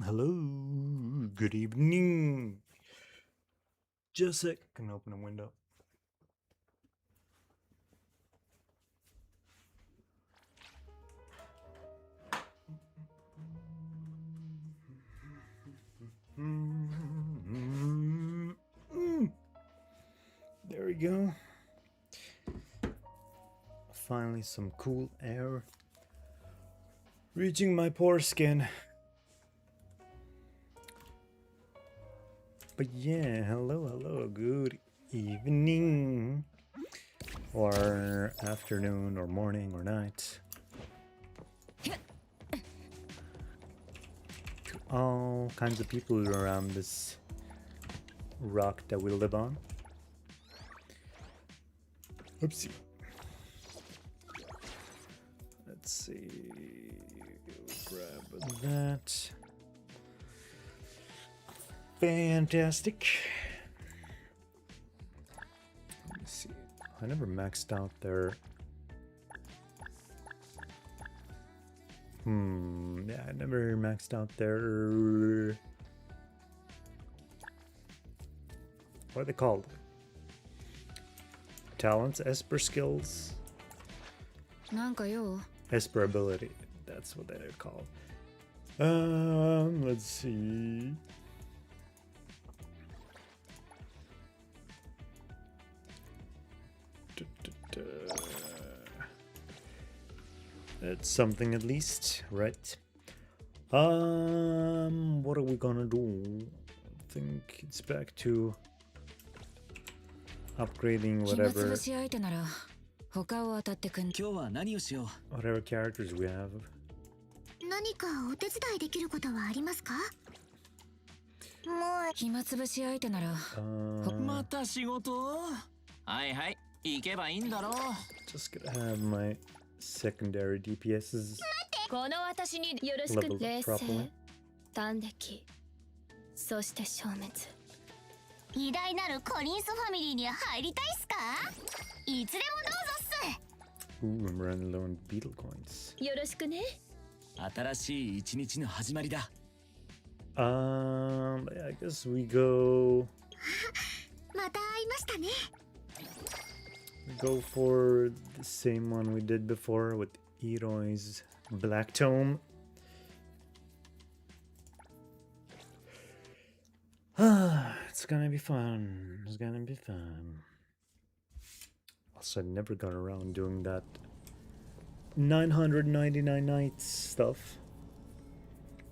Hello, good evening. Just a sec, can open a window. There we go. Finally, some cool air reaching my poor skin. But yeah, hello, good evening, or afternoon, or morning, or night. To all kinds of people around this rock that we live on. Oopsie. Let's see. Grab that. Fantastic. Let me see. I never maxed out their. Yeah, I never maxed out their. What are they called? Talents, Esper skills. Esper ability. That's what they're called. Let's see. That's something at least, right? What are we gonna do? I think it's back to upgrading whatever characters we have. 何かお手伝いできることはありますか？もう暇つぶし相手ならまた仕事？はいはい、行けばいいんだろう。 Just gonna have my secondary DPSs この私によろしく。 leveled 冷 properly. 静、短歴、そして消滅。偉大なるコリンスファミリーに入りたいっすか？いつでもどうぞっす。 Ooh, I'm running low on beetle coins. よろしくね。新しい一日の始まりだ。I guess we go また会いましたね。 go for the same one we did before with Eroy's Black Tome. It's gonna be fun. It's gonna be fun. Also, I never got around doing that 999 nights stuff.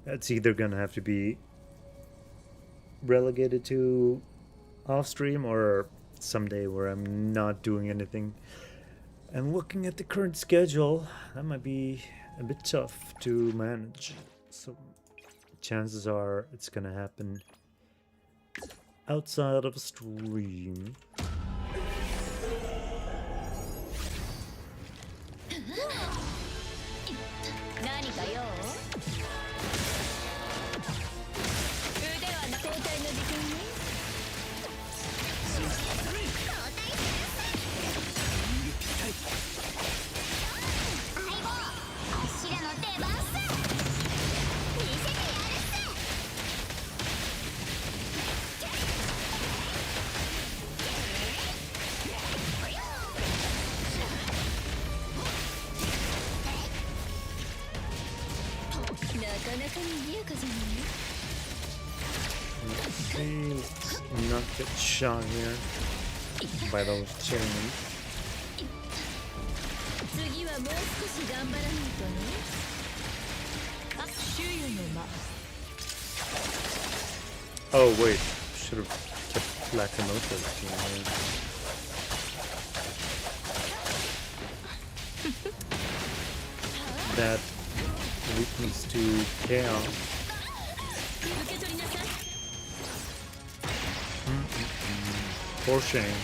That's either gonna have to be relegated to off stream or someday where I'm not doing anything. And looking at the current schedule, that might be a bit tough to manage. So chances are it's gonna happen outside of a stream. Let's not get shot here by those chains. Oh wait, should have kept Lacrimosa's team. That weakness to chaos. For shame.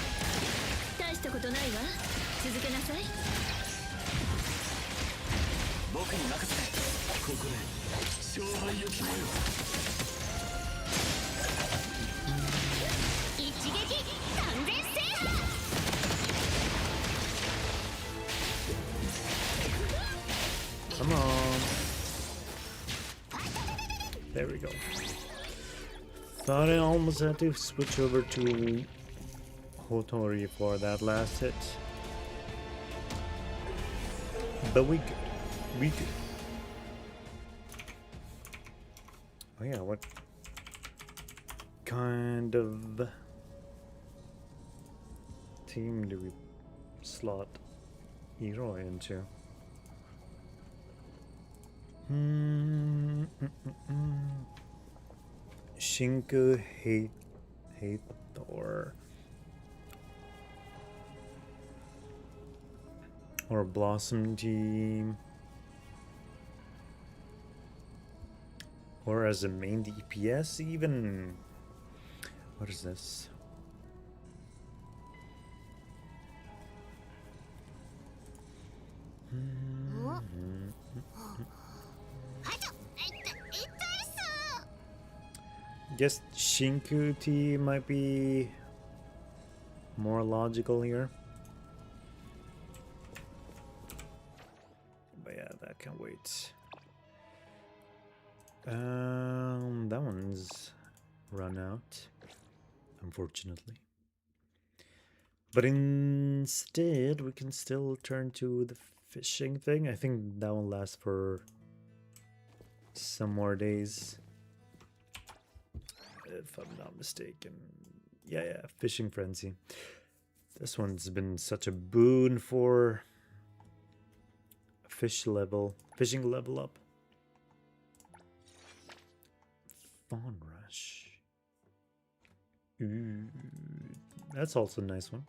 Come on. There we go. go. Thought I almost had to switch over to Hotori for that last hit. But we good. We good. Oh yeah, what kind of team do we slot Hero into? Shinku Hathor or Blossom team, or as a main DPS even. What is this? Guess Shinku T might be more logical here. But yeah, that can wait. That one's run out, unfortunately. But instead, we can still turn to the fishing thing. I think that one lasts for some more days, if I'm not mistaken. Yeah, Fishing Frenzy. This one's been such a boon for fishing level up. Fawn Rush. Ooh, that's also a nice one.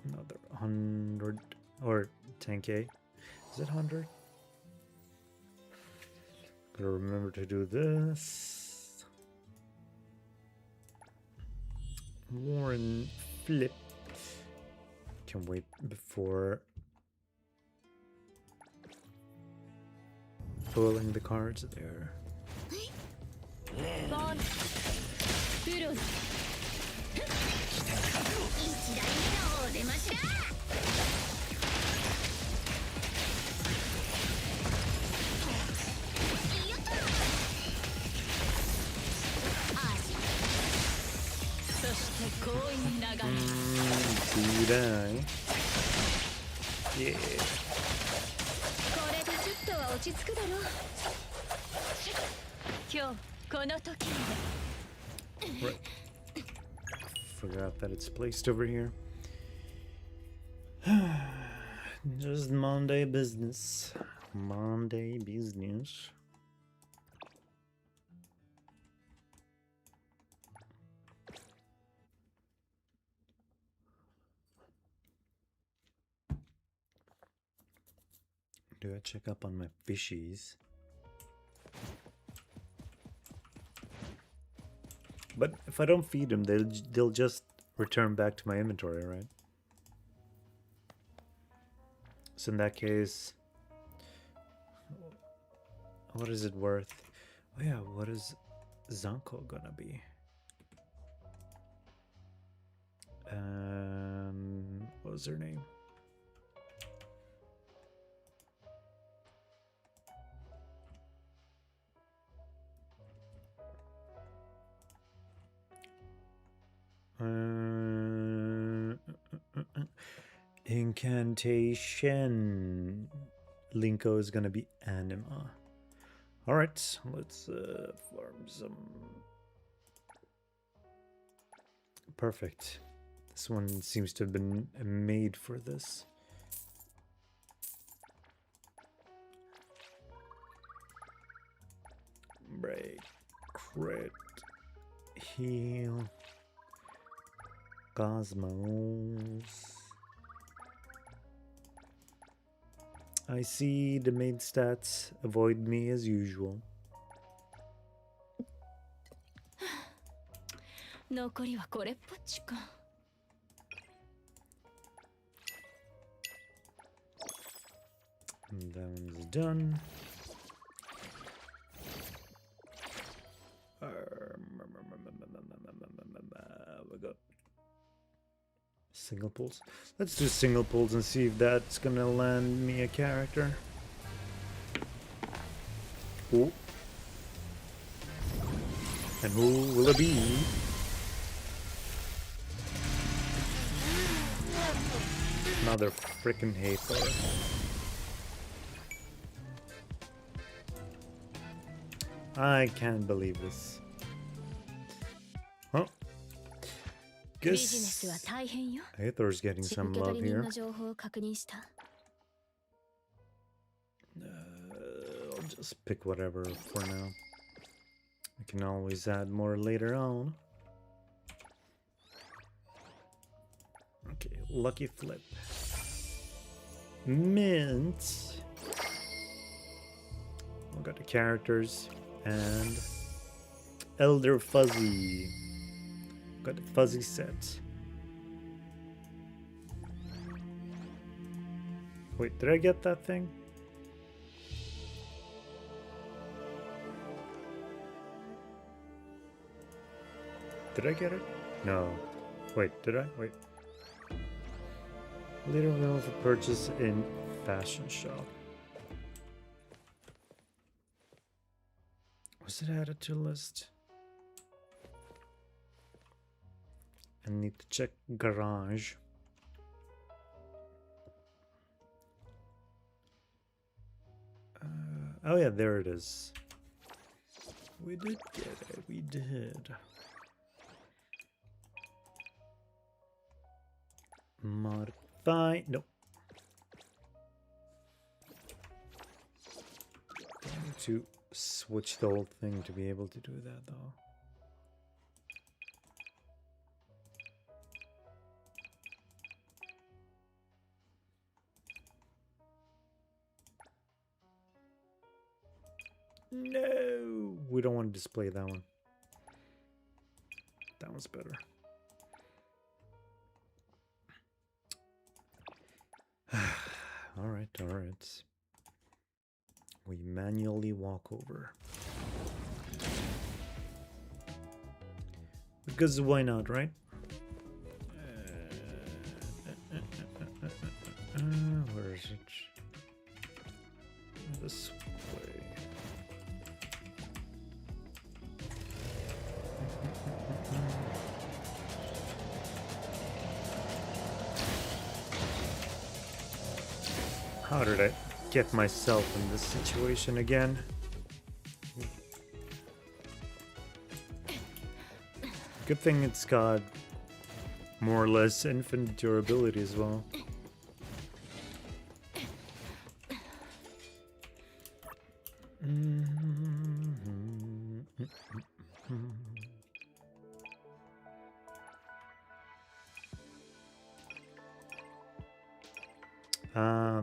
Another 100 or 10k. Is it 100? Gotta remember to do this. Warren Flip. Can wait before pulling the cards there. Did I? Yeah. Right. Forgot that it's placed over here. Just Monday business. Monday business. Do I check up on my fishies? But if I don't feed them, they'll just return back to my inventory, right? So in that case, what is it worth? Oh yeah, what is Zanko gonna be? What was her name? Incantation. Linko is gonna be Anima. Alright, let's farm some. Perfect. This one seems to have been made for this. Break, crit, heal, Cosmos. I see the main stats avoid me as usual. 残りはこれっぽっちか。And that one's done. We got Single pulls. Let's do single pulls and see if that's gonna land me a character. Ooh. And who will it be? Another freaking hater. I can't believe this. Huh? Guess Hathor's getting some love here. I'll just pick whatever for now. I can always add more later on. Okay, lucky flip. Mint. We got the characters and Elder Fuzzy. Got the fuzzy set. Wait, did I get that thing? Did I get it? No. Wait, did I? Wait. Later available for purchase in fashion shop. Was it added to list? I need to check garage. Oh yeah, there it is. We did get it. We did. Modify. Nope. I need to switch the whole thing to be able to do that though. No, we don't want to display that one. That one's better. All right. We manually walk over. Because why not, right? Where is it? This way. How did I get myself in this situation again? Good thing it's got more or less infinite durability as well.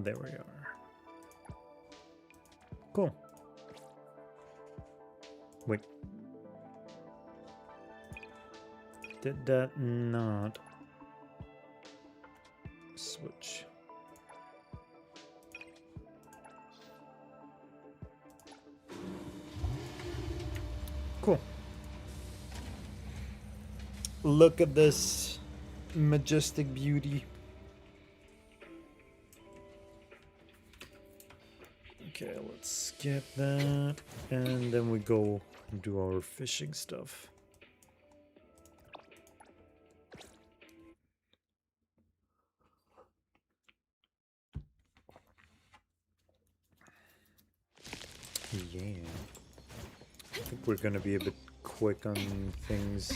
There we are. Cool. Wait. Did that not switch? Cool. Look at this majestic beauty. Okay, let's skip that, and then we go and do our fishing stuff. Yeah. I think we're gonna be a bit quick on things.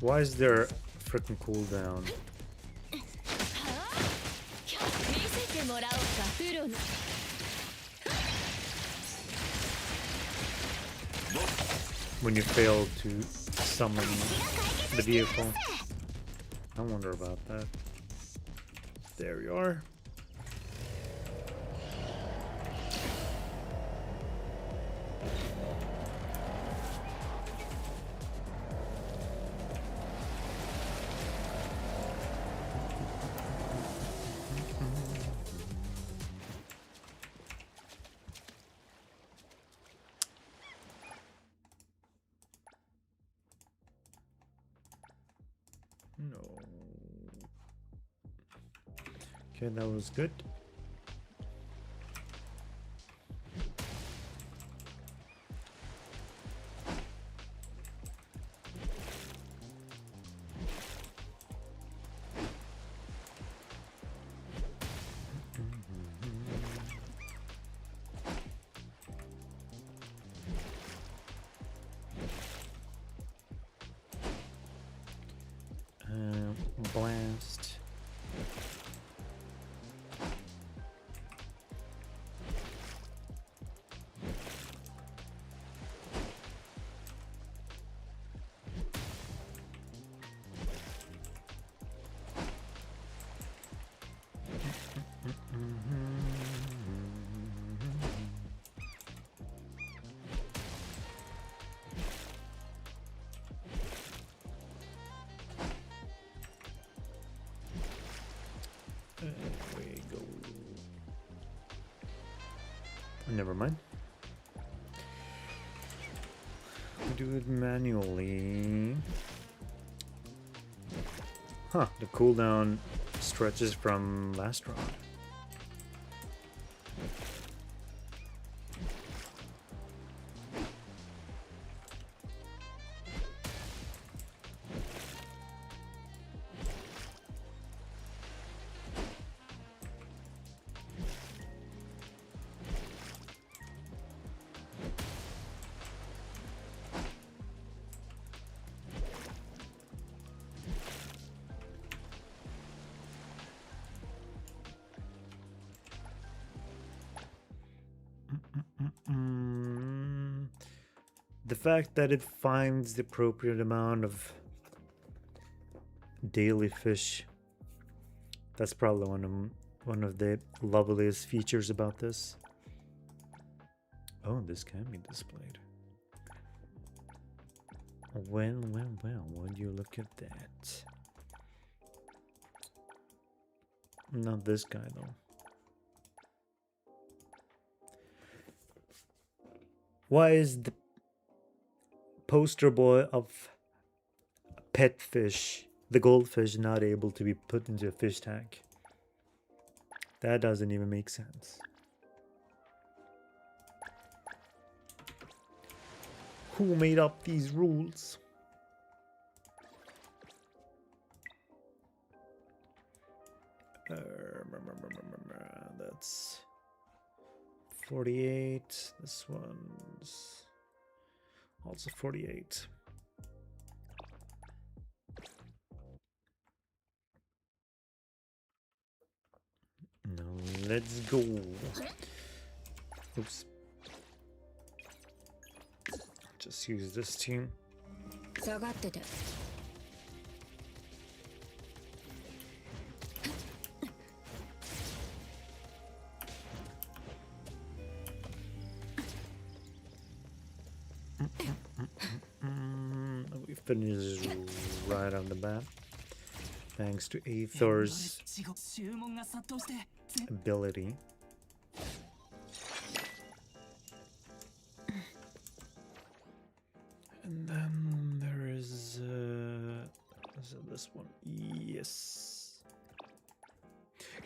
Why is there a freaking cooldown? When you fail to summon the vehicle. I wonder about that. There you are. Okay, that was good. Blast. There we go. Never mind. Do it manually. Huh, the cooldown stretches from last round. The fact that it finds the appropriate amount of daily fish, that's probably one of the loveliest features about this. Oh, this can be displayed. Well, would you look at that? Not this guy though. Why is the poster boy of pet fish, the goldfish, not able to be put into a fish tank? That doesn't even make sense. Who made up these rules? That's 48. This one's also 48. Now let's go. Oops. Just use this team. We finished right on the bat. Thanks to Aether's ability. And then there is this one. Yes.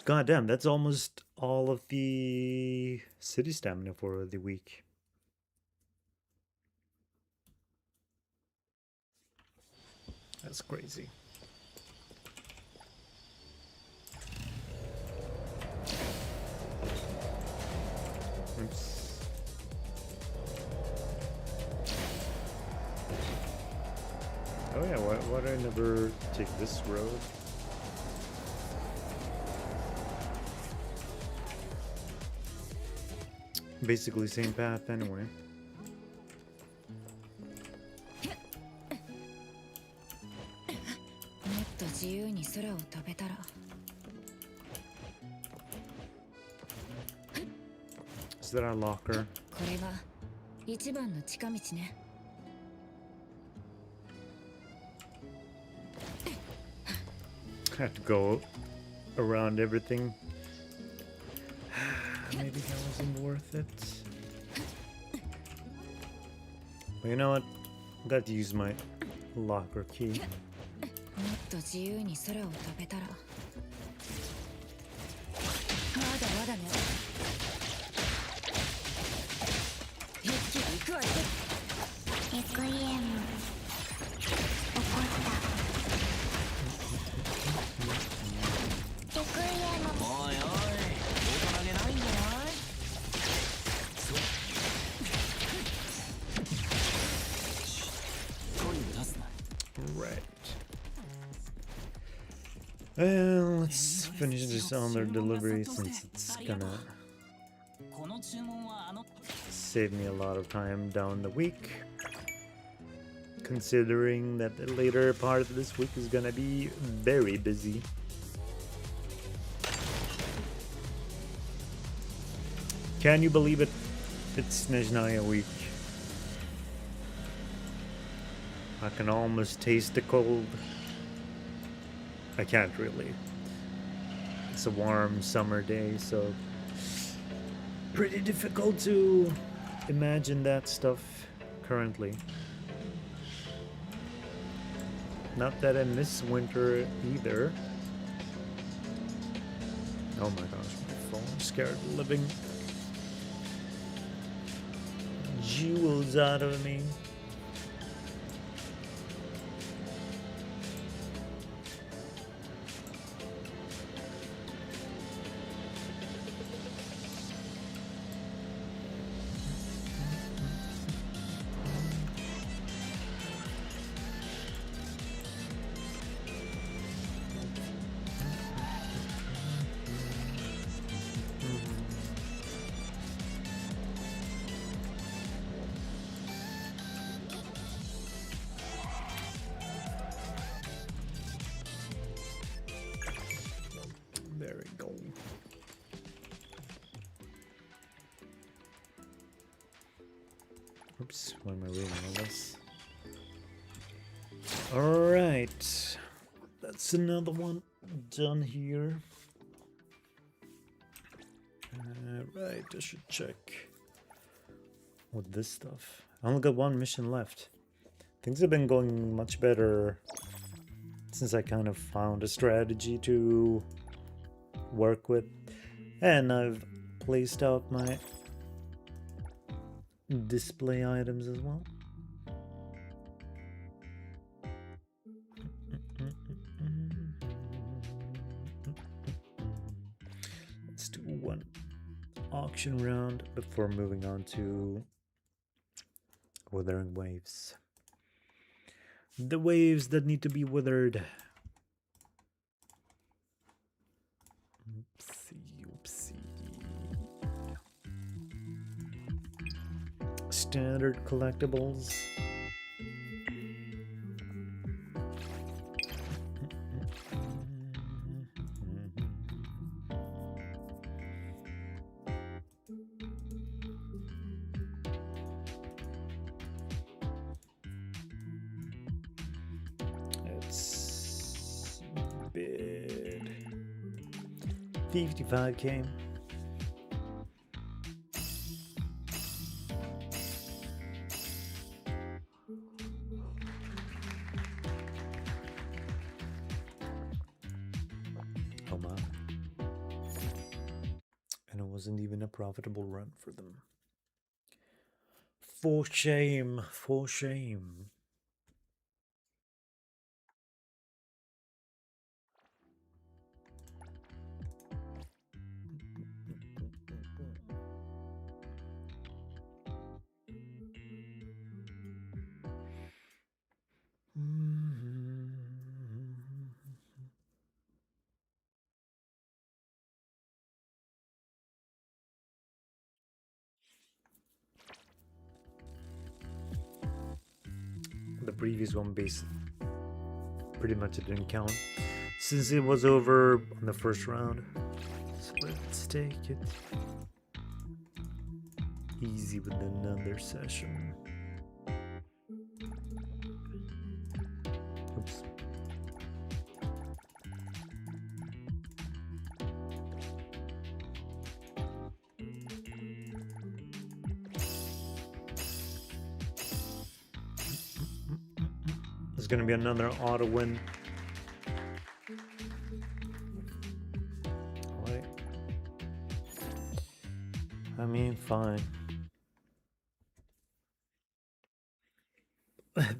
God damn, that's almost all of the city stamina for the week. That's crazy. Oops. Oh yeah, why did I never take this road? Basically same path anyway. Is that our locker? I have to go around everything. Maybe that wasn't worth it. But you know what? I got to use my locker key. だね。一気に行くわよ。レクイエム怒ったレクイエムおいおい、大人げないんじゃない？声に出すな。 Right. Well, let's finish this on their delivery since it's gonna この注文はsave me a lot of time down the week. Considering that the later part of this week is gonna be very busy. Can you believe it? It's Nezhnaya week. I can almost taste the cold. I can't really. It's a warm summer day, so pretty difficult to imagine that stuff currently. Not that I miss winter either. Oh my gosh, my phone scared the living jewels out of me. There we go. Oops, why am I reading all this? Alright. That's another one done here. Right, I should check with this stuff. I only got one mission left. Things have been going much better since I kind of found a strategy to work with, and I've placed out my display items as well. Let's do one auction round before moving on to withering waves. The waves that need to be withered. Standard collectibles. It's bid 55k. Wasn't even a profitable run for them. For shame, for shame. The previous one pretty much it didn't count since it was over on the first round. So let's take it easy with another session. Oops. There's gonna be another auto win. Alright. mean, fine.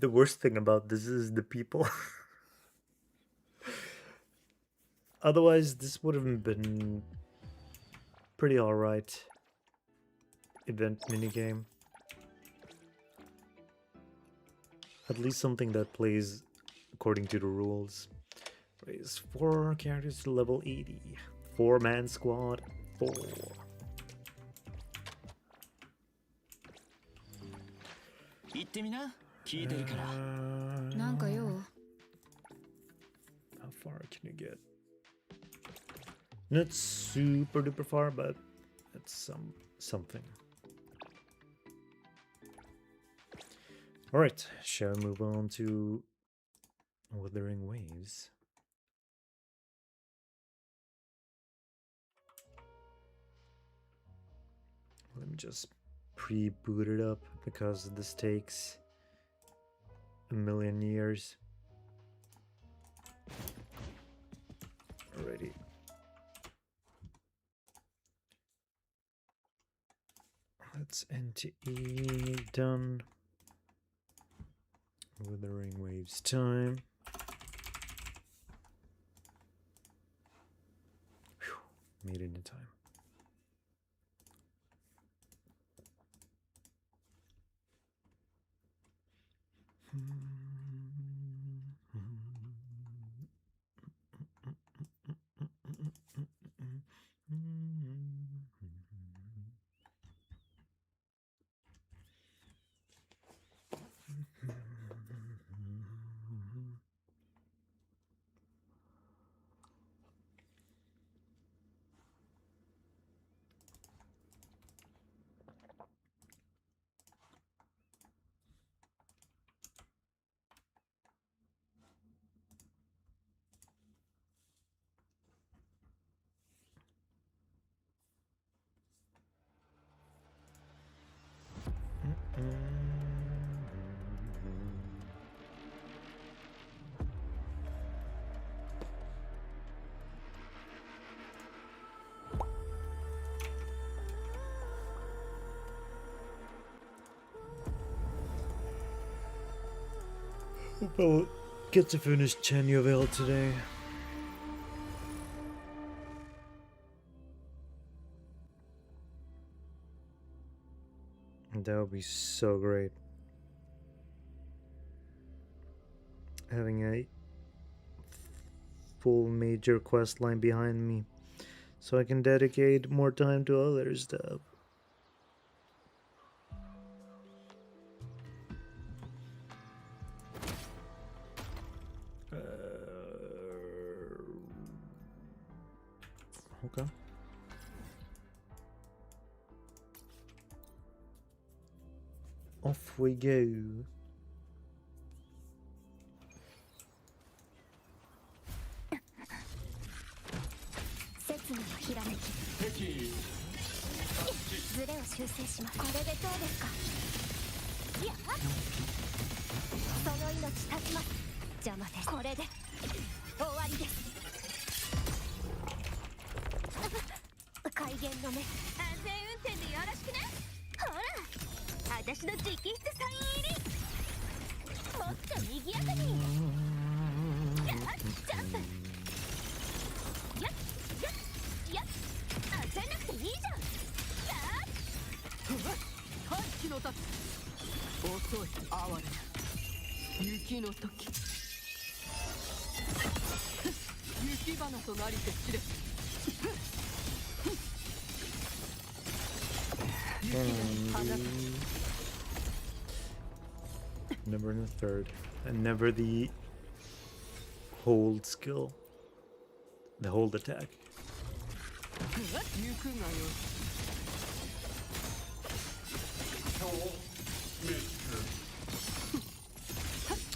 The worst thing about this is the people. Otherwise, this would have been pretty alright event minigame. At least something that plays according to the rules. Raise 4 characters to level 80. 4-man squad. 4. 言ってみな。聞いてるから。なんかよ。 How far can you get? Not super duper far, but it's something. Alright, shall we move on to Wuthering Waves? Let me just pre-boot it up because this takes a million years. Alrighty. That's NTE done. Wuthering Waves time. Whew, made it in time. Hope I'll get to finish Chenyu Vale today. That would be so great. Having a full major quest line behind me so I can dedicate more time to other stuff. Okay. Off we go. Never in the third, and never the hold skill, the hold attack.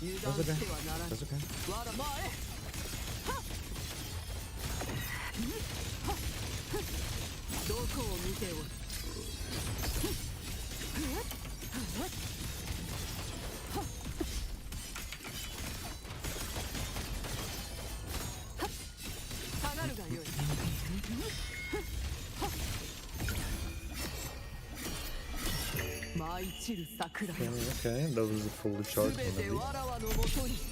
That's okay. That's okay. Okay, that was a fully charged one at least.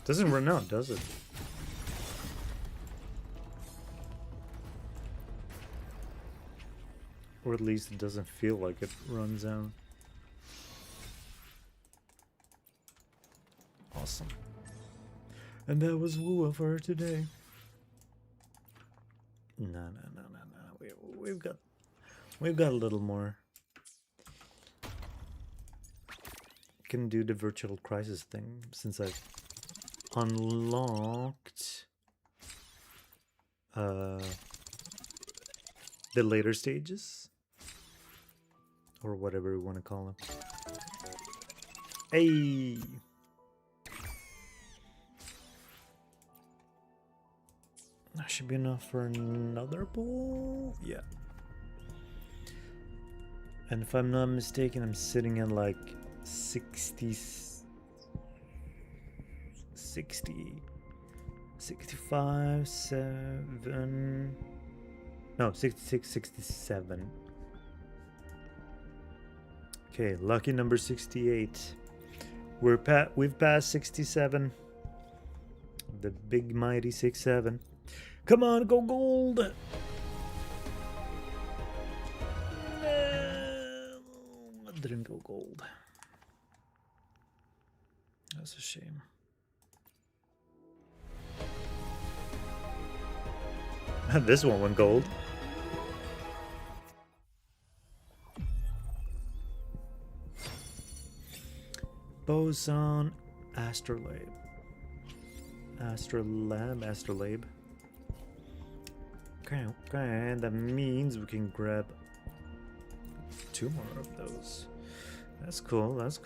Doesn't run out, does it? Or at least it doesn't feel like it runs out. Awesome. And that was WuWa for today. No. We've got a little more. Can do the virtual crisis thing since I've unlocked the later stages, or whatever you want to call them. Hey, that should be enough for another bowl. Yeah, and if I'm not mistaken, I'm sitting at like 65, 7, no, 66, 67. Okay, lucky number 68. We've passed 67. The big mighty 67. Come on, go gold. No, it didn't go gold. That's a shame. This one went gold. Boson Astrolabe. Astrolabe. Okay, that means we can grab 2 more of those. That's cool, let's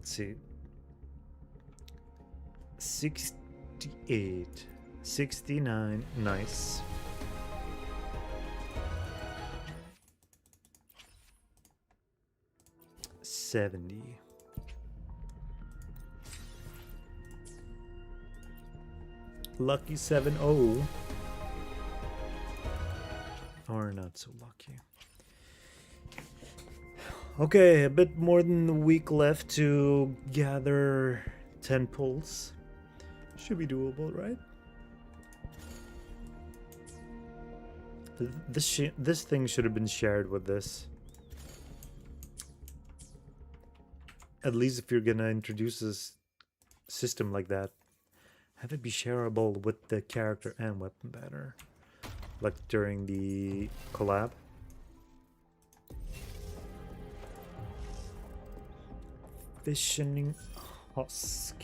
see. 68. 69, nice. $70. Lucky 7-0. Or not so lucky. Okay, a bit more than a week left to gather 10 pulls. Should be doable, right? This thing should have been shared with this. At least if you're gonna introduce this system like that, have it be shareable with the character and weapon banner, like during the collab. Fishing husk.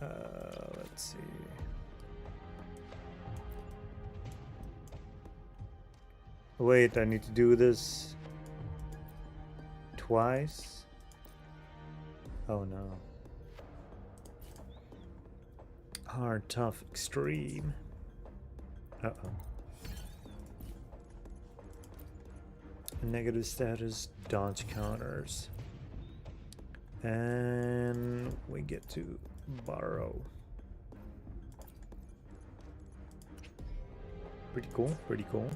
Let's see. Wait, I need to do this twice? Oh no. Hard, tough, extreme. Uh-oh. Negative status, dodge counters. And we get to borrow. Pretty cool, pretty cool.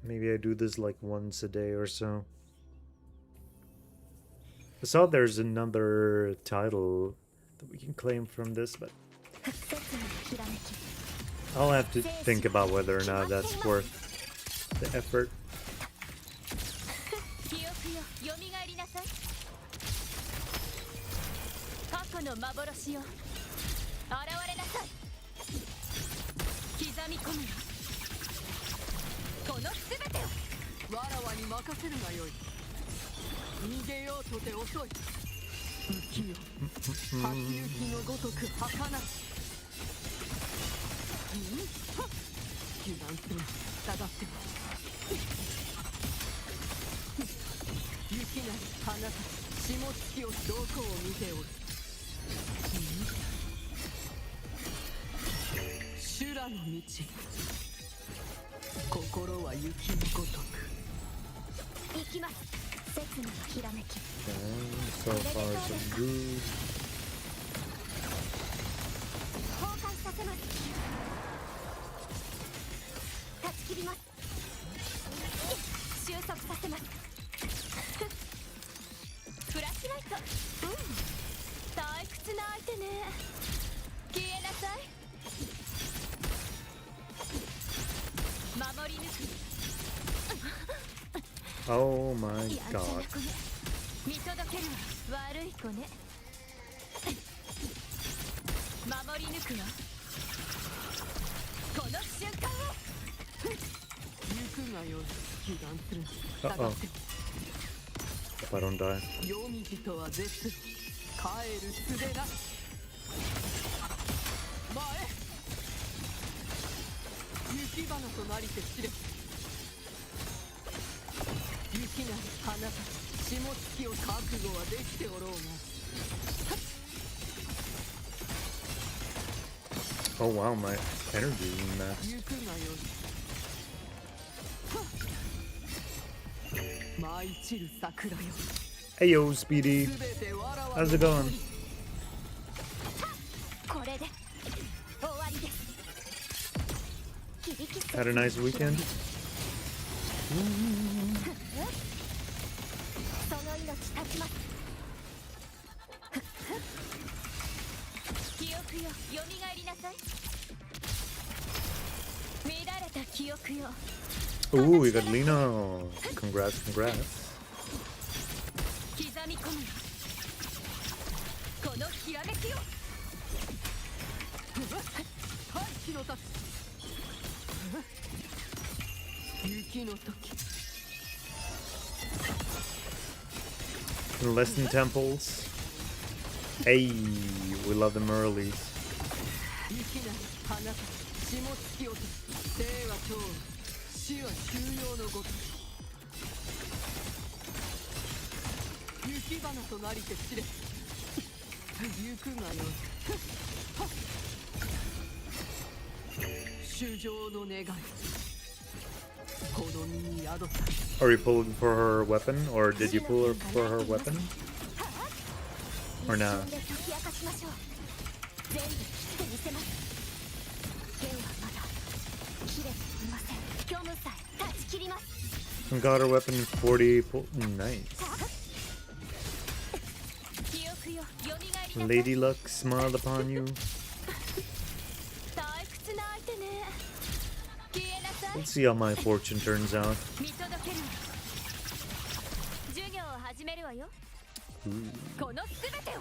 Maybe I do this like once a day or so. I saw there's another title that we can claim from this, but I'll have to think about whether or not that's worth the effort. So far, so good. 崩壊させます。断ち切ります。収束させます。フラッシュライト。退屈な相手ね。消えなさい。守り抜く。 Oh my やんちゃな god. 子ね。見届けるわ。悪い子ね。守り抜くわ。この瞬間を。行くがよい。油断するな。 Uh-oh. If I don't die. 夜道とは絶帰る術なし。前雪花となりて知れ。雪なり花たち霜月きを覚悟はできておろうが。 Oh wow, my energy is maxed. 行くがよい。舞い散る桜よ。 Hey yo, Speedy. すべてわらわ How's it going? これで終わりです。切り切って Had a nice weekend? その命断ちます。記憶よ、蘇りなさい。乱れた記憶よ。 Ooh, we got Lena. Congrats, congrats. 刻み込むよ。このひらめきよ。はい、火の立つ。雪の時。 Lesson temples. Hey, we love them early. 雪なり花たち霜月き落とす。生は長死は休養のごと。雪花となりて知れ。行くがよい。衆生の願い。この身に宿さ。 Are you pulling for her weapon, or did you pull her for her weapon? Or not? 一瞬で解き明かしましょう。全部切ってみせます。剣はまだ切れていません。虚無さえ断ち切ります。 Got her weapon 40 pull. Nice. 記憶よ、蘇りなさい。 Lady Luck smiled upon you. 退屈な相手ね。消えなさい。 Let's see how my fortune turns out. 見届けるわ。授業を始めるわよ。 Ooh. このすべてを。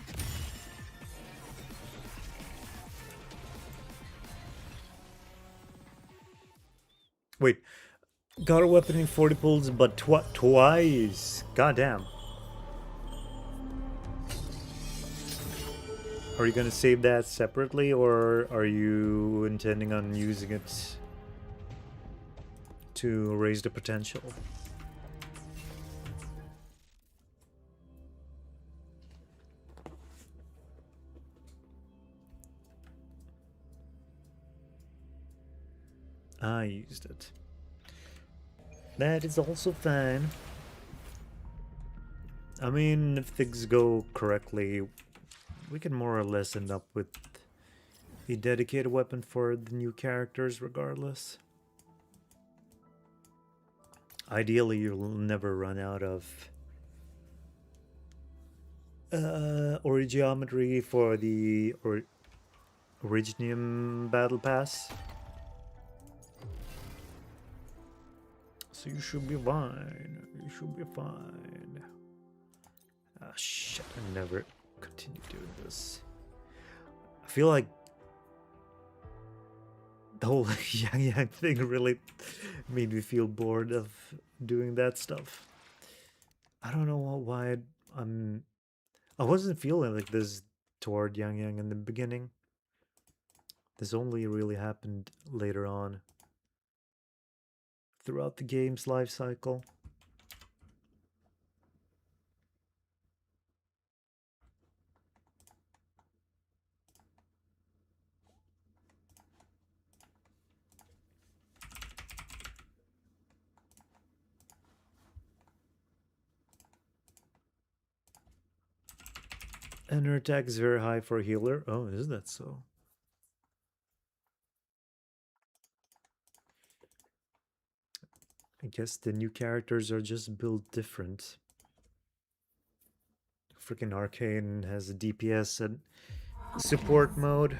Wait, got a weapon in 40 pulls, but twice. Goddamn. Are you gonna save that separately, or are you intending on using it to raise the potential? I used it. That is also fine. I mean, if things go correctly, we can more or less end up with a dedicated weapon for the new characters regardless. Ideally, you'll never run out of Origeometry for the Originium Battle Pass. So you should be fine. You should be fine. Ah, shit. I never continue doing this. I feel like the whole Yang thing really made me feel bored of doing that stuff. I don't know why I wasn't feeling like this toward Yang in the beginning. This only really happened later on throughout the game's life cycle. And her attack is very high for a healer. Oh, is that so? I guess the new characters are just built different. Freaking Arcane has a DPS and support mode.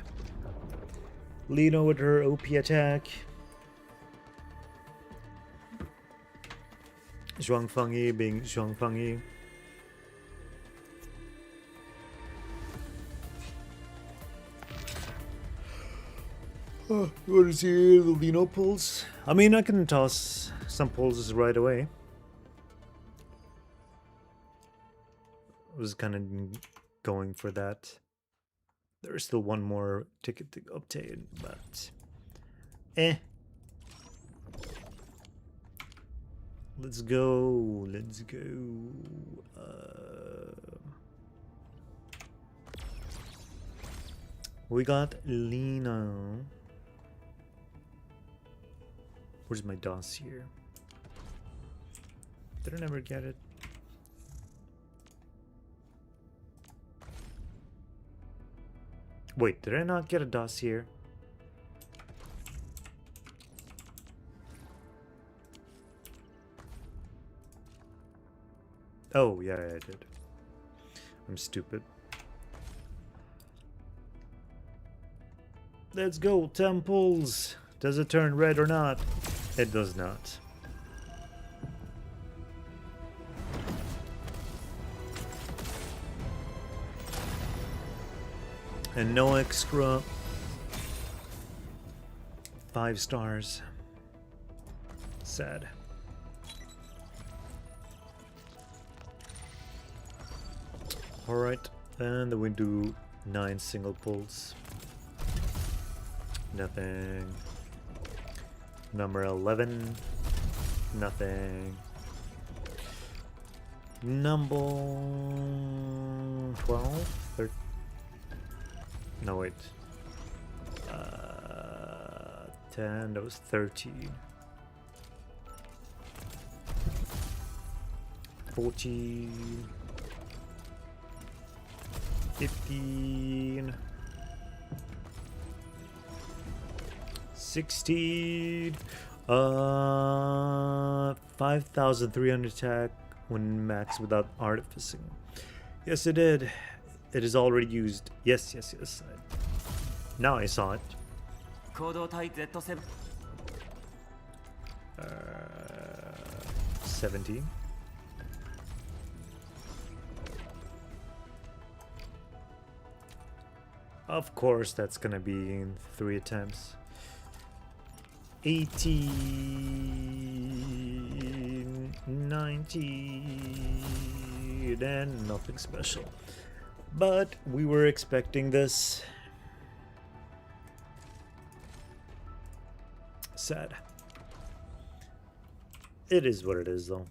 Lino with her OP attack. Zhuangfangyi being Zhuangfangyi. Oh, you want to see the Lino pulls? I mean, I can toss some pulls right away. I was kind of going for that. There's still one more ticket to obtain, but eh. Let's go. Let's go. We got Lino. Where's my dossier? Did I never get it? Wait, did I not get a dossier? Oh, yeah, I did. I'm stupid. Let's go, temples! Does it turn red or not? It does not. And no extra 5 stars. Sad. Alright, and then we do 9 single pulls. Nothing. Number 11. Nothing. Number 12? 13. No, wait. 10, that was 13. 14. 15. 16. 5,300 attack when max without artificing. Yes, it did. It is already used. Yes, yes, yes. Now I saw it. 17. Of course, that's gonna be in 3 attempts. 18, 19, and nothing special. But we were expecting this. Sad. It is what it is, though.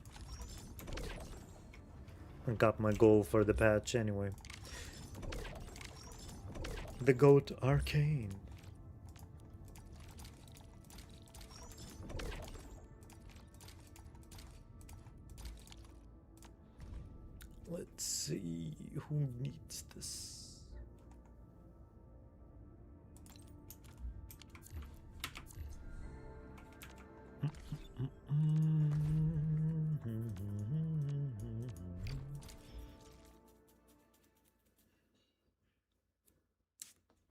I got my goal for the patch anyway. The GOAT Arcane. Let's see who needs this.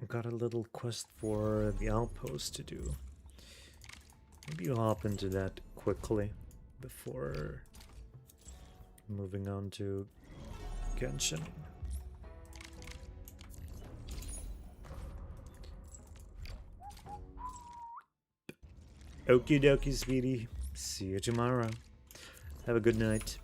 Got a little quest for the outpost to do. Maybe you'll hop into that quickly before moving on to Genshin. Okie dokie, sweetie. See you tomorrow. Have a good night.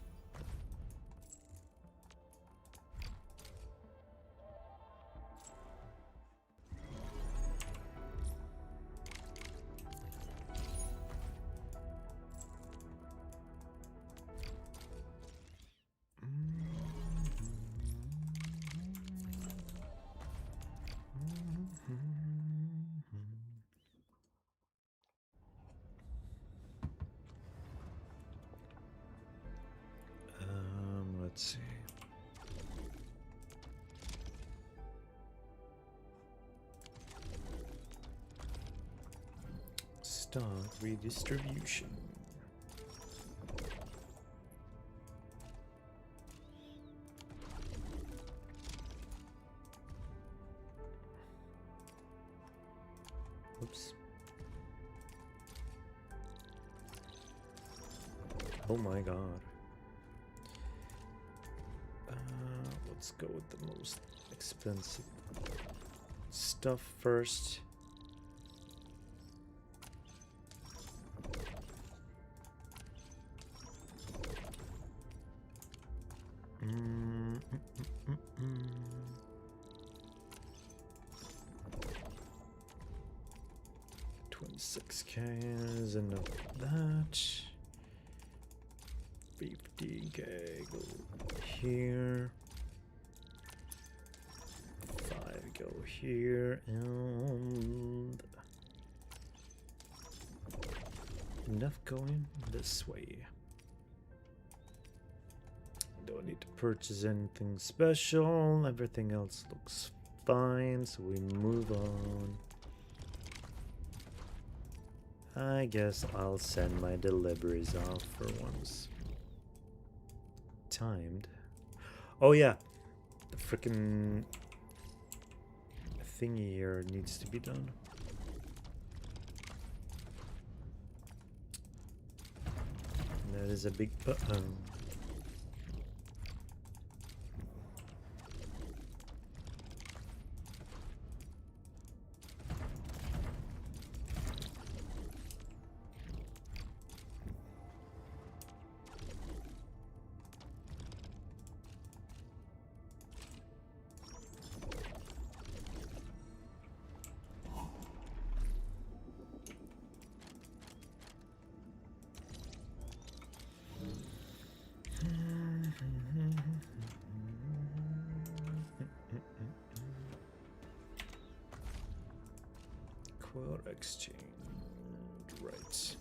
Let's see. Stock redistribution. Oops. Oh my god. Let's go with the most expensive stuff first. Mm, 26k is enough of that. 50k go here. 5 go here, and enough going this way. Don't need to purchase anything special. Everything else looks fine, so we move on. I guess I'll send my deliveries off for once. Timed. Oh yeah, the frickin' thingy here needs to be done. That is a big button. Quote exchange, right.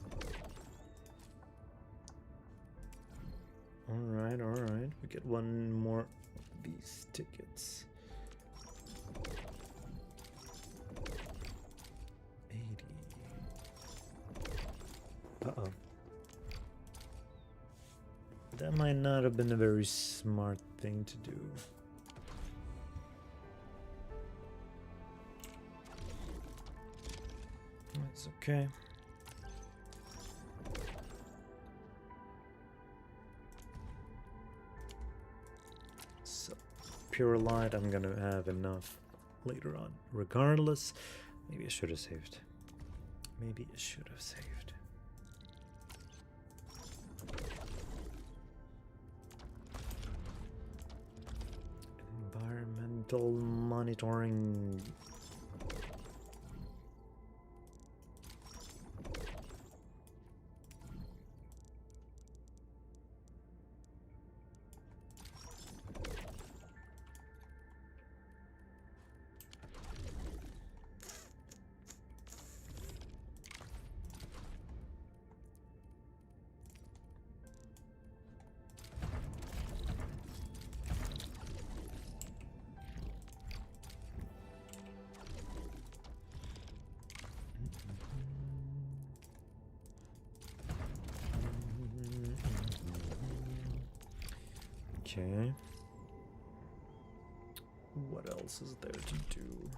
Alright, alright. We get one more of these tickets. 80. Uh-oh. That might not have been a very smart thing to do. That's okay. So, pure light, I'm gonna have enough later on. Regardless, maybe I should have saved. Maybe I should have saved. Environmental monitoring. Okay. What else is there to do?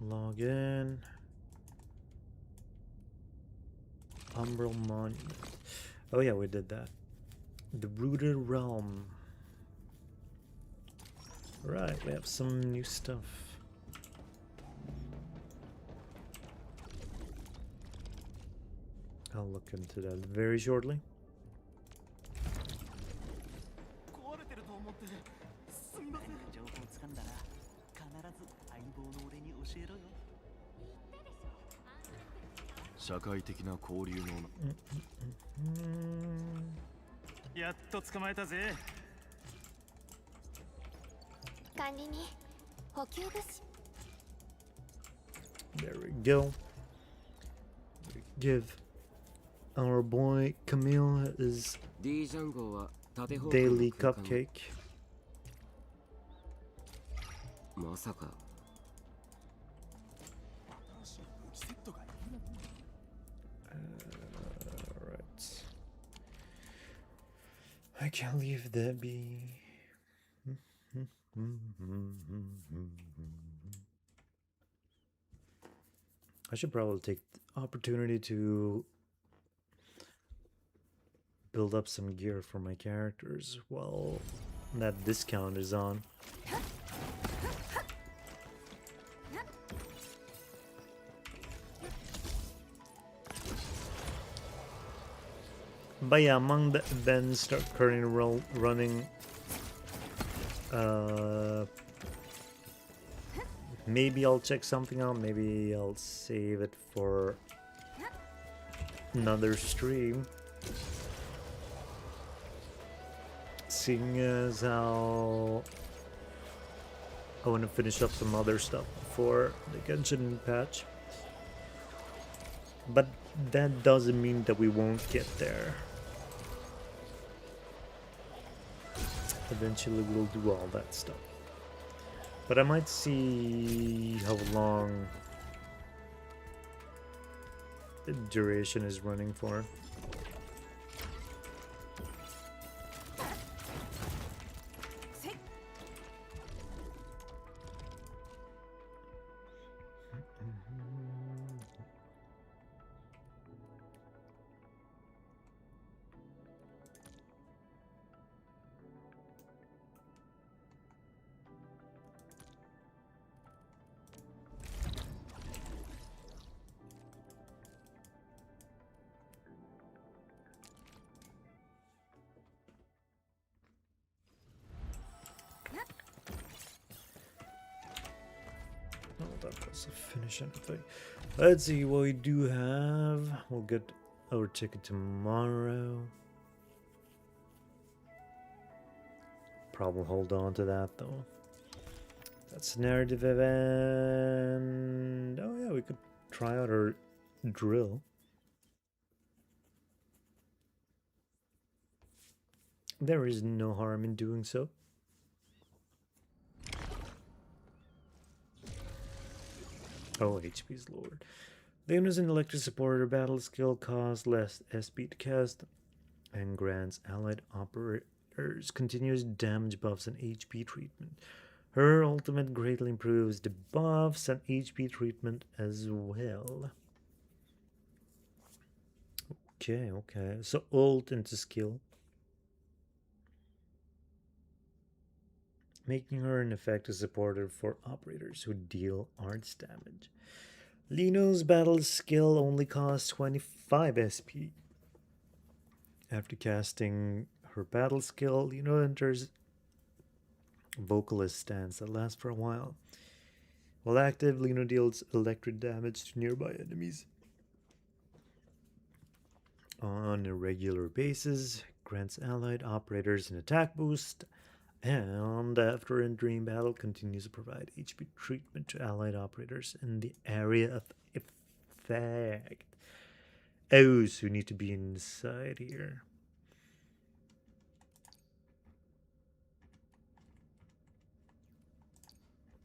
Log in. Umbral Monument. Oh yeah, we did that. The Rooted Realm. Right, we have some new stuff. I'll look into that very shortly. There we go. We give our boy Camille his daily cupcake. まさか新しい武器セットが I can't leave that be. I should probably take the opportunity to build up some gear for my characters while that discount is on. But yeah, among then start currently running. Maybe I'll check something out. Maybe I'll save it for another stream. Seeing as how I want to finish up some other stuff before the Genshin patch. But that doesn't mean that we won't get there. Eventually we'll do all that stuff. But I might see how long the duration is running for. Oh, that was a finish anything. Let's see what we do have. We'll get our ticket tomorrow. Probably hold on to that though. That's narrative event. Oh yeah, we could try out our drill. There is no harm in doing so. Oh, HP is lowered. The innocent electric supporter battle skill costs less SP to cast and grants allied operators continuous damage buffs and HP treatment. Her ultimate greatly improves the buffs and HP treatment as well. Okay, okay. So ult into skill. Making her an effective supporter for operators who deal arts damage. Lino's battle skill only costs 25 SP. After casting her battle skill, Lino enters vocalist stance that lasts for a while. While active, Lino deals electric damage to nearby enemies on a regular basis, grants allied operators an attack boost, and after entering battle continues to provide HP treatment to allied operators in the area of effect. Oh, so we need to be inside here.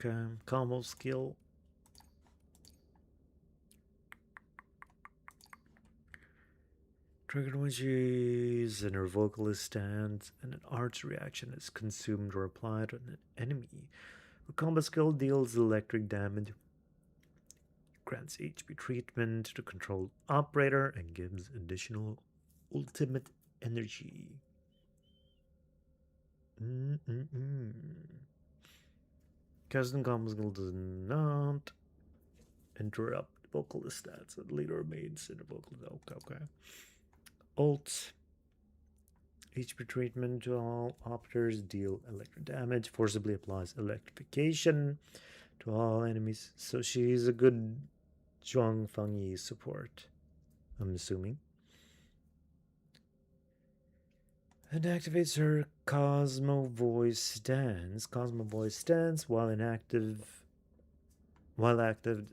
Okay, combo skill. Triggered when she is in her vocalist stance and an arts reaction is consumed or applied on an enemy. Her combo skill deals electric damage, grants HP treatment to the controlled operator, and gives additional ultimate energy. Custom combo skill does not interrupt vocalist stats and later remains in the vocalist. Okay. Ult. HP treatment to all operators, deal electric damage, forcibly applies electrification to all enemies. So she's a good Zhuang Fengyi support, I'm assuming. And activates her Cosmo Voice stance. Cosmo Voice stance while active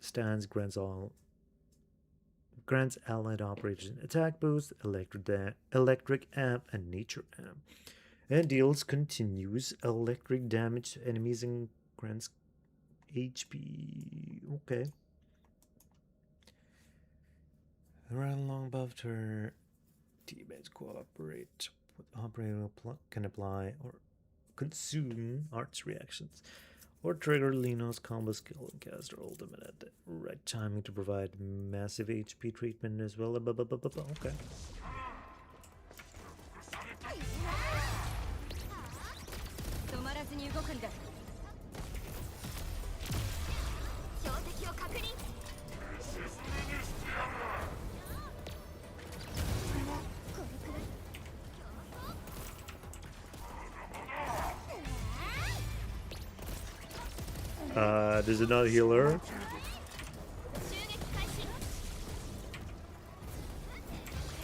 stance grants allied operators an attack boost, electric amp, and nature amp. And deals continuous electric damage to enemies and grants HP. Okay. Right along above her teammates cooperate. with operator can apply or consume arts reactions, or trigger Lino's combo skill and cast her ultimate at the right timing to provide massive HP treatment as well. Okay. 止まらずに動くんだ。標的を確認。There's another healer. 襲撃開始。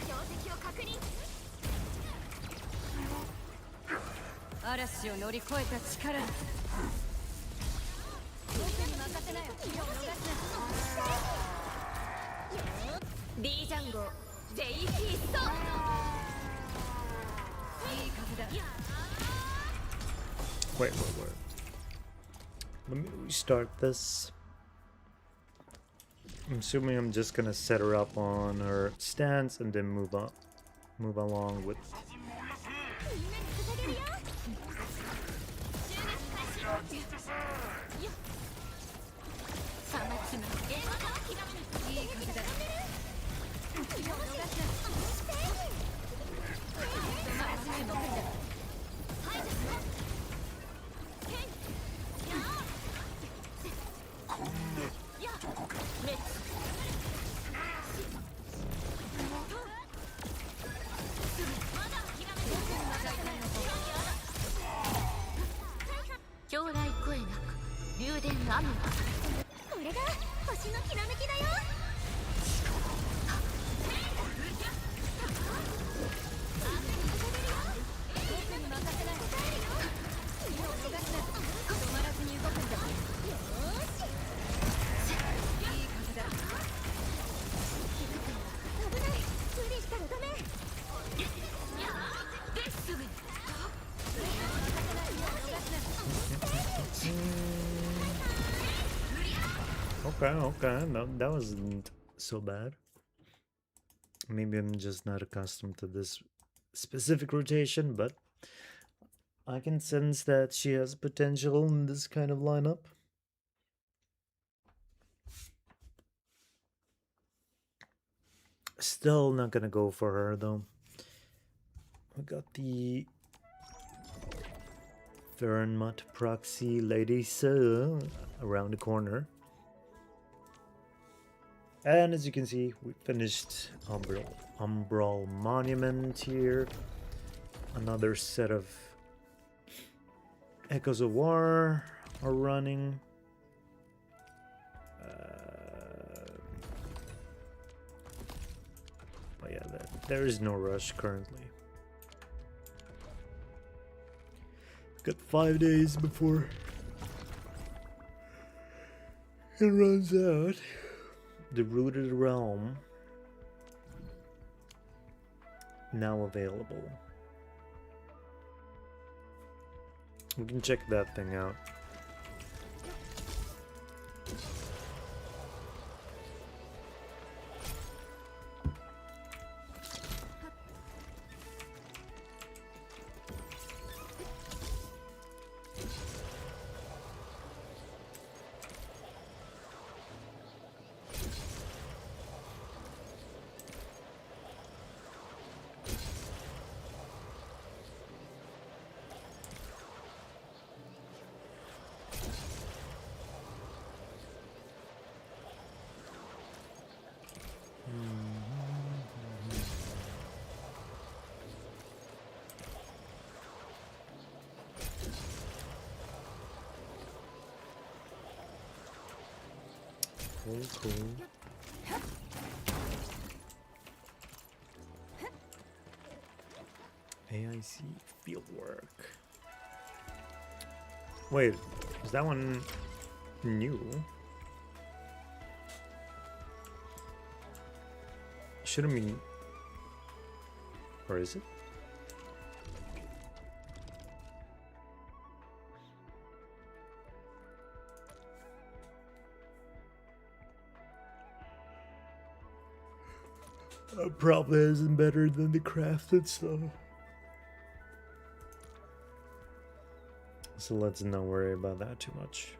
標的を確認。嵐を乗り越えた力に僕に任せなよ。逃すな。D ジャンゴ JP スト。いい風だ。 Wait. Let me restart this. I'm assuming I'm just gonna set her up on her stance and then move along with. みんなに捧げるよ。襲撃開始。さまつむ。映画化を極める。いい風だ。逃すな。止まらずに動くんだ。排除する。ケン。やあ。や。レッツ。まだ諦めない。将来声なく流電雨はこれが星のきらめきだよ。僕に任せない。身を逃すな。止まらずに動くんだ。よーし。いい風だ。危ない。無理したらダメ。やあ、ですぐに。Okay. No, that wasn't so bad. Maybe I'm just not accustomed to this specific rotation, but I can sense that she has potential in this kind of lineup. Still not gonna go for her though. We got the Fernmut proxy lady around the corner. And as you can see, we finished Umbral Monument here. Another set of Echoes of War are running. But yeah, there is no rush currently. Got 5 days before it runs out. The Rooted Realm now available. We can check that thing out. Cool. AIC fieldwork. Wait, is that one new? Shouldn't be. Or is it? Probably isn't better than the crafted stuff. So let's not worry about that too much.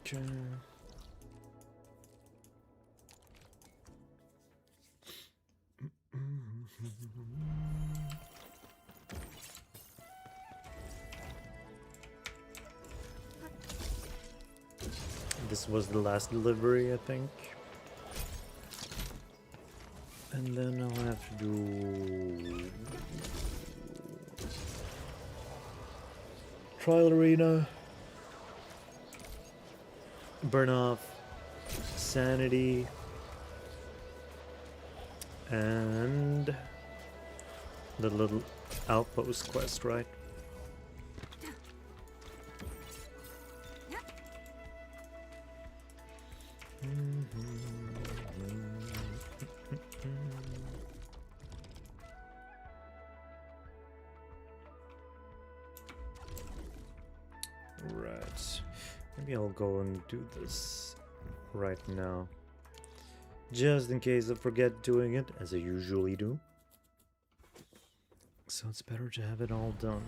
Okay. This was the last delivery, I think. And then I'll have to do trial arena, burn off sanity, and the little outpost quest, right? Right. Maybe I'll go and do this right now. Just in case I forget doing it, as I usually do. So it's better to have it all done.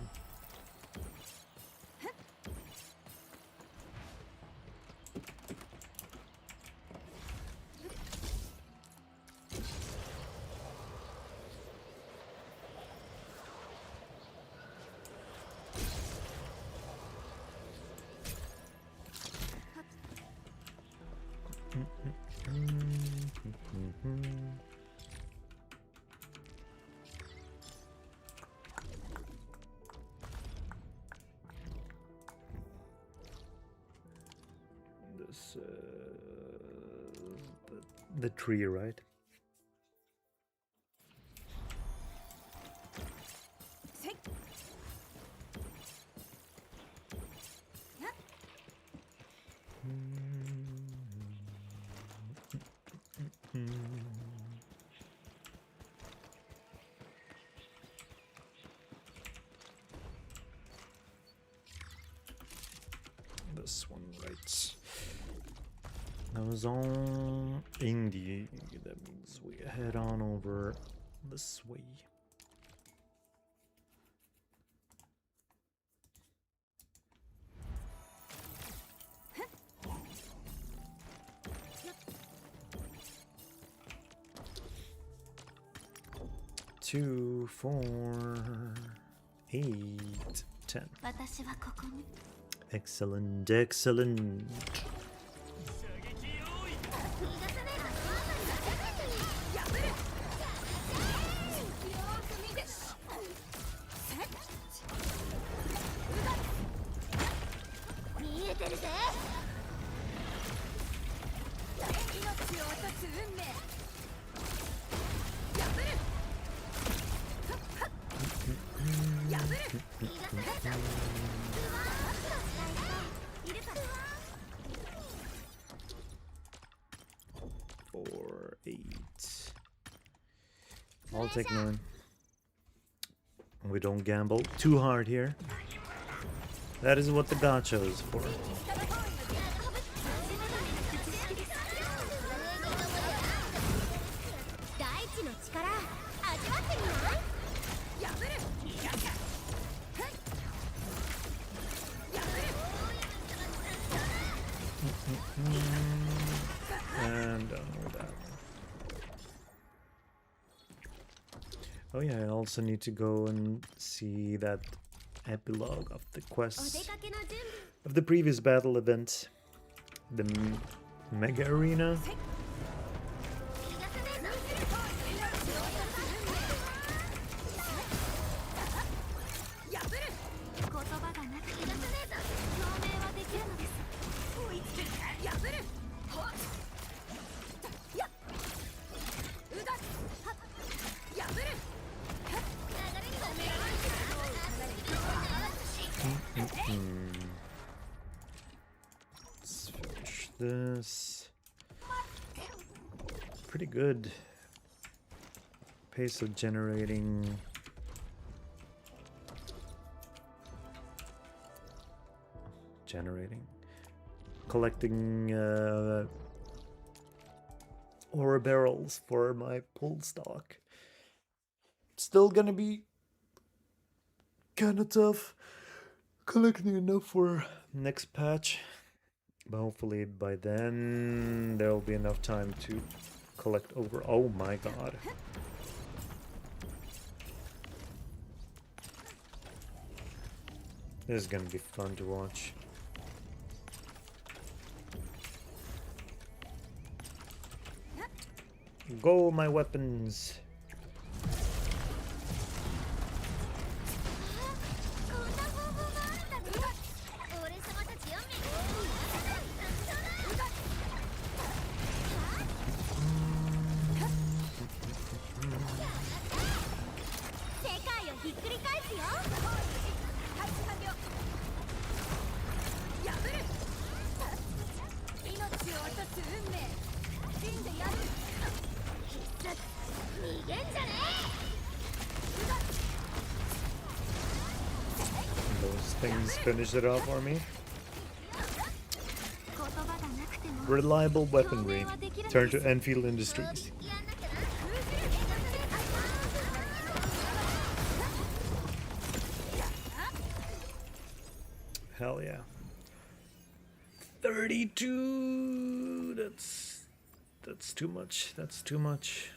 This the tree, right? This one, right? That was on Indie. That means we head on over this way. Two, 4, 8, 10. 私はここに Excellent, excellent. I'll take 9. We don't gamble too hard here. That is what the gacha is for. And done with that. Oh yeah, I also need to go and see that epilogue of the quest of the previous battle event, the Mega Arena. Let's finish this. Pretty good pace of generating. Collecting ore barrels for my pull stock. Still gonna be kind of tough collecting enough for next patch, but hopefully by then there'll be enough time to collect over. Oh my god. This is gonna be fun to watch. Go, my weapons! Those things finish it off for me. Reliable weaponry. Turn to Enfield Industries. Hell yeah. 32. That's too much. That's too much.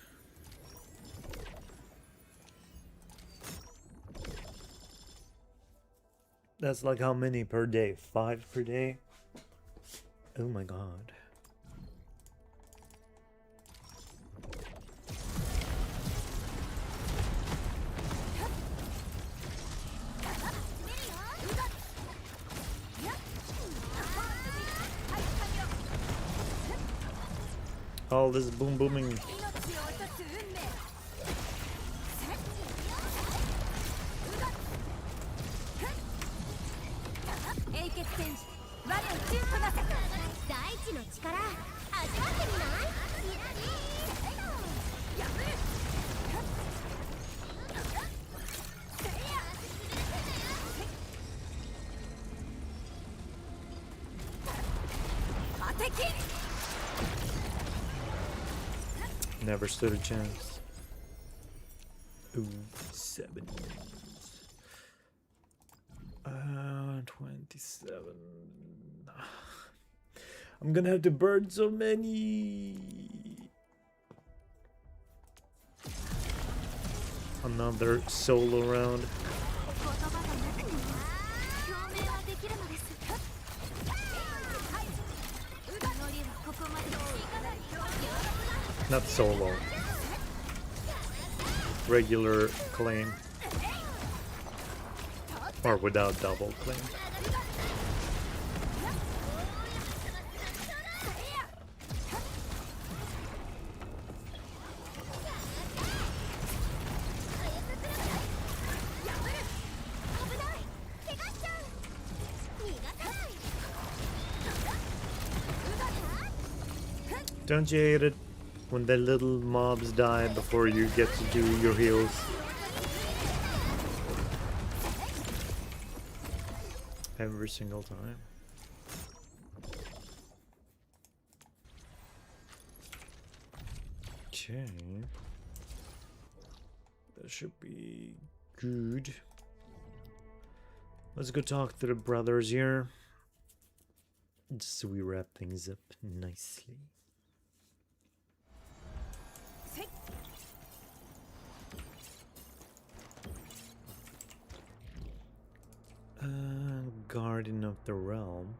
That's like how many per day? 5 per day? Oh my god. All this boom booming. Never stood a chance. Ooh, 7. 27. I'm gonna have to burn so many. Another solo round. Not solo. Regular claim. Or without double claim. Don't you hate it when the little mobs die before you get to do your heals? Every single time. Okay. That should be good. Let's go talk to the brothers here. Just so we wrap things up nicely. Guardian of the Realm.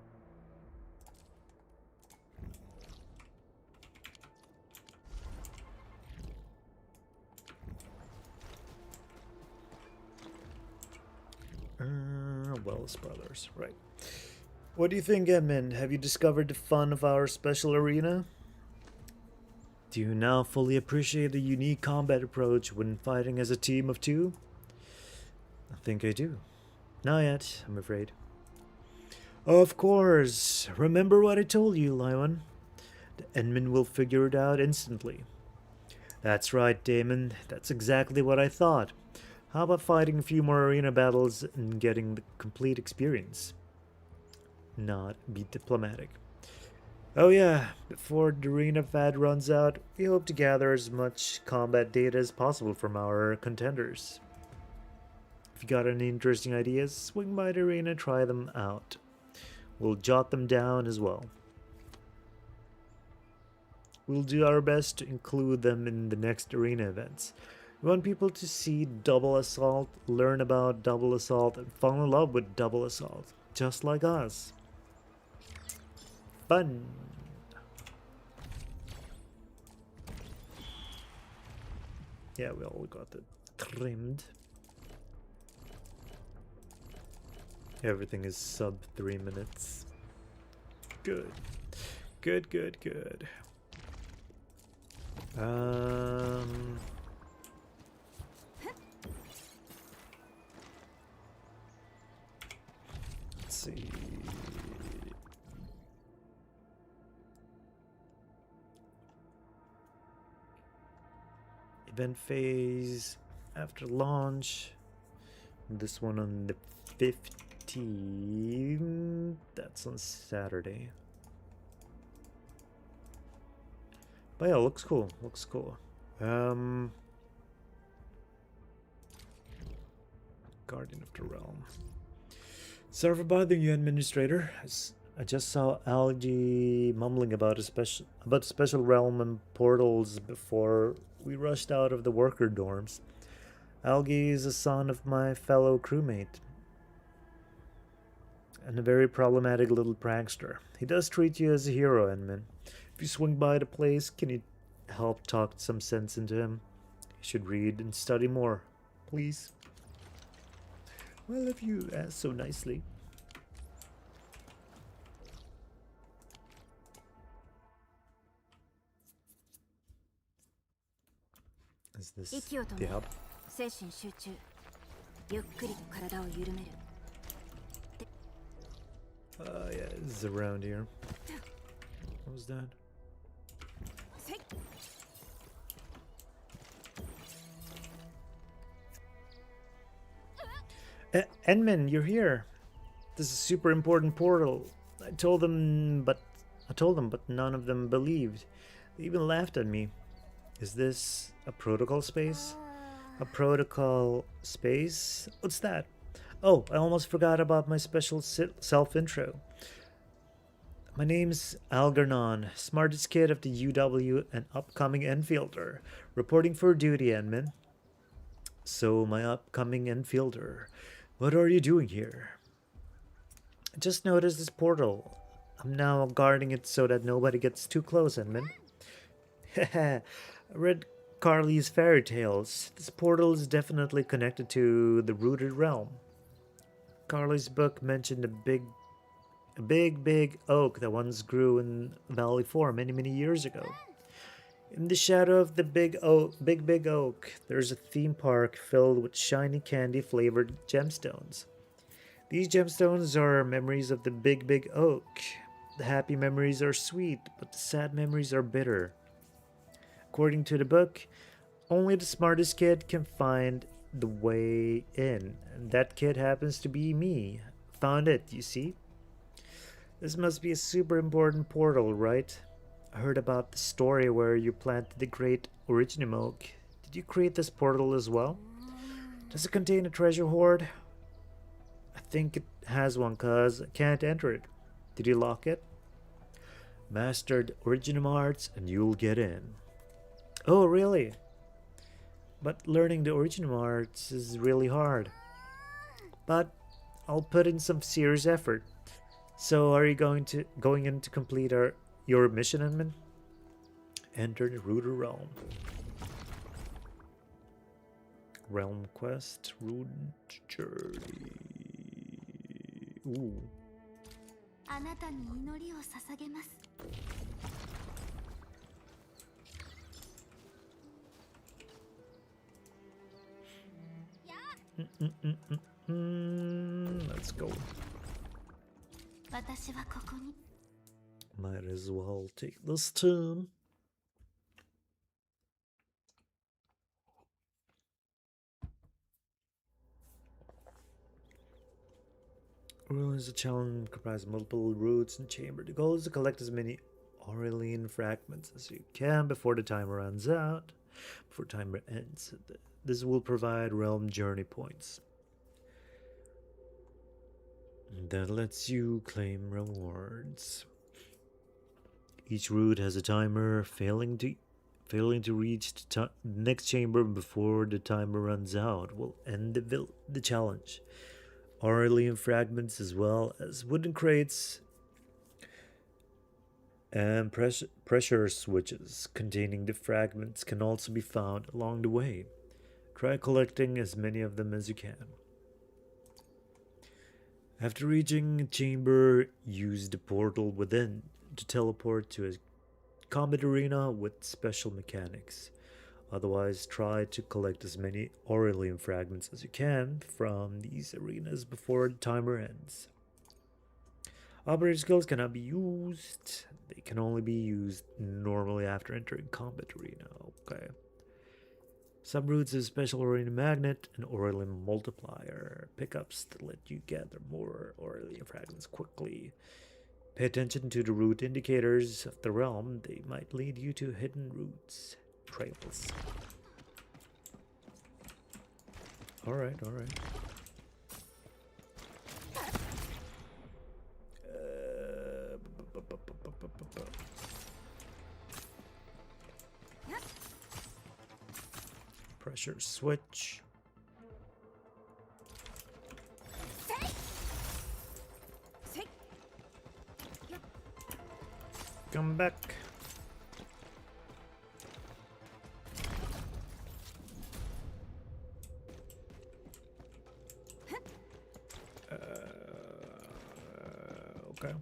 Wells Brothers, right. What do you think, Edmund? Have you discovered the fun of our special arena? Do you now fully appreciate the unique combat approach when fighting as a team of 2? I think I do. Not yet, I'm afraid. Of course. Remember what I told you, Lyon. The Edmund will figure it out instantly. That's right, Damon. That's exactly what I thought. How about fighting a few more arena battles and getting the complete experience? Not be diplomatic. Oh yeah, before the arena fad runs out, we hope to gather as much combat data as possible from our contenders. If you got any interesting ideas, swing by the arena and try them out. We'll jot them down as well. We'll do our best to include them in the next arena events. We want people to see Double Assault, learn about Double Assault, and fall in love with Double Assault, just like us. Fun! Yeah, we all got it trimmed. Everything is sub 3 minutes. Good. Good, good, good. Let's see. Event phase after launch. This one on the 15th. That's on Saturday. But yeah, looks cool. Looks cool. Guardian of the Realm. Sorry for bothering you, Administrator. I just saw Algie mumbling about special realm and portals before we rushed out of the worker dorms. Algie is a son of my fellow crewmate and a very problematic little prankster. He does treat you as a hero, Enman. If you swing by the place, can you help talk some sense into him? He should read and study more, please. Well, if you ask so nicely. Is this the hub? 精神集中。ゆっくりと体を緩める。Yeah, this is around here. What was that? Enman, you're here. This is a super important portal. I told them, but none of them believed. They even laughed at me. Is this a protocol space? A protocol space? What's that? Oh, I almost forgot about my special self-intro. My name's Algernon, smartest kid of the UW and upcoming Enfielder. Reporting for duty, Enman. So, my upcoming Enfielder, what are you doing here? I just noticed this portal. I'm now guarding it so that nobody gets too close, Enman. I read Carly's fairy tales. This portal is definitely connected to the rooted realm. Carly's book mentioned a big oak that once grew in Valley 4 many years ago. In the shadow of the big oak, there's a theme park filled with shiny candy-flavored gemstones. These gemstones are memories of the big oak. The happy memories are sweet, but the sad memories are bitter. According to the book, only the smartest kid can find the way in, and that kid happens to be me. Found it, you see? This must be a super important portal, right? I heard about the story where you planted the great Originum Oak. Did you create this portal as well? Does it contain a treasure hoard? I think it has one, cuz I can't enter it. Did you lock it? Mastered Originum Arts and you'll get in. Oh, really? But learning the Originum Arts is really hard. But I'll put in some serious effort. So are you going in to complete your mission, Edmund? Enter the Rooter Realm. Realm quest, Root Journey. Ooh. あなたに祈りを捧げます。Let's go. 私はここに。Might as well take this turn. Ruin is a challenge comprised of multiple routes and chamber. The goal is to collect as many Aurelian fragments as you can before the timer runs out. Before timer ends. This will provide realm journey points. That lets you claim rewards. Each route has a timer. Failing to reach the next chamber before the timer runs out will end the challenge. Aurelian fragments, as well as wooden crates and pressure switches containing the fragments, can also be found along the way. Try collecting as many of them as you can. After reaching a chamber, use the portal within to teleport to a combat arena with special mechanics. Otherwise, try to collect as many Aurelian fragments as you can from these arenas before the timer ends. Operator skills cannot be used. They can only be used normally after entering combat arena. Okay. Some routes have special Aurelian magnet and Aurelian multiplier pickups that let you gather more Aurelian fragments quickly. Pay attention to the route indicators of the realm. They might lead you to hidden routes. Trails. Alright, alright. Pressure switch. Come back. Okay.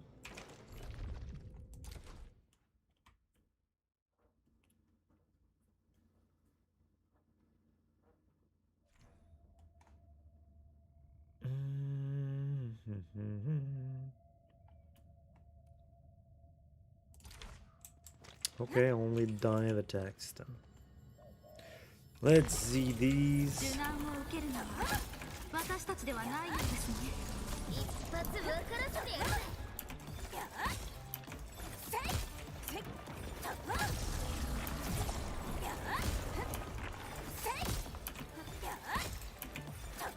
Okay, only dive attacks then. Let's see these. 私たちではないようですね。一発分からせてやるぜ。せいせいたっやせいやたっ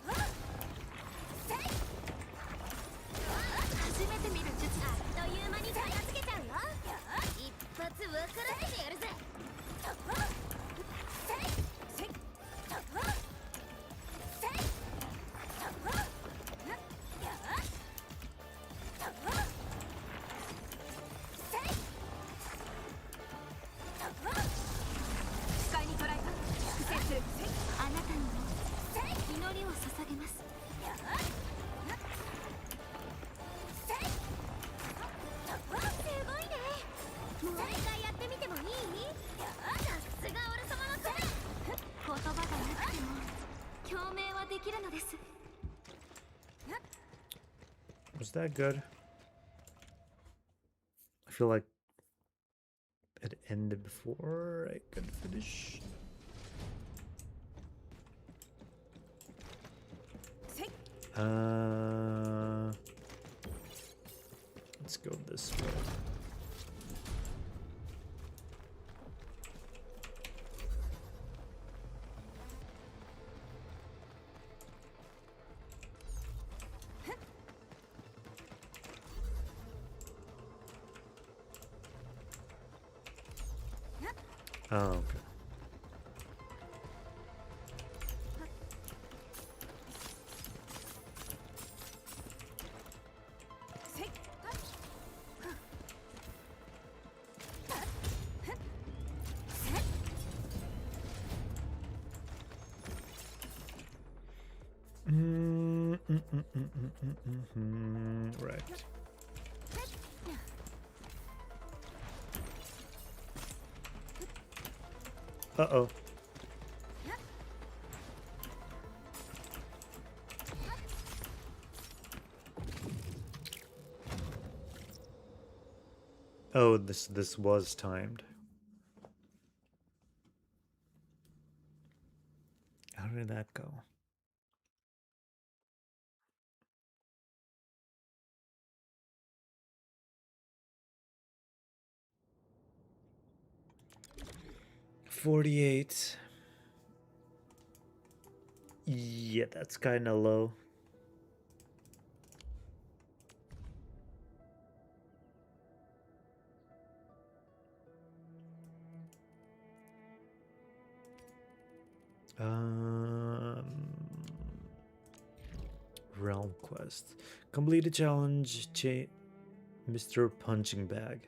せい初めて見る術あっという間に片付けちゃうよ。一発分からせてやるぜ。たっせいせいたっ Was that good? I feel like it ended before I could finish. Let's go this way. Oh, okay. Right. Uh-oh. Oh, this was timed. How did that go? 48. Yeah, that's kind of low. Um, Realm quest. Complete a challenge. Mr. Punching Bag.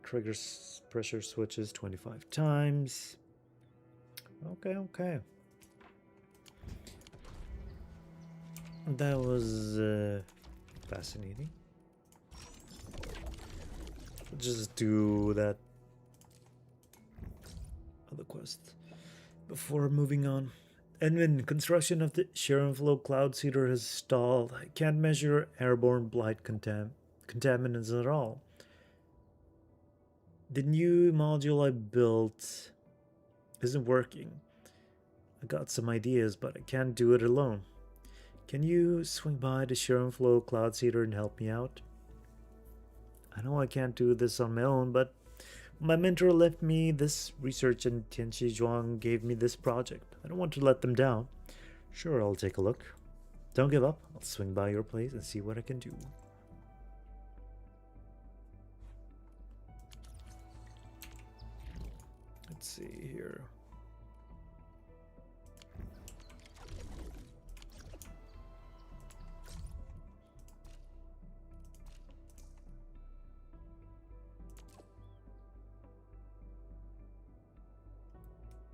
Triggers pressure switches 25 times. Okay, okay. That was fascinating. Just do that other quest before moving on. Envin, construction of the Sharonflow cloud seeder has stalled. I can't measure airborne blight contaminants at all. The new module I built isn't working. I got some ideas, but I can't do it alone. Can you swing by the Sharonflow cloud seeder and help me out? I know I can't do this on my own, but my mentor left me this research and Tianxi Zhuang gave me this project. I don't want to let them down. Sure, I'll take a look. Don't give up. I'll swing by your place and see what I can do. Let's see here.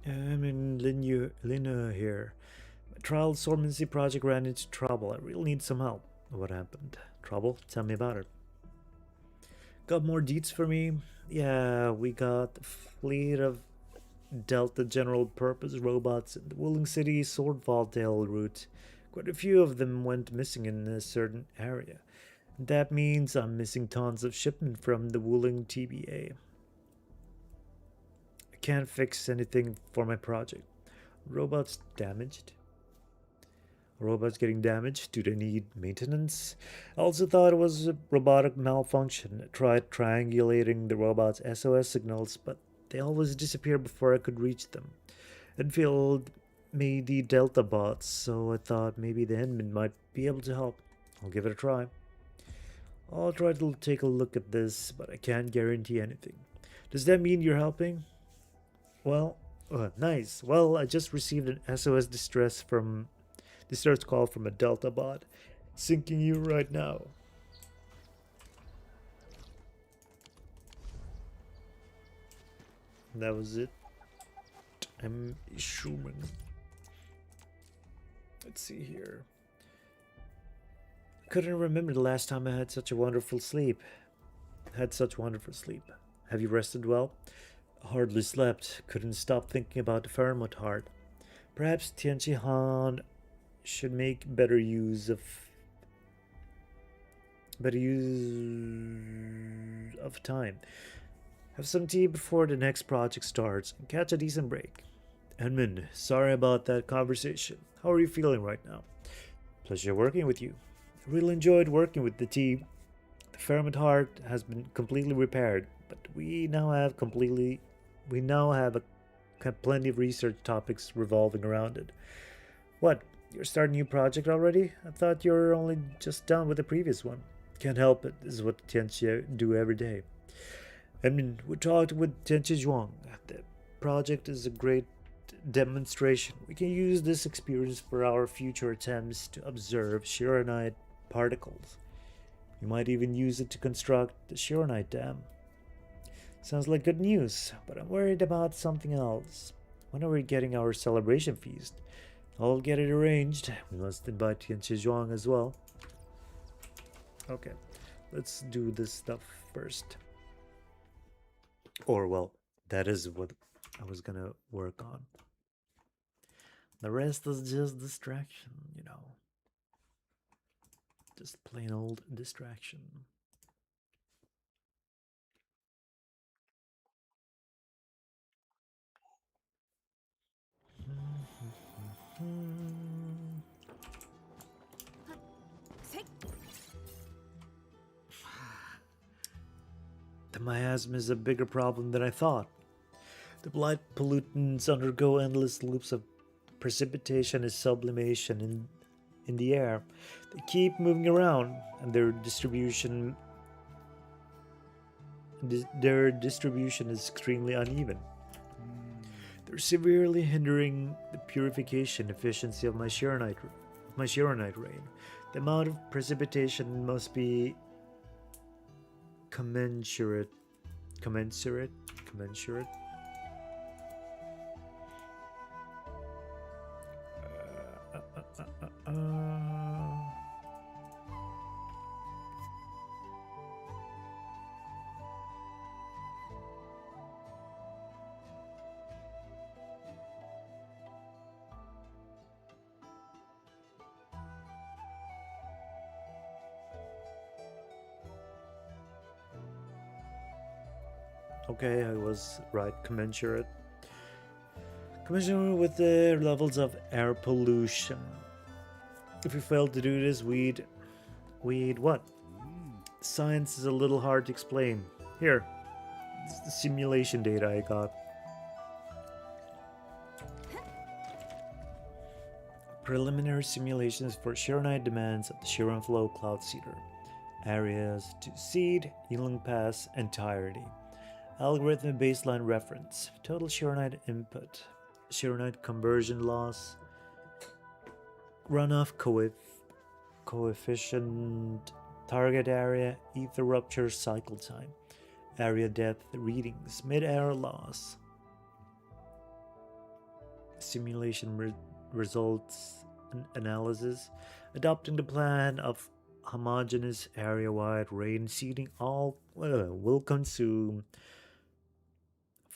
I'm in Lina here. My trial dormancy project ran into trouble. I really need some help. What happened? Trouble? Tell me about it. Got more deets for me? Yeah, we got a fleet of Delta general purpose robots in the Wooling City Swordfall route. Quite a few of them went missing in a certain area. That means I'm missing tons of shipment from the Wooling TBA. I can't fix anything for my project. Robots damaged? Robots getting damaged? Do they need maintenance? I also thought it was a robotic malfunction. I tried triangulating the robot's SOS signals, but they always disappear before I could reach them. Endfield made the Delta bots, so I thought maybe the admin might be able to help. I'll give it a try. I'll try to take a look at this, but I can't guarantee anything. Does that mean you're helping? Well, nice. Well, I just received an SOS distress call from a Delta bot. Syncing you right now. That was it. I'm Schumann. Let's see here. Couldn't remember the last time I had such a wonderful sleep. Have you rested well? Hardly slept. Couldn't stop thinking about the Fairmont heart. Perhaps Tianchi Han should make better use of time. Have some tea before the next project starts and catch a decent break. Edmund, sorry about that conversation. How are you feeling right now? Pleasure working with you. I really enjoyed working with the team. The Fairmont heart has been completely repaired, but we now have plenty of research topics revolving around it. What? You're starting a new project already? I thought you were only just done with the previous one. Can't help it. This is what Tianxi do every day. I mean, we talked with Tianxi Zhuang. The project is a great demonstration. We can use this experience for our future attempts to observe Chironite particles. We might even use it to construct the Chironite Dam. Sounds like good news, but I'm worried about something else. When are we getting our celebration feast? I'll get it arranged. We must invite Tianxi Zhuang as well. Okay, let's do this stuff first. Or, well, that is what I was gonna work on. The rest is just distraction, you know. Just plain old distraction. The miasma is a bigger problem than I thought. The blight pollutants undergo endless loops of precipitation and sublimation in the air. They keep moving around, and their distribution is extremely uneven. They're severely hindering the purification efficiency of my Chironite rain. The amount of precipitation must be commensurate. Okay, I was right. Commensurate with the levels of air pollution. If we fail to do this, we'd what? Science is a little hard to explain. Here, it's the simulation data I got. Preliminary simulations for Chironite demands of the Chiron Flow Cloud Seeder. Areas to seed, Yingling Pass entirety. Algorithm baseline reference. Total Chironite input. Chironite conversion loss. Runoff coefficient. Target area. Ether rupture cycle time. Area depth readings. Mid-air loss. Simulation results analysis. Adopting the plan of homogeneous area-wide rain seeding all will consume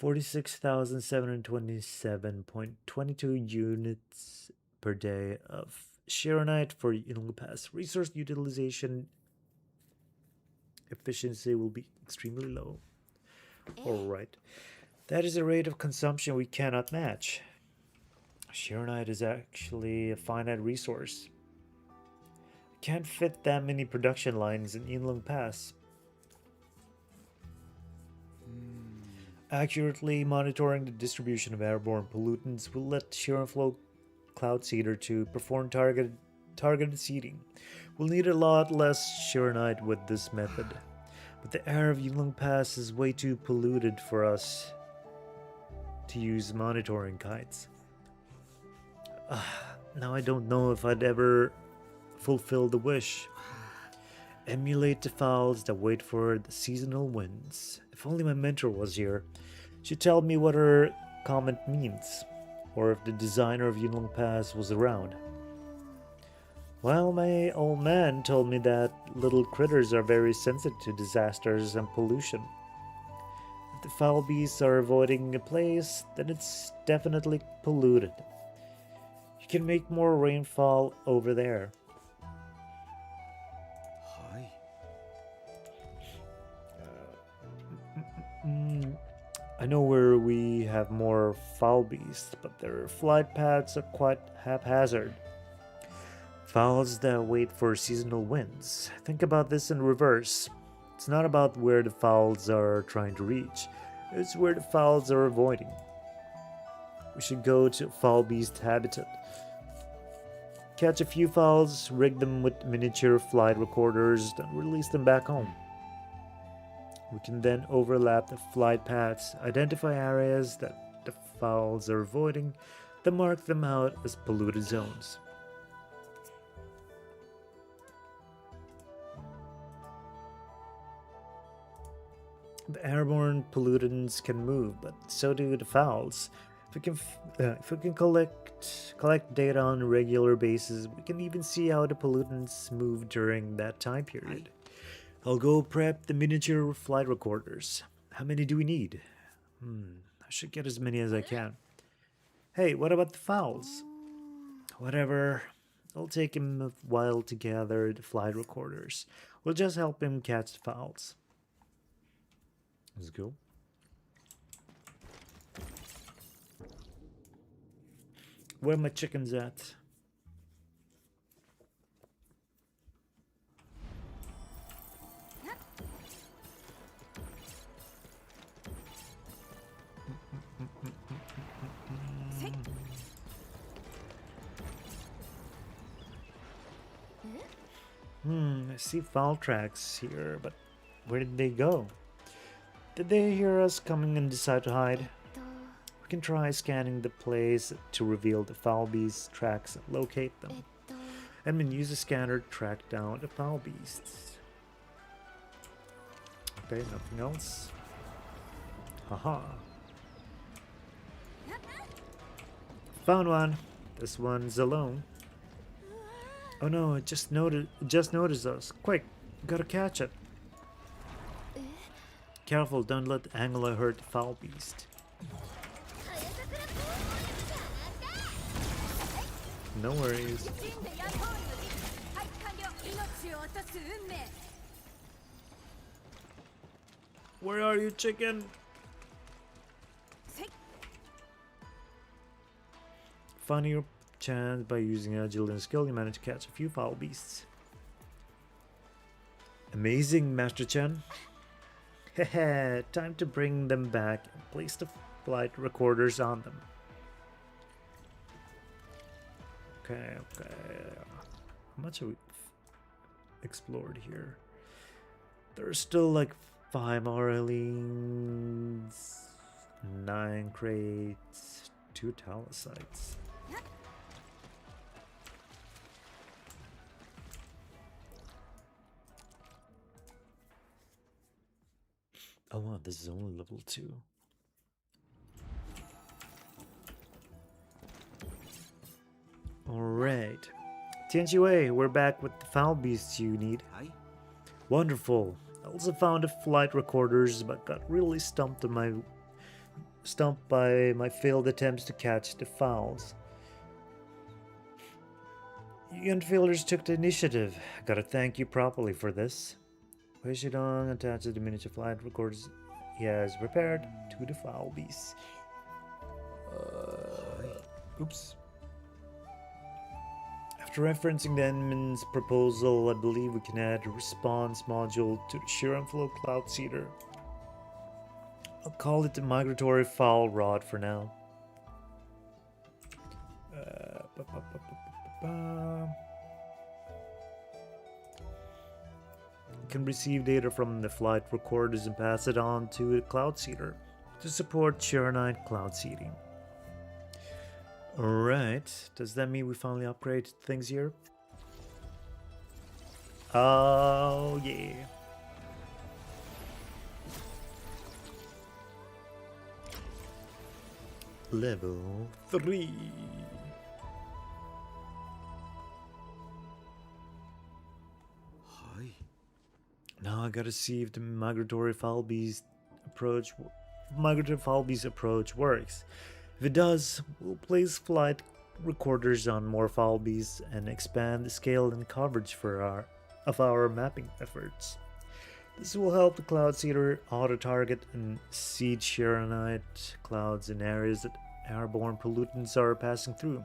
46,727.22 units per day of Chironite for Yingling Pass. Resource utilization efficiency will be extremely low. Alright. That is a rate of consumption we cannot match. Chironite is actually a finite resource. I can't fit that many production lines in Yingling Pass. Accurately monitoring the distribution of airborne pollutants will let Chiron Flow Cloud Seeder to perform targeted seeding. We'll need a lot less Chironite with this method, but the air of Yingling Pass is way too polluted for us to use monitoring kites. Now I don't know if I'd ever fulfill the wish. Emulate the fowls that wait for the seasonal winds. If only my mentor was here. She'd tell me what her comment means, or if the designer of Yingling Pass was around. Well, my old man told me that little critters are very sensitive to disasters and pollution. If the foul beasts are avoiding a place, then it's definitely polluted. You can make more rainfall over there. I know where we have more foul beasts, but their flight paths are quite haphazard. Fowls that wait for seasonal winds. Think about this in reverse. It's not about where the fowls are trying to reach, it's where the fowls are avoiding. We should go to foul beast habitat. Catch a few fowls, rig them with miniature flight recorders, then release them back home. We can then overlap the flight paths, identify areas that the fowls are avoiding, then mark them out as polluted zones. The airborne pollutants can move, but so do the fowls. If we can collect data on a regular basis, we can even see how the pollutants move during that time period. I'll go prep the miniature flight recorders. How many do we need? I should get as many as I can. Hey, what about the fowls? Whatever. It'll take him a while to gather the flight recorders. We'll just help him catch the fowls. Let's go. Where are my chickens at? I see foul tracks here, but where did they go? Did they hear us coming and decide to hide? We can try scanning the place to reveal the foul beast tracks and locate them. And then use the scanner to track down the foul beasts. Okay, nothing else. Haha. Found one. This one's alone. Oh no, it just noticed us. Quick, gotta catch it. Careful, don't let Angela hurt the foul beast. No worries. Where are you, chicken? Finding your chance by using agility and skill, you manage to catch a few foul beasts. Amazing, Master Chen. Hehe, time to bring them back and place the flight recorders on them. Okay. How much have we explored here? There's still like 5 Aurelians, 9 crates, 2 talisites. Oh wow, this is only level 2. Alright. Chenyu Vale, we're back with the foul beasts you need. Hi. Wonderful. I also found the flight recorders, but got really stumped by my failed attempts to catch the fouls. You Enfielders took the initiative. Gotta thank you properly for this. Wei Shidong attaches the miniature flight recorders he has prepared to the foul beasts. Oops. After referencing the admin's proposal, I believe we can add a response module to the Shiranflow Cloud Seeder. I'll call it the Migratory Foul Rod for now. You can receive data from the flight recorders and pass it on to the Cloud Seeder to support Shiranite cloud seeding. Alright, does that mean we finally upgrade things here? Oh yeah. Level 3. Hi. Now I gotta see if the migratory foul beast approach works. If it does, we'll place flight recorders on more foul beasts and expand the scale and coverage of our mapping efforts. This will help the Cloud Seeder auto-target and seed Shiranite clouds in areas that airborne pollutants are passing through,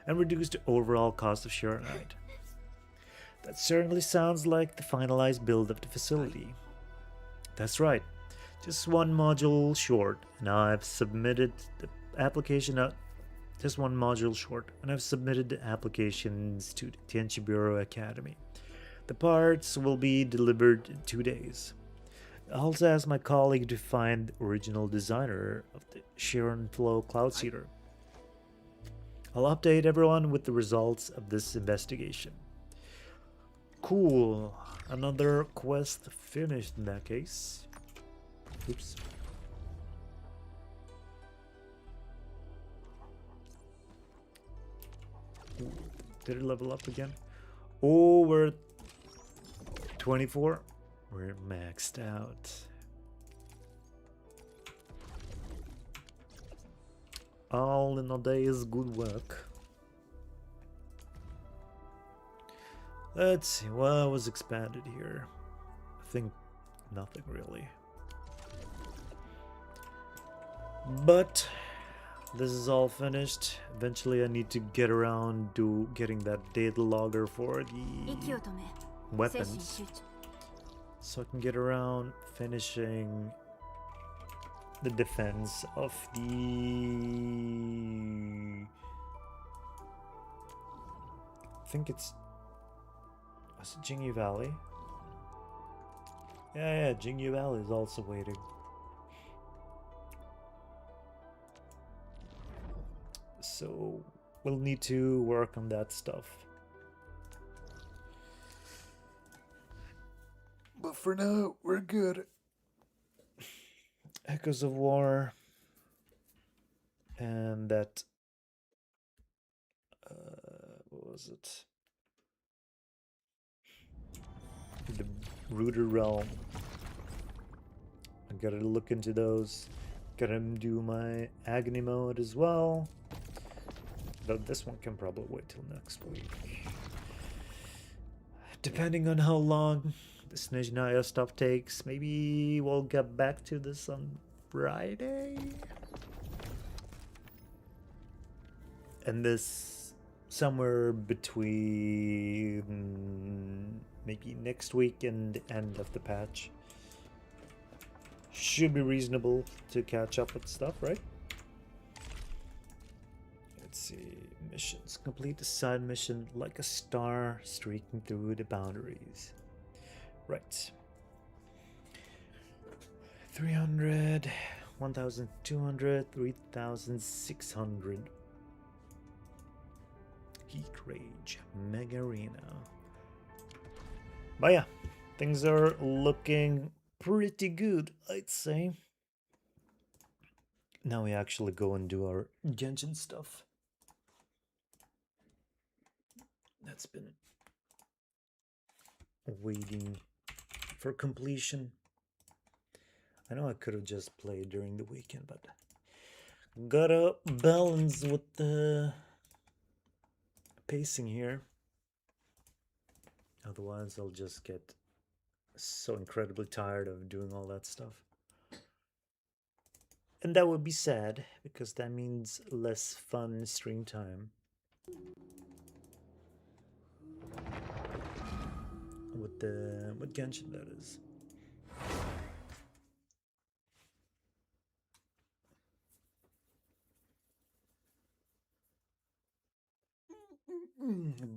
and reduce the overall cost of Shiranite. That certainly sounds like the finalized build of the facility. That's right, just one module short, and I've submitted the application just one module short, and I've submitted the applications to the Tianchi Bureau Academy. The parts will be delivered in 2 days. I also asked my colleague to find the original designer of the Shiranflow Cloud Seeder. I'll update everyone with the results of this investigation. Cool. Another quest finished in that case. Oops. Ooh, did it level up again? Oh, we're at 24. We're maxed out. All in a day's good work. Let's see, what was expanded here? I think nothing really. But this is all finished. Eventually I need to get around to getting that data logger for the weapons, so I can get around finishing the defense of the... I think it's... Was it Chenyu Vale? Yeah, Chenyu Vale is also waiting. So we'll need to work on that stuff. But for now, we're good. Echoes of War. And that... what was it? The Rooter Realm. I gotta look into those. Gotta do my Agony mode as well. Though this one can probably wait till next week. Depending on how long this Nijnaya stuff takes, maybe we'll get back to this on Friday? And this somewhere between maybe next week and the end of the patch. Should be reasonable to catch up with stuff, right? Let's see. Missions. Complete the side mission like a star streaking through the boundaries. Right. 300, 1,200, 3,600. Heat Rage, Mega Arena. But yeah, things are looking pretty good, I'd say. Now we actually go and do our Genshin stuff. That's been waiting for completion. I know I could have just played during the weekend, but gotta balance with the pacing here. Otherwise, I'll just get so incredibly tired of doing all that stuff. And that would be sad, because that means less fun stream time. With Genshin, that is.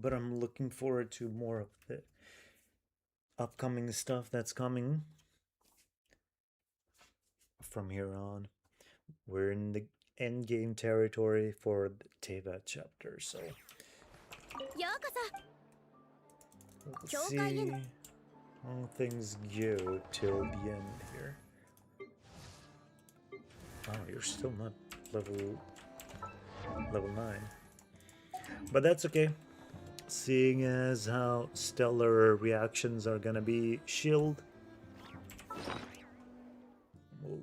But I'm looking forward to more of the upcoming stuff that's coming from here on. We're in the end game territory for the Teva chapter, so we'll see how things go till the end here. Oh, you're still not level 9. But that's okay, seeing as how stellar reactions are gonna be shield. We'll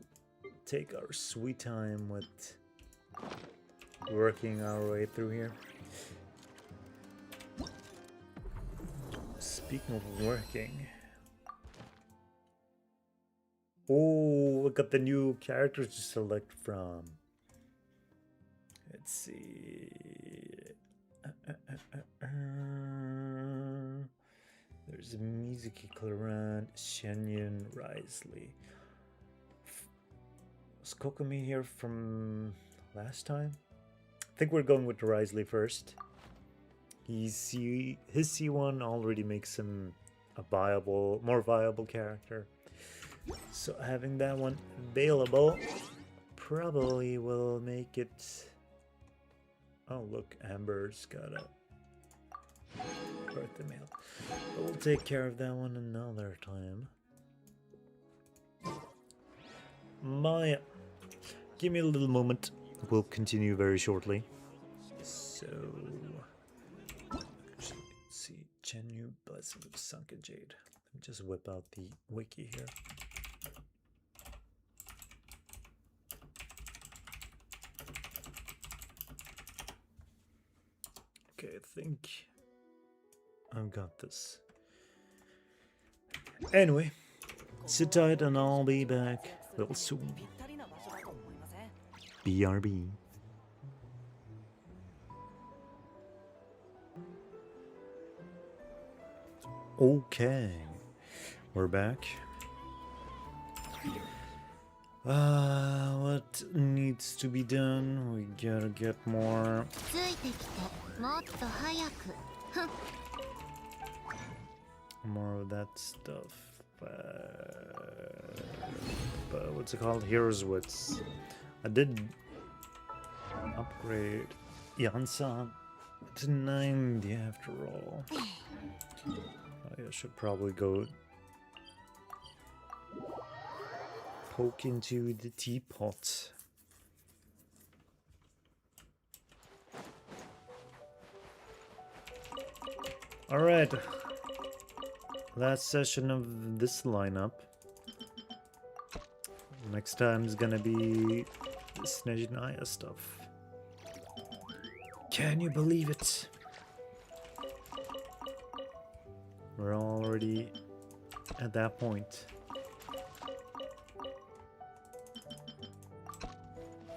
take our sweet time with working our way through here. Speaking of working, oh, we got the new characters to select from. Let's see. There's Mizuki Claran, Shenyu Risley. Was Kokomi here from last time? I think we're going with the Risley first. His C1 already makes him a more viable character. So having that one available probably will make it. Oh look, Amber's got a birthday mail. But we'll take care of that one another time. Maya, give me a little moment. We'll continue very shortly. So, let's see, Chenyu Blessing of Sunken Jade. Let me just whip out the wiki here. Okay, I think I've got this. Anyway, sit tight and I'll be back real soon. BRB. Okay, we're back. What needs to be done? We gotta get more. More of that stuff. But what's it called? Heroes Wits. I did upgrade Yansan to 90 after all. I should probably go poke into the teapot. Alright. Last session of this lineup. Next time is gonna be the Snezhnaya stuff. Can you believe it? We're already at that point.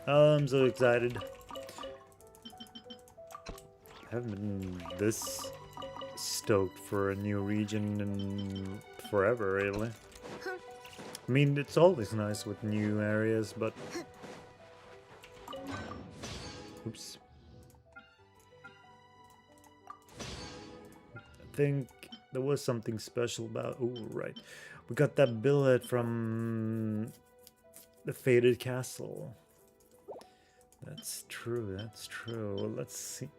Oh, I'm so excited. I haven't been this stoked for a new region in forever, really. I mean, it's always nice with new areas, but... Oops. I think there was something special about... Oh, right. We got that billet from the Faded Castle. That's true, that's true. Let's see.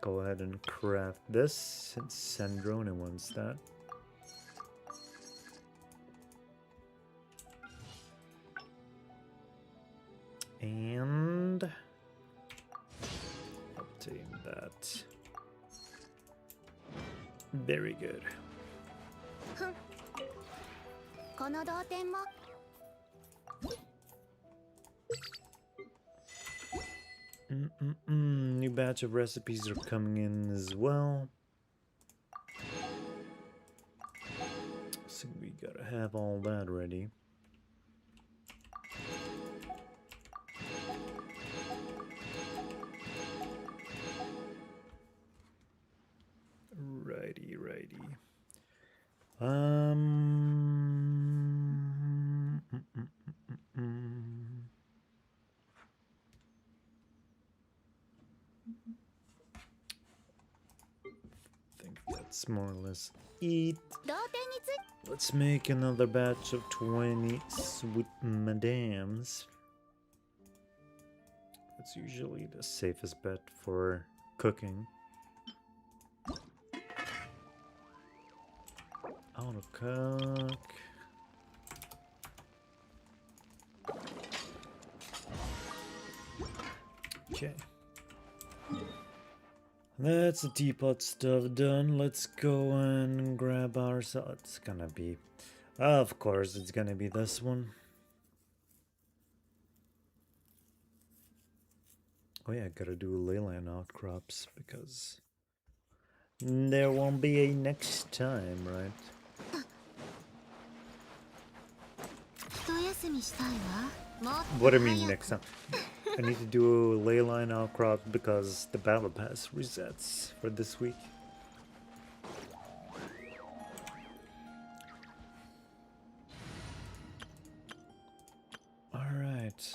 Go ahead and craft this, since Sandrone wants that. And obtain that. Very good. New batch of recipes are coming in as well. So we gotta have all that ready. Righty. I think that's more or less it. Let's make another batch of 20 sweet madams. That's usually the safest bet for cooking. I want to cook. Okay. That's the teapot stuff done. Let's go and grab ourselves. It's gonna be... Of course, it's gonna be this one. Oh yeah, I gotta do leyline outcrops because there won't be a next time, right? What do I mean next time? I need to do a leyline outcrop because the battle pass resets for this week. Alright.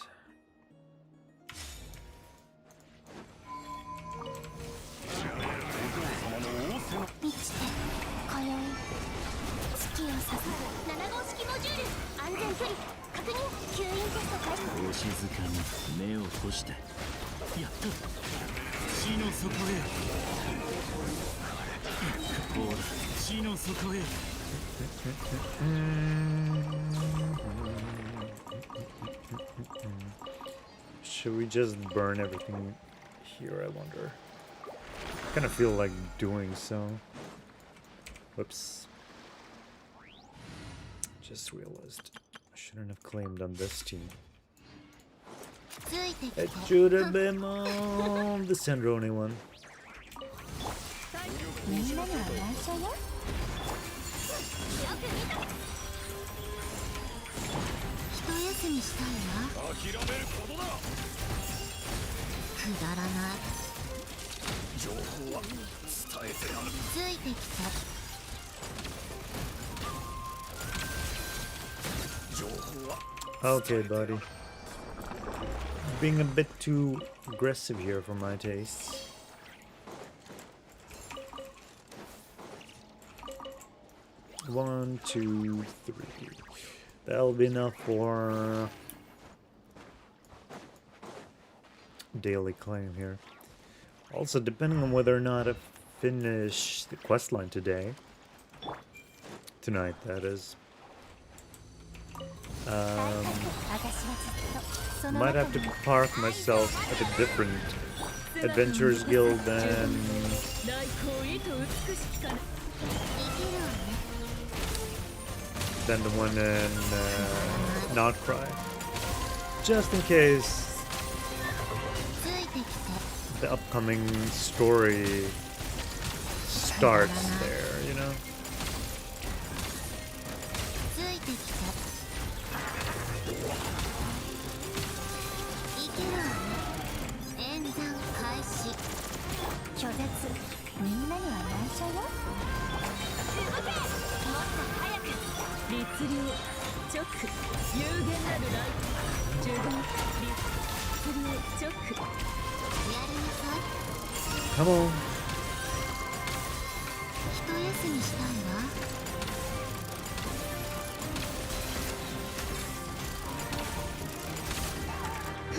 Should we just burn everything here, I wonder? I kind of feel like doing so. Whoops. Just realized I shouldn't have claimed on this team. It should have been on the Sandrone one. Okay, buddy. Being a bit too aggressive here for my tastes. 1, 2, 3. That'll be enough for daily claim here. Also, depending on whether or not I finish the questline tonight, that is. Might have to park myself at a different Adventurers Guild than the one in Notcry. Just in case the upcoming story starts there, you know? Come on.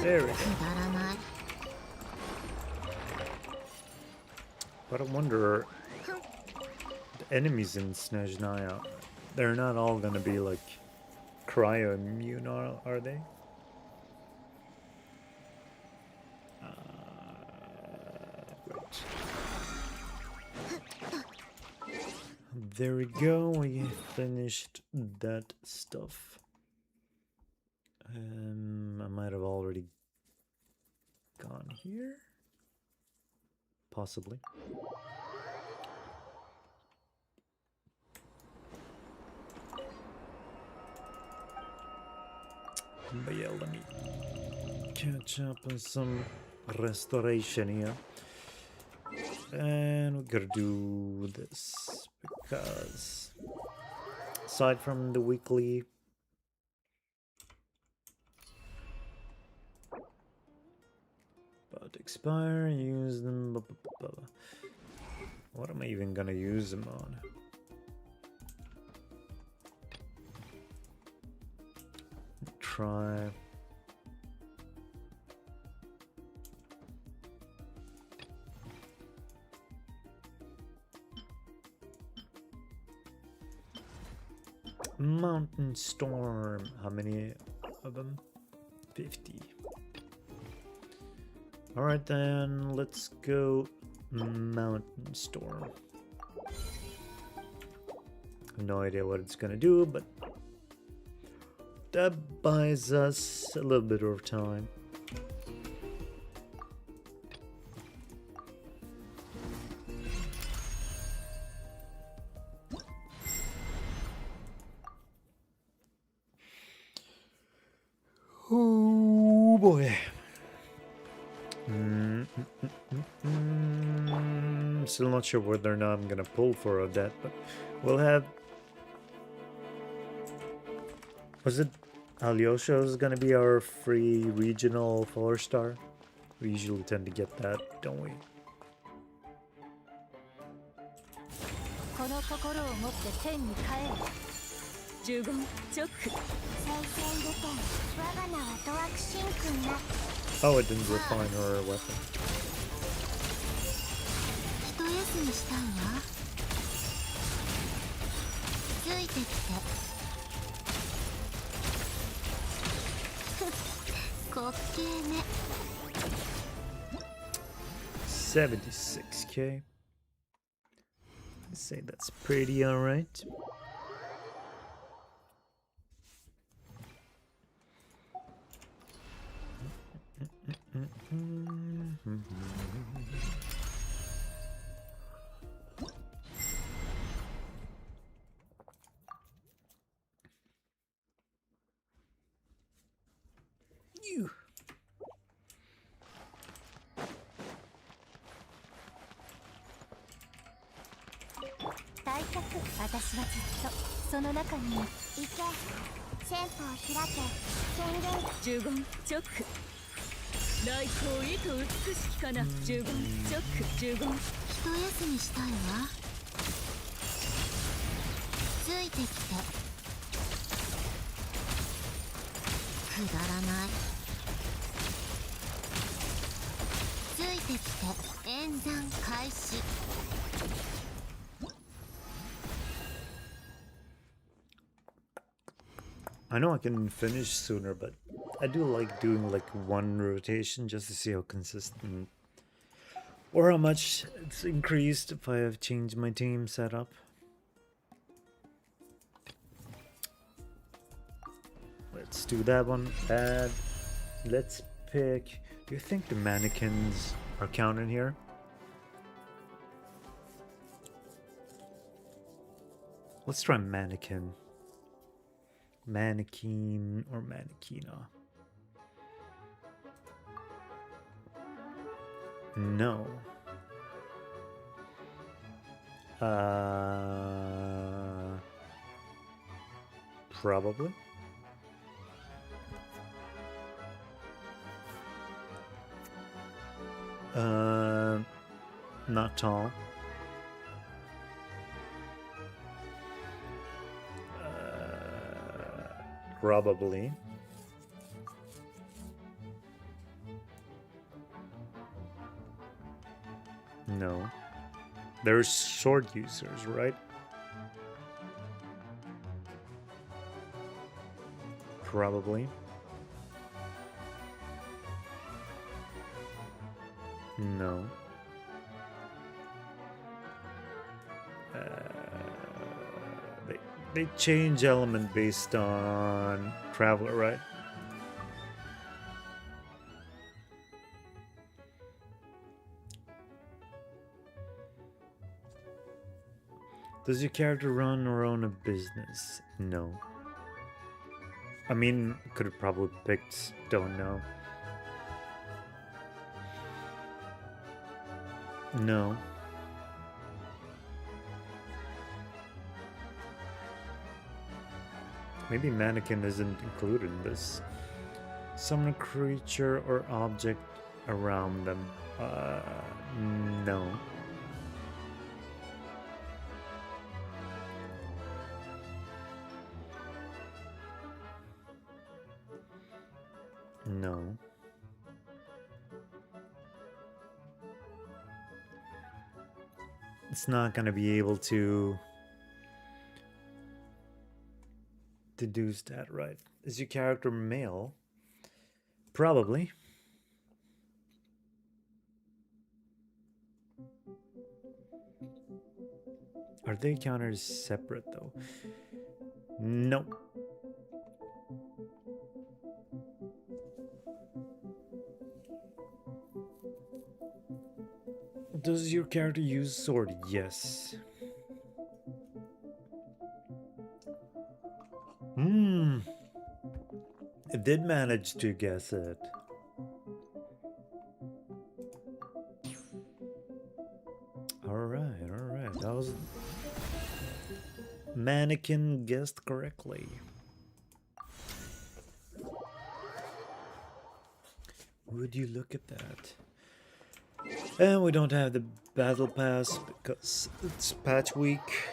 There we go. But I wonder, the enemies in Snezhnaya, they're not all gonna be like cryo immune, are they? Right. There we go, we finished that stuff. I might have already gone here. Possibly. But yeah, let me catch up on some restoration here. And we're gonna do this because aside from the weekly about to expire, use them. What am I even gonna use them on? Try. Mountain Storm. How many of them? 50. Alright then, let's go Mountain Storm. I have no idea what it's gonna do, but that buys us a little bit of time. Oh boy. Still not sure whether or not I'm gonna pull for that, but we'll have. Was it Alyosha's gonna be our free regional 4-star? We usually tend to get that, don't we? Oh, it didn't refine her weapon. $76K. I'd say that's pretty alright. You. いてきてくだらないついてきて演算開始 I know I can finish sooner, but I do like doing like one rotation just to see how consistent or how much it's increased if I have changed my team setup. Let's do that one. Add. Let's pick. Do you think the mannequins are counted here? Let's try mannequin. Mannequin or mannequina. No. Probably. Not tall. Probably. No. There's sword users, right? Probably. No. They change element based on traveler, right? Does your character run or own a business? No. I mean, could have probably picked don't know. No. Maybe mannequin isn't included in this. Summon a creature or object around them. No. No. It's not gonna be able to deduce that, right? Is your character male? Probably. Are they counters separate though? No. Does your character use sword? Yes. It did manage to guess it. Alright. That was... Mannequin guessed correctly. Would you look at that? And we don't have the battle pass because it's patch week.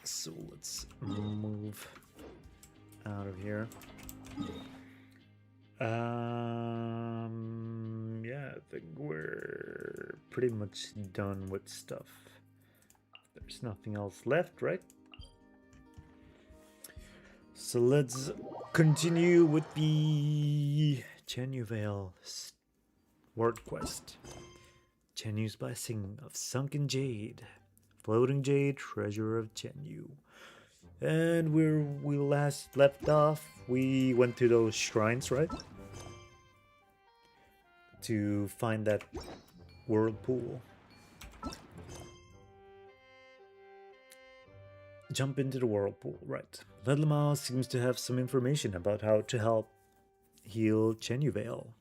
So let's move out of here. Yeah, I think we're pretty much done with stuff. There's nothing else left, right? So let's continue with the Chenyu Vale word quest. Chenyu's Blessing of Sunken Jade. Floating Jade, Treasure of Chenyu. And where we last left off, we went to those shrines, right? To find that whirlpool. Jump into the whirlpool, right. Ledlamau seems to have some information about how to help heal Chenyu Vale.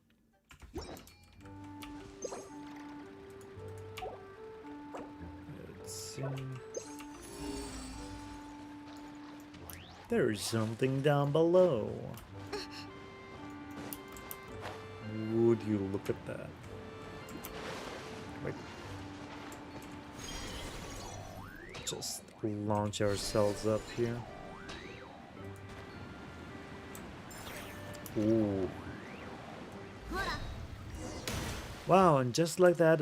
Let's see. There's something down below. Would you look at that? Wait. just launch ourselves up here. Ooh. Wow, and just like that,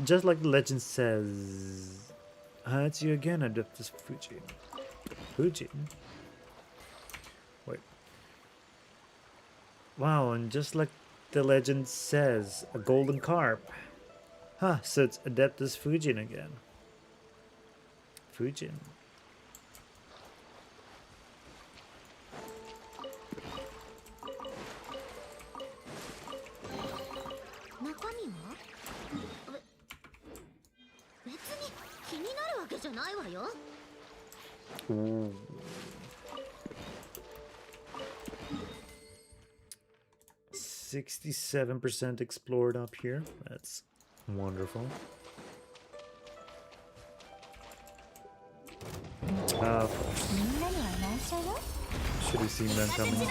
just like the legend says, it's you again, Adeptus Fujin. Fujin? Wait. Wow, and just like the legend says, a golden carp. Huh, so it's Adeptus Fujin again. Fujin. Ooh. 67% explored up here. That's wonderful. Should have seen them coming.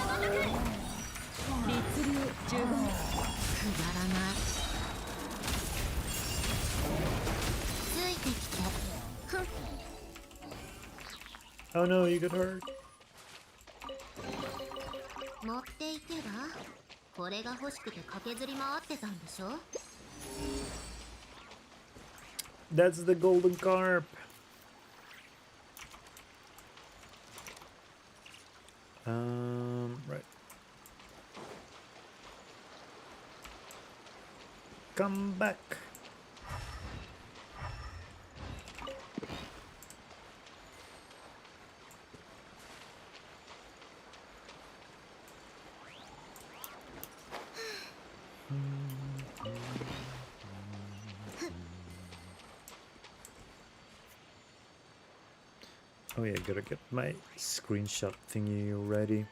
Oh no, you got hurt. That's the golden carp. Right. Come back. Oh yeah, gotta get my screenshot thingy ready.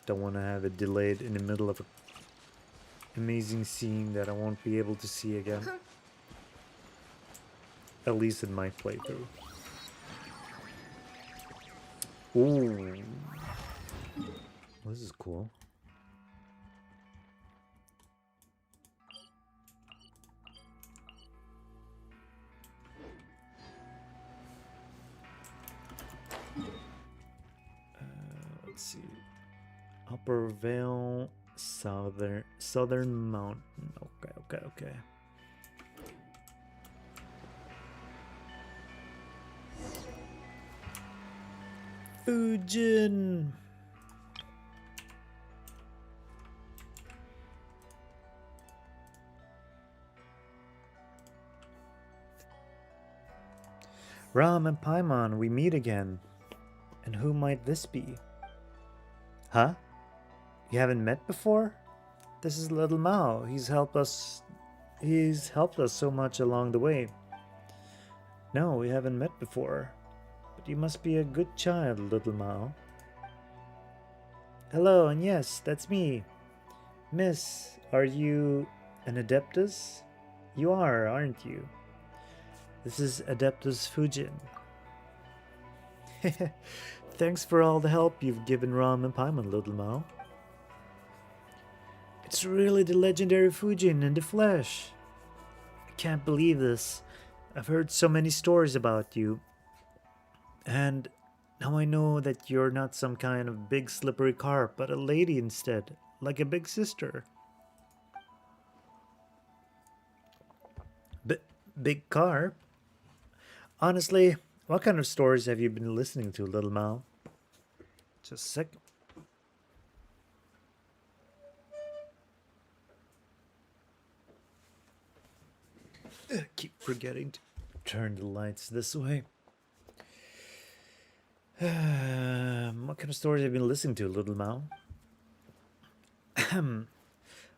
Don't want to have it delayed in the middle of an amazing scene that I won't be able to see again. At least in my playthrough. Ooh. This is cool. Let's see. Upper Vale, Southern Mountain. Okay. Fujin. Ram and Paimon, we meet again. And who might this be? Huh? You haven't met before? This is Little Mao. He's helped us so much along the way. No, we haven't met before. But you must be a good child, Little Mao. Hello, and yes, that's me. Miss, are you an Adeptus? You are, aren't you? This is Adeptus Fujin. Thanks for all the help you've given Ram and Paimon, Little Mao. It's really the legendary Fujin in the flesh. I can't believe this. I've heard so many stories about you. And now I know that you're not some kind of big slippery carp, but a lady instead, like a big sister. Big carp? Honestly, what kind of stories have you been listening to, Little Mao? Just a sec. Keep forgetting to turn the lights this way. What kind of stories have you been listening to, Little Mao?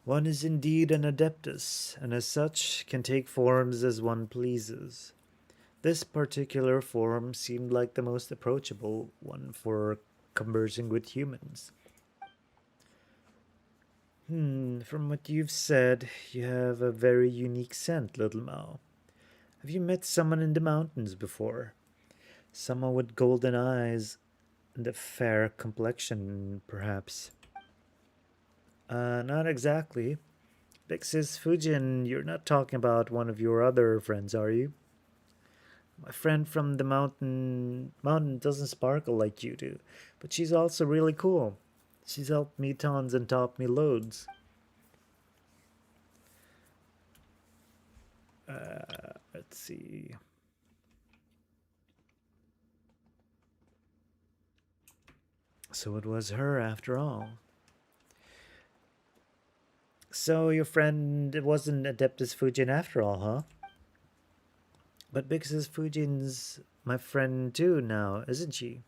One is indeed an Adeptus, and as such can take forms as one pleases. This particular form seemed like the most approachable one for conversing with humans. From what you've said, you have a very unique scent, Little Mao. Have you met someone in the mountains before? Someone with golden eyes and a fair complexion, perhaps? Not exactly. Big Sis Fujin, you're not talking about one of your other friends, are you? My friend from the mountain doesn't sparkle like you do, but she's also really cool. She's helped me tons and taught me loads. Let's see. So it was her after all. So your friend wasn't Adeptus Fujin after all, huh? But because Fujin's my friend too now, isn't she?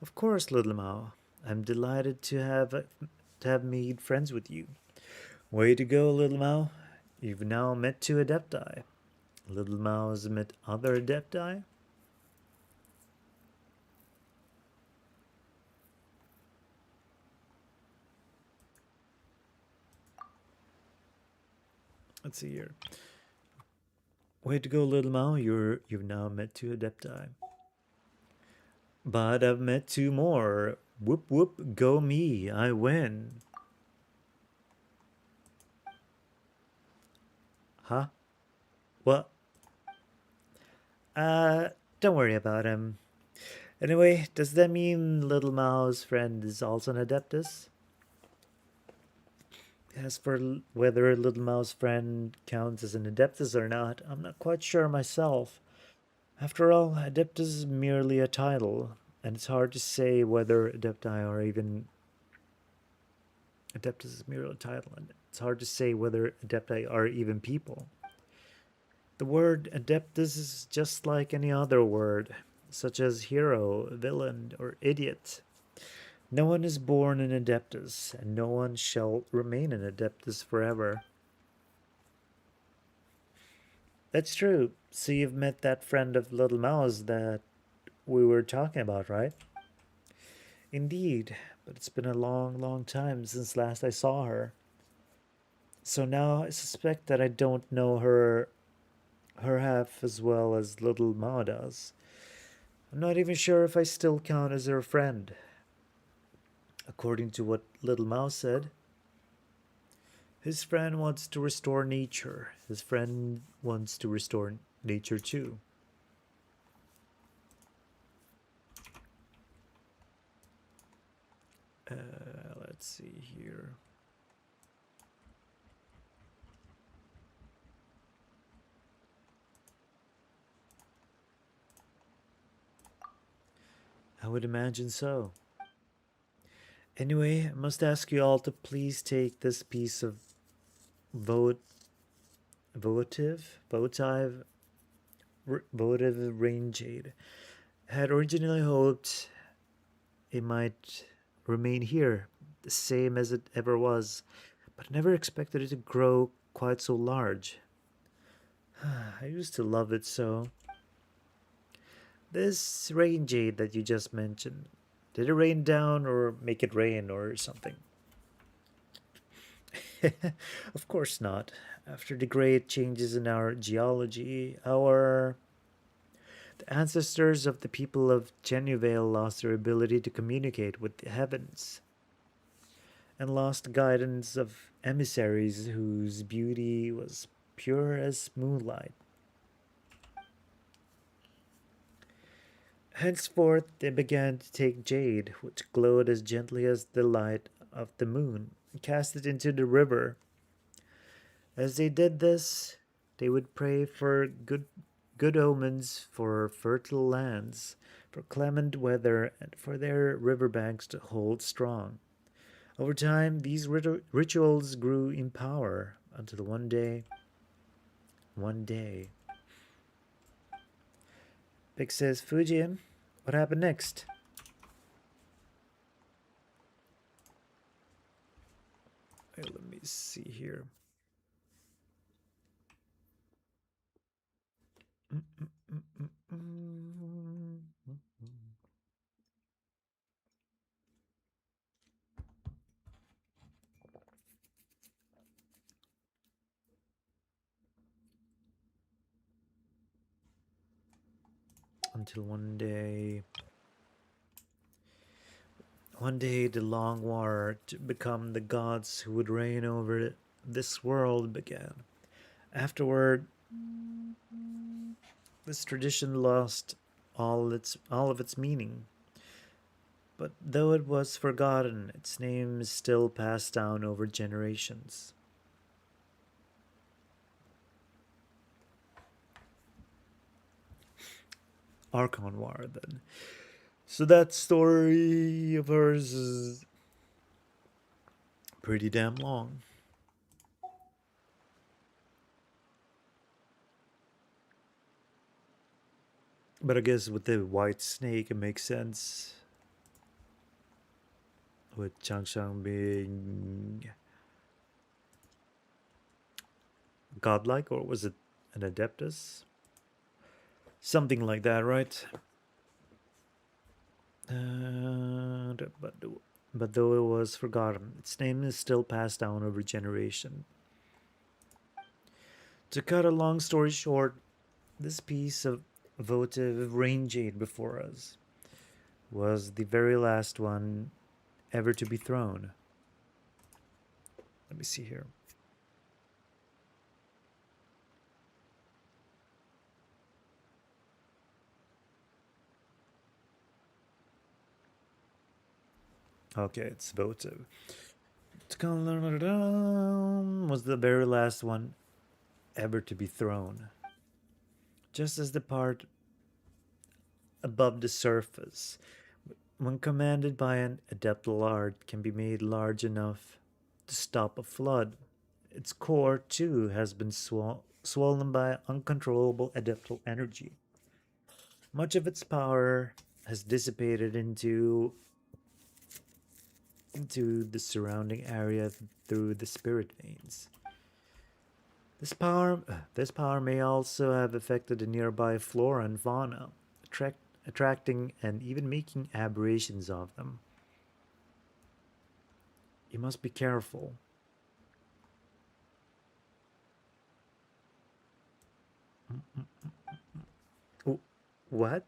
Of course, little Mao. I'm delighted to have made friends with you. Way to go, little Mao. You've now met two Adepti. Little Mao's met other Adepti? Let's see here. Way to go, little Mao. You've now met two Adepti. But I've met two more. Whoop whoop, go me. I win. Huh? What? Don't worry about him. Anyway, does that mean Little Mao's friend is also an Adeptus? As for whether Little Mao's friend counts as an Adeptus or not, I'm not quite sure myself. After all, Adeptus is merely a title, and it's hard to say whether Adepti are even... Adeptus is merely a title, and it's hard to say whether Adepti are even people. The word Adeptus is just like any other word, such as hero, villain, or idiot. No one is born an Adeptus, and no one shall remain an Adeptus forever. That's true. So you've met that friend of Little Mouse that we were talking about, right? Indeed, but it's been a long, long time since last I saw her. So now I suspect that I don't know her half as well as Little Mao does. I'm not even sure if I still count as her friend. According to what Little Mao said, his friend wants to restore nature. His friend wants to restore nature too. Let's see here. I would imagine so. Anyway, I must ask you all to please take this piece of votive rain jade. I had originally hoped it might remain here, the same as it ever was, but I never expected it to grow quite so large. I used to love it so. This rain jade that you just mentioned, did it rain down or make it rain or something? Of course not. After the great changes in our geology, the ancestors of the people of Chenyu Vale lost their ability to communicate with the heavens and lost guidance of emissaries whose beauty was pure as moonlight. Henceforth, they began to take jade, which glowed as gently as the light of the moon, and cast it into the river. As they did this, they would pray for good omens, for fertile lands, for clement weather, and for their riverbanks to hold strong. Over time, these rituals grew in power until one day, Vic says, Fujin, what happened next? Let me see here. Until one day the long war to become the gods who would reign over this world began. Afterward, This tradition lost all of its meaning. But though it was forgotten, its name is still passed down over generations. Archon War, then. So that story of hers is pretty damn long. But I guess with the white snake, it makes sense. With Changshang being godlike, or was it an adeptus? Something like that, right? But though it was forgotten, its name is still passed down over generation. To cut a long story short, this piece of votive rain jade before us was the very last one ever to be thrown. Let me see here. Okay, it's votive. Was the very last one ever to be thrown. Just as the part above the surface, when commanded by an adept art, can be made large enough to stop a flood, its core too has been swollen by uncontrollable adeptal energy. Much of its power has dissipated into the surrounding area through the spirit veins. This power may also have affected the nearby flora and fauna, attracting and even making aberrations of them. You must be careful. What?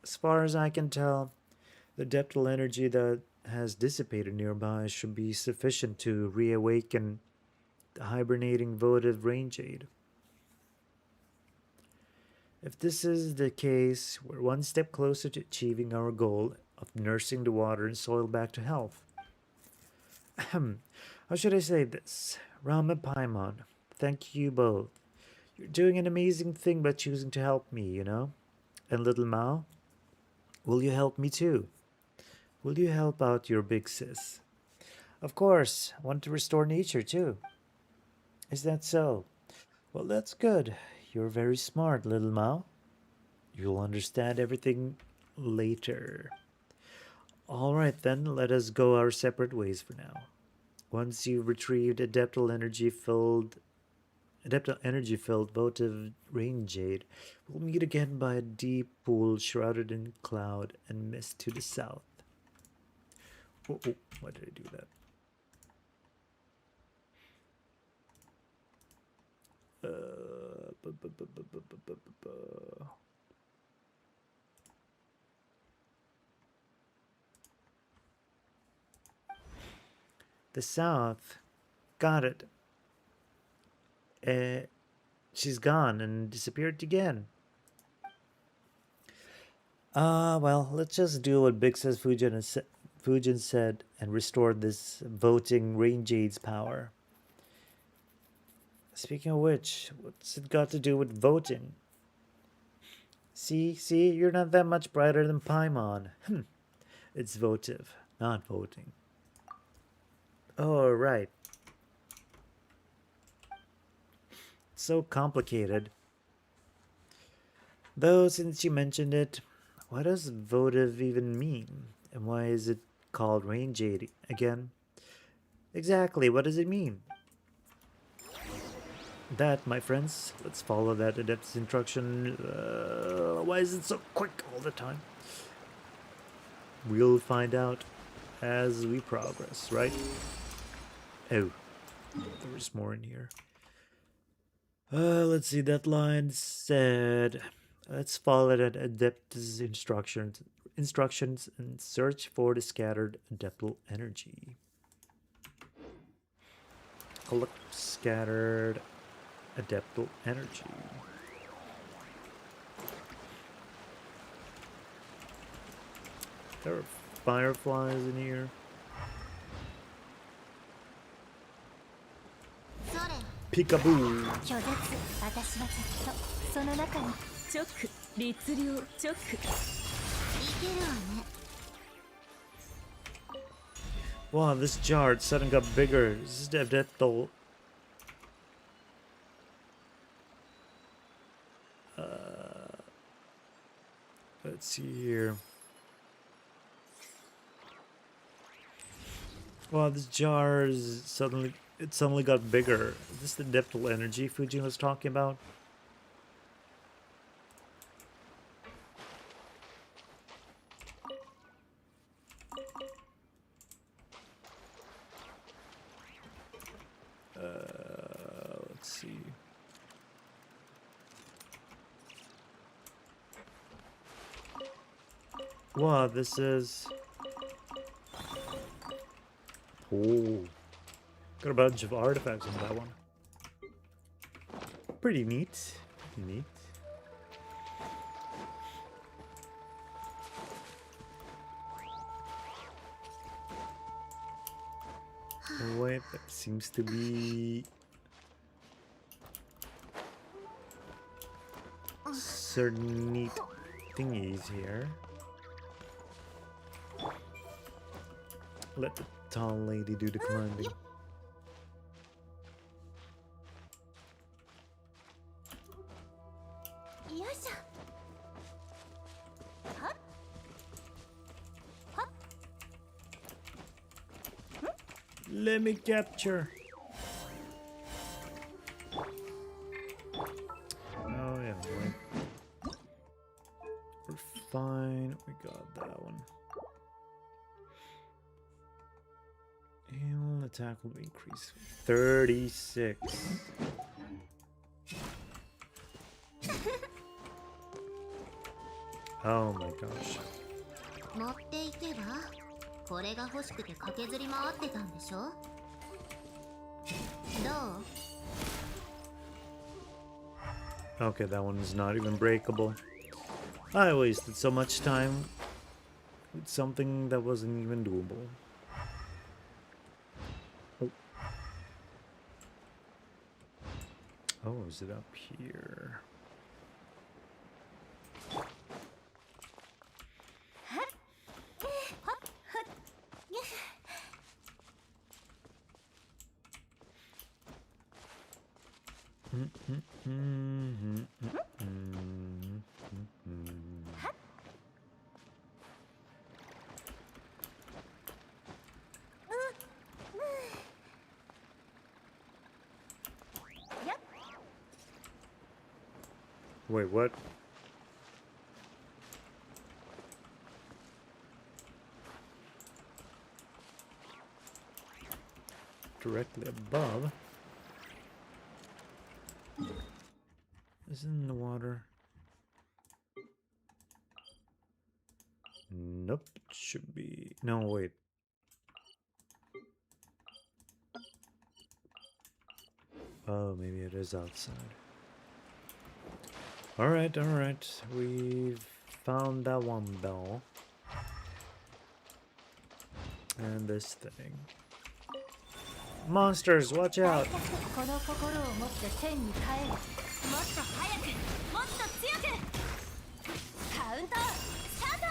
As far as I can tell, the depthal energy that has dissipated nearby should be sufficient to reawaken the hibernating votive rain jade. If this is the case, we're one step closer to achieving our goal of nursing the water and soil back to health. Ahem. How should I say this? Ram and Paimon, thank you both. You're doing an amazing thing by choosing to help me, you know? And little Mao, will you help me too? Will you help out your big sis? Of course, I want to restore nature too. Is that so? Well, that's good. You're very smart, little Mao. You'll understand everything later. Alright then, let us go our separate ways for now. Once you've retrieved adeptal energy filled votive rain jade, we'll meet again by a deep pool shrouded in cloud and mist to the south. Oh, why did I do that? The south. Got it. She's gone and disappeared again. Well, let's just do what Big Sis Fujin said and restore this voting rain jade's power. Speaking of which, what's it got to do with voting? See, you're not that much brighter than Paimon. It's votive, not voting. Oh, right. So complicated. Though, since you mentioned it, what does votive even mean? And why is it called rain jade again? Exactly, what does it mean? That, my friends, let's follow that adept's instruction. Why is it so quick all the time? We'll find out as we progress, right? Oh, there was more in here. Let's see, that line said, let's follow that adept's instructions and search for the scattered adeptal energy. Collect scattered adeptal energy. There are fireflies in here. それ Peekaboo! 拒絶私はずっとその中に直律令直いけるわね Wow, this jar suddenly got bigger. This is the adeptal. Let's see here. Wow, this jar is suddenly got bigger. Is this the adeptal energy Fujin was talking about? Let's see. Wow, this is... Oh, got a bunch of artifacts on that one. Pretty neat. Pretty neat. Oh, wait, there seems to be certain neat thingies here. Let the tall lady do the commanding. Let me capture. Oh yeah, right. We're fine. We got that one. And attack will increase 36. Oh my gosh. 持っていけばこれが欲しくて駆けずり回ってたんでしょどう Okay, that one is not even breakable. I wasted so much time with something that wasn't even doable. Oh. Oh, is it up here? Wait, what? Directly above? Is it in the water? Nope, it should be. No, wait. Oh, maybe it is outside. Alright, alright. We've found that one bell. And this thing. Monsters, watch out! この心を持って天に帰るもっと早くもっと強くカウントスタート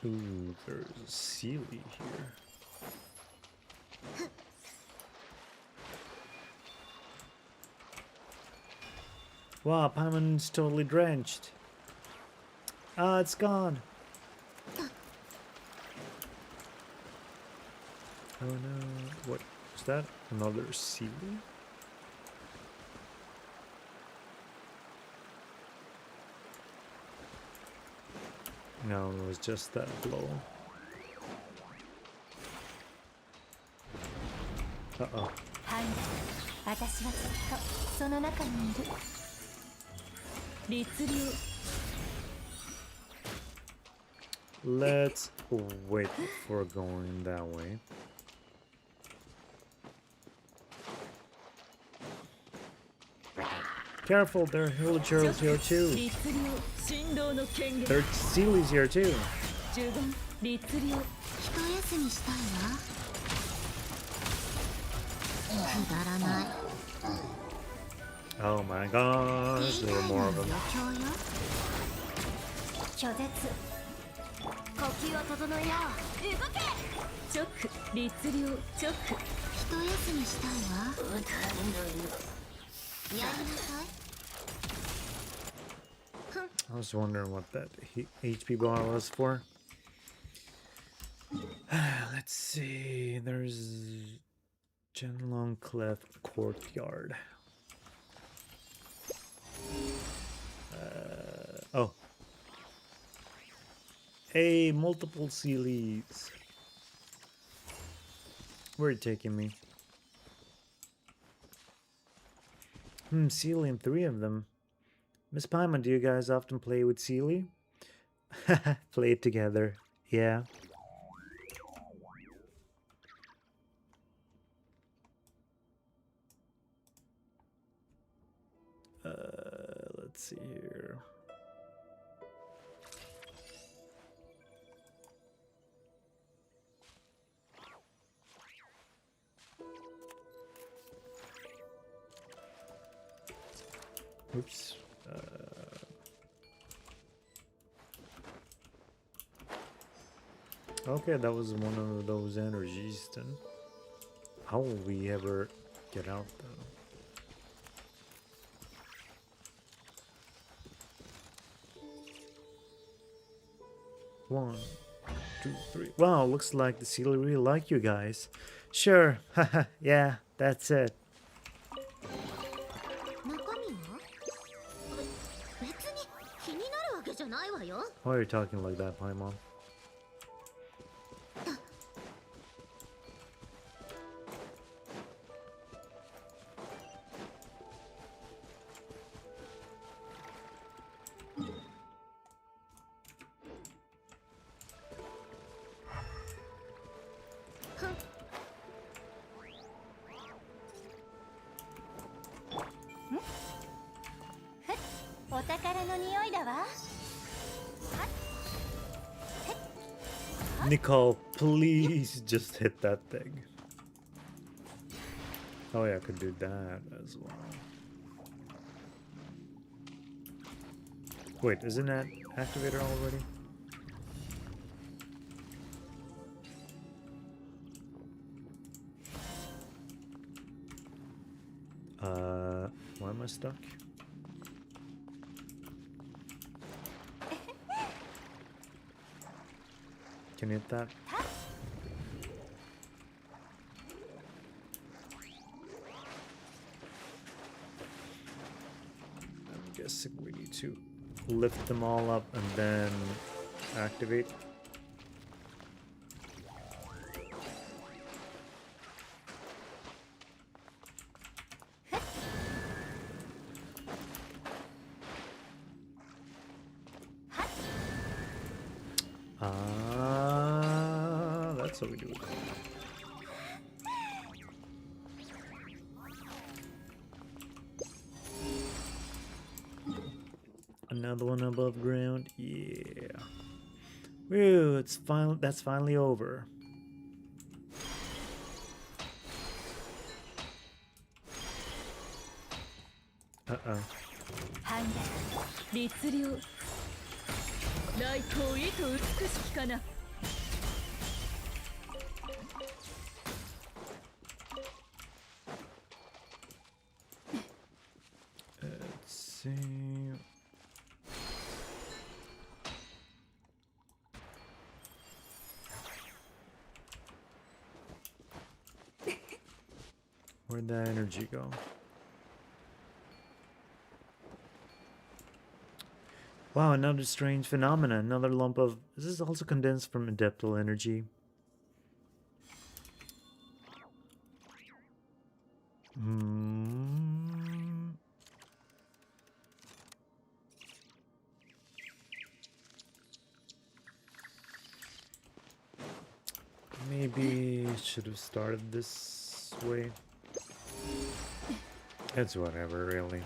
Ooh, there's a Sealy here. Wow, Paimon's totally drenched. Ah, it's gone. Oh no. What is that? Another Sealy? No, it was just that blow. Uh-oh. はい私はずっとその中にいる律令 Let's wait for going that way. Careful, there are villagers here too. 律令振動の権限 There are Sealies here too. 呪言律令一休みしたいわくだらない Oh my gosh, there were more of them. 余興よ拒絶呼吸を整えよう動け直律令直一休みしたいわやりなさい I was wondering what that HP bar was for. Let's see. There's Genlong Cleft Courtyard. Oh. Hey, multiple Sealies. Where are you taking me? Sealy, 3 of them. Miss Paimon, do you guys often play with Sealy? Play it together. Yeah. Let's see here. Oops. Okay, that was one of those energies then. How will we ever get out though? One, two, three. Wow, looks like the seal really like you guys. Sure, haha, yeah, that's it. 中身は別に気になるわけじゃないわよ Why are you talking like that, Paimon? Nicole, please just hit that thing. Oh yeah, I could do that as well. Wait, isn't that activated already? Why am I stuck? Can you hit that? I'm guessing we need to lift them all up and then activate. That's what we do. Another one above ground. Yeah. Woo, it's final. That's finally over. Uh-oh. 律令来光意と美しきかな Let's see. Where'd that energy go? Wow, another strange phenomenon. Another lump of... Is this also condensed from adeptal energy? should have started this way. It's whatever, really.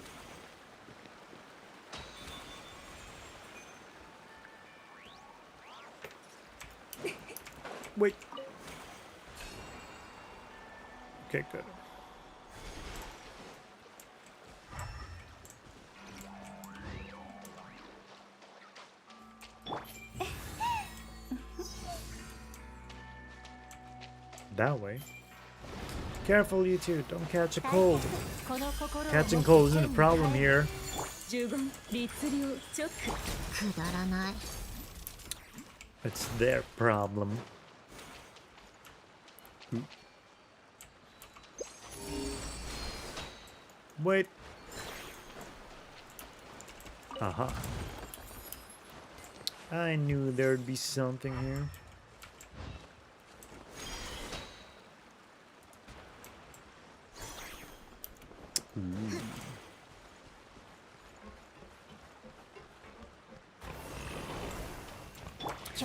Wait. Okay, good. That way. Careful, you two. Don't catch a cold. Catching cold isn't a problem here. 十言律令直くだらない It's their problem. Wait. Aha. I knew there'd be something here.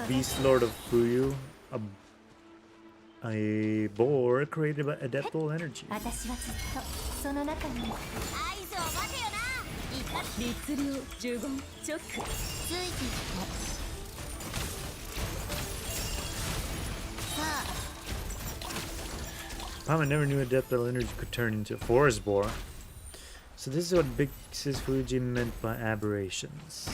Beast Lord of Fuyu, a boar created by adaptable energy. 私はずっとその中に合図を待てよな律令十言直ついてきてさあ Paimon never knew adaptable energy could turn into a forest boar. So this is what Big Sis Fuji meant by aberrations.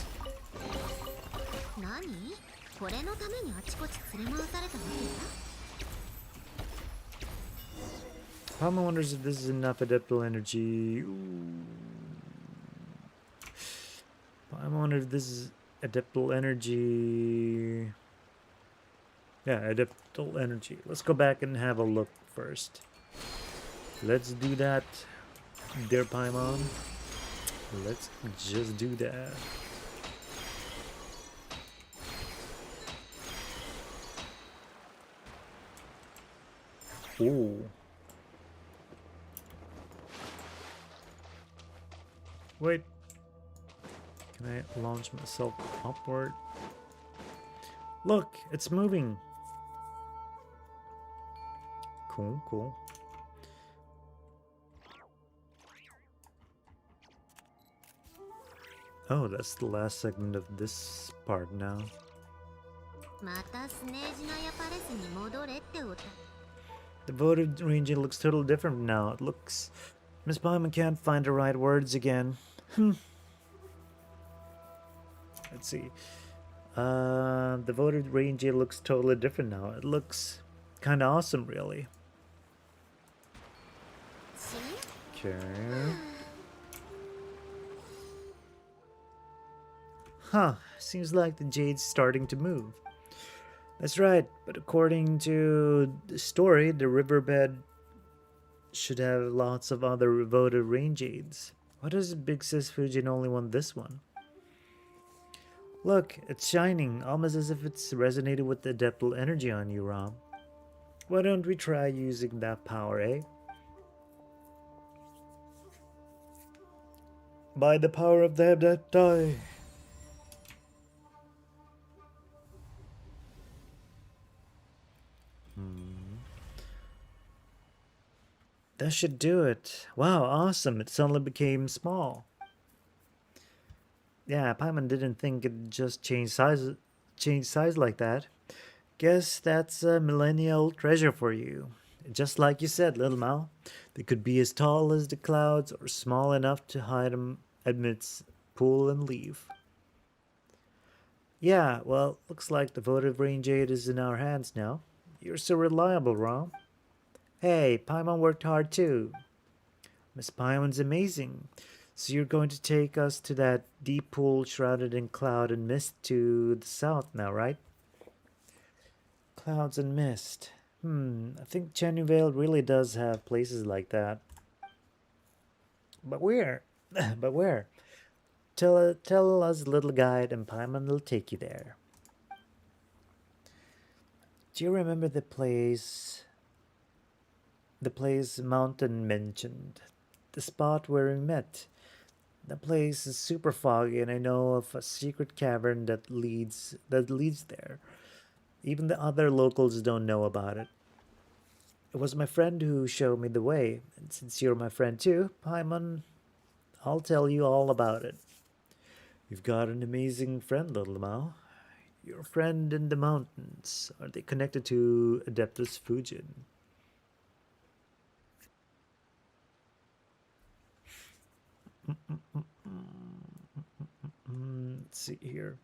何これのためにあちこち連れ回されたわけ Paimon wonders if this is enough adaptable energy. Paimon wonders if this is adaptable energy. Yeah, adaptable energy. Let's go back and have a look first. Let's do that, dear Paimon. Let's just do that. Ooh. Wait. Can I launch myself upward? Look, it's moving. Cool, cool. Oh, that's the last segment of this part now. またスネージナヤパレスに戻れって歌 The votive ranging looks totally different now. It looks... Miss Paimon can't find the right words again. Let's see. The votive ranging looks totally different now. It looks kind of awesome, really. Okay. Huh. Seems like the jade's starting to move. That's right, but according to the story, the riverbed should have lots of other votive rain jades. Why does Big Sis Fujin only want this one? Look, it's shining, almost as if it's resonated with the adaptable energy on you, Ram. Why don't we try using that power, eh? By the power of the Adaptai. That should do it. Wow, awesome. It suddenly became small. Yeah, Paimon didn't think it'd just change size like that. Guess that's a millennial treasure for you. Just like you said, little Mao. They could be as tall as the clouds or small enough to hide them amidst pool and leaf. Yeah, well, looks like the votive rain jade is in our hands now. You're so reliable, Rom. Hey, Paimon worked hard too. Miss Paimon's amazing. So you're going to take us to that deep pool shrouded in cloud and mist to the south now, right? Clouds and mist. I think Chenyu Vale really does have places like that. But where? But where? Tell us, little guide, and Paimon will take you there. Do you remember the place Mountain mentioned? The spot where we met? The place is super foggy, and I know of a secret cavern that leads there. Even the other locals don't know about it. It was my friend who showed me the way, and since you're my friend too, Paimon, I'll tell you all about it. You've got an amazing friend, little Mao. Your friend in the mountains. Are they connected to Adeptus Fujin? Let's see here.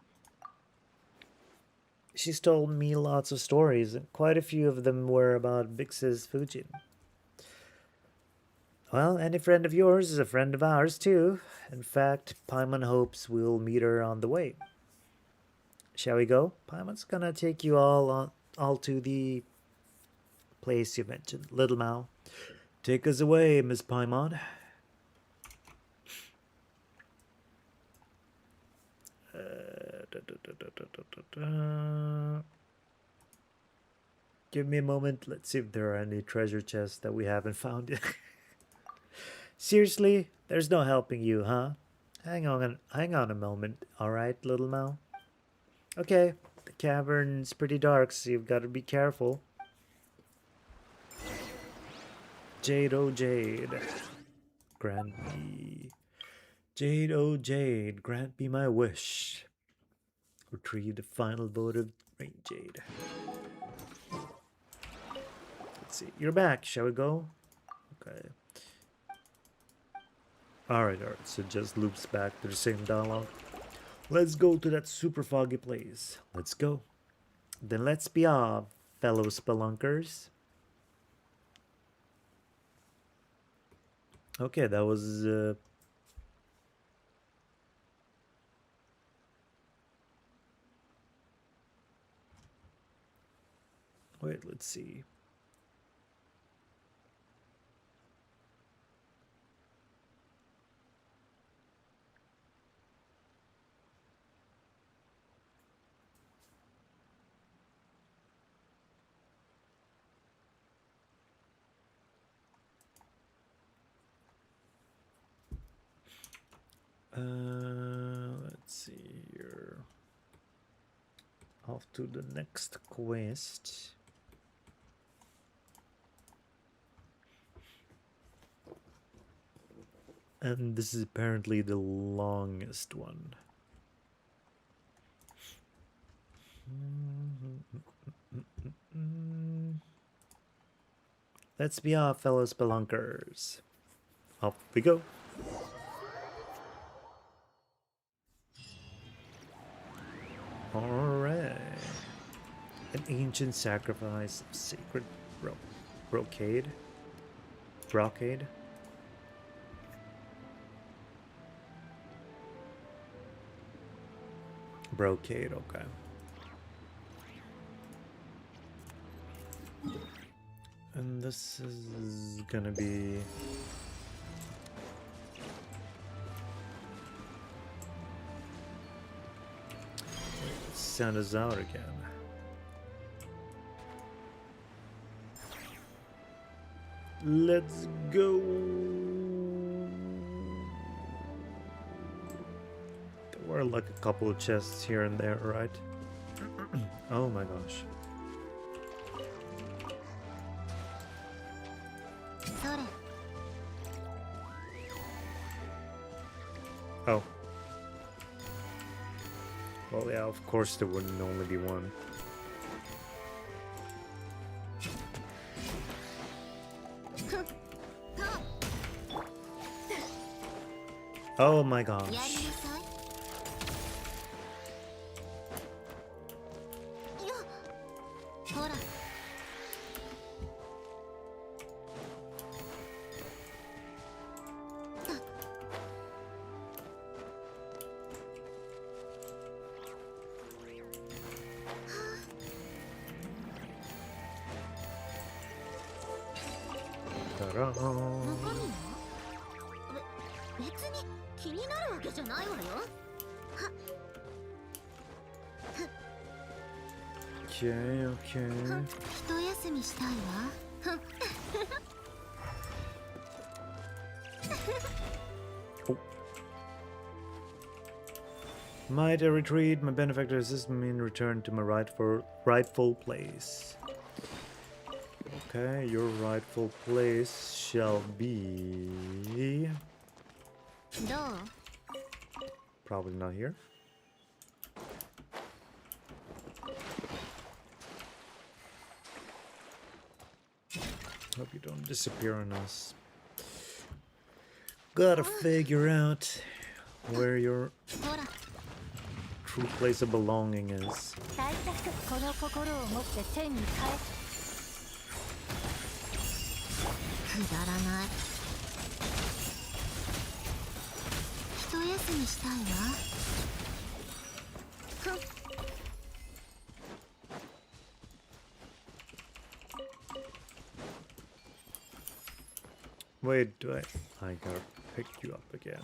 She's told me lots of stories, and quite a few of them were about Vix's Fujin. Well, any friend of yours is a friend of ours too. In fact, Paimon hopes we'll meet her on the way. Shall we go? Paimon's gonna take you all to the place you mentioned, Little Mao. Take us away, Miss Paimon. Give me a moment. Let's see if there are any treasure chests that we haven't found yet. Seriously, there's no helping you, huh? Hang on a moment, alright, little Mao? Okay, the cavern's pretty dark, so you've got to be careful. Jade, oh Jade, grant me. Jade, oh Jade, grant me my wish. Retrieve the final votive rain jade. Let's see, you're back, shall we go? Okay. Alright, so it just loops back to the same dialogue. Let's go to that super foggy place. Let's go. Then let's be off, fellow spelunkers. Okay, that was... Wait, let's see. Let's see here. Off to the next quest. And this is apparently the longest one. Let's be off, fellow spelunkers. Off we go. Alright. An ancient sacrifice of sacred brocade. Brocade. Brocade, okay. And this is gonna be... Send us out again. Let's go. There were like a couple of chests here and there, right? Oh my gosh. Oh. Well, yeah, of course there wouldn't only be one. Oh my gosh. Okay, okay. Oh. Might I retreat? My benefactor assist me in return to my rightful place. Okay, your rightful place shall be... どう Probably not here. Hope you don't disappear on us. Gotta figure out where your ほら true place of belonging is. 大切この心を持って天に帰くだらない一休みしたいわふん Wait, do I gotta pick you up again.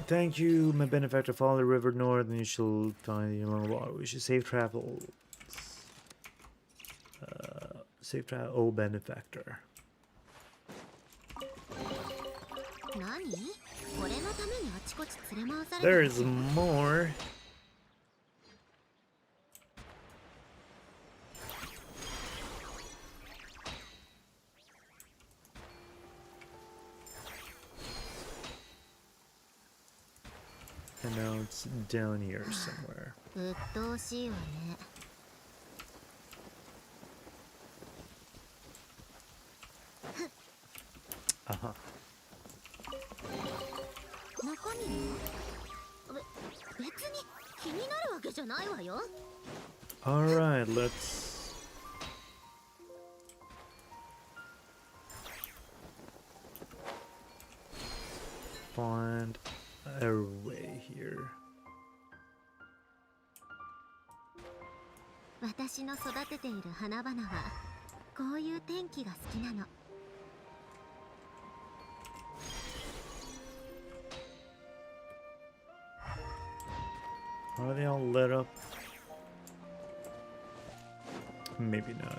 Thank you, my benefactor. Follow the river north, and you shall find the water. We should safe travel. Safe travel, oh benefactor. 何これのためにあちこち連れ回されて There's more. And now it's down here somewhere. 鬱陶しいわね Uh-huh. 中身は別に気になるわけじゃないわよ Alright, let's... find a way here. 私の育てている花々はこういう天気が好きなの Are they all lit up? Maybe not.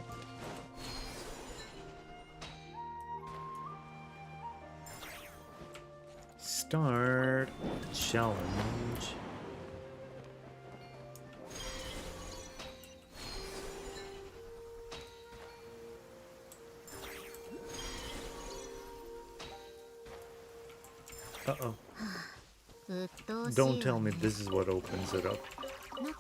Start challenge. Uh-oh. 鬱陶しい Don't tell me this is what opens it up. 中身は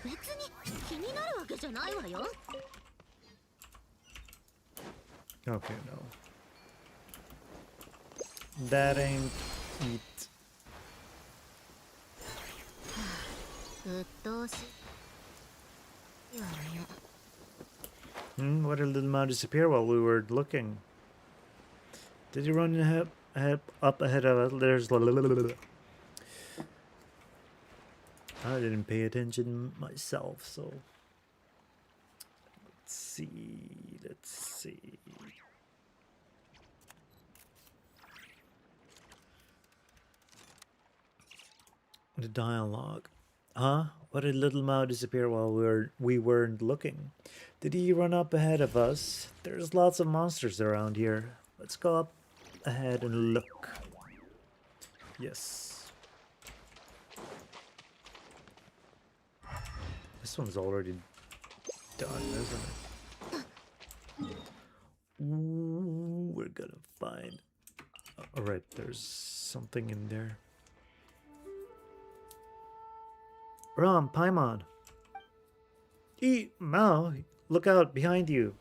別に気になるわけじゃないわよ Okay, no. That ain't it. 鬱陶しいわね What did little Mao disappear while we were looking? Did he run up ahead of us? There's... I didn't pay attention myself, so... Let's see... The dialogue. Huh? What did little Mao disappear while we weren't looking? Did he run up ahead of us? There's lots of monsters around here. Let's go up ahead and look. Yes. This one's already done, isn't it? Ooh, we're gonna find... Alright, there's something in there. Ram, Paimon. Mao, look out behind you.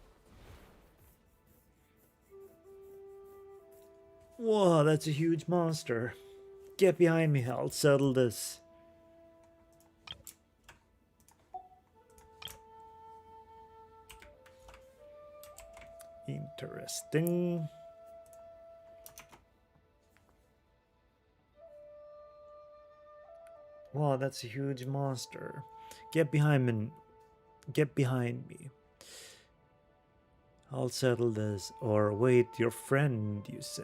Whoa, that's a huge monster. Get behind me, I'll settle this. Interesting. Wow, that's a huge monster. Get behind me. Get behind me. I'll settle this. Or wait, your friend, you say.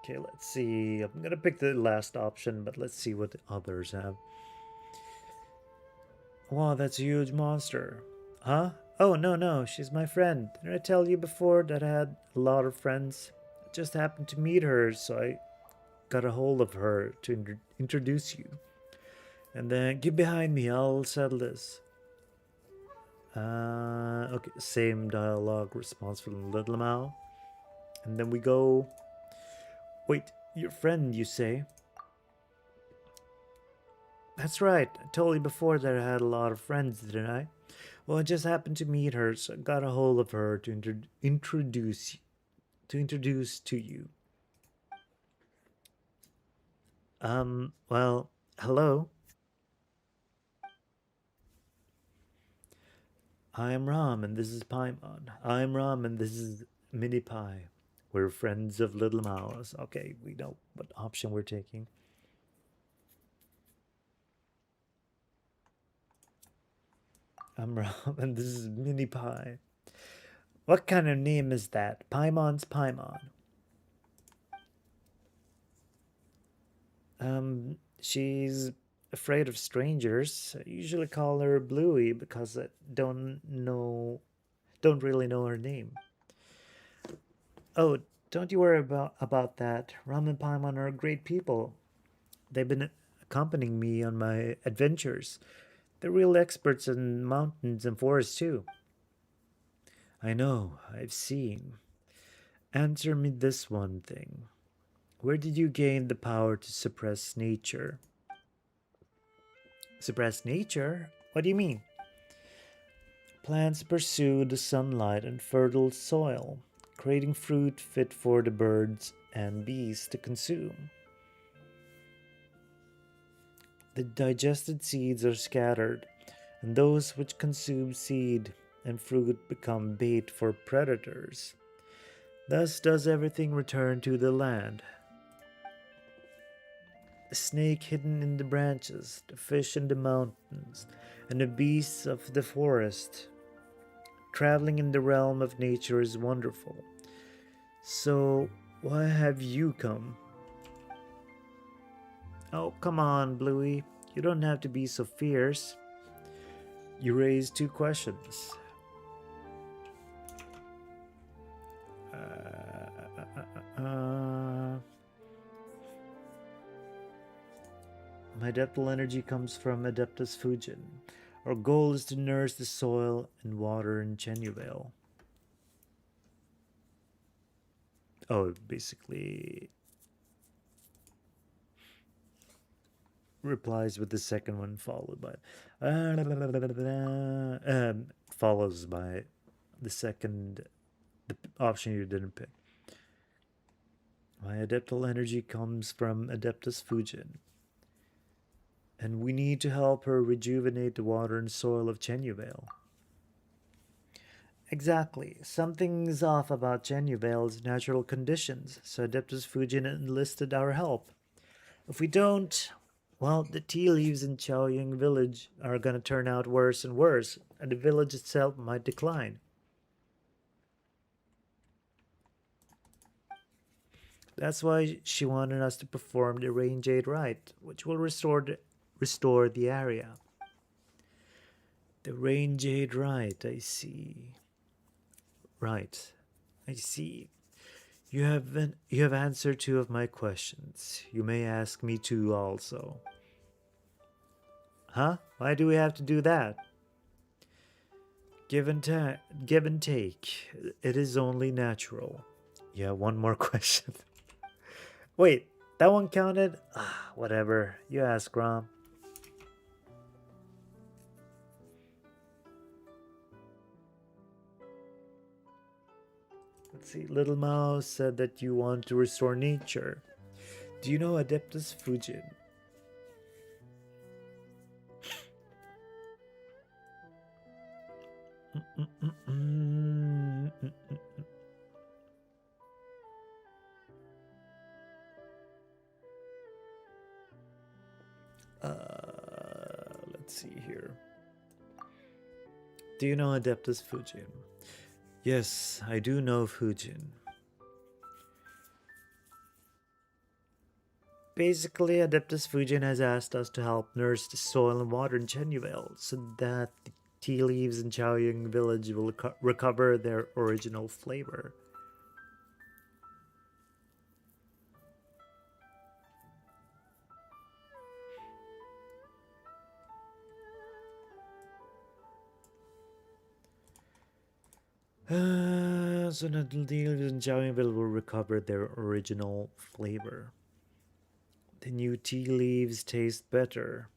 Okay, let's see. I'm gonna pick the last option, but let's see what the others have. Wow, that's a huge monster. Huh? Oh, no, no, she's my friend. Didn't I tell you before that I had a lot of friends? I just happened to meet her, so I got a hold of her to introduce you. And then get behind me, I'll settle this. Okay, same dialogue response from Little Mao. And then we go. Wait, your friend, you say? That's right. I told you before that I had a lot of friends, didn't I? Well, I just happened to meet her, so I got a hold of her to introduce to you. Well, hello. I am Ram, and this is Paimon. I am Ram, and this is Mini Pie. We're friends of Little Mouse. Okay, we know what option we're taking. I'm Ram, and this is Mini Pie. What kind of name is that? Paimon's Paimon. She's afraid of strangers. I usually call her Bluey because I don't really know her name. Oh, don't you worry about that. Ram and Paimon are great people. They've been accompanying me on my adventures. They're real experts in mountains and forests too. I know, I've seen. Answer me this one thing. Where did you gain the power to suppress nature? Suppress nature? What do you mean? Plants pursue the sunlight and fertile soil, creating fruit fit for the birds and bees to consume. The digested seeds are scattered, and those which consume seed and fruit become bait for predators. Thus does everything return to the land. The snake hidden in the branches, the fish in the mountains, and the beasts of the forest. Traveling in the realm of nature is wonderful. So, why have you come? Oh, come on, Bluey. You don't have to be so fierce. You raised two questions. My adeptal energy comes from Adeptus Fujin. Our goal is to nourish the soil and water in Chenyu Vale. Oh, basically replies with the second one followed by follows by the second the option you didn't pick. My adeptal energy comes from Adeptus Fujin, and we need to help her rejuvenate the water and soil of Chenyu Vale. Exactly. Something's off about Chenyu Vale's natural conditions, so Adeptus Fujin enlisted our help. If we don't, well, the tea leaves in Chaoying village are gonna turn out worse and worse, and the village itself might decline. That's why she wanted us to perform the Rain Jade Rite, which will restore the area. The Rain Jade Rite, I see. Right, I see. You have answered two of my questions. You may ask me two also. Huh? Why do we have to do that? Give and take. It is only natural. Yeah, one more question. Wait, that one counted? Ah, whatever. You ask, Rom. Let's see. Little Mouse said that you want to restore nature. Do you know Adeptus Fujin? Let's see here. Do you know Adeptus Fujin? Yes, I do know Fujin. Basically, Adeptus Fujin has asked us to help nurse the soil and water in Chenyu Vale so that the tea leaves in Chaoyang village will recover their original flavor. So the tea leaves in Chaoyang village will recover their original flavor. The new tea leaves taste better,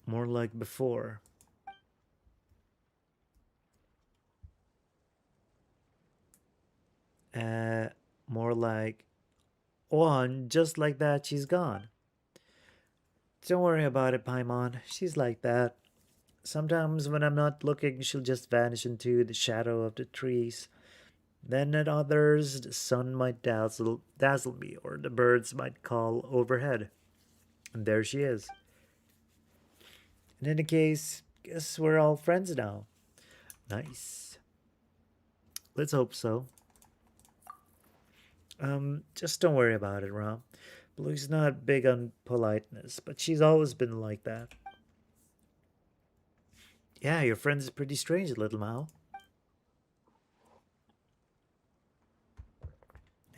more like before. More like, on, just like that, she's gone. Don't worry about it, Paimon. She's like that. Sometimes when I'm not looking, she'll just vanish into the shadow of the trees. Then at others, the sun might dazzle me, or the birds might call overhead. And there she is. In any case, guess we're all friends now. Nice. Let's hope so. Just don't worry about it, Rom. Blue's not big on politeness, but she's always been like that. Yeah, your friend is pretty strange, little Mao.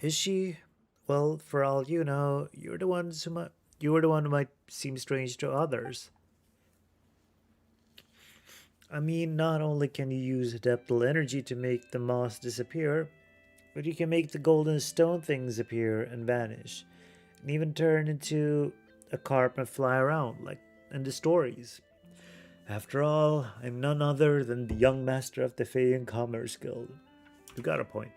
Is she? Well, for all you know, you're the one who might seem strange to others. I mean, not only can you use adaptable energy to make the moss disappear, but you can make the golden stone things appear and vanish, and even turn into a carp and fly around like in the stories. After all, I'm none other than the young master of the Feian Commerce Guild. You got a point.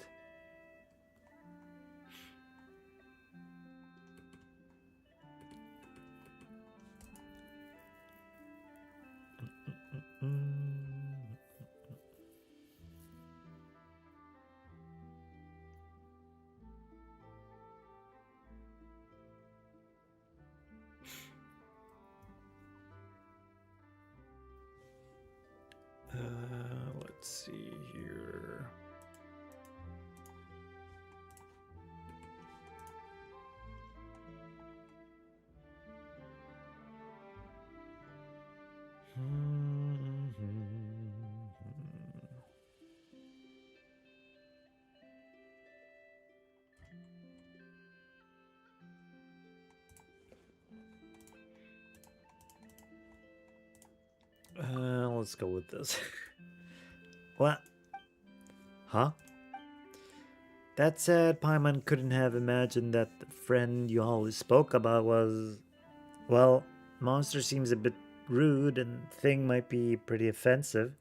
Let's see here. Let's go with this. What? Huh? That said, Paimon couldn't have imagined that the friend you always spoke about was... Well, monster seems a bit rude and thing might be pretty offensive.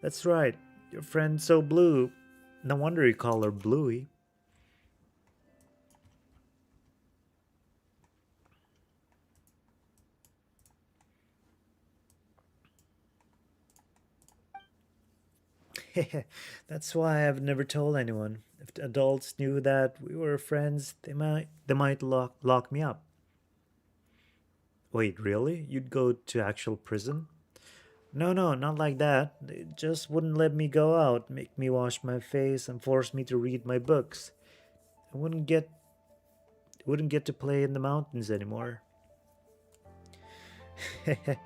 That's right, your friend's so blue. No wonder you call her Bluey. That's why I've never told anyone. If the adults knew that we were friends, they might lock me up. Wait, really? You'd go to actual prison? No, no, not like that. They just wouldn't let me go out, make me wash my face, and force me to read my books. I wouldn't get to play in the mountains anymore. And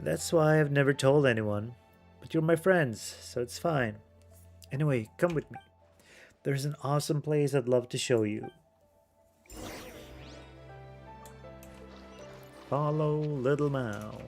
that's why I've never told anyone. But you're my friends, so it's fine. Anyway, come with me. There's an awesome place I'd love to show you. Follow Little Mao.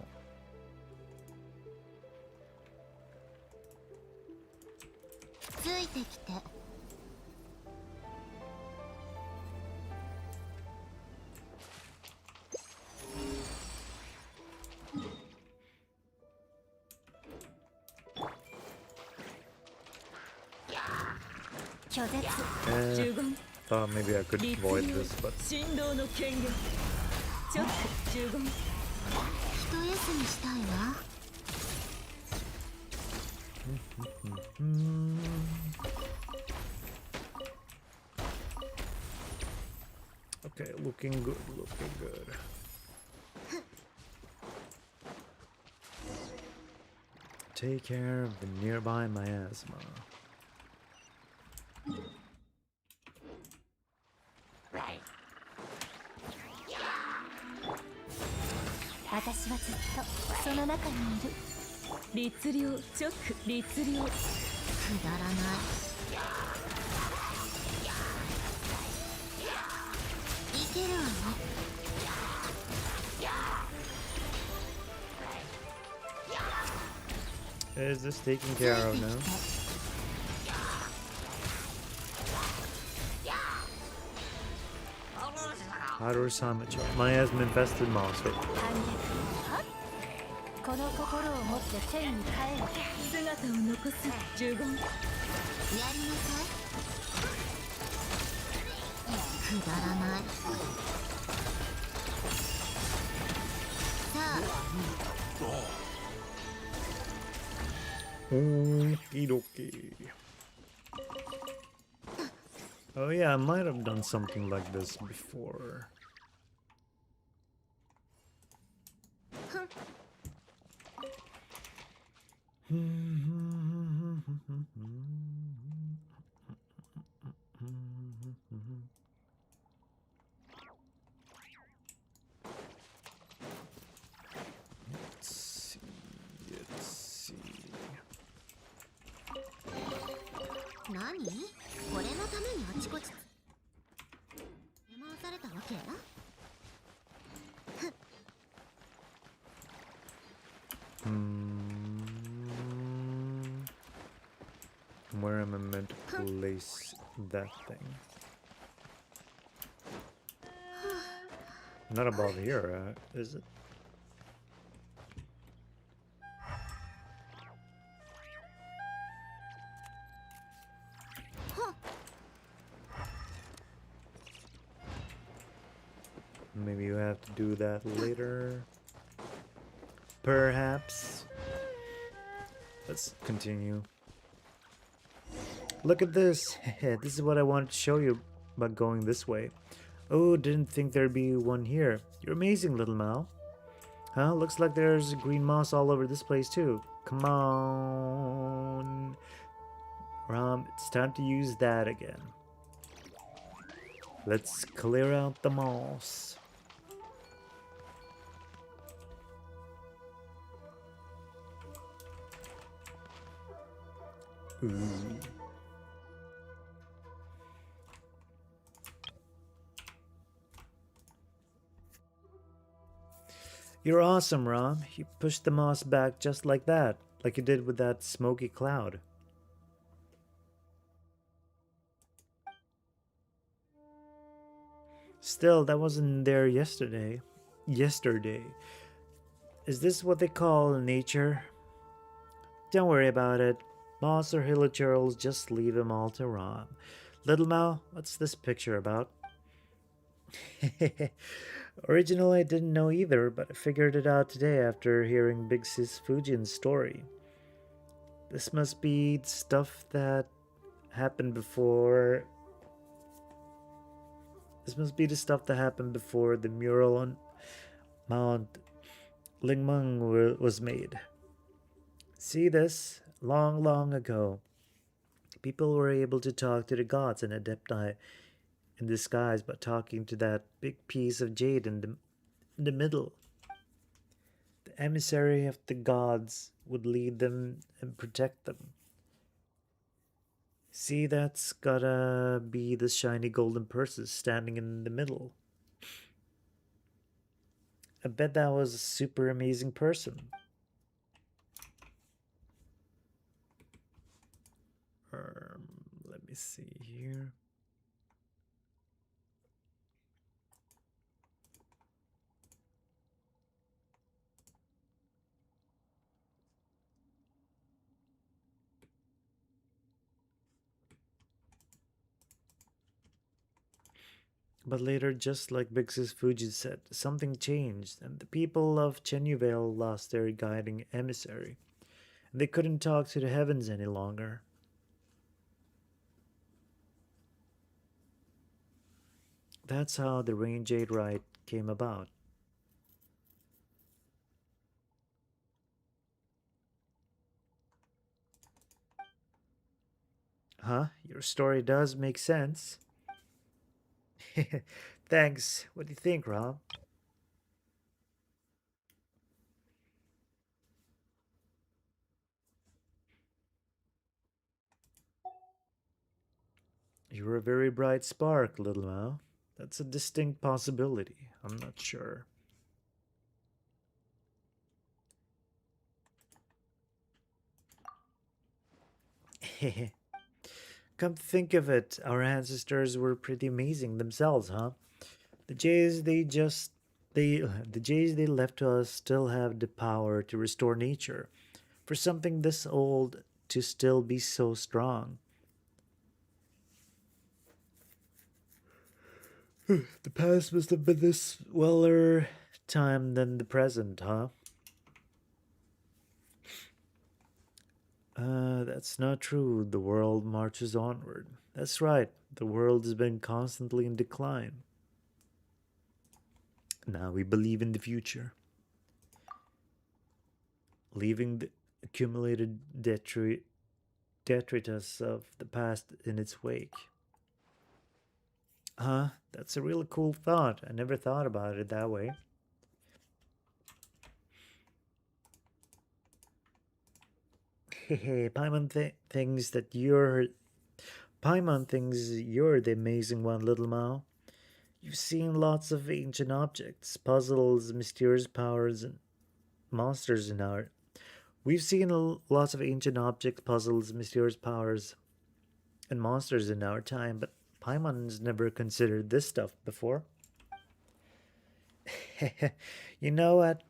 Thought maybe I could avoid this, but 振動の権限ちょっと15一休みしたいわ okay, looking good, looking good. Take care of the nearby miasma. 私はずっとその中にいる律令直律令。くだらないいけるわね Is this taken care of now? Haru Samacho. Miasma-infested monster. この心を持って天に帰る姿を残す呪言。やりなさいくだらないさあ Okie dokie. Oh yeah, I might have done something like this before. Let's see. 何これのためにあちこち出回されたわけ Where am I meant to place that thing? Not above here, is it? Maybe you have to do that later. Perhaps. Let's continue. Look at this. This is what I wanted to show you about going this way. Oh, didn't think there'd be one here. You're amazing, little Mal. Huh? Looks like there's green moss all over this place too. Come on. Ram, it's time to use that again. Let's clear out the moss. Ooh. You're awesome, Ram. You pushed the moss back just like that, like you did with that smoky cloud. Still, that wasn't there yesterday. Is this what they call nature? Don't worry about it. Moss or hilichurls, just leave them all to Ram. Little Mal, what's this picture about? Originally, I didn't know either, but I figured it out today after hearing Big Sis Fujin's story. This must be stuff that happened before. This must be the stuff that happened before the mural on Mount Lingmeng was made. See this? Long, long ago, people were able to talk to the gods and Adepti in disguise by talking to that big piece of jade in the middle. The emissary of the gods would lead them and protect them. See, that's gotta be the shiny golden purses standing in the middle. I bet that was a super amazing person. Let me see here. But later, just like Big Sis Fuji said, something changed, and the people of Chenyu Vale lost their guiding emissary. And they couldn't talk to the heavens any longer. That's how the Rain Jade Rite came about. Huh? Your story does make sense. Thanks. What do you think, Rob? You're a very bright spark, little Mao. That's a distinct possibility. I'm not sure. Come to think of it, our ancestors were pretty amazing themselves, huh? The Jays the Jays they left to us still have the power to restore nature. For something this old to still be so strong. The past must have been this weller time than the present, huh? That's not true. The world marches onward. That's right. The world has been constantly in decline. Now we believe in the future, leaving the accumulated detritus of the past in its wake. Huh? That's a really cool thought. I never thought about it that way. Hehe, Paimon thinks you're the amazing one, little Mao. You've seen lots of ancient objects, puzzles, mysterious powers, and monsters in our. We've seen lots of ancient objects, puzzles, mysterious powers, and monsters in our time, but Paimon's never considered this stuff before. You know what?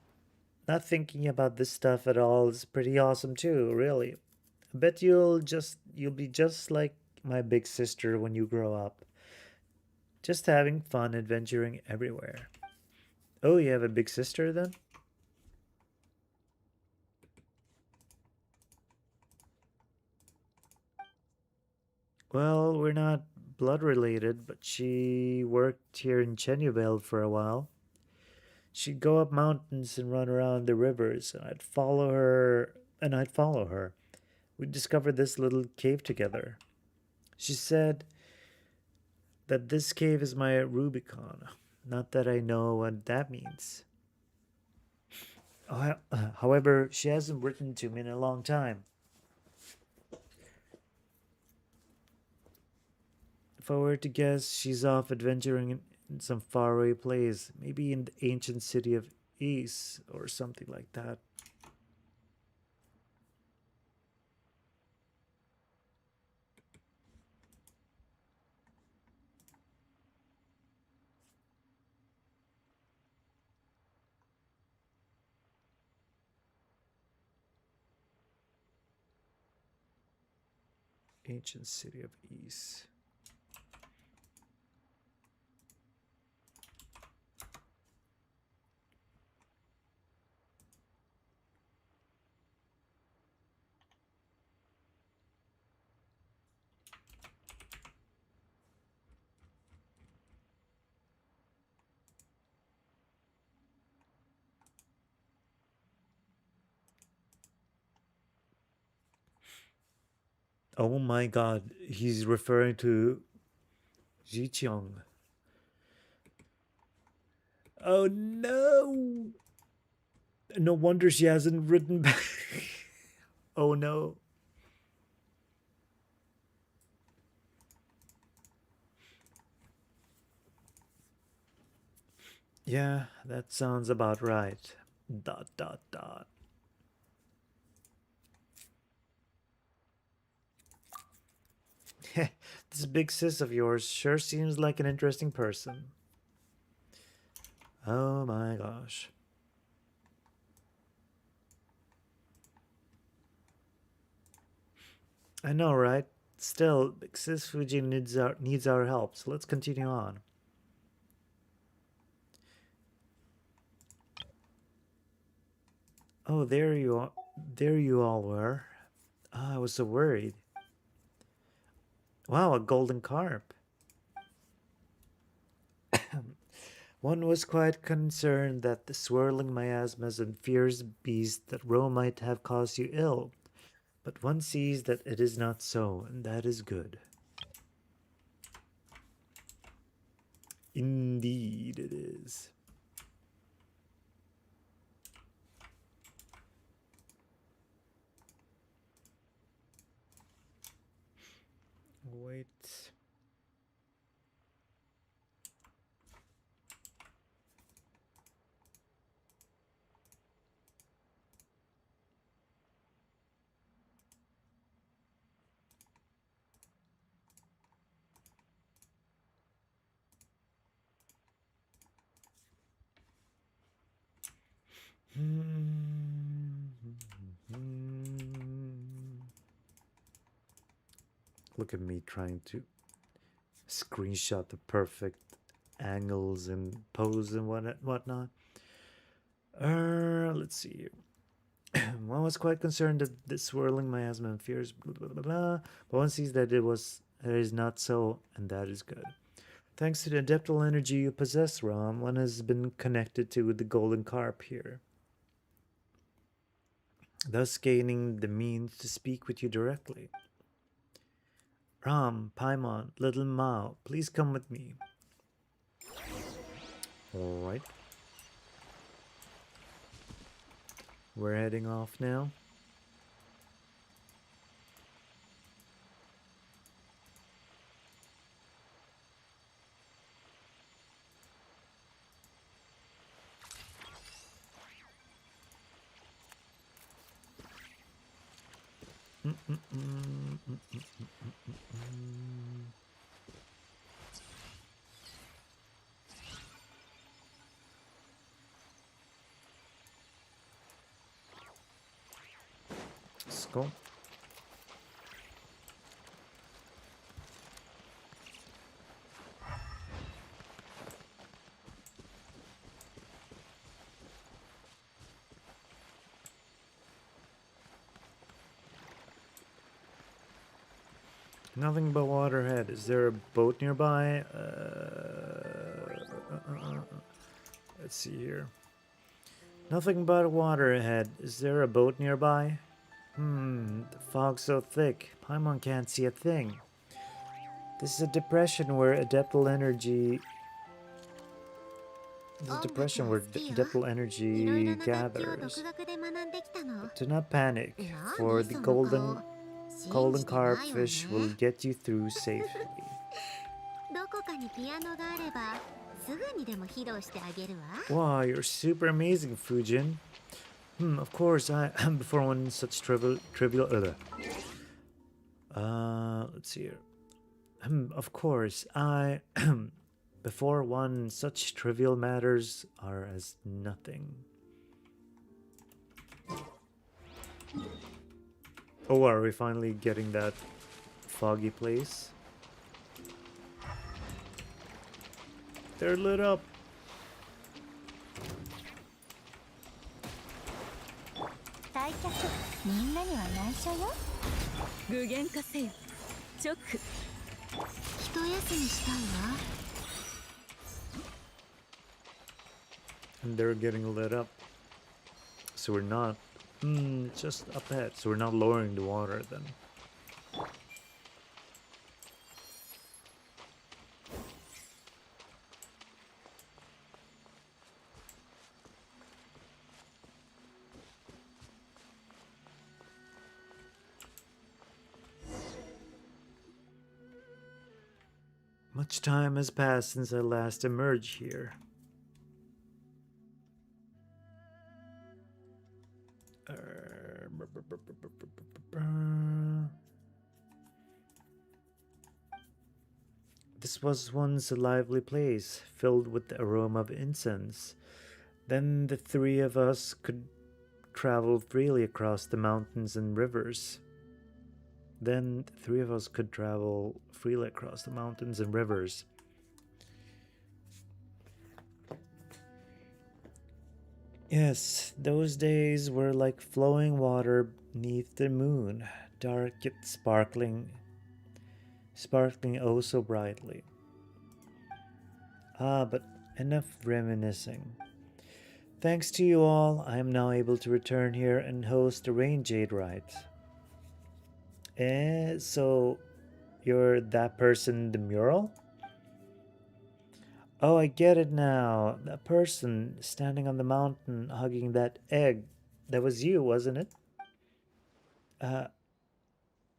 Not thinking about this stuff at all is pretty awesome too, really. I bet you'll be just like my big sister when you grow up. Just having fun adventuring everywhere. Oh, you have a big sister then? Well, we're not blood related, but she worked here in Chenyu Vale for a while. She'd go up mountains and run around the rivers, and I'd follow her. We discovered this little cave together. She said that this cave is my Rubicon. Not that I know what that means. However, she hasn't written to me in a long time. If I were to guess, she's off adventuring in some faraway place, maybe in the ancient city of East or something like that. Ancient city of East. Oh my god, he's referring to Jicheong. Oh no! No wonder she hasn't written back. Oh no. Yeah, that sounds about right. Dot dot dot. This big sis of yours sure seems like an interesting person. Oh my gosh. I know, right? Still, big sis Fuji needs our help, so let's continue on. Oh, there you all were. Ah, I was so worried. Wow, a golden carp. One was quite concerned that the swirling miasmas and fierce beasts that roam might have caused you ill, but one sees that it is not so, and that is good. Indeed it is. Wait. Look at me trying to screenshot the perfect angles and pose and whatnot. Let's see here. One was quite concerned that the swirling miasma and fears, blah, blah, blah, blah, but one sees that it is not so, and that is good. Thanks to the adeptal energy you possess, Ram, one has been connected to the golden carp here, thus gaining the means to speak with you directly. Ram, Paimon, little Mao, please come with me. Alright. We're heading off now. Let's go. Nothing but water ahead. Is there a boat nearby? Let's see here. Nothing but water ahead. Is there a boat nearby? The fog's so thick. Paimon can't see a thing. This is a depression where adeptal energy... This is a depression where adeptal energy gathers. But do not panic, for the golden carp fish will get you through safely. Wow, you're super amazing, Fujin. Of course, before one such trivial let's see here. Of course, before one such trivial matters are as nothing. Oh, are we finally getting that foggy place? They're lit up. And they're getting lit up. So we're not... just up ahead. So we're not lowering the water then. Much time has passed since I last emerged here. This was once a lively place, filled with the aroma of incense. Then the three of us could travel freely across the mountains and rivers. Yes, those days were like flowing water beneath the moon, dark yet sparkling oh so brightly. But enough reminiscing. Thanks to you all, I am now able to return here and host a Rain Jade rite. So you're that person, the mural? Oh, I get it now. That person standing on the mountain hugging that egg. That was you, wasn't it?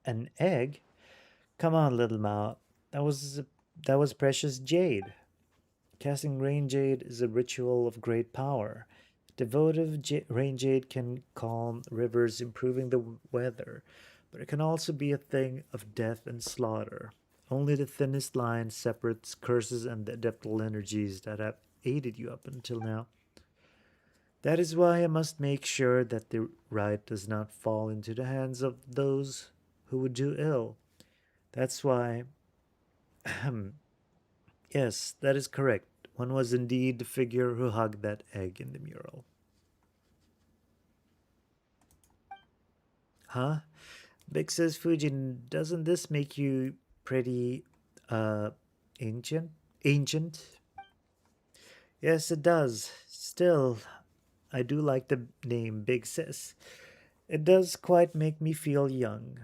An egg? Come on, little Mao. That was precious jade. Casting rain jade is a ritual of great power. Devotive rain jade can calm rivers, improving the weather, but it can also be a thing of death and slaughter. Only the thinnest line separates curses and the adeptal energies that have aided you up until now. That is why I must make sure that the right does not fall into the hands of those who would do ill. That's why, yes, that is correct. One was indeed the figure who hugged that egg in the mural. Huh? Big says Fujin, doesn't this make you pretty, uh, ancient? Ancient? Yes, it does. Still, I do like the name Big Sis. It does quite make me feel young.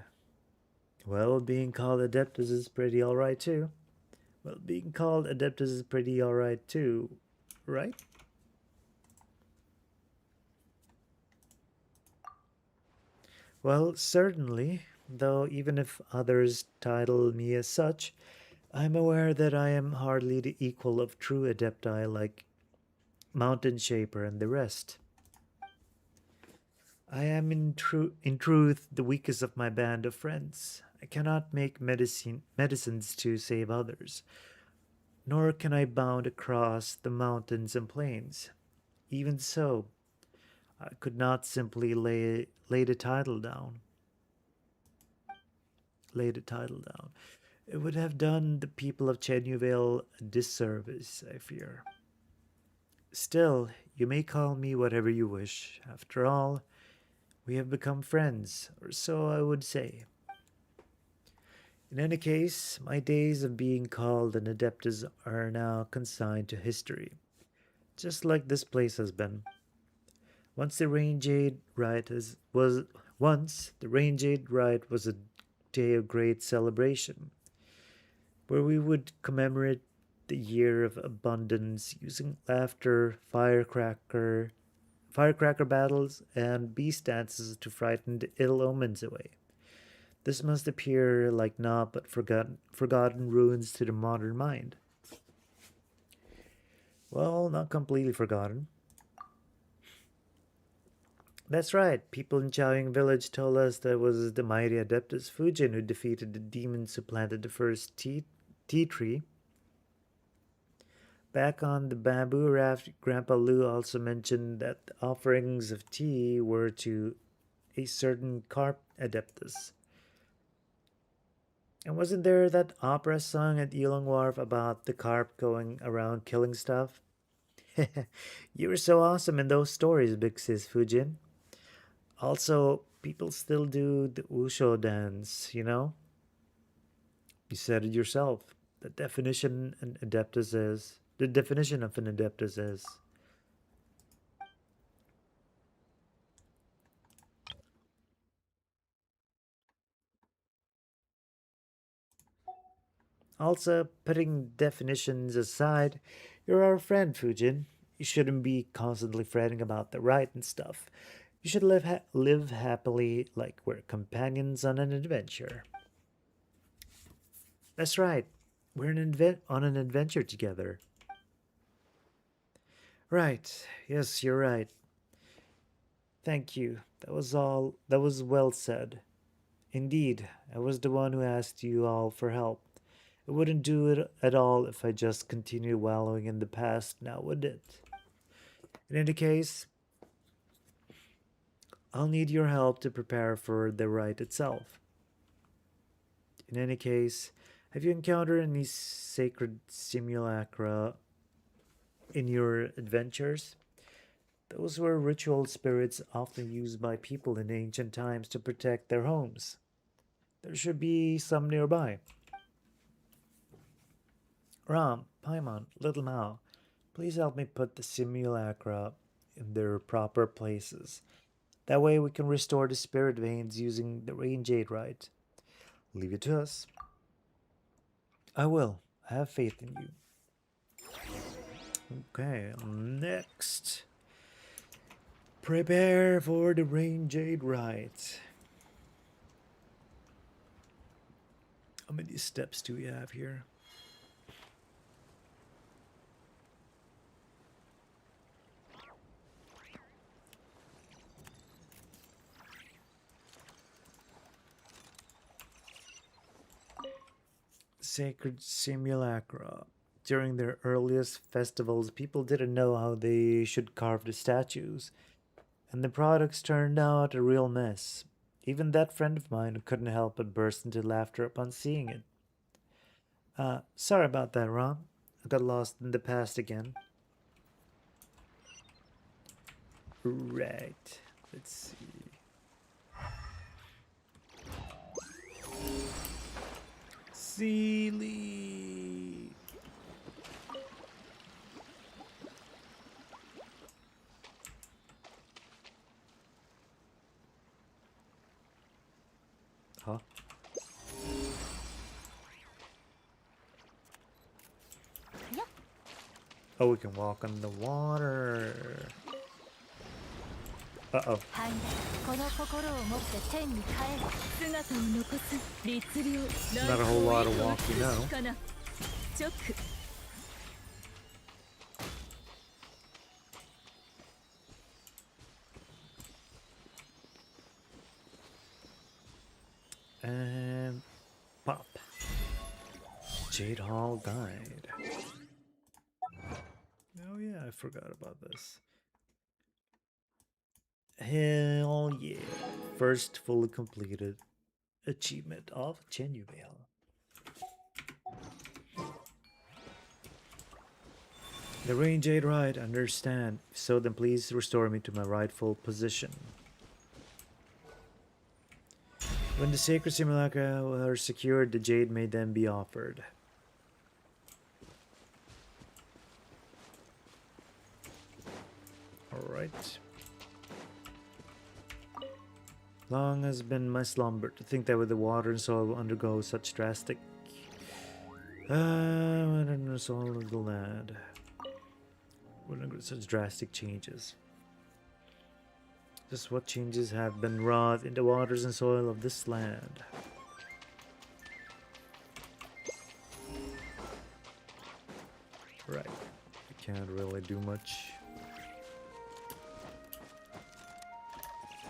Well, being called Adeptus is pretty alright too. Well, being called Adeptus is pretty alright too, right? Well, certainly, though even if others title me as such, I'm aware that I am hardly the equal of true Adepti like Mountain Shaper and the rest. I am in truth the weakest of my band of friends. I cannot make medicines to save others, nor can I bound across the mountains and plains. Even so, I could not simply lay the title down. Lay the title down. It would have done the people of Chenyu Vale a disservice, I fear. Still, you may call me whatever you wish. After all, we have become friends, or so I would say. In any case, my days of being called an Adeptus are now consigned to history, just like this place has been. Once the Rangeade Rite was once the Rangeade Rite was a day of great celebration, where we would commemorate the year of abundance using laughter, firecracker battles, and beast dances to frighten the ill omens away. This must appear like naught but forgotten ruins to the modern mind. Well, not completely forgotten. That's right, people in Chaoying village told us that it was the mighty Adeptus Fujin who defeated the demons who planted the first tea tree. Back on the bamboo raft, Grandpa Lu also mentioned that the offerings of tea were to a certain carp Adeptus. And wasn't there that opera song at Yulong Wharf about the carp going around killing stuff? You were so awesome in those stories, Big Sis Fujin. Also, people still do the Wushu dance, you know? You said it yourself. The definition of an adeptus is. Also, putting definitions aside, you're our friend, Fujin. You shouldn't be constantly fretting about the right and stuff. You should live happily like we're companions on an adventure. That's right. We're on an adventure together. Right. Yes, you're right. Thank you. That was all. That was well said. Indeed, I was the one who asked you all for help. It wouldn't do it at all if I just continued wallowing in the past now, would it? In any case, I'll need your help to prepare for the rite itself. In any case, have you encountered any sacred simulacra in your adventures? Those were ritual spirits often used by people in ancient times to protect their homes. There should be some nearby. Ram, Paimon, Little Mao, please help me put the simulacra in their proper places. That way we can restore the spirit veins using the rain jade rite. Leave it to us. I will. I have faith in you. Okay, next. Prepare for the rain jade rite. How many steps do we have here? Sacred simulacra. during their earliest festivals, people didn't know how they should carve the statues, and the products turned out a real mess. Even that friend of mine couldn't help but burst into laughter upon seeing it. Sorry about that, Ron. I got lost in the past again. Right. Let's see. Sealy. Huh? Yeah. Oh, we can walk on the water. Uh-oh. はいこの心を持って天に帰る姿を残す律令 Not a whole lot of walking now. 直 And pop. Jade Hall Guide. Oh yeah, I forgot about this. Hell yeah. First fully completed achievement of Chenyu Vale. The Rain Jade right, understand. If so, then please restore me to my rightful position. When the sacred simulacra are secured, the jade may then be offered. Alright. Long has been my slumber to think that with the water and soil will undergo such drastic soil of the land will undergo such drastic changes. Just what changes have been wrought in the waters and soil of this land. Right. I can't really do much.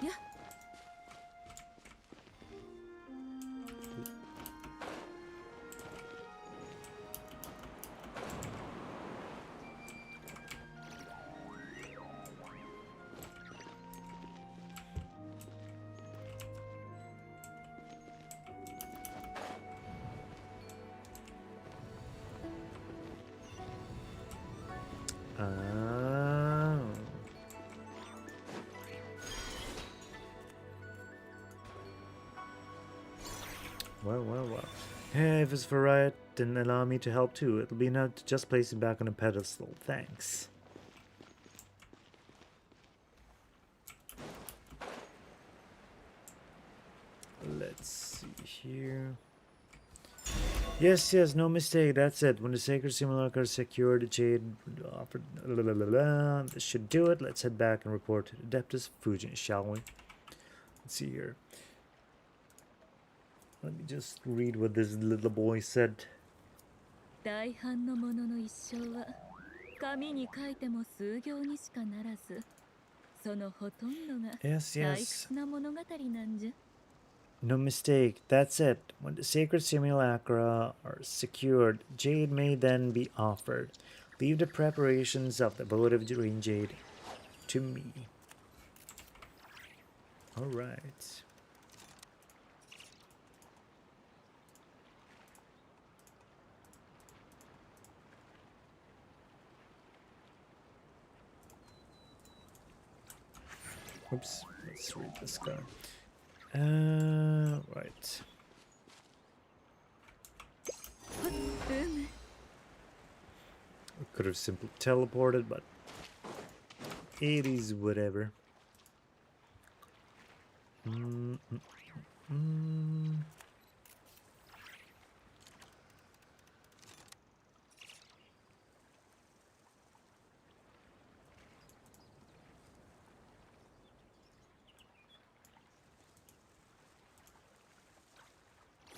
Yeah. Oh. Well. Hey, if it's for right, then allow me to help too. It'll be enough to just place it back on a pedestal. Thanks. Let's see here. Yes, no mistake. That's it. When the sacred simulacra is secured, the jade offered. This should do it. Let's head back and report to the Adeptus Fujin, shall we? Let's see here. Let me just read what this little boy said. 大半のものの一生は紙に書いても数行にしかならず、そのほとんどが退屈な物語なんじゃ。No mistake, that's it. When the sacred simulacra are secured, jade may then be offered. Leave the preparations of the votive green jade to me. Alright. Oops, let's read this guy. Right. We could have simply teleported, but it is whatever.「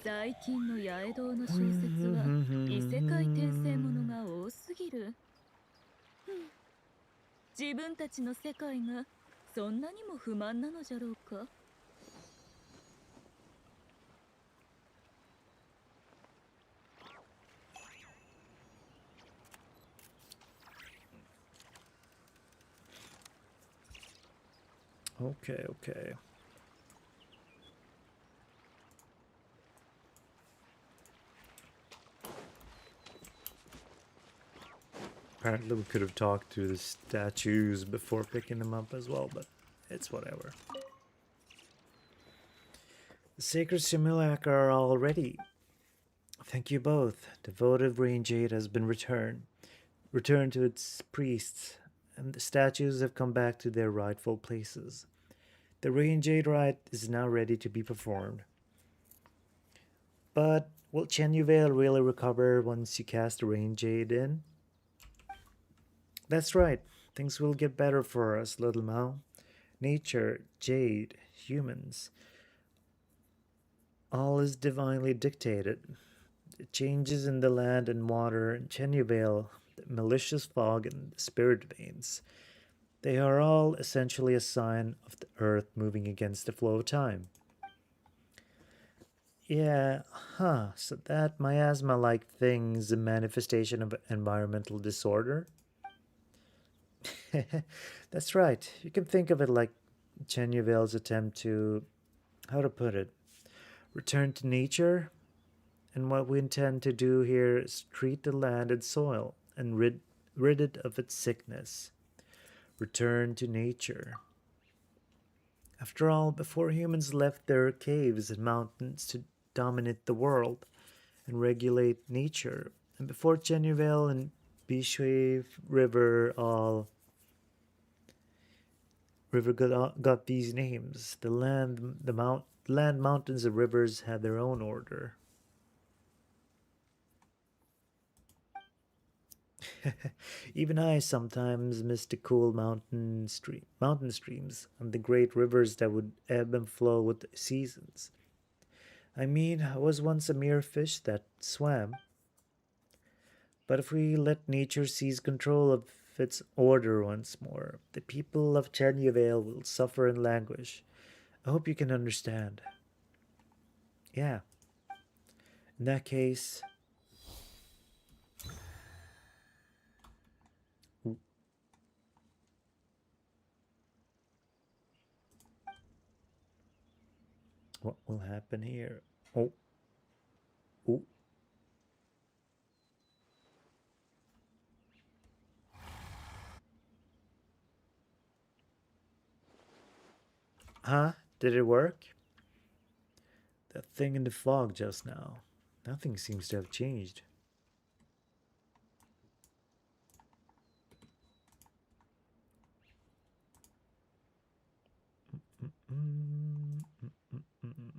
最近の八重堂の小説は異世界転生ものが多すぎる。自分たちの世界がそんなにも不満なのじゃろうか。Okay, okay. Apparently we could have talked to the statues before picking them up as well, but it's whatever. The sacred simulacra are all ready. Thank you both. The votive rain jade has been returned to its priests, and the statues have come back to their rightful places. The rain jade rite is now ready to be performed. But will Chenyu Vale really recover once you cast the rain jade in? That's right. Things will get better for us, little Mao. Nature, jade, humans. All is divinely dictated. The changes in the land and water in Chenyu Vale, the malicious fog and the spirit veins, they are all essentially a sign of the earth moving against the flow of time. Yeah, huh, so that miasma like thing is a manifestation of environmental disorder? That's right. You can think of it like Chenyu Vale's attempt to, how to put it, return to nature. And what we intend to do here is treat the land and soil and rid it of its sickness. Return to nature. After all, before humans left their caves and mountains to dominate the world and regulate nature, and before Genuvel and Bishui River all river got these names, the land, mountains, and rivers had their own order. Even I sometimes miss the cool mountain streams and the great rivers that would ebb and flow with the seasons. I mean, I was once a mere fish that swam. But if we let nature seize control of its order once more, the people of Chernyvale will suffer and languish. I hope you can understand. Yeah. In that case, what will happen here? Oh, oh. Huh? Did it work? That thing in the fog just now. Nothing seems to have changed. Mm, mm, mm, mm, mm.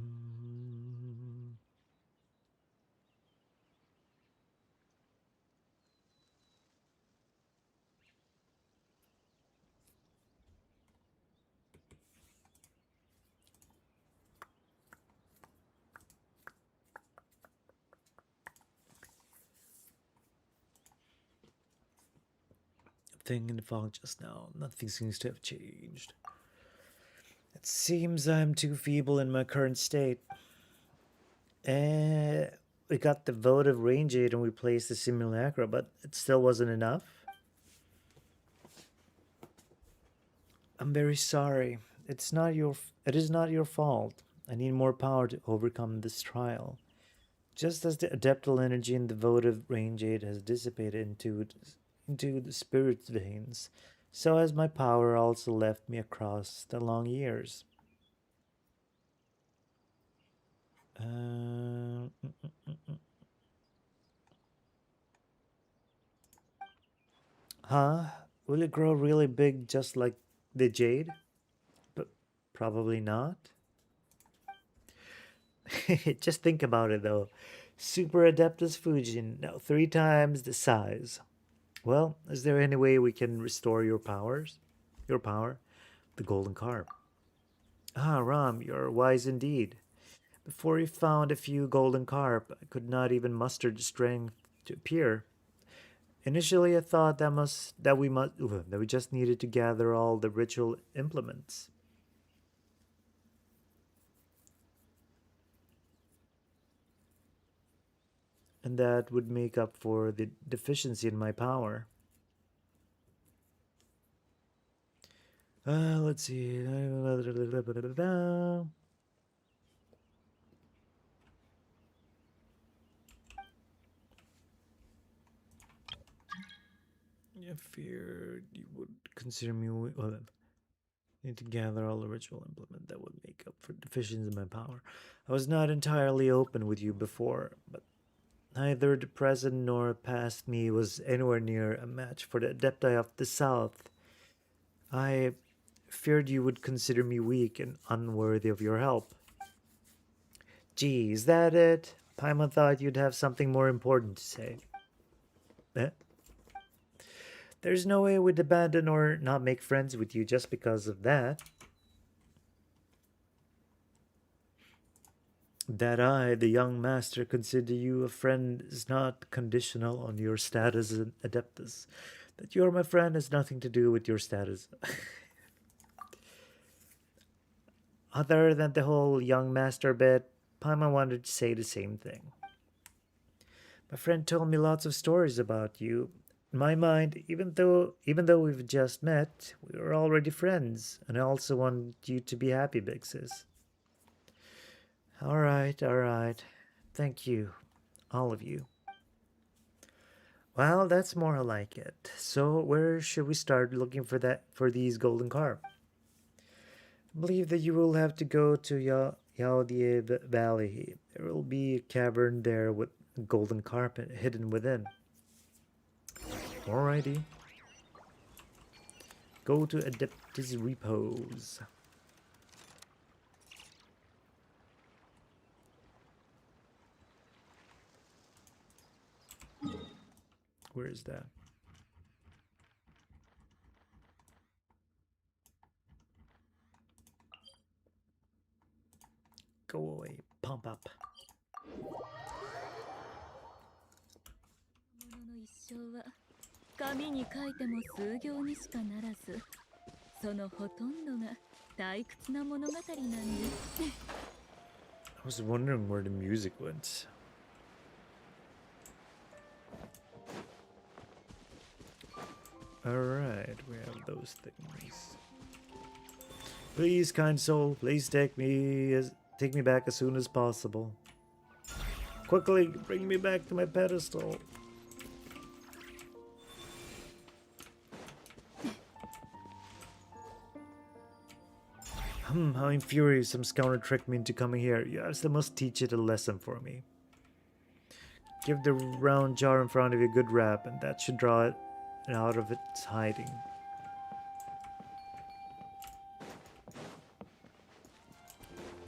Mm. Thing in the fog just now. Nothing seems to have changed. It seems I'm too feeble in my current state. We got the votive range aid and we placed the simulacra, but it still wasn't enough. I'm very sorry. It is not your fault. I need more power to overcome this trial. Just as the adeptal energy in the votive range aid has dissipated into the spirit's veins, so has my power also left me across the long years. Mm, mm, mm, mm. Huh? Will it grow really big just like the jade? But probably not. Just think about it though. Super Adeptus Fujin, now 3 times the size. Well, is there any way we can restore your powers? Your power? The golden carp. Ah, Ram, you're wise indeed. Before you found a few golden carp, I could not even muster the strength to appear. Initially, I thought that we just needed to gather all the ritual implements. And that would make up for the deficiency in my power. Let's see. I feared you would consider me. Need to gather all the ritual implement that would make up for deficiencies in my power. I was not entirely open with you before, but neither the present nor past me was anywhere near a match for the Adepti of the South. I feared you would consider me weak and unworthy of your help. Gee, is that it? Paimon thought you'd have something more important to say. Eh? There's no way we'd abandon or not make friends with you just because of that. That I, the young master, consider you a friend is not conditional on your status as an adeptus. That you're my friend has nothing to do with your status. Other than the whole young master bit, Paimon wanted to say the same thing. My friend told me lots of stories about you. In my mind, even though we've just met, we were already friends, and I also want you to be happy, Big Sis. All right. Thank you, all of you. Well, that's more like it. So, where should we start looking for these golden carp? I believe that you will have to go to Yaodie Valley. There will be a cavern there with a golden carp hidden within. Alrighty. Go to Adeptus Repose. Where is that? Go away, pump up. 紙に書いても数行にしかならず、そのほとんどが退屈な物語なんです。I was wondering where the music went. Alright, we have those things. Please, kind soul, please take me back as soon as possible. Quickly, bring me back to my pedestal. How infuriating some scoundrel tricked me into coming here. Yes, I must teach it a lesson for me. Give the round jar in front of you a good rap, and that should draw it out of its hiding.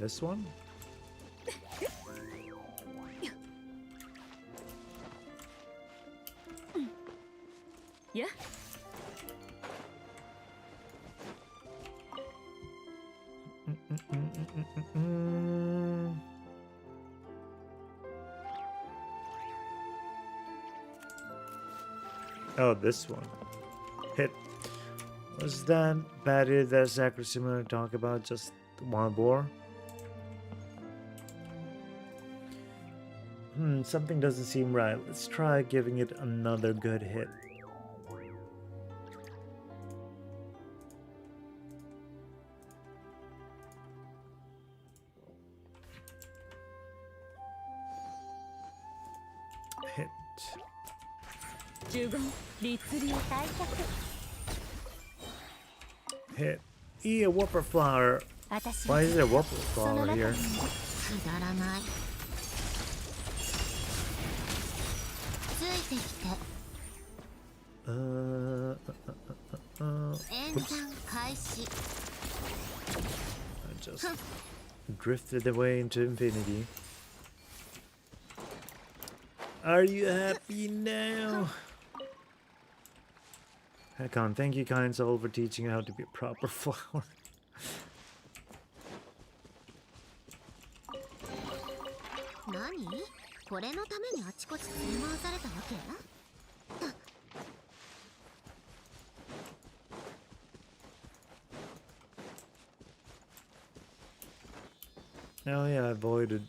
This one? Yeah. Oh, this one. Hit. Was that battery that Zachary Simon talk about just one bore? Something doesn't seem right. Let's try giving it another good hit. Hit. Hit. A whopper flower. Why is there a whopper flower here? Oops. I just drifted away into infinity. Are you happy now? Heck on, thank you, kind soul, for teaching how to be a proper flower. これのためにあちこち連れ回されたわけ？ Oh yeah, I avoided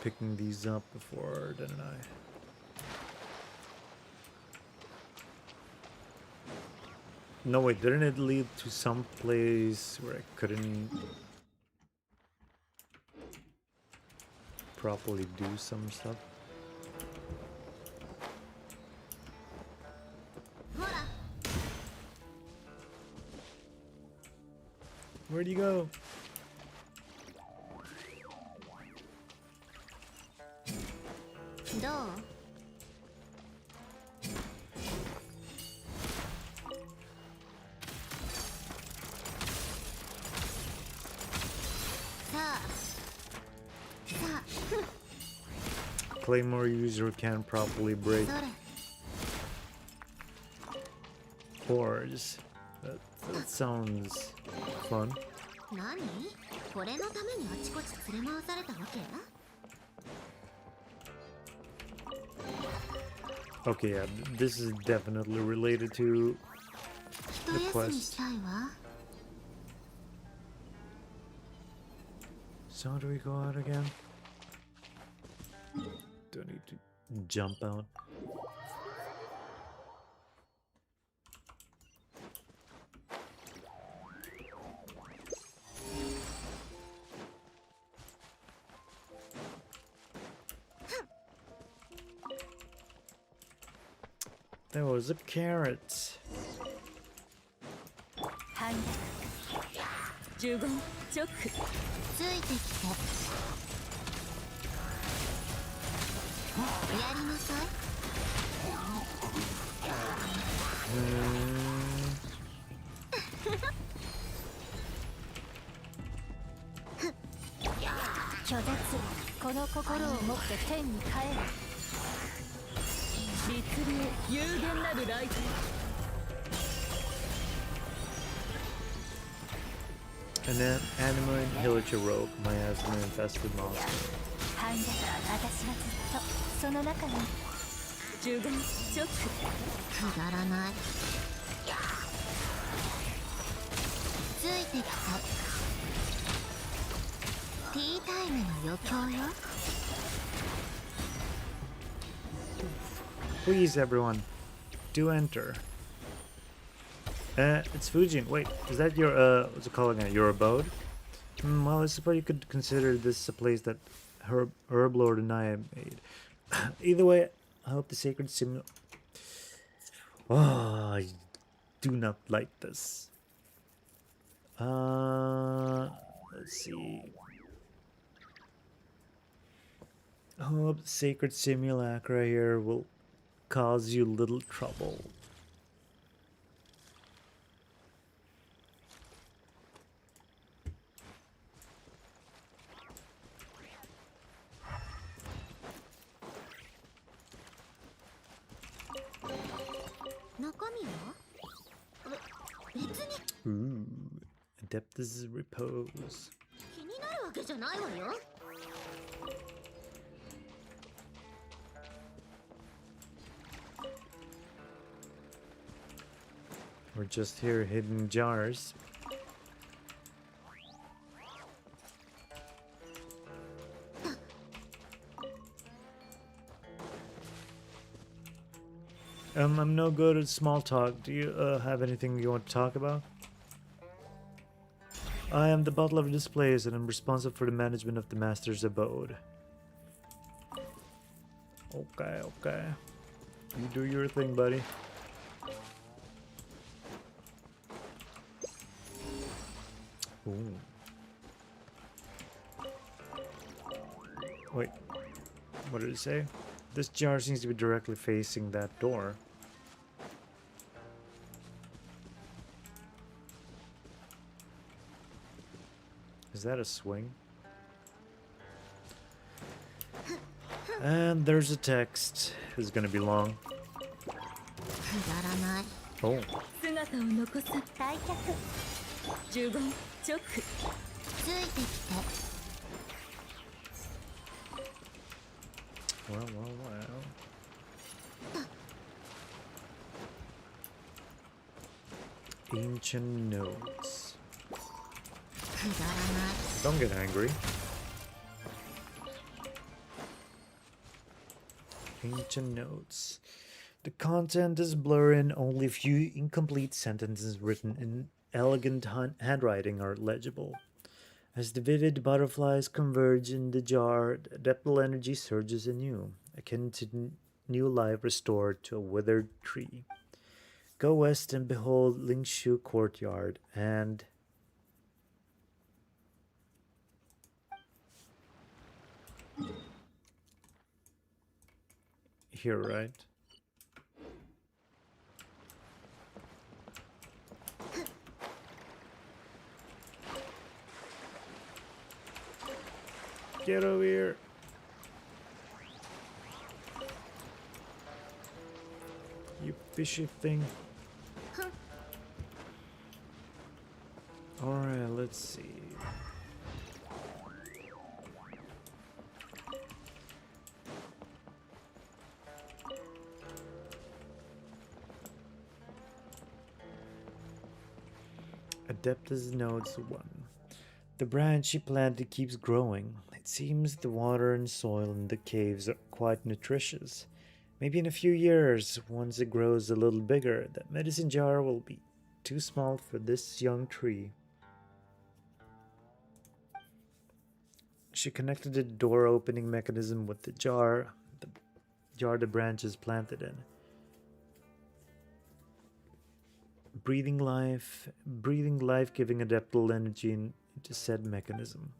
picking these up before, didn't I? No, wait, didn't it lead to some place where I couldn't properly do some stuff? Where'd you go? Claymore user can't properly break doors. That sounds fun. Okay, yeah, this is definitely related to the quest. So how do we go out again? Do I need to jump out? There was a carrot. And then animal and Hilicha rogue, my asthma infested monster. Please, everyone, do enter. It's Fujin. Wait, is that your, what's it called again? Your abode? Well, I suppose you could consider this a place that Herblord and I made. Either way, I hope the sacred sim... Oh, I do not like this. Let's see. I hope the sacred simulacra here will cause you little trouble. Ooh, Adeptus Repose. We're just here hidden jars. I'm no good at small talk. Do you have anything you want to talk about? I am the butler of this place and I'm responsible for the management of the master's abode. Okay, okay. You do your thing, buddy. Ooh. Wait, what did it say? This jar seems to be directly facing that door. Is that a swing? And there's a text. It's gonna be long. Oh. Well. Ancient notes. Don't get angry. Ancient notes. The content is blurry and only a few incomplete sentences written in elegant handwriting are legible. As the vivid butterflies converge in the jar, the adeptal energy surges anew, akin to new life restored to a withered tree. Go west and behold Lingshu Courtyard and here, right? Get over here. You fishy thing. Alright, let's see. Adeptus Nodes 1. The branch she planted keeps growing. It seems the water and soil in the caves are quite nutritious. Maybe in a few years, once it grows a little bigger, that medicine jar will be too small for this young tree. She connected the door opening mechanism with the jar the branch is planted in. Breathing life-giving adeptal energy into said mechanism.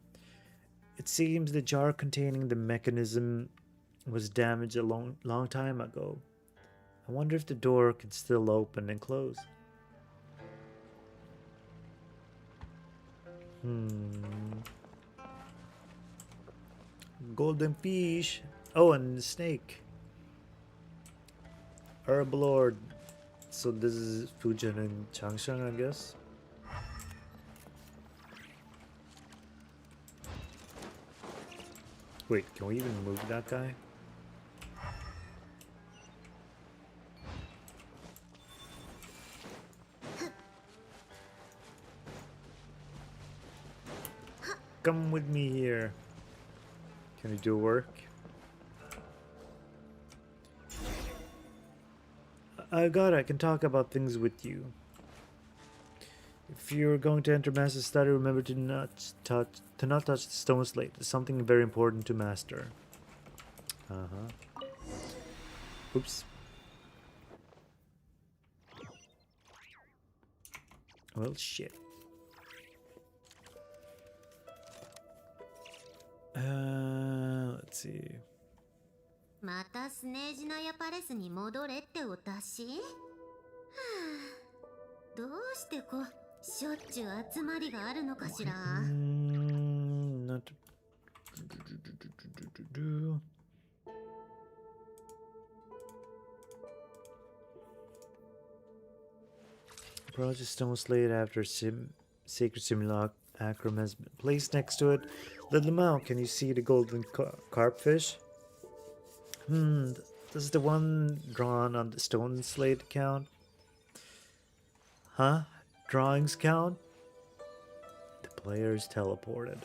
It seems the jar containing the mechanism was damaged a long time ago. I wonder if the door can still open and close. Golden fish. Oh, and the snake. Herblord. So this is Fujian and Changshan, I guess. Wait, can we even move that guy? Come with me here. Can we do work? I can talk about things with you. If you're going to enter master study, remember to not touch the stone slate. It's something very important to master. Oops. Well, shit. Let's see. またスネージナヤパレスに戻れってお達し？はあ、どうしてしょっちゅう集まりがあるのかしら。Not. Approach a stone slate after sacred simulacrum has been placed next to it. Little Mao, can you see the golden carp fish? Does the one drawn on the stone slate count? Huh? Drawings count? The player is teleported.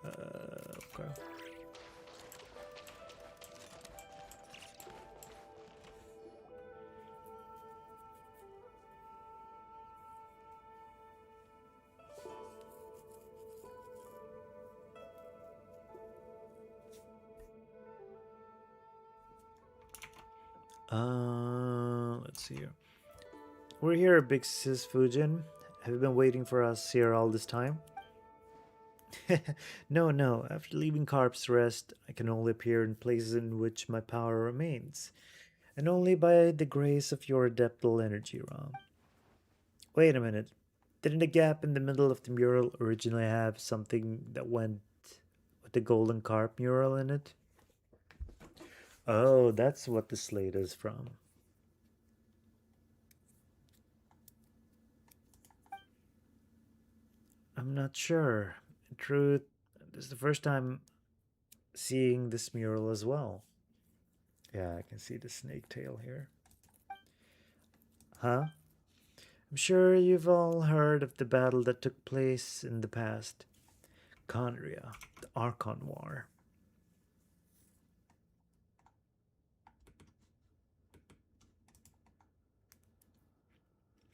Okay. Let's see here. We're here, Big Sis Fujin. Have you been waiting for us here all this time? No. After leaving Carp's Rest, I can only appear in places in which my power remains. And only by the grace of your adeptal energy, Ram. Wait a minute. Didn't the gap in the middle of the mural originally have something that went with the golden carp mural in it? Oh, that's what the slate is from. I'm not sure. In truth, this is the first time seeing this mural as well. Yeah, I can see the snake tail here. Huh? I'm sure you've all heard of the battle that took place in the past. Conria, the Archon War.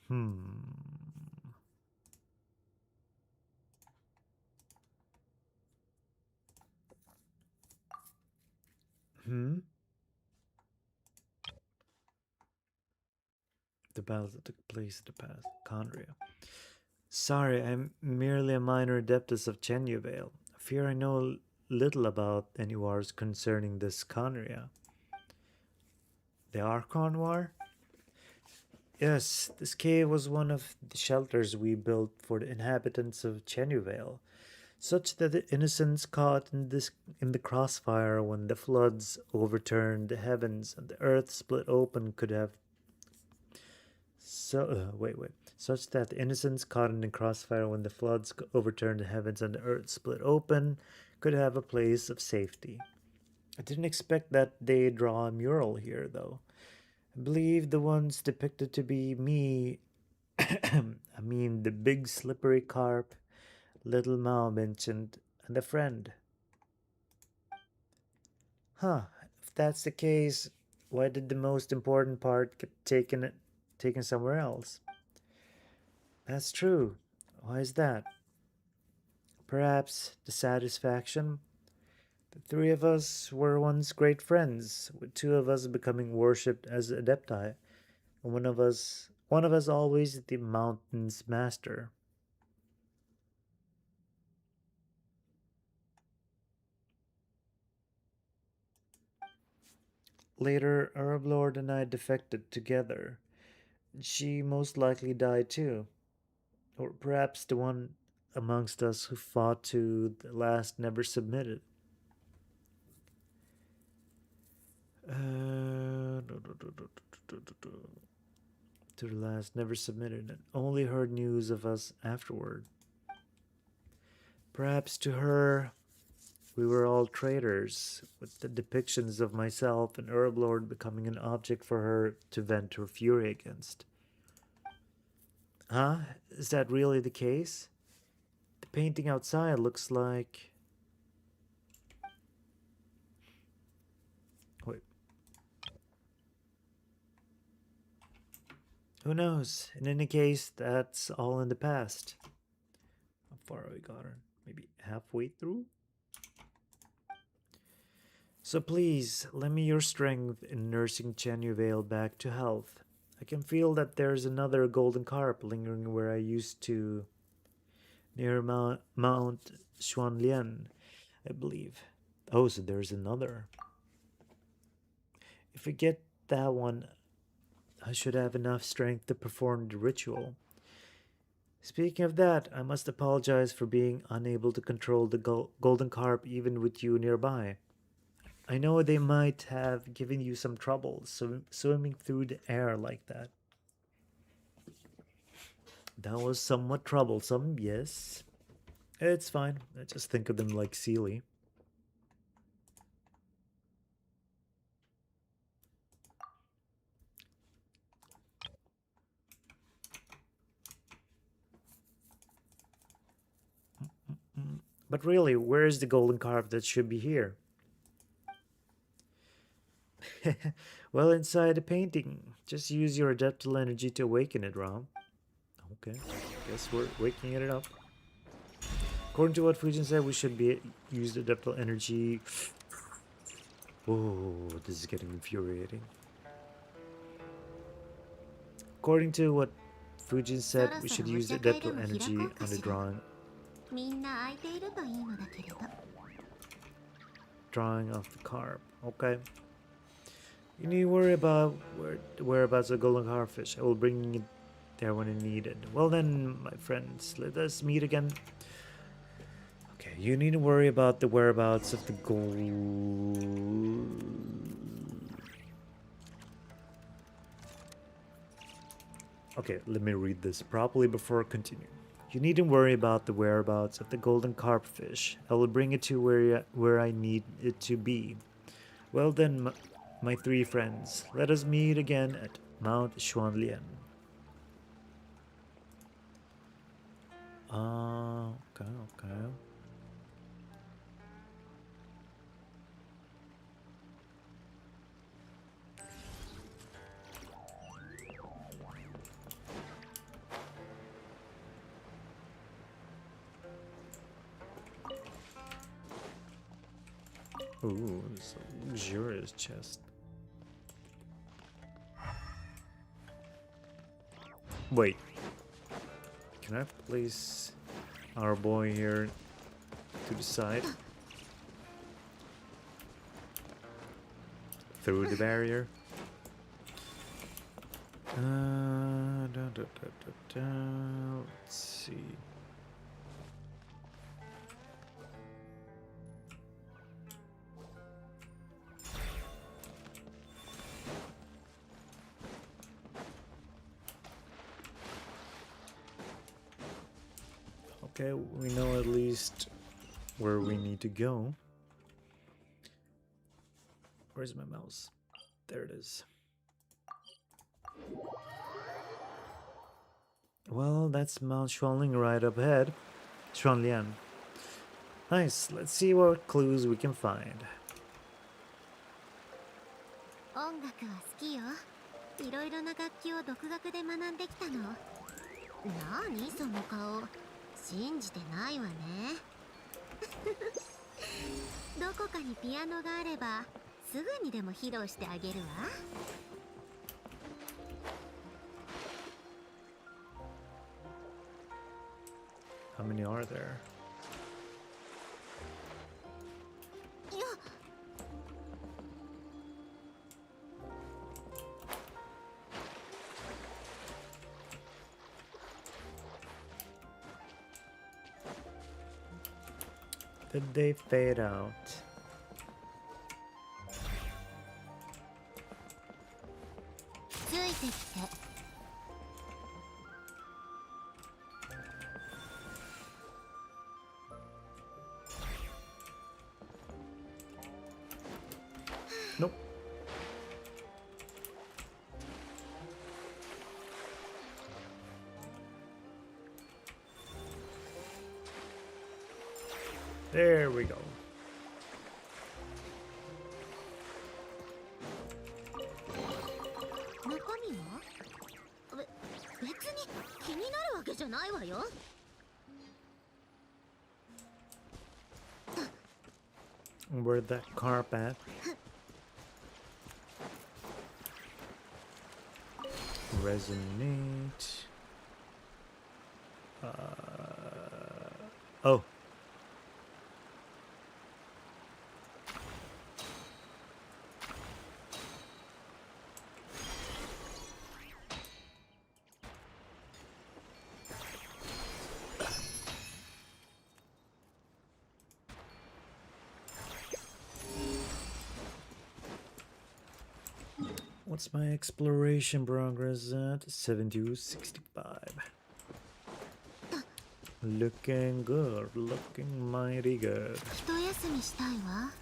Hmm. Hmm? The battle that took place in the past. Conria. Sorry, I'm merely a minor adeptus of Chenyu Vale. I fear I know little about any wars concerning this Conria. The Archon War? Yes, this cave was one of the shelters we built for the inhabitants of Chenyu Vale, such that the innocents caught in the crossfire when the floods overturned the heavens and the earth split open could have such that the innocents caught in the crossfire when the floods overturned the heavens and the earth split open could have a place of safety. I didn't expect that they'd draw a mural here, though. I believe the ones depicted to be me. I mean, the big slippery carp, little Mao mentioned, and a friend. Huh, if that's the case, why did the most important part get taken somewhere else? That's true. Why is that? Perhaps the satisfaction. The three of us were once great friends, with two of us becoming worshipped as adepti, and one of us always the mountain's master. Later, Herblord and I defected together. She most likely died too. Or perhaps the one amongst us who fought to the last never submitted. To the last never submitted and only heard news of us afterward. Perhaps to her we were all traitors, with the depictions of myself and Herblord becoming an object for her to vent her fury against. Huh? Is that really the case? The painting outside looks like. Wait. Who knows? In any case, that's all in the past. How far have we gotten? Maybe halfway through? So please, lend me your strength in nursing Chenyu Vale back to health. I can feel that there's another golden carp lingering where I used to, near Mount Xuanlian, I believe. Oh, so there's another. If we get that one, I should have enough strength to perform the ritual. Speaking of that, I must apologize for being unable to control the golden carp even with you nearby. I know they might have given you some trouble swimming through the air like that. That was somewhat troublesome, yes. It's fine. I just think of them like Sealy. But really, where is the golden carp that should be here? Well, inside the painting. Just use your adaptable energy to awaken it, Rom. Okay, guess we're waking it up. According to what Fujin said, we should be use adaptable energy. Oh, this is getting infuriating. According to what Fujin said, we should use adaptable energy on the drawing of the carp. Okay. You need to worry about the whereabouts of golden carfish. I will bring it there when needed. Well then, my friends, let us meet again. Okay, you need to worry about the whereabouts of the gold. Okay, let me read this properly before continuing. You needn't worry about the whereabouts of the golden carpfish. I will bring it to where I need it to be. Well then, my three friends, let us meet again at Mount Xuanlian. Okay, okay. Ooh, it's a luxurious chest. Wait. Can I place our boy here to the side? Through the barrier? Let's see. Okay, we know at least where we need to go. Where's my mouse? There it is. Well, that's Mount Xuanling right up ahead. Xuanlian. Nice, let's see what clues we can find. 音楽は好きよ。いろいろな楽器を独学で学んできたの。何その顔。信じてないわね。どこかにピアノがあればすぐにでも披露してあげるわ。How many are there? いや。Did they fade out? Nope. There we go. 中身は？別に気になるわけじゃないわよ。Where'd that carp at? Resonate. Oh. What's my exploration progress at? 7265. Looking good, looking mighty good. 一休みしたいわ。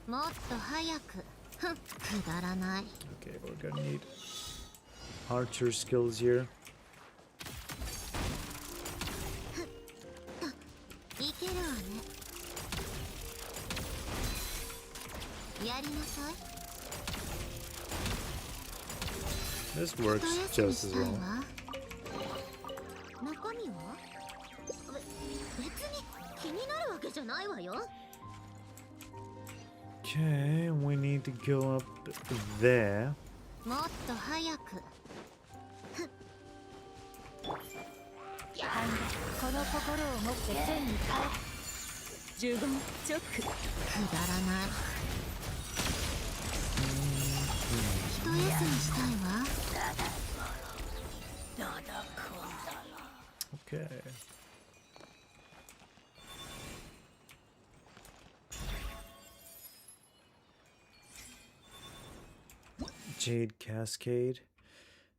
もっと早く。くだらない。 Okay, we're gonna need archer skills here. いけるわね。やりなさい。 This works just as well. 中身は？別に気になるわけじゃないわよ。 Okay, we need to go up there. もっと早く。この心を持って天に帰る。呪言チョック。くだらない。一休みしたいわ。 Okay. Jade Cascade.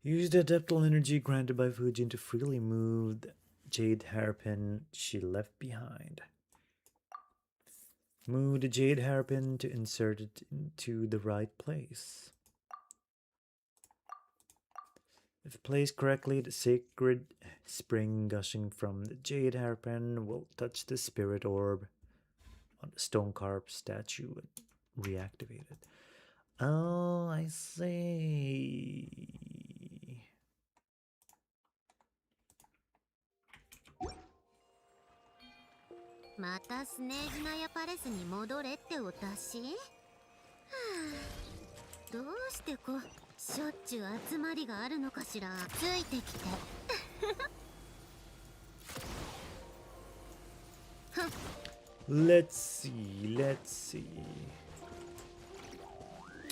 Use the adeptal energy granted by Fujin to freely move jade hairpin she left behind. Move the jade hairpin to insert it into the right place. If placed correctly, the sacred spring gushing from the jade hairpin will touch the spirit orb on the stone carp statue and reactivate it. Oh, I see. またスネージナヤパレスに戻れってお達し？はあ、どうしてしょっちゅう集まりがあるのかしら。ついてきて。Let's see, let's see.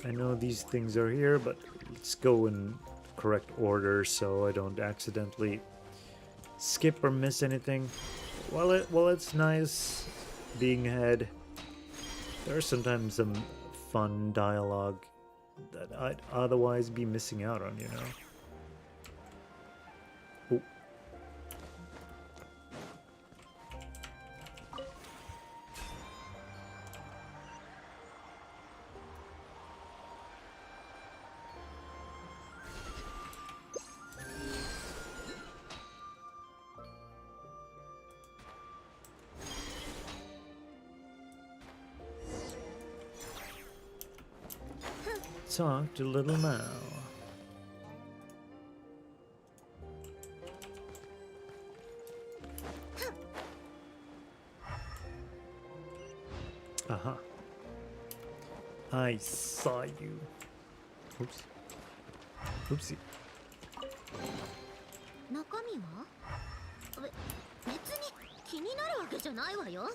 I know these things are here, but let's go in correct order so I don't accidentally skip or miss anything. Well, it's nice being ahead. There's sometimes some fun dialogue that I'd otherwise be missing out on, you know? Oh. Talk to little Mao. Aha. I saw you. Oops. Oopsie. 中身は？別に気になるわけじゃないわよ。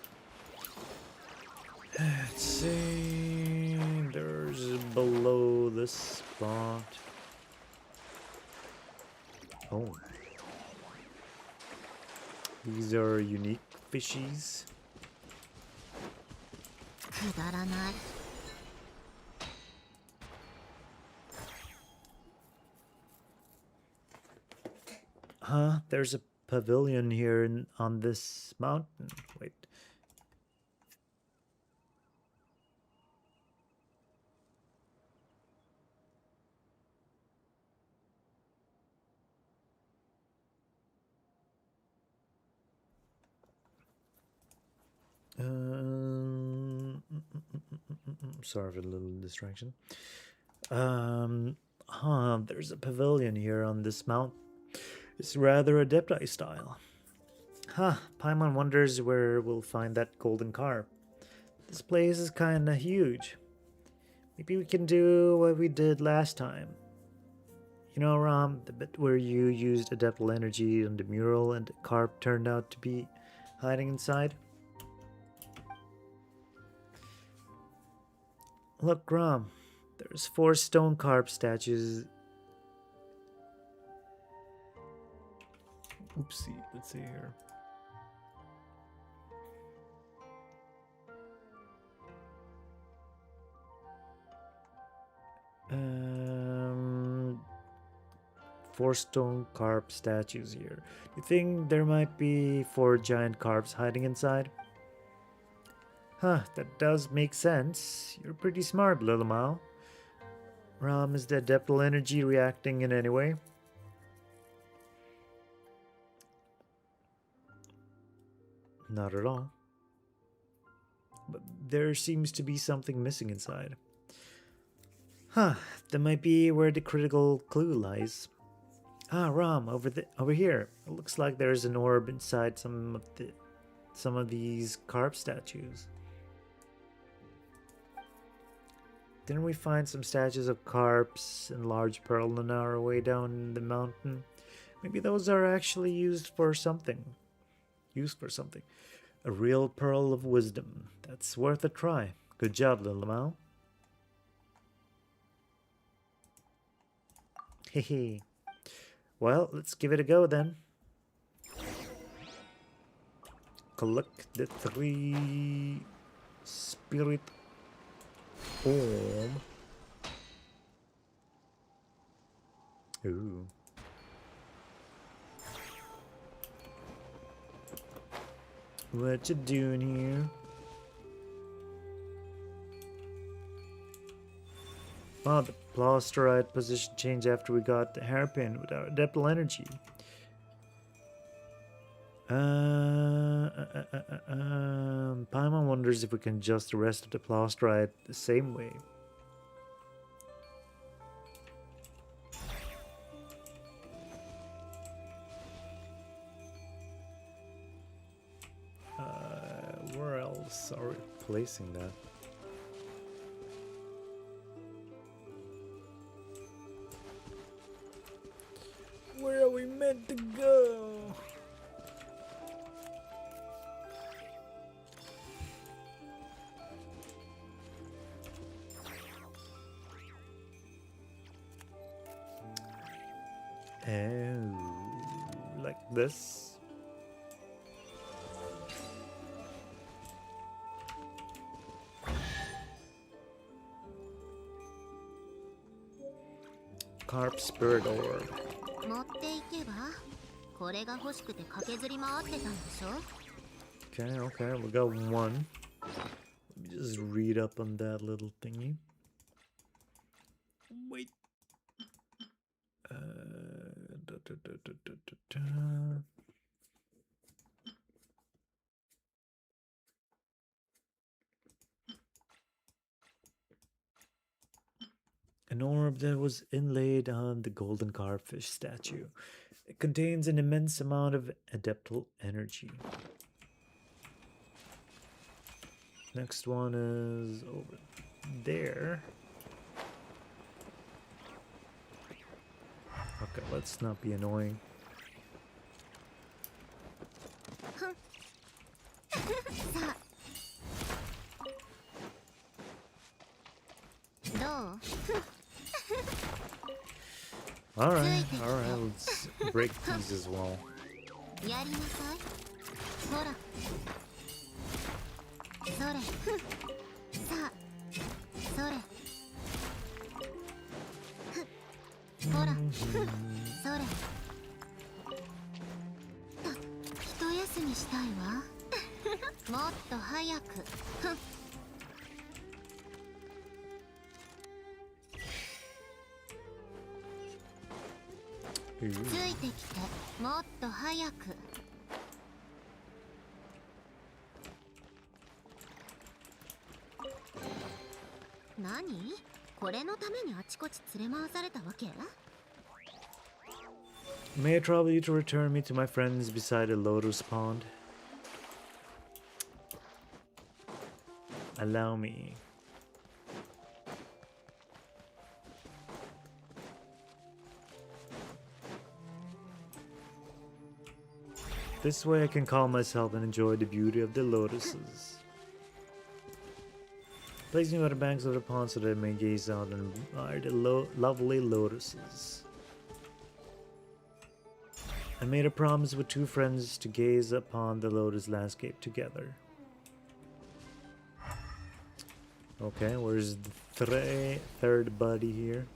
Let's see. There's below this spot. Oh. These are unique fishies. くだらない。Huh? There's a pavilion here on this mountain. Wait. Sorry for the little distraction. There's a pavilion here on this mount. It's rather Adepti style. Paimon wonders where we'll find that golden carp. This place is kinda huge. Maybe we can do what we did last time. You know, Ram, the bit where you used adeptal energy on the mural and the carp turned out to be hiding inside? Look, Ram, there's 4 stone carp statues. Oopsie, let's see here. Four stone carp statues here. You think there might be 4 giant carps hiding inside? That does make sense. You're pretty smart, little Mao. Ram, is the adeptal energy reacting in any way? Not at all. But there seems to be something missing inside. That might be where the critical clue lies. Ram, over here. It looks like there's an orb inside some of these carp statues. Didn't we find some statues of carps and large pearl on our way down the mountain? Maybe those are actually used for something. A real pearl of wisdom. That's worth a try. Good job, little Mao. Hehe. Well, let's give it a go then. Collect the 3 spirit orb. Ooh. What you doing here? Oh, the plasterite position changed after we got the hairpin with our adaptable energy. Paimon wonders if we can adjust the rest of the plasterite the same way. Where else are we placing that? Where are we meant to go? Oh, like this? Carp Spirit Orb. 持っていけばこれが欲しくて駆けずり回ってたんでしょ Okay, okay, we got one. Let me just read up on that little thingy. Wait. Da, da, da, da, da, da, da. An orb that was inlaid on the golden carpfish statue. It contains an immense amount of adeptal energy. Next one is over there. Okay, let's not be annoying. さあどう Alright, let's break these as well. やりなさいほらそれさあそれほらそれ一休みしたいわもっと早くついてきてもっと早く何これのためにあちこち連れ回されたわけ May I trouble you to return me to my friends beside a lotus pond? Allow me. This way I can calm myself and enjoy the beauty of the lotuses. Place me by the banks of the pond so that I may gaze out and admire the lovely lotuses. I made a promise with two friends to gaze upon the lotus landscape together. Okay, where's the third buddy here?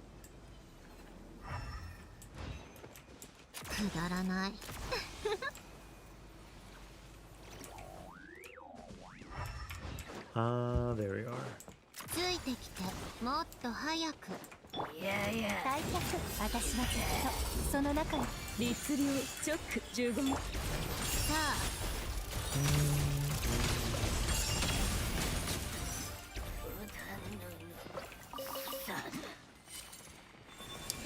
くだらない Ah, there we are. ついてきてもっと早くいやいや大客私はずっとその中に律令チョック15問さあ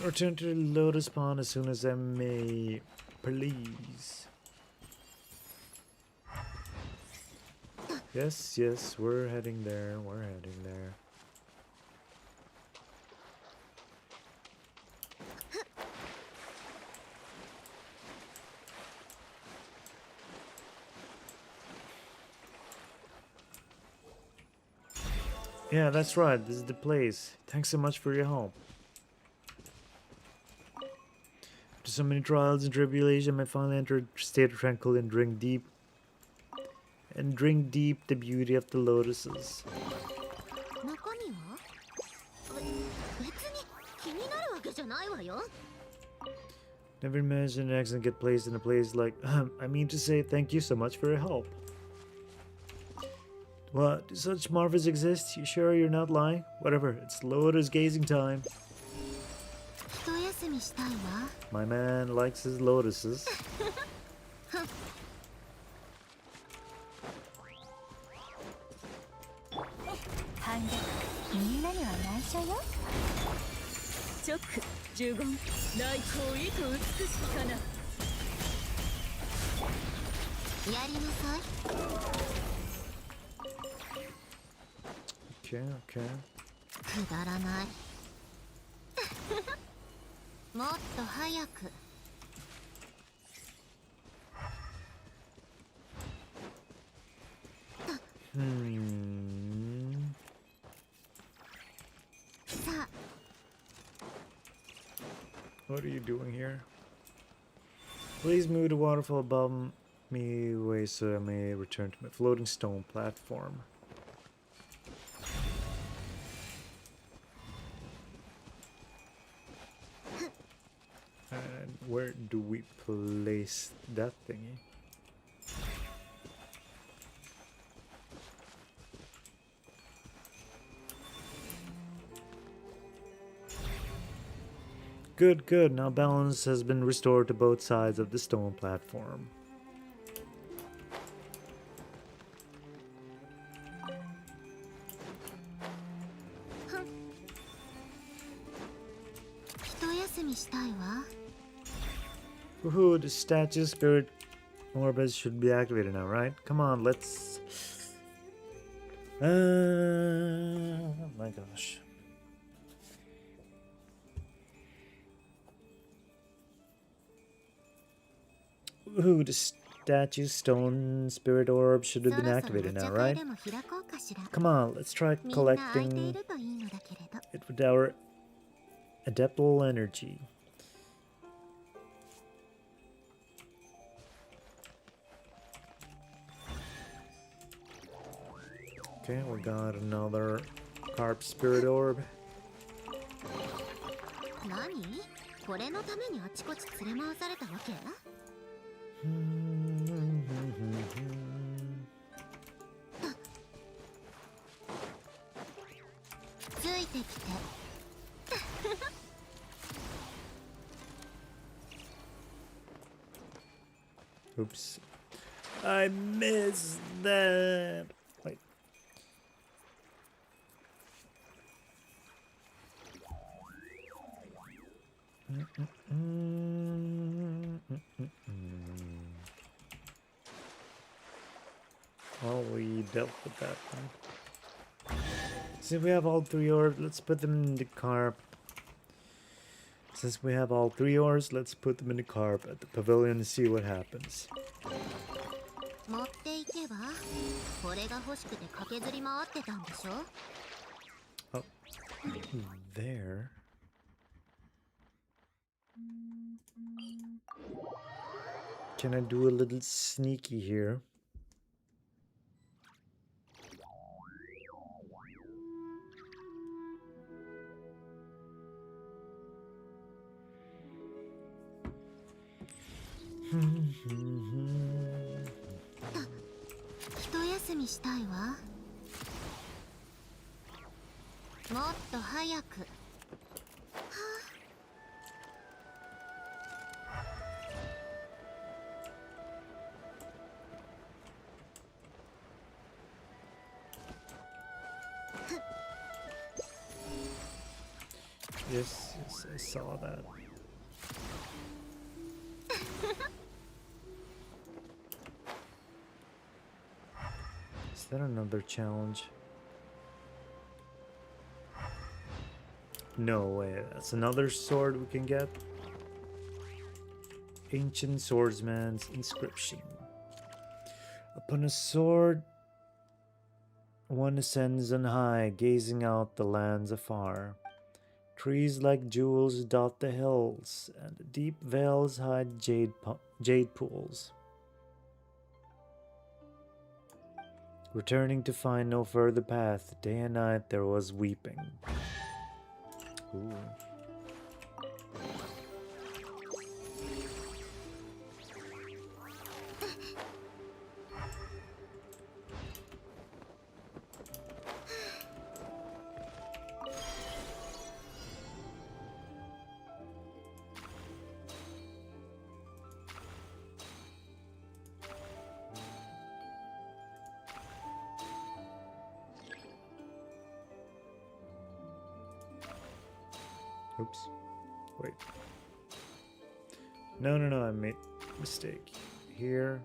Return to the lotus pond as soon as I may, please. Yes, yes, we're heading there. We're heading there. Yeah, that's right. This is the place. Thanks so much for your help. After so many trials and tribulation, I finally entered a state of tranquility and drink deep the beauty of the lotuses. 中身は別に気になるわけじゃないわよ Never imagined an accident get placed in a place like I mean to say thank you so much for your help. What? Do such marvels exist? You sure you're not lying? Whatever, it's lotus gazing time. 一休みしたいわ。 My man likes his lotuses. 反逆みんなには内緒よ。直呪言内向意と美しきかな。やりなさい。 Okay, okay. くだらない。もっと早く。 さあ、 What are you doing here? Please move the waterfall above me away so I may return to my floating stone platform. And where do we place that thingy? Good, good. Now balance has been restored to both sides of the stone platform. Woohoo, the statue spirit orbits should be activated now, right? Come on, let's... Oh my gosh. Woohoo, the statue stone spirit orb should have been activated now, right? Come on, let's try collecting it with our adaptable energy. Okay, we got another carp spirit orb. 何？これのためにあちこち連れ回されたわけ？ついてきて。Oops. I missed that. Wait. Well, we dealt with that one. Since we have all three orbs, let's put them in the carp. Since we have all three orbs, let's put them in the carp at the pavilion and see what happens. 持っていけば、これが欲しくて駆けずり回ってたんでしょ? Oh, there. Can I do a little sneaky here? Yes, yes, I saw that. Is that another challenge? No way, that's another sword we can get. Ancient Swordsman's Inscription. Upon a sword, one ascends on high, gazing out the lands afar. Trees like jewels dot the hills, and deep vales hide jade pools. Returning to find no further path, day and night there was weeping. Ooh. Oops. Wait. No, no, no, I made a mistake. Here,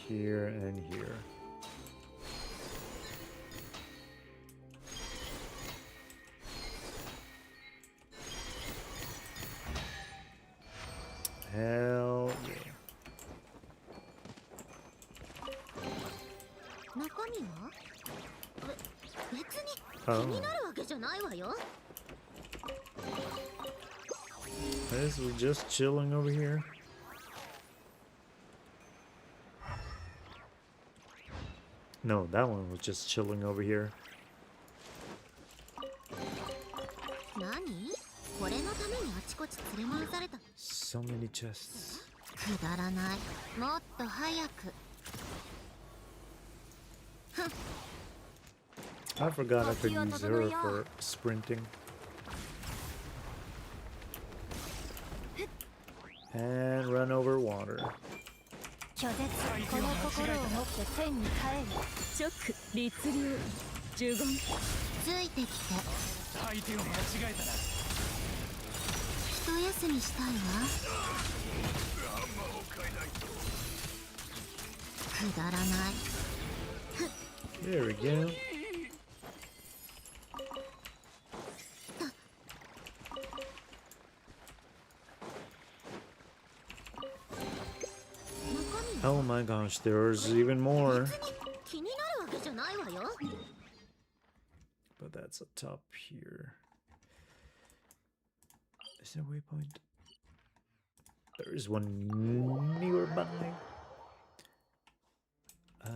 here, and here. Hell yeah. 中身は？別に気 Oh. になるわけじゃないわよ。 Is we just chilling over here? No, that one was just chilling over here. 何？これのためにあちこち連れ回された。 So many chests. くだらない。もっと早く。 I forgot I could use her for sprinting. And run over water. 拒絶この心を持って天に帰る。直律令呪言。ついてきて。相手を間違えたな。一休みしたいわ。くだらない。 There we go. Oh my gosh, there's even more. 気になるわけじゃないわよ。 But that's a top here. Is there a waypoint? There is one nearby. 一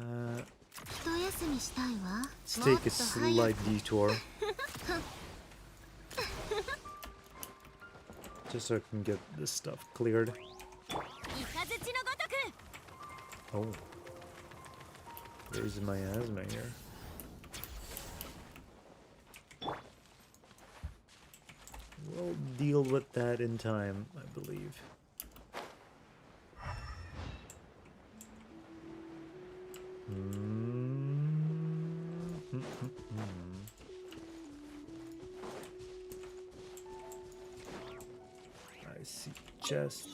休みしたいわ。 Let's take a slight detour. Just so I can get this stuff cleared. イカズチのごとく。 Oh. There's my asthma here. We'll deal with that in time, I believe. I see chest.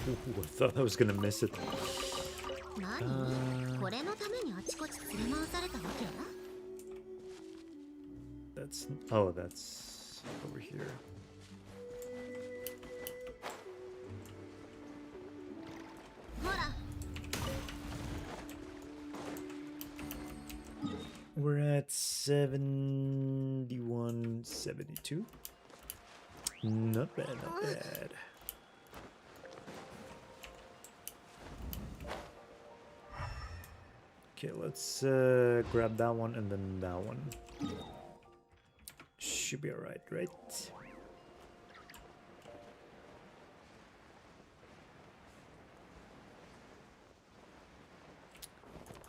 Ooh, I thought I was gonna miss it. 何？これのためにあちこち連れ回されたわけ？ That's oh, that's over here. We're at 71, 72. Not bad, not bad. Okay, let's grab that one and then that one. Should be alright, right?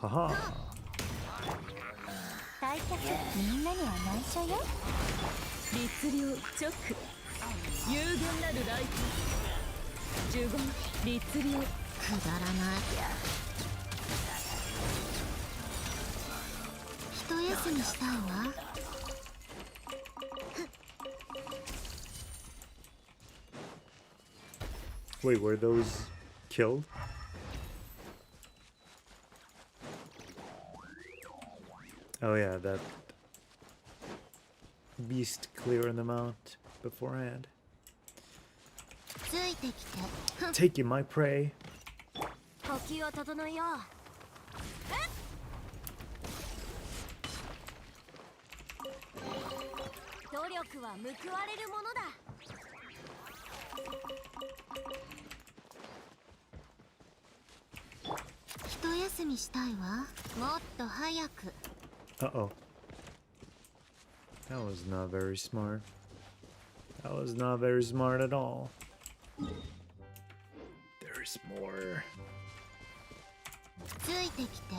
Haha. 大客みんなには内緒よ。律令直有限なるライフ呪言律令。くだらない。一休みしたいわ。 Wait, were those killed? Oh yeah, that beast clearing them out beforehand. ついてきて。 Taking my prey. 呼吸を整えよう。努力は報われるものだ。 一休みしたいわ。もっと早く。 Uh-oh. That was not very smart. That was not very smart at all. There's more. ついてきて。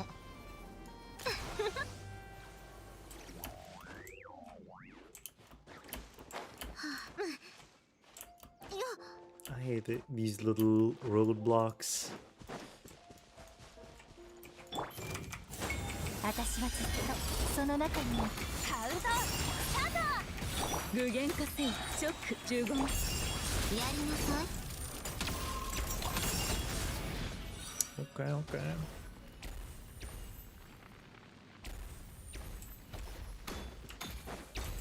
よっ。hate these little roadblocks. 私はずっとその中にカウントスタート。具現化せいショック15。やりなさい。 Okay, okay.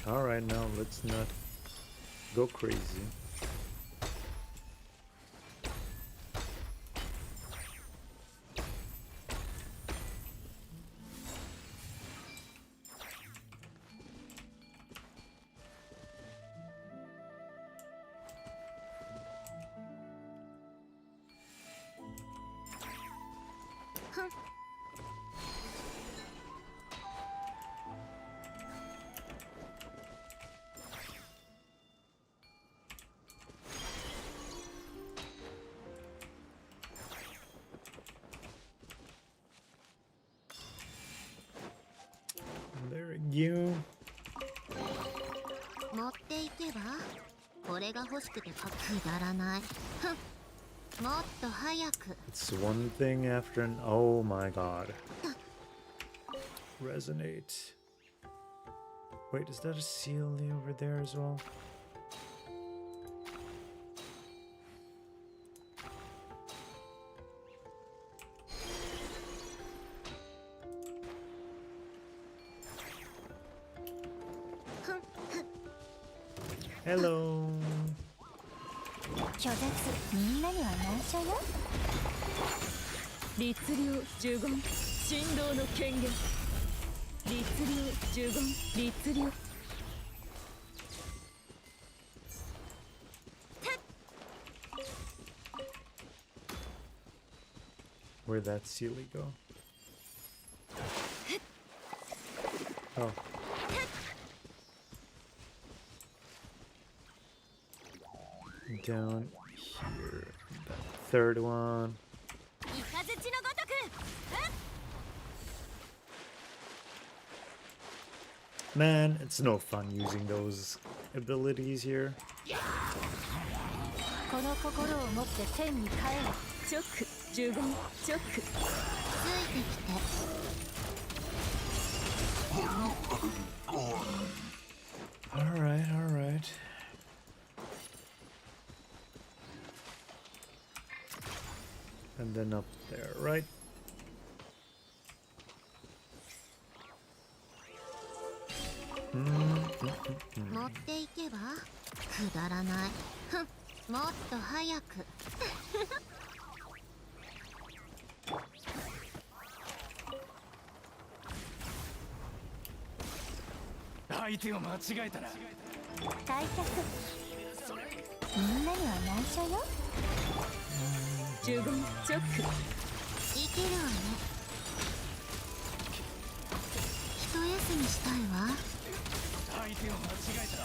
Alright, now let's not go crazy. There you 持っていけばこれが欲しくてかくだらない。ふんもっと早く。 It's one thing after an oh my god. Resonate. Wait, is that a seal over there as well? Hello. 拒絶みんなには内緒よ。律令呪言振動の権限。律令呪言律令。 Where'd that sealy go? Oh. Down here. That third one. Man, it's no fun using those abilities here. この心を持って天に帰れ。ショック15ショック。ついてきて。 Alright, alright. And then up there, right? 持っていけばくだらない。ふんもっと早く。相手を間違えたな。開脚。みんなには内緒よ。15ショック。いけるわね。一休みしたいわ。相手を間違えた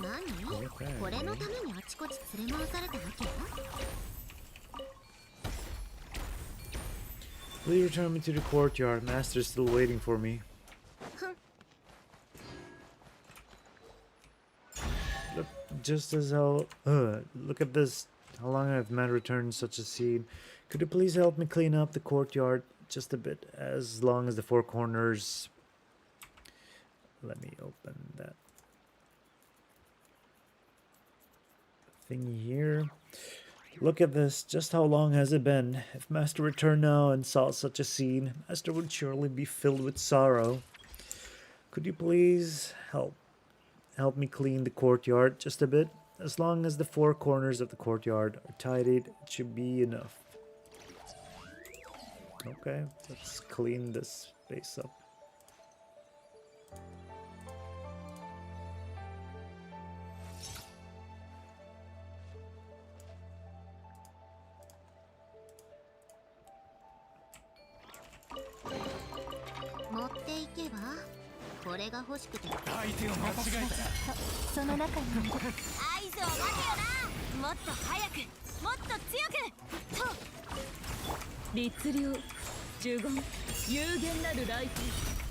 な。何？これのためにあちこち連れ回されたわけ？ Please return me to the courtyard. Master's still waiting for me. Look, just as how... look at this. How long I've not returned such a scene. Could you please help me clean up the courtyard just a bit? As long as the four corners... Let me open that thing here. Look at this. Just how long has it been? If Master returned now and saw such a scene, Master would surely be filled with sorrow. Could you please help me clean the courtyard just a bit? As long as the four corners of the courtyard are tidied, it should be enough. Okay, let's clean this space up.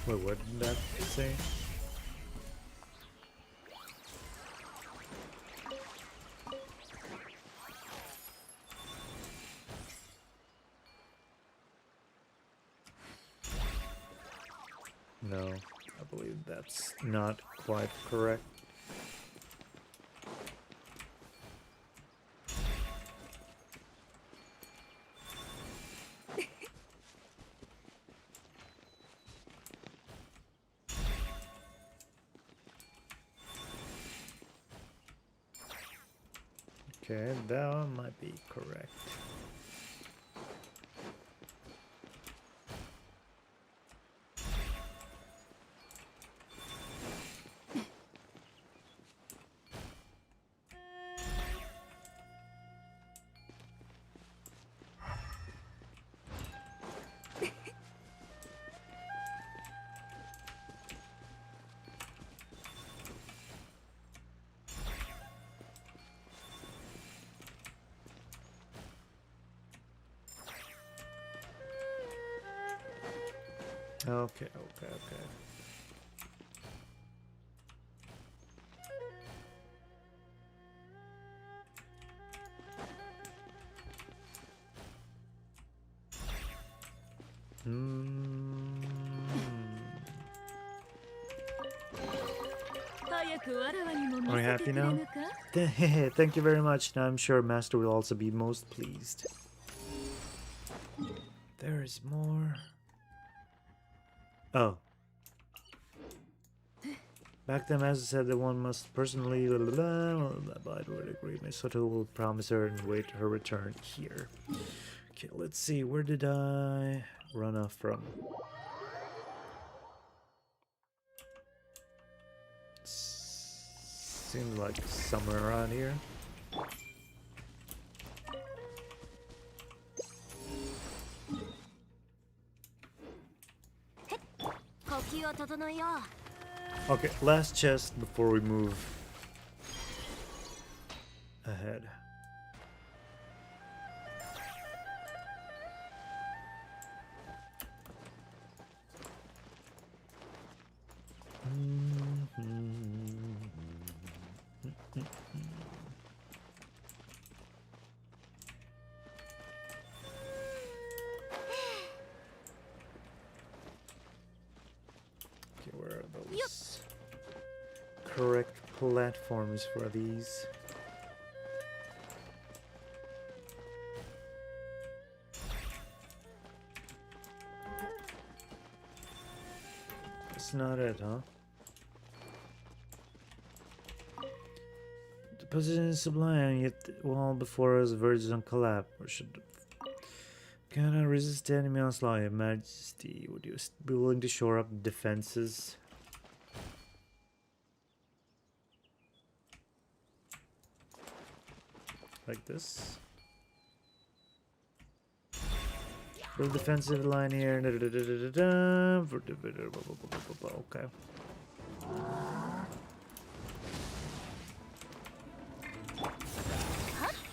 Wait, what did that say? No, I believe that's not quite correct. Okay, that one might be correct. Okay, okay, okay. Are you happy now? Thank you very much. Now I'm sure Master will also be most pleased. There is more. Oh. Back then, as I said, the one must personally abide with agreement. Soto will promise her and wait her return here. Okay, let's see. Where did I run off from? Seems like somewhere around here. Okay, last chest before we move ahead. Okay, where are those correct platforms for these? It's not it, huh? The position is sublime, yet well before us verges on collapse. Or should cannot resist the enemy onslaught, Your Majesty. Would you be willing to shore up defenses? Like this? For the defensive line here. Okay.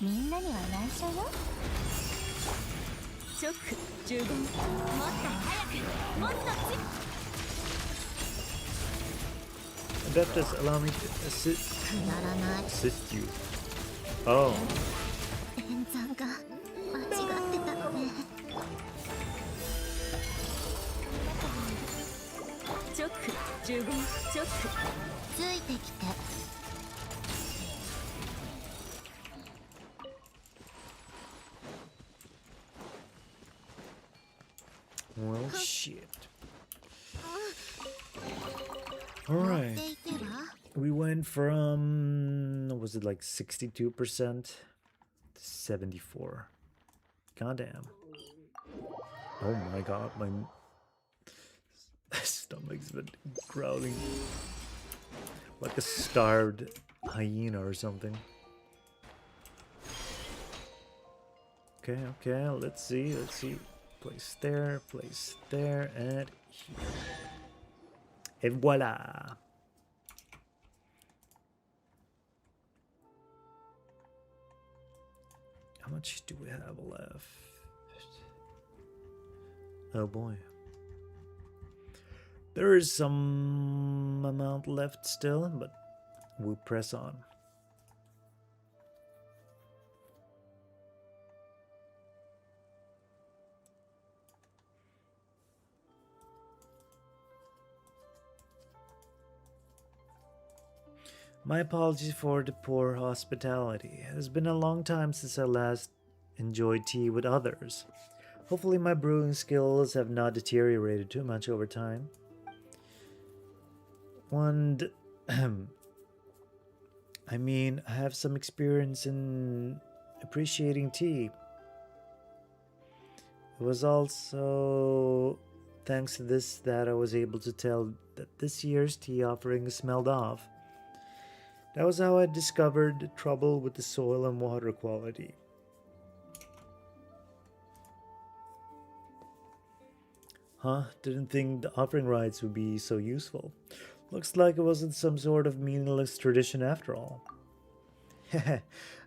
みんなには内緒よ。チョック15。もっと早く、もっと強く。 Adeptus, allow me to assist you. Oh. 演算が間違ってたのね。チョック15。チョック。ついてきて。 Well, shit. Alright. We went from, was it like 62% to 74. Goddamn. Oh my god, my stomach's been growling like a starved hyena or something. Okay, okay, let's see. Place there, and here. Et voila! How much do we have left? Oh boy. There is some amount left still, but we'll press on. My apologies for the poor hospitality. It has been a long time since I last enjoyed tea with others. Hopefully, my brewing skills have not deteriorated too much over time. And I mean, I have some experience in appreciating tea. It was also thanks to this that I was able to tell that this year's tea offering smelled off. That was how I discovered the trouble with the soil and water quality. Huh? Didn't think the offering rites would be so useful. Looks like it wasn't some sort of meaningless tradition after all. I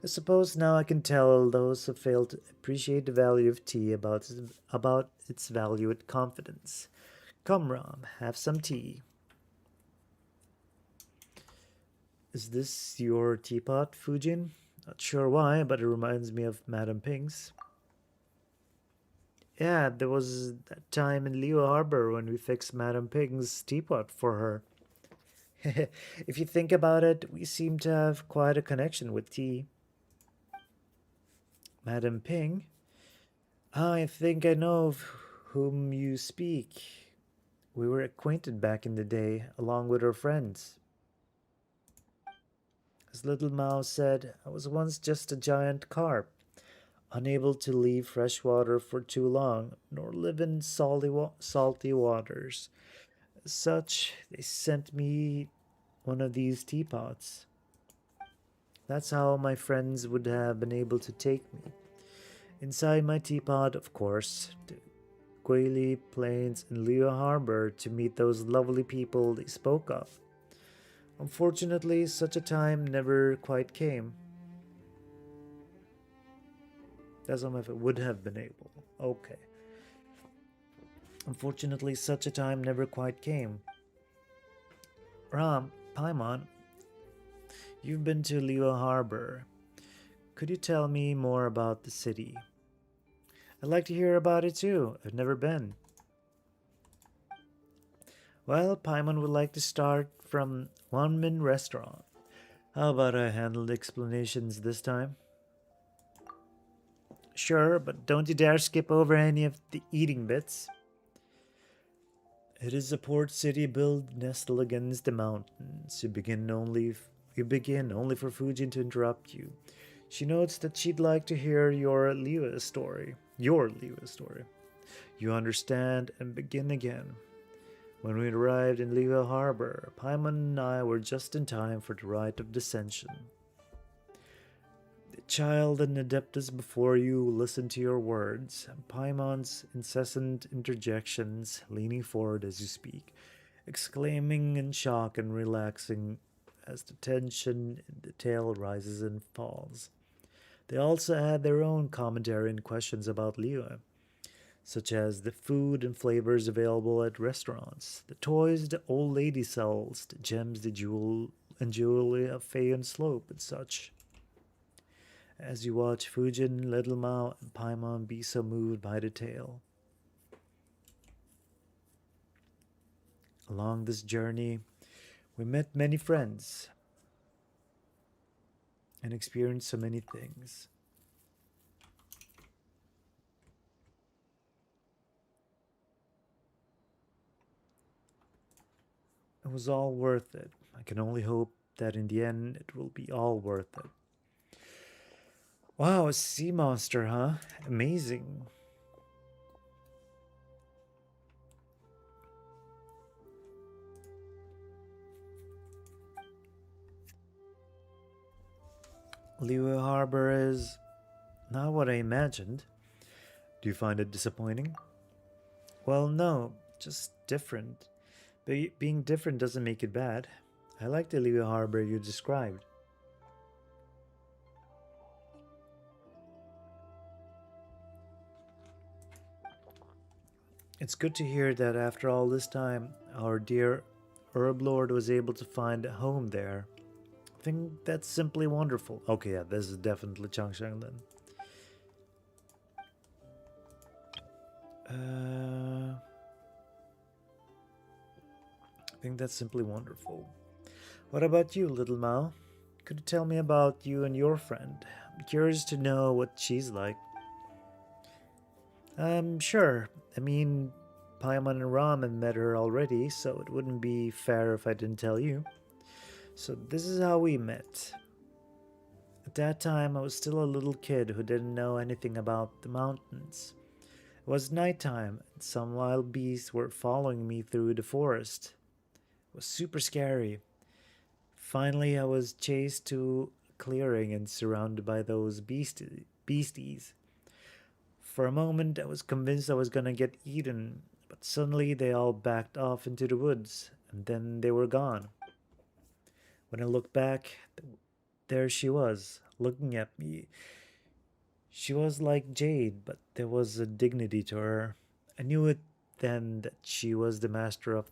suppose now I can tell those who fail to appreciate the value of tea about its value with confidence. Come, Ram, have some tea. Is this your teapot, Fujin? Not sure why, but it reminds me of Madame Ping's. Yeah, there was that time in Leo Harbor when we fixed Madame Ping's teapot for her. If you think about it, we seem to have quite a connection with tea. Madame Ping? I think I know of whom you speak. We were acquainted back in the day, along with our friends. As Little Mouse said, I was once just a giant carp, unable to leave fresh water for too long, nor live in salty waters. As such, they sent me one of these teapots. That's how my friends would have been able to take me. Inside my teapot, of course, to Guili Plains and Leo Harbor to meet those lovely people they spoke of. Unfortunately, such a time never quite came. That's how if it would have been able. Okay. Unfortunately, such a time never quite came. Ram, Paimon, you've been to Leo Harbor. Could you tell me more about the city? I'd like to hear about it too. I've never been. Well, Paimon would like to start from Wanmin Restaurant. How about I handle the explanations this time? Sure, but don't you dare skip over any of the eating bits. It is a port city built nestled against the mountains. You begin only for Fujin to interrupt you. She notes that she'd like to hear your Liwa story. You understand and begin again. When we arrived in Liwa Harbor, Paimon and I were just in time for the rite of descension. The child and adeptus before you listened to your words, and Paimon's incessant interjections, leaning forward as you speak, exclaiming in shock and relaxing as the tension in the tale rises and falls. They also add their own commentary and questions about Liwa, such as the food and flavors available at restaurants, the toys the old lady sells, the gems, the jewelry of Fayon Slope, and such. As you watch Fujin, Little Mao, and Paimon be so moved by the tale. Along this journey, we met many friends and experienced so many things. It was all worth it. I can only hope that in the end it will be all worth it. Wow, a sea monster, huh? Amazing. Liyue Harbor is not what I imagined. Do you find it disappointing? Well, no, just different. But being different doesn't make it bad. I like the Liyue Harbor you described. It's good to hear that after all this time, our dear Herb Lord was able to find a home there. I think that's simply wonderful. Okay, yeah, this is definitely Changsheng then. I think that's simply wonderful. What about you, little Mao? Could you tell me about you and your friend? I'm curious to know what she's like. Sure. I mean, Paimon and Ram have met her already, so it wouldn't be fair if I didn't tell you. So this is how we met. At that time, I was still a little kid who didn't know anything about the mountains. It was nighttime, and some wild beasts were following me through the forest. It was super scary. Finally, I was chased to a clearing and surrounded by those beasties. For a moment, I was convinced I was gonna get eaten, but suddenly they all backed off into the woods, and then they were gone. When I looked back, there she was, looking at me. She was like jade, but there was a dignity to her. I knew it then that she was the master of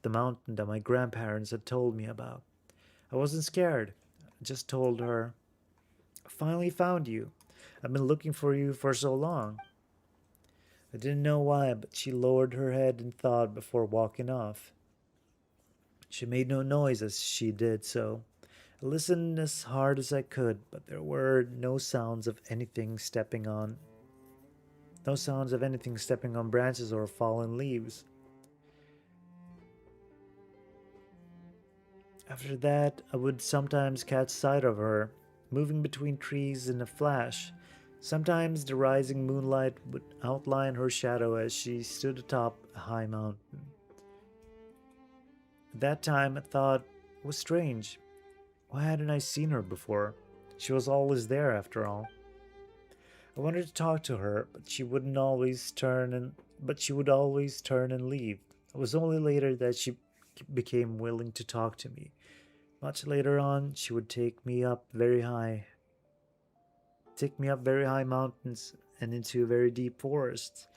the mountain that my grandparents had told me about. I wasn't scared. I just told her, I finally found you. I've been looking for you for so long. I didn't know why, but she lowered her head in thought before walking off. She made no noise as she did so. I listened as hard as I could, but there were no sounds of anything stepping on branches or fallen leaves. After that, I would sometimes catch sight of her, moving between trees in a flash. Sometimes the rising moonlight would outline her shadow as she stood atop a high mountain. At that time, I thought it was strange. Why hadn't I seen her before? She was always there, after all. I wanted to talk to her, but she would always turn and leave. It was only later that she became willing to talk to me. Much later on, she would take me up very high mountains and into very deep forests.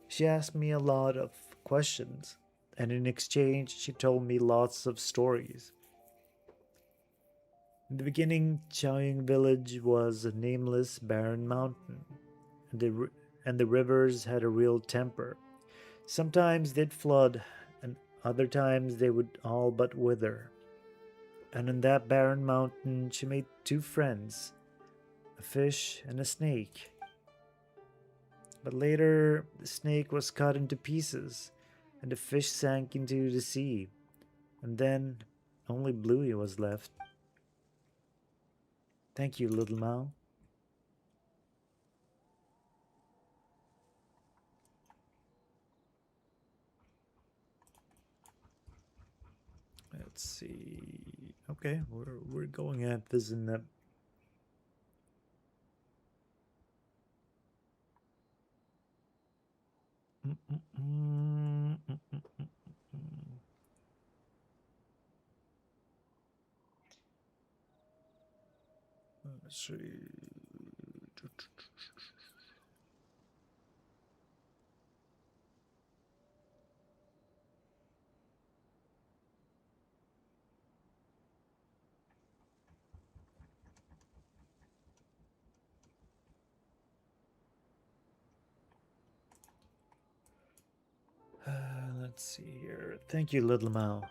She asked me a lot of questions, and in exchange, she told me lots of stories. In the beginning, Chenyu village was a nameless, barren mountain, and the rivers had a real temper. Sometimes they'd flood, and other times they would all but wither. And in that barren mountain, she made two friends, a fish and a snake. But later, the snake was cut into pieces, and the fish sank into the sea, and then only Bluey was left. Thank you, little Mao. Let's see. Okay, we're going at this in the Let's see. Let's see here. Thank you, little Mao.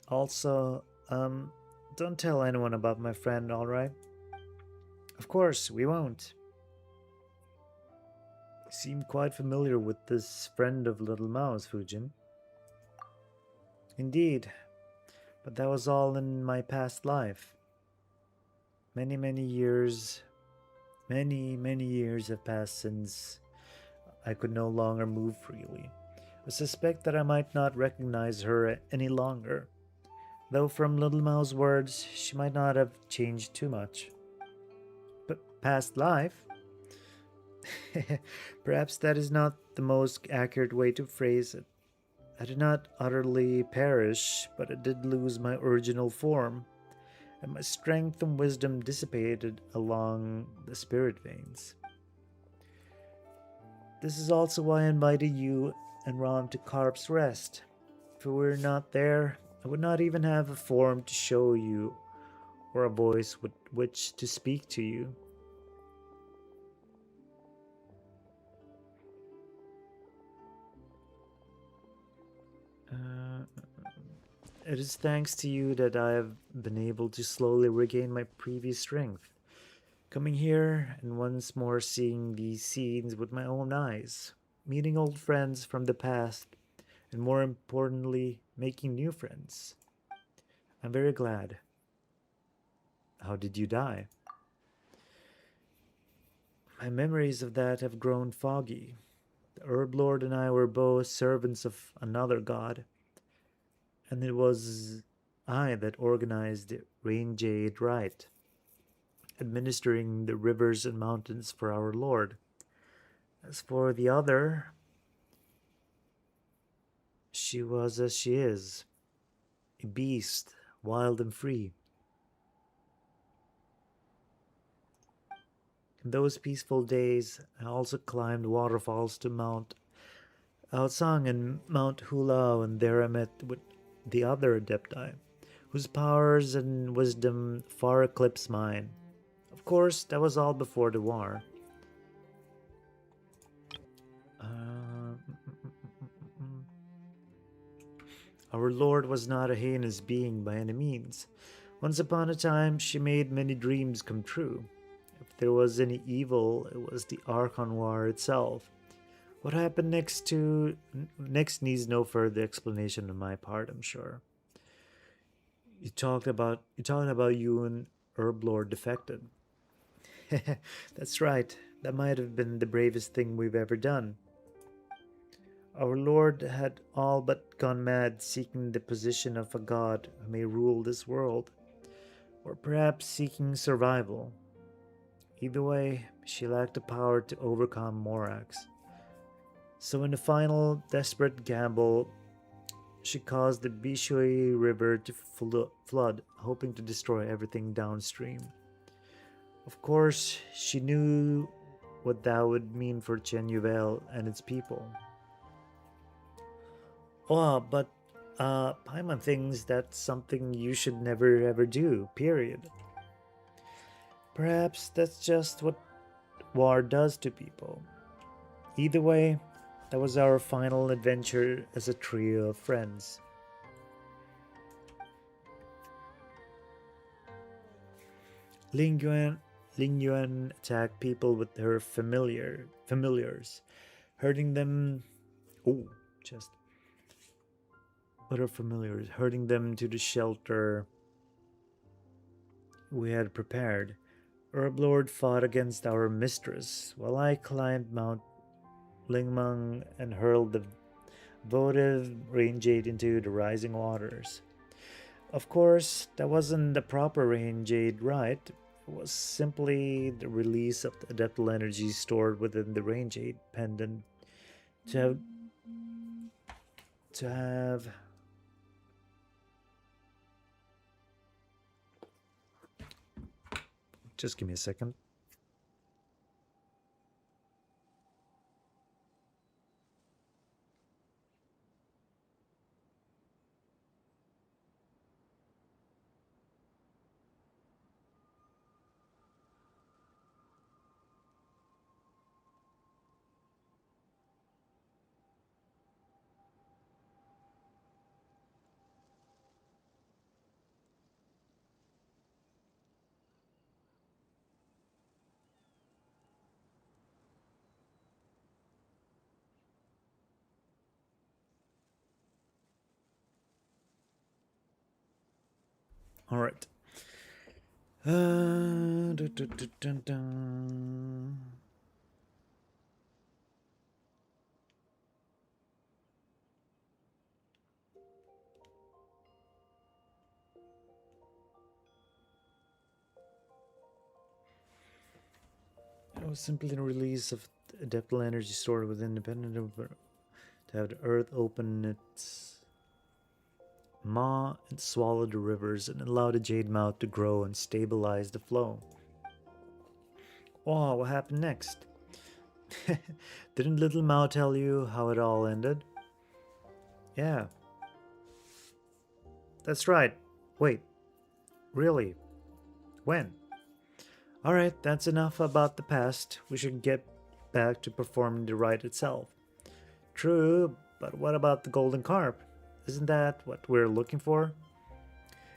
Also, don't tell anyone about my friend, alright? Of course, we won't. You seem quite familiar with this friend of little Mao's, Fujin. Indeed, but that was all in my past life. Many, many years have passed since I could no longer move freely. I suspect that I might not recognize her any longer, though from little Mao's words, she might not have changed too much. But past life? Perhaps that is not the most accurate way to phrase it. I did not utterly perish, but I did lose my original form, and my strength and wisdom dissipated along the spirit veins. This is also why I invited you and Ram to Carp's Rest. If we were not there, I would not even have a form to show you, or a voice with which to speak to you. It is thanks to you that I have been able to slowly regain my previous strength. Coming here and once more seeing these scenes with my own eyes, meeting old friends from the past, and more importantly, making new friends. I'm very glad. How did you die? My memories of that have grown foggy. The Herb Lord and I were both servants of another god, and it was I that organized the Rain Jade Rite, administering the rivers and mountains for our Lord. As for the other, she was as she is, a beast, wild and free. In those peaceful days, I also climbed waterfalls to Mount Aotsang and Mount Hulao, and there I met with the other adepti, whose powers and wisdom far eclipsed mine. Of course, that was all before the war. Our Lord was not a heinous being by any means. Once upon a time, she made many dreams come true. If there was any evil, it was the Archon War itself. What happened next needs no further explanation on my part, I'm sure. You talked about you and Herb Lord defected. That's right. That might have been the bravest thing we've ever done. Our Lord had all but gone mad seeking the position of a god who may rule this world, or perhaps seeking survival. Either way, she lacked the power to overcome Morax. So in a final desperate gamble, she caused the Bishui River to flood, hoping to destroy everything downstream. Of course, she knew what that would mean for Chenyu Vale and its people. Oh, but Paimon thinks that's something you should never ever do, period. Perhaps that's just what war does to people. Either way, that was our final adventure as a trio of friends. Ling Yuan attacked people with her familiars, hurting them. Oh, just. With her familiars, hurting them to the shelter we had prepared. Herb Lord fought against our mistress, while I climbed Mount Lingmang and hurled the votive rain jade into the rising waters. Of course, that wasn't the proper rain jade rite. It was simply the release of the adeptal energy stored within the rain jade pendant to have just give me a second. All right. Dun, dun, dun, dun, dun. It was simply the release of the adeptal energy stored within independent of to have the earth open its maw and swallow the rivers and allow the jade mouth to grow and stabilize the flow. Oh, what happened next? Didn't Little Mao tell you how it all ended? Yeah. That's right. Wait. Really? When? Alright, that's enough about the past. We should get back to performing the rite itself. True, but what about the golden carp? Isn't that what we're looking for?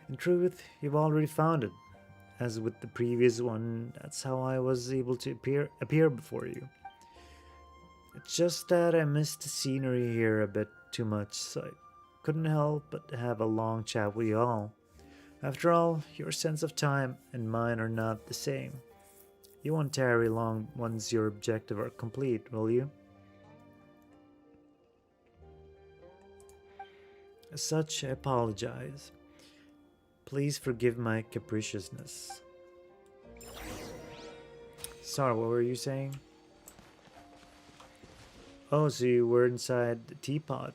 In truth, you've already found it. As with the previous one, that's how I was able to appear before you. It's just that I missed the scenery here a bit too much, so I couldn't help but have a long chat with you all. After all, your sense of time and mine are not the same. You won't tarry long once your objective are complete, will you? As such, I apologize. Please forgive my capriciousness. Sorry, what were you saying? Oh, so you were inside the teapot.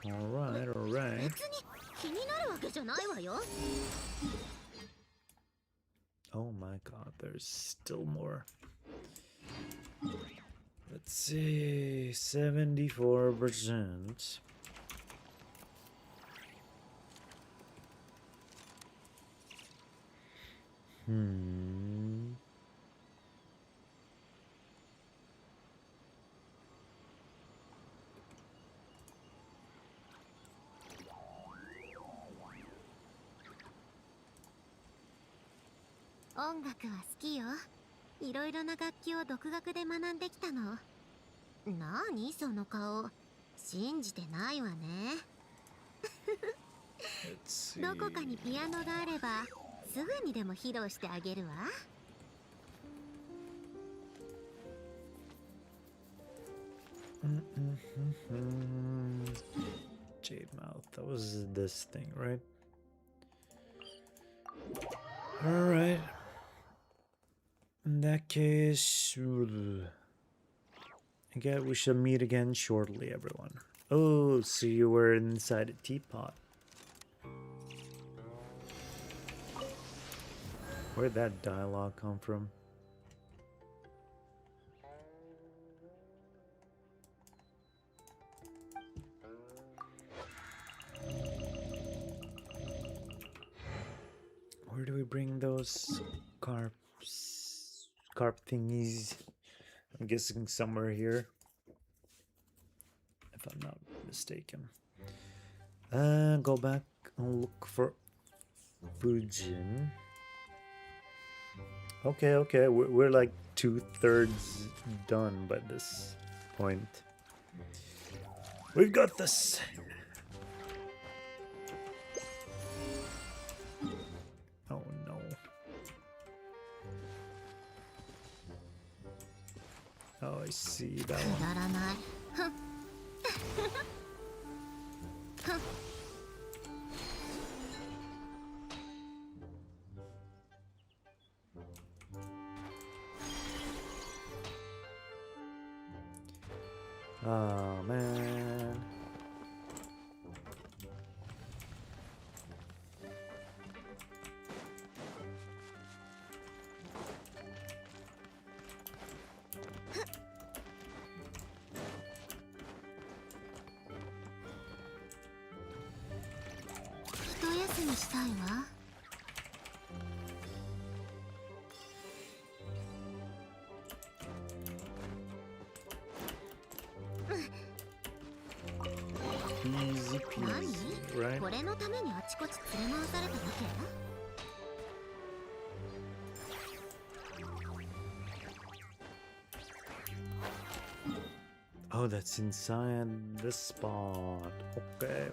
Alright, alright. Oh my god, there's still more. Let's see, 74%.音楽は好きよ。いろいろな楽器を独学で学んできたの。なにその顔。信じてないわね。どこかにピアノがあればすぐにでも披露してあげるわ。Jade mouth. That was this thing, right? Alright. In that case, I guess we shall meet again shortly, everyone. Oh, so you were inside a teapot. Where'd that dialogue come from? Where do we bring those carp thingies? I'm guessing somewhere here, if I'm not mistaken. Go back and look for Fujin. Okay, we're like 2/3 done by this point. We've got this. Oh no. Oh, I see that one. Oh man. Easy peasy, right? Oh, that's inside this spot. Okay.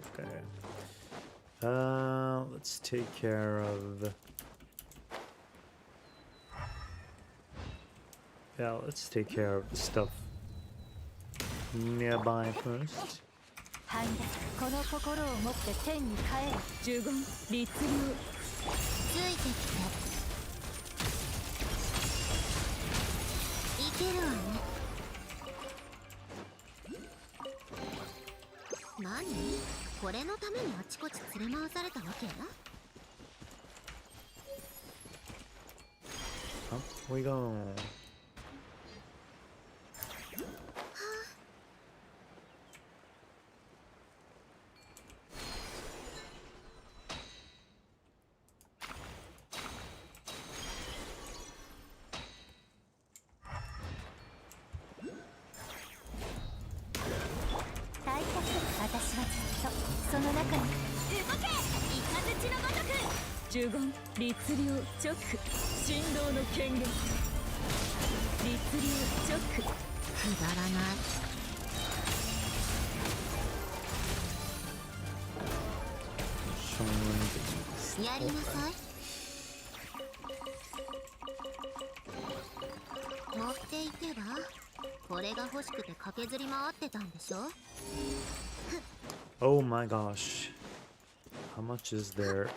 Let's take care of... Yeah, let's take care of the stuff nearby first. この心を持って天に帰る。呪言、律令。ついてきて。いけるわね。何？これのためにあちこち連れ回されたわけUp we go. 呪言律令直振動の権限律令直くだらない。 やりなさい。持っていけばこれが欲しくて駆けずり回ってたんでしょ。 Oh my gosh. How much is their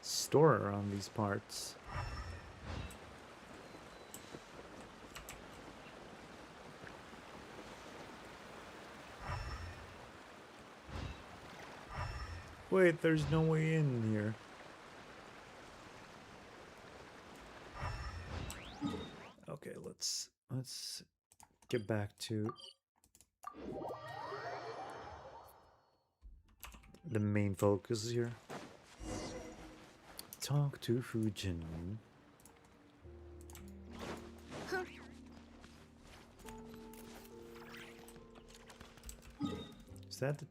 store around these parts? Wait, there's no way in here. Okay, let's get back to the main focus here. Talk to Fujin. Is that the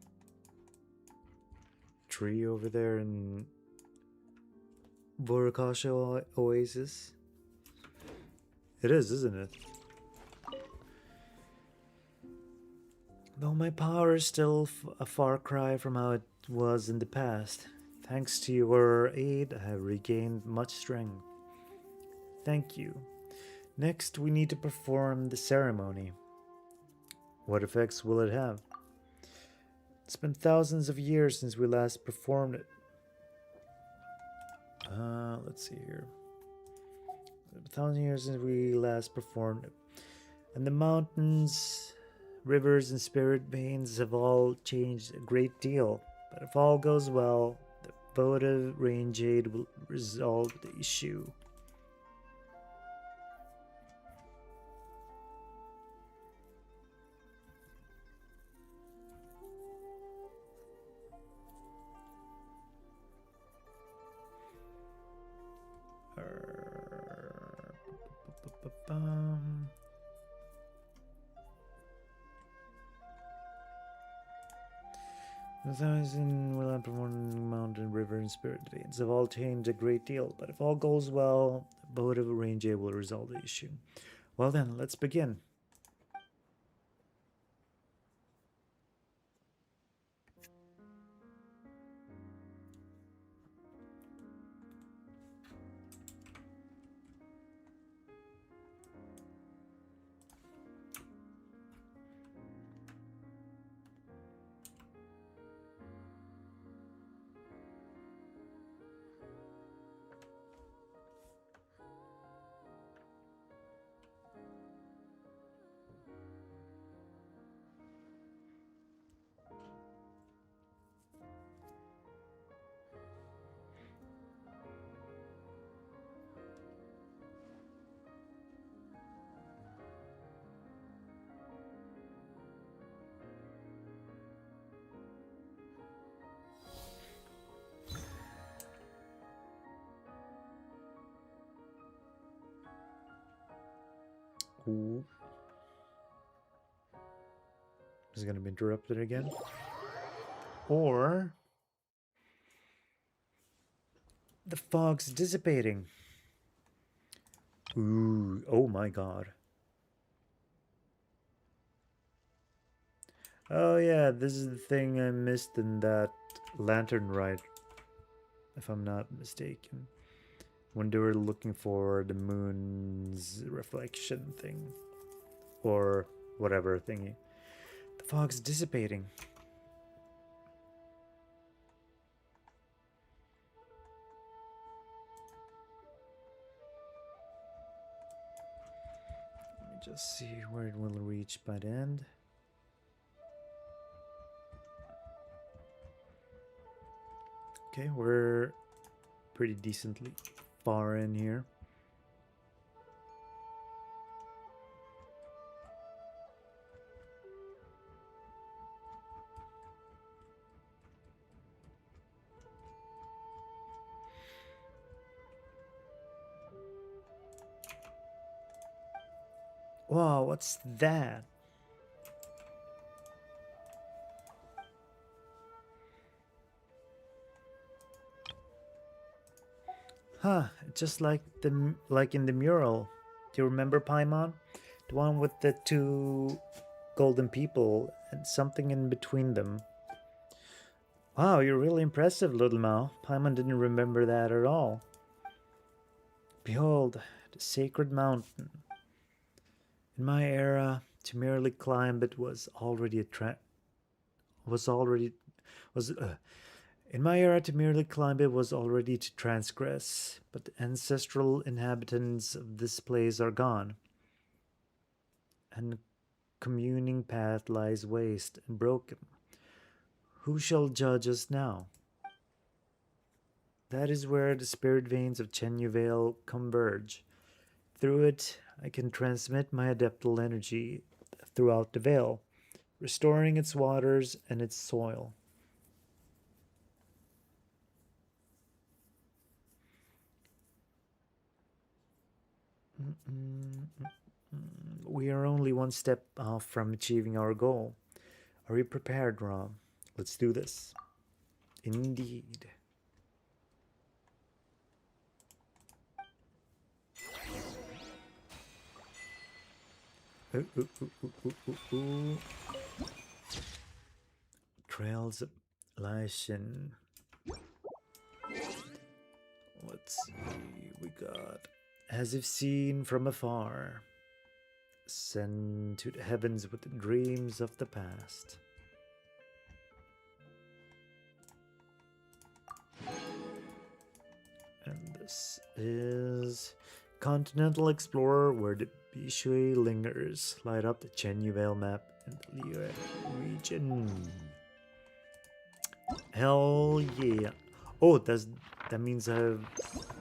tree over there in Borokasha Oasis? It is, isn't it? Though my power is still a far cry from how it was in the past, thanks to your aid, I have regained much strength. Thank you. Next, we need to perform the ceremony. What effects will it have? It's been thousands of years since we last performed it. Let's see here. 1,000 years since we last performed it. And the mountains, rivers, and spirit veins have all changed a great deal. But if all goes well, the votive rain jade will resolve the issue. The thousand will perform mountain, river, and spirit veins have all changed a great deal, but if all goes well, the votive ranger will resolve the issue. Well then, let's begin. Ooh. Is it going to be interrupted again? Or the fog's dissipating. Ooh, oh my god. Oh yeah, this is the thing I missed in that lantern ride, if I'm not mistaken. When they were looking for the moon's reflection thing. Or whatever thingy. The fog's dissipating. Let me just see where it will reach by the end. Okay, we're pretty decently far in here. Wow, what's that? Huh, just like in the mural. Do you remember Paimon? The one with the two golden people and something in between them. Wow, you're really impressive, little Mao. Paimon didn't remember that at all. Behold, the sacred mountain. In my era, to merely climb it was already a in my era, to merely climb it was already to transgress, but the ancestral inhabitants of this place are gone, and the communing path lies waste and broken. Who shall judge us now? That is where the spirit veins of Chenyu Vale converge. Through it, I can transmit my adeptal energy throughout the Vale, restoring its waters and its soil. We are only one step off from achieving our goal. Are you prepared, Rom? Let's do this. Indeed. Ooh, ooh, ooh, ooh, ooh, ooh. Trails of Lyshin. Let's see, we got as if seen from afar, send to the heavens with the dreams of the past. And this is Continental Explorer, where the Bishui lingers. Light up the Chenyu Vale map in the Liyue region. Hell yeah. Oh, that means I've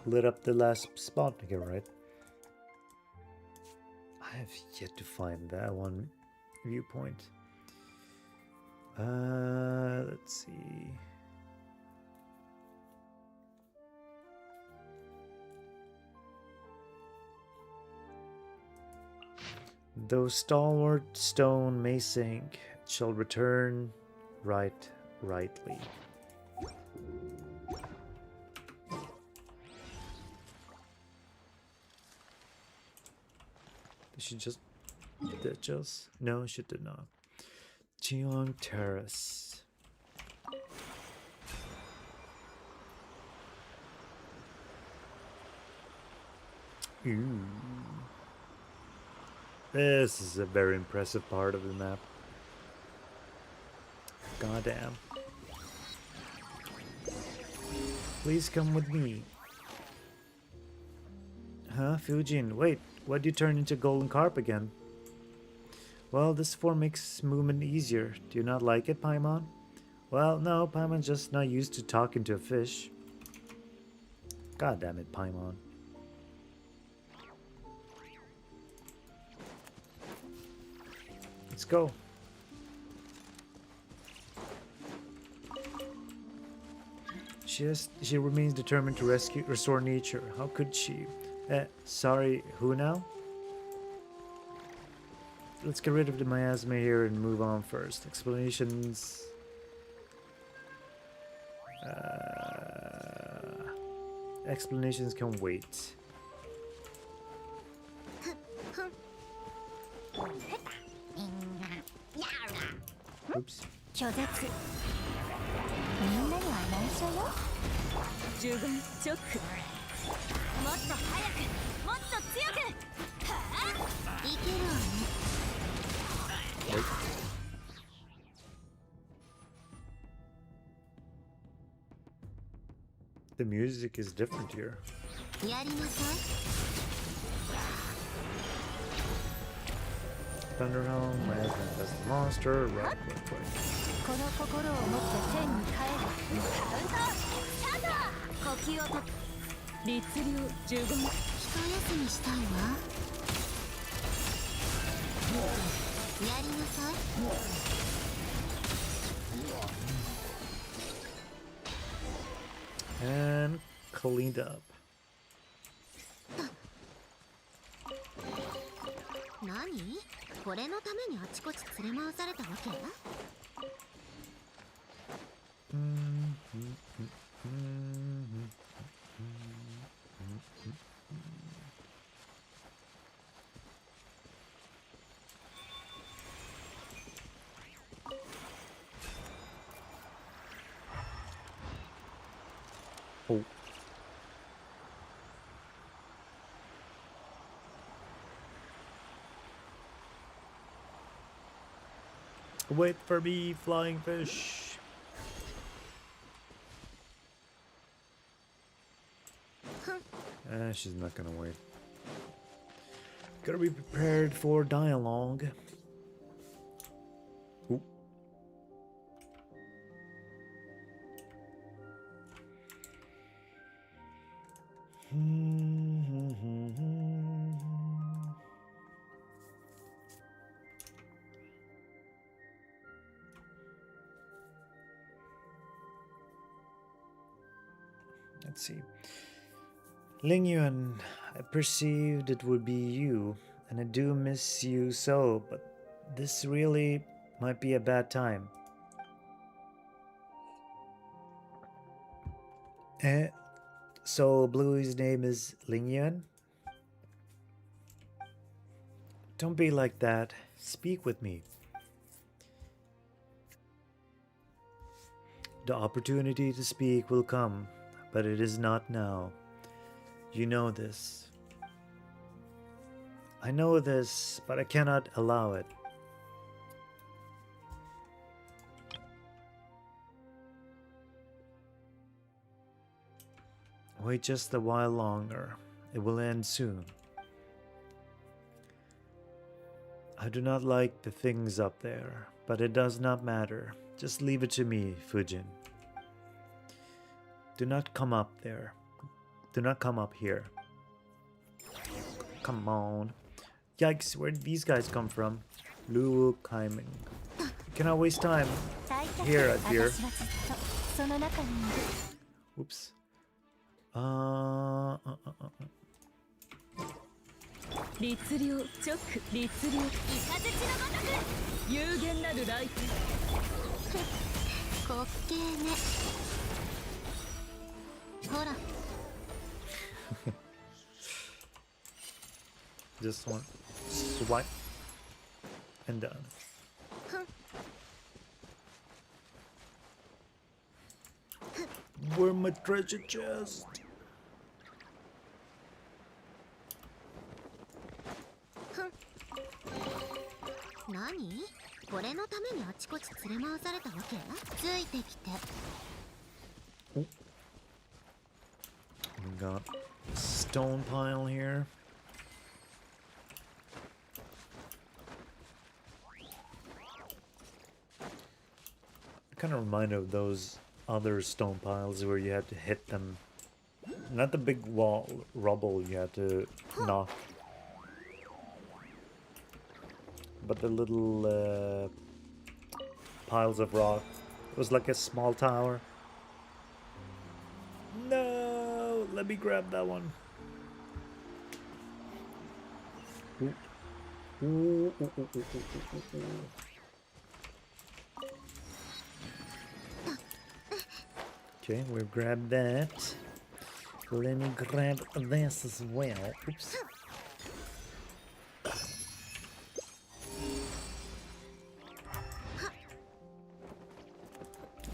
lit up the last spot again, right? I have yet to find that one viewpoint. Let's see. Though stalwart stone may sink, it shall return rightly. Did she just ditch us? No, she did not. Cheong Terrace. Ooh. This is a very impressive part of the map. Goddamn. Please come with me. Huh, Fujin? Wait, why'd you turn into golden carp again? Well, this form makes movement easier. Do you not like it, Paimon? Well, no, Paimon's just not used to talking to a fish. God damn it, Paimon. Let's go. She remains determined to restore nature. How could she? Sorry, who now? Let's get rid of the miasma here and move on first. Explanations. Explanations can wait. Oops. 拒絶みんなには内緒よ呪言チョックもっと早くもっと強くはあいけるわね The music is different here. やりなさい Thunderhelm, Miasma infest the monster, right. この心を持って天に帰るカウントスタート呼吸をと律令呪言一休みしたいわやりなさい And cleaned up. 何これのためにあちこち連れ回されたわけ Ooh. Wait for me, flying fish. She's not gonna wait. Gotta be prepared for dialogue. Ooh. Let's see. Ling Yuan, I perceived it would be you, and I do miss you so, but this really might be a bad time. So Bluey's name is Ling Yuan? Don't be like that. Speak with me. The opportunity to speak will come, but it is not now. You know this. I know this, but I cannot allow it. Wait just a while longer. It will end soon. I do not like the things up there, but it does not matter. Just leave it to me, Fujin. Do not come up there. Do not come up here. Come on. Yikes, where did these guys come from? Luwu Kaiming. Cannot waste time. Here, I fear. Oops. 律令直律令イカズチのごとく有限なるライフ滑稽ねほら Just one swipe and done. Where my treasure chest? 何これのためにあちこち連れ回されたわけついてきて We got stone pile here. Kind of remind of those other stone piles where you had to hit them. Not the big wall rubble you had to knock, but the little piles of rock. It was like a small tower. No, let me grab that one. Ooh. Ooh, ooh, ooh, ooh, ooh, ooh. Okay, we've grabbed that. Let me grab this as well. Oops.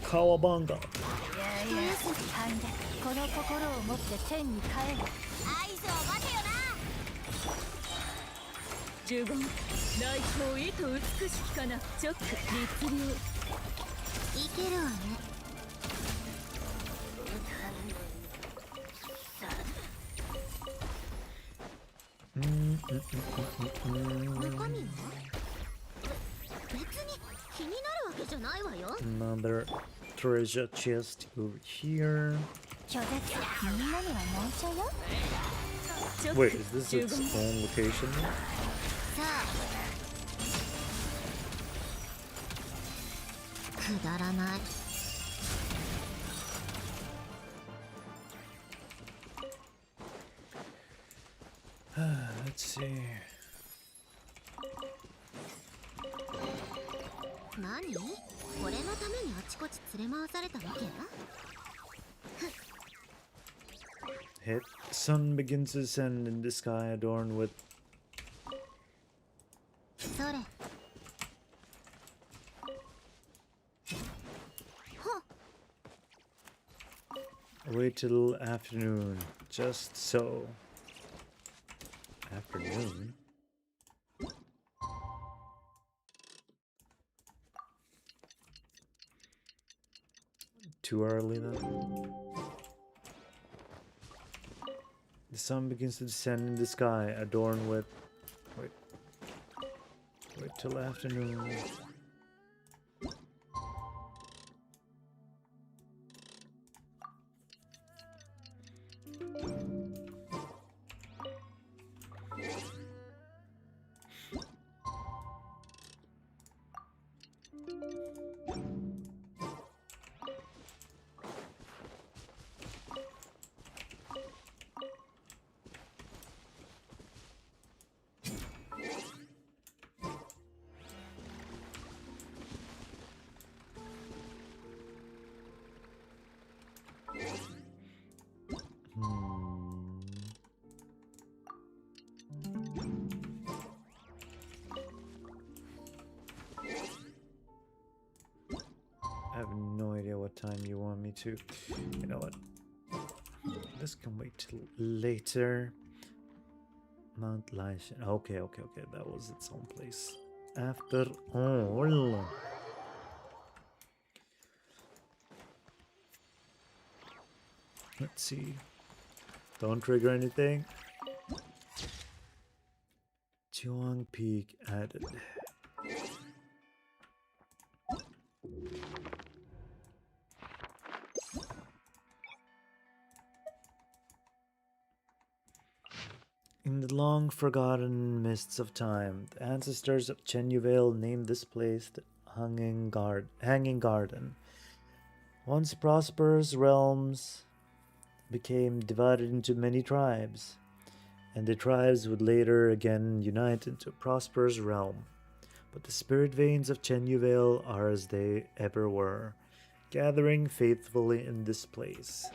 Kawabanga. この心を持って天に帰る合図を待てよな呪言来光意図美しきかな直律令いけるわね 中身は別に気になるわけじゃないわよ Another treasure chest over here. 拒絶みんなには内緒よ Wait, is this its own location? さあくだらない Let's see. 何これのためにあちこち連れ回されたわけ Hit. Sun begins to descend in the sky adorned with それ wait till afternoon. Just so. Afternoon? too early then? The sun begins to descend in the sky, adorned with... Wait till afternoon. I have no idea what time you want me to. You know what? This can wait till later. Mount Lishan. Okay. That was its own place. After all. Let's see. Don't trigger anything. Chuang Peak added. In the long forgotten mists of time, the ancestors of Chenyu Vale named this place the Hanging Garden. Once prosperous realms became divided into many tribes, and the tribes would later again unite into a prosperous realm. But the spirit veins of Chenyu Vale are as they ever were, gathering faithfully in this place.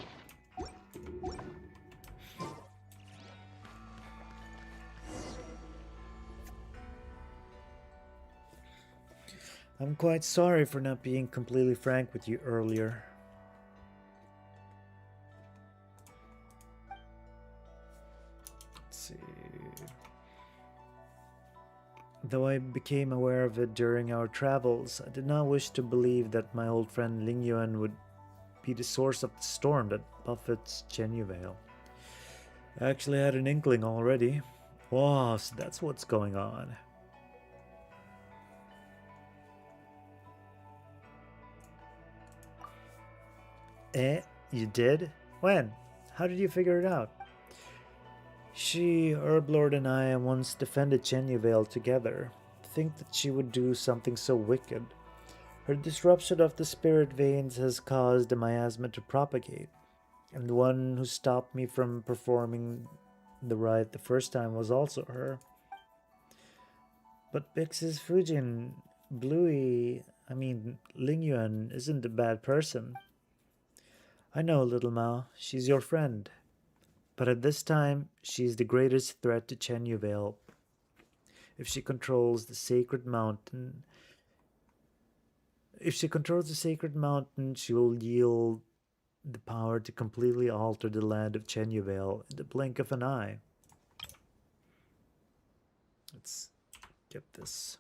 I'm quite sorry for not being completely frank with you earlier. Let's see. Though I became aware of it during our travels, I did not wish to believe that my old friend Ling Yuan would be the source of the storm that buffets Chenyu Vale. I actually had an inkling already. Wow, so that's what's going on. You did? When? How did you figure it out? She, Herblord, and I once defended Chenyu Vale together. To think that she would do something so wicked. Her disruption of the spirit veins has caused the miasma to propagate, and the one who stopped me from performing the rite the first time was also her. But Bix's Fujin, Ling Yuan isn't a bad person. I know, little Mao, she's your friend. But at this time, she's the greatest threat to Chenyu Vale. If she controls the sacred mountain, she will yield the power to completely alter the land of Chenyu Vale in the blink of an eye. Let's get this.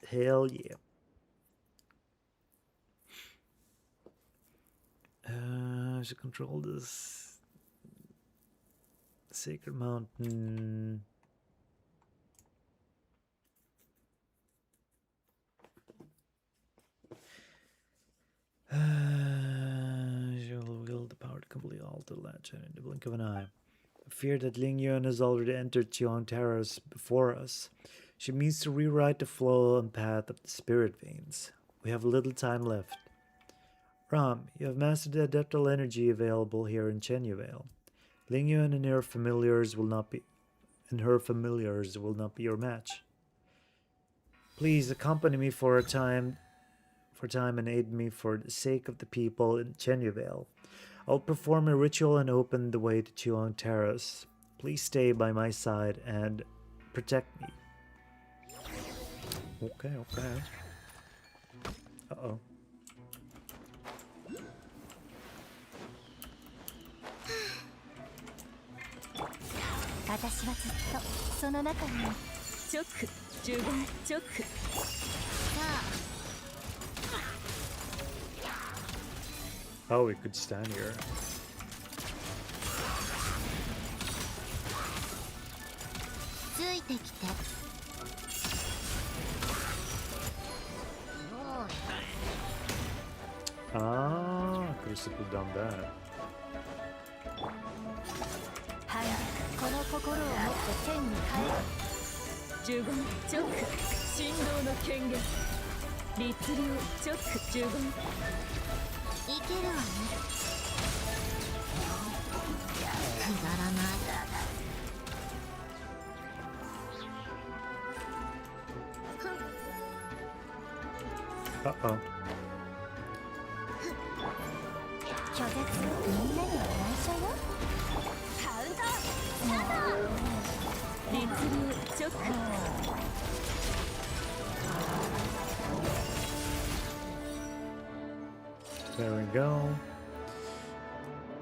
Hell yeah. Should control this sacred mountain. She'll wield the power to completely alter the land in the blink of an eye. I fear that Ling Yuan has already entered Qiong Terrace before us. She means to rewrite the flow and path of the spirit veins. We have little time left. Ram, you have mastered the adeptal energy available here in Chenyu Vale. Ling Yuan and her familiars will not be your match. Please accompany me for time and aid me for the sake of the people in Chenyu Vale. I'll perform a ritual and open the way to Qiong Terrace. Please stay by my side and protect me. Okay. Uh-oh. Oh, we could stand here. Ah, could have simply done that. 反逆この心を持って天に帰る呪言チョック振動の権限律流チョック呪言いけるわねくだらない Uh-oh. 拒絶みんなには内緒よカウントスタート律流チョック There we go.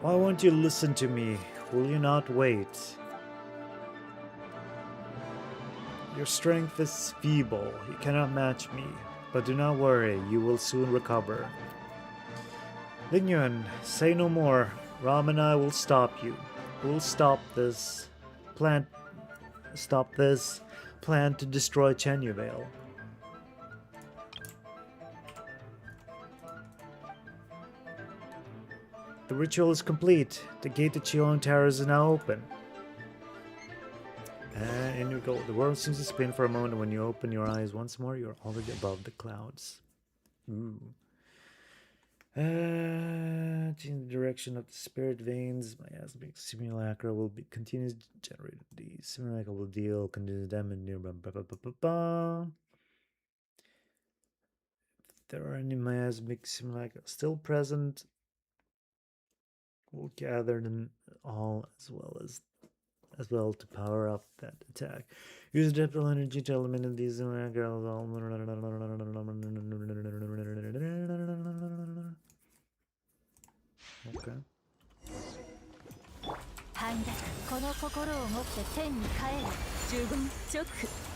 Why won't you listen to me? Will you not wait? Your strength is feeble. You cannot match me. But do not worry, you will soon recover. Lingyuan, say no more. Ram and I will stop you. We'll stop this plan to destroy Chenyu Vale. The ritual is complete. The gate to Chion Tower is now open. And in you go. The world seems to spin for a moment. When you open your eyes once more, you're already above the clouds. Ooh. Change the direction of the spirit veins. My asthmatic simulacra will be continues to generate the simulacra will deal continuous damage nearby. If there are any miasmic simulacra still present, we'll gather them all as well to power up that attack. Use depthful energy to eliminate these simulacra. Okay. 反逆この心を持って天に帰る呪言チョック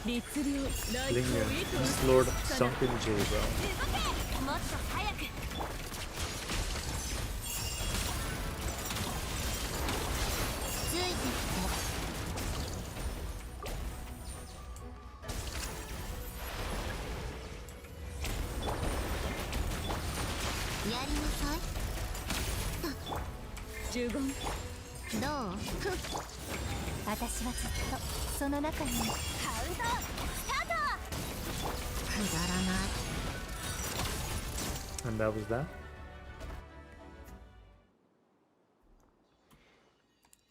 律流ライフを Linger, 糸 East Lord Sunken J, bro. 動けもっと早くついてきてやりなさい呪言どう私はずっとその中にカウントスタートくだらない And that was that.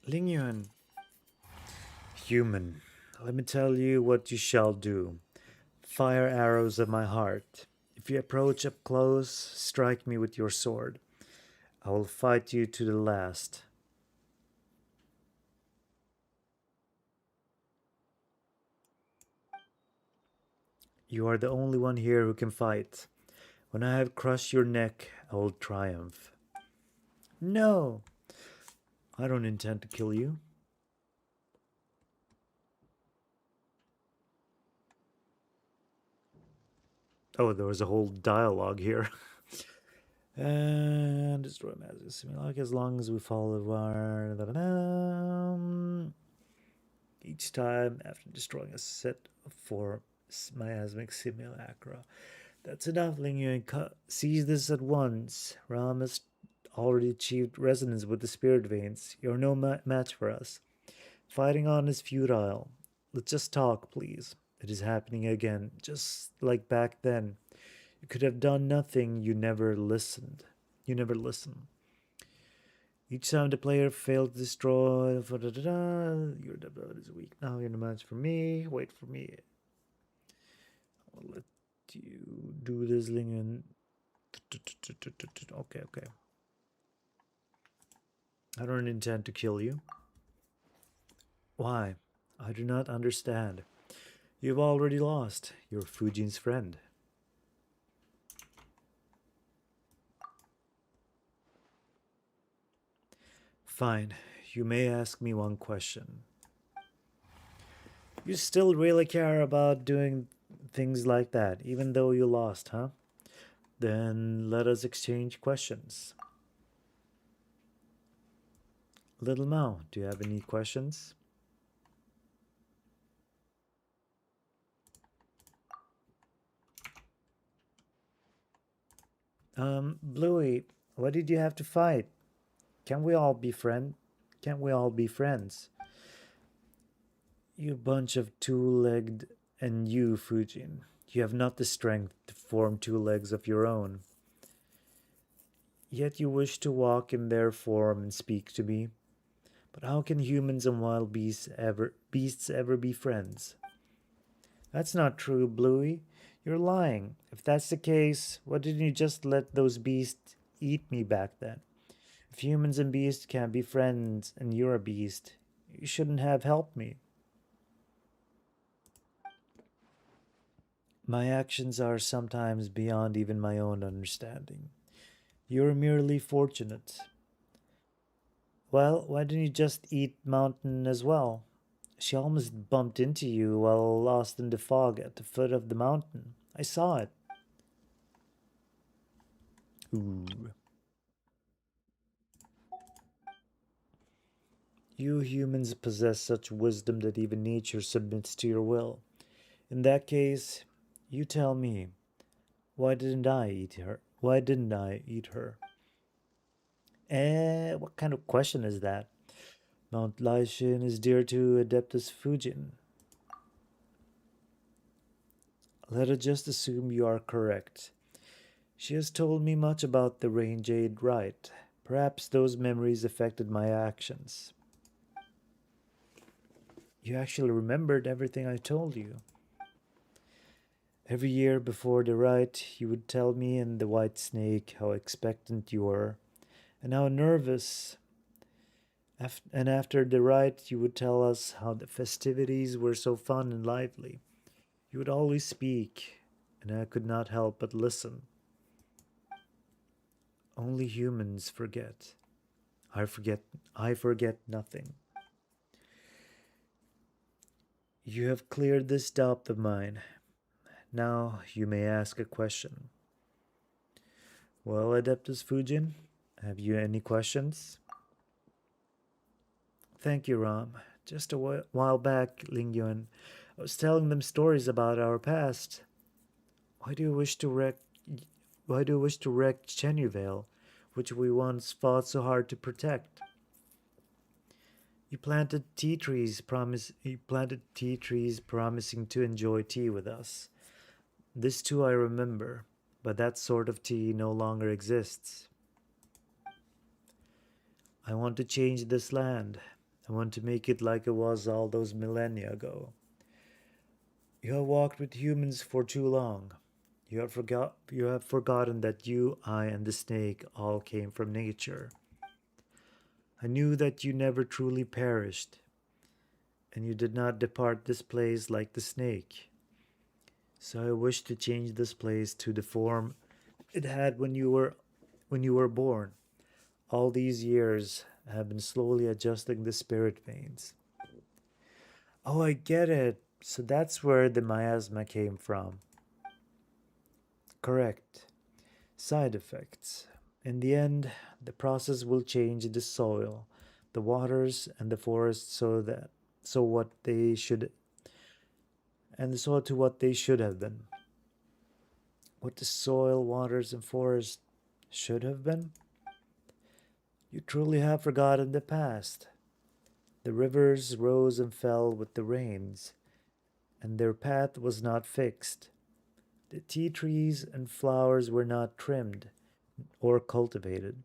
Lingyuan. Human, let me tell you what you shall do. Fire arrows at my heart. If you approach up close, strike me with your sword. I will fight you to the last. You are the only one here who can fight. When I have crushed your neck, I will triumph. No! I don't intend to kill you. Oh, there was a whole dialogue here. And destroy magic simulacra as long as we follow the wire. Each time after destroying a set of 4 miasmic simulacra. That's enough, Lingyuan. Seize this at once. Ram has already achieved resonance with the spirit veins. You're no match for us. Fighting on is futile. Let's just talk, please. It is happening again, just like back then. You could have done nothing. You never listened. Each time the player failed to destroy, your ability is weak. Now you're no match for me. Wait for me. I'll let you do this, Lingyuan. Okay. I don't intend to kill you. Why? I do not understand. You've already lost. You're Fujin's friend. Fine. You may ask me one question. You still really care about doing things like that, even though you lost, huh? Then let us exchange questions. Little Mao, do you have any questions? Bluey, what did you have to fight? Can we all be friend? Can't we all be friends? You bunch of two-legged, and you, Fujin, you have not the strength to form two legs of your own. Yet you wish to walk in their form and speak to me. But how can humans and wild beasts ever be friends? That's not true, Bluey. You're lying. If that's the case, why didn't you just let those beasts eat me back then? If humans and beasts can't be friends and you're a beast, you shouldn't have helped me. My actions are sometimes beyond even my own understanding. You're merely fortunate. Well, why didn't you just eat Mountain as well? She almost bumped into you while lost in the fog at the foot of the mountain. I saw it. Ooh. You humans possess such wisdom that even nature submits to your will. In that case, you tell me, why didn't I eat her? Why didn't I eat her? What kind of question is that? Mount Laishin is dear to Adeptus Fujin. Let us just assume you are correct. She has told me much about the Rain Jade Rite. Perhaps those memories affected my actions. You actually remembered everything I told you. Every year before the rite, you would tell me and the white snake how expectant you were, and how nervous. And after the rite, you would tell us how the festivities were so fun and lively. You would always speak, and I could not help but listen. Only humans forget. I forget. I forget nothing. You have cleared this doubt of mine. Now you may ask a question. Well, Adeptus Fujin, have you any questions? Thank you, Ram. Just a while back, Lingyuan, I was telling them stories about our past. Why do you wish to wreck? Why do you wish to wreck Chenyu Vale, which we once fought so hard to protect? You planted tea trees. You planted tea trees, promising to enjoy tea with us. This too I remember, but that sort of tea no longer exists. I want to change this land. I want to make it like it was all those millennia ago. You have walked with humans for too long. You have forgotten that you, I, and the snake all came from nature. I knew that you never truly perished, and you did not depart this place like the snake. So I wish to change this place to the form it had when you were born. All these years I have been slowly adjusting the spirit veins. Oh, I get it. So that's where the miasma came from. Correct. Side effects. In the end, the process will change the soil, the waters, and the forest so what they should and the soil to what they should have been. What the soil, waters, and forest should have been? You truly have forgotten the past. The rivers rose and fell with the rains, and their path was not fixed. The tea trees and flowers were not trimmed or cultivated,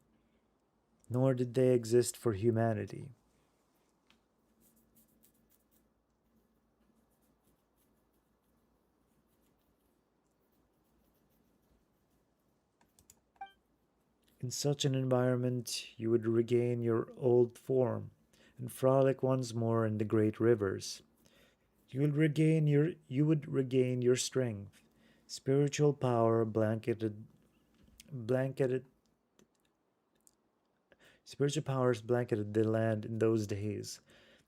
nor did they exist for humanity. In such an environment, you would regain your old form and frolic once more in the great rivers. You would regain your strength. Spiritual power blanketed spiritual powers blanketed the land in those days.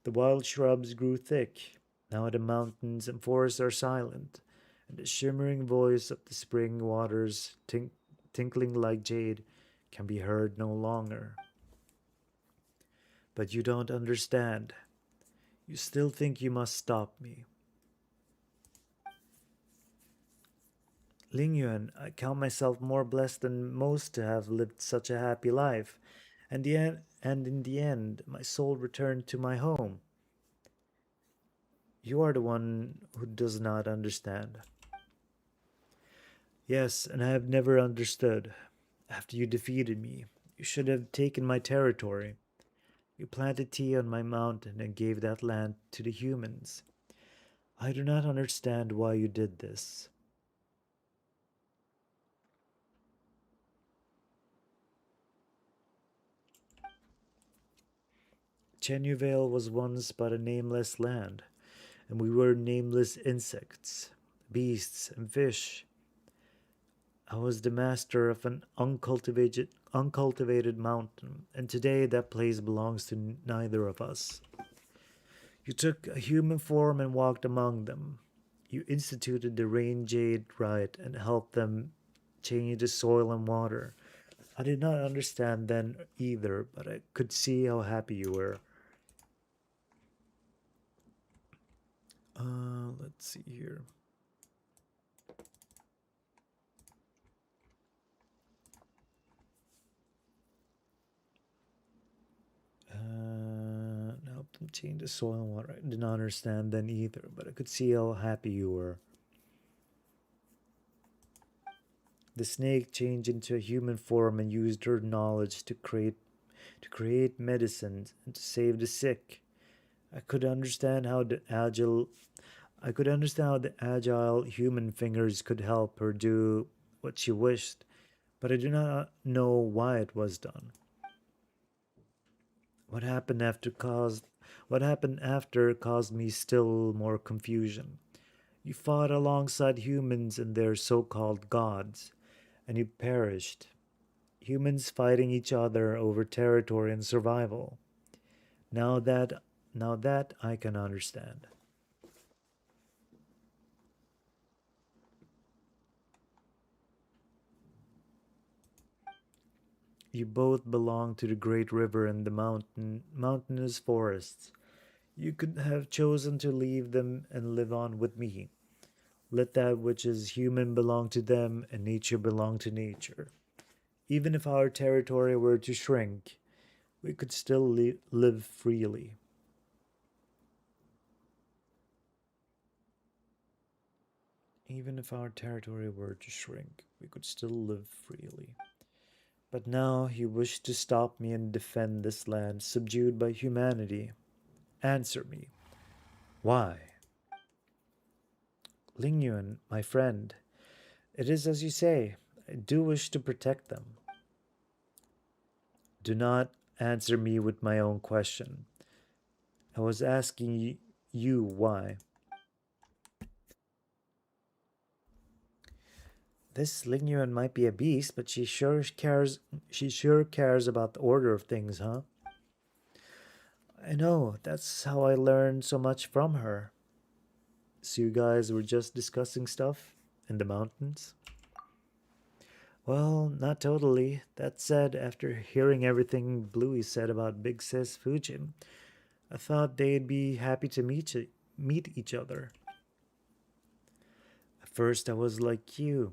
The wild shrubs grew thick. Now the mountains and forests are silent, and the shimmering voice of the spring waters tinkling like jade can be heard no longer. But you don't understand. You still think you must stop me. Ling Yuan, I count myself more blessed than most to have lived such a happy life, and in the end, my soul returned to my home. You are the one who does not understand. Yes, and I have never understood. After you defeated me, you should have taken my territory. You planted tea on my mountain and gave that land to the humans. I do not understand why you did this. Chenyu Vale was once but a nameless land, and we were nameless insects, beasts, and fish. I was the master of an uncultivated mountain, and today that place belongs to neither of us. You took a human form and walked among them. You instituted the rain jade rite and helped them change the soil and water. I did not understand then either, but I could see how happy you were. Let's see here. Help them change the soil and water. I did not understand then either, but I could see how happy you were. The snake changed into a human form and used her knowledge to create medicines and to save the sick. I could understand how the agile human fingers could help her do what she wished, but I do not know why it was done. What happened after caused what happened after caused me still more confusion. You fought alongside humans and their so-called gods, and you perished. Humans fighting each other over territory and survival. Now that now that I can understand. You both belong to the great river and the mountainous forests. You could have chosen to leave them and live on with me. Let that which is human belong to them and nature belong to nature. Even if our territory were to shrink, we could still live freely. Even if our territory were to shrink, we could still live freely. But now you wish to stop me and defend this land subdued by humanity. Answer me. Why? Ling Yuan, my friend, it is as you say. I do wish to protect them. Do not answer me with my own question. I was asking you why. This Ling Yuan might be a beast, but she sure cares about the order of things, huh? I know, that's how I learned so much from her. So you guys were just discussing stuff in the mountains? Well, not totally. That said, after hearing everything Bluey said about Big Sis Fujin, I thought they'd be happy to meet each other. At first, I was like you.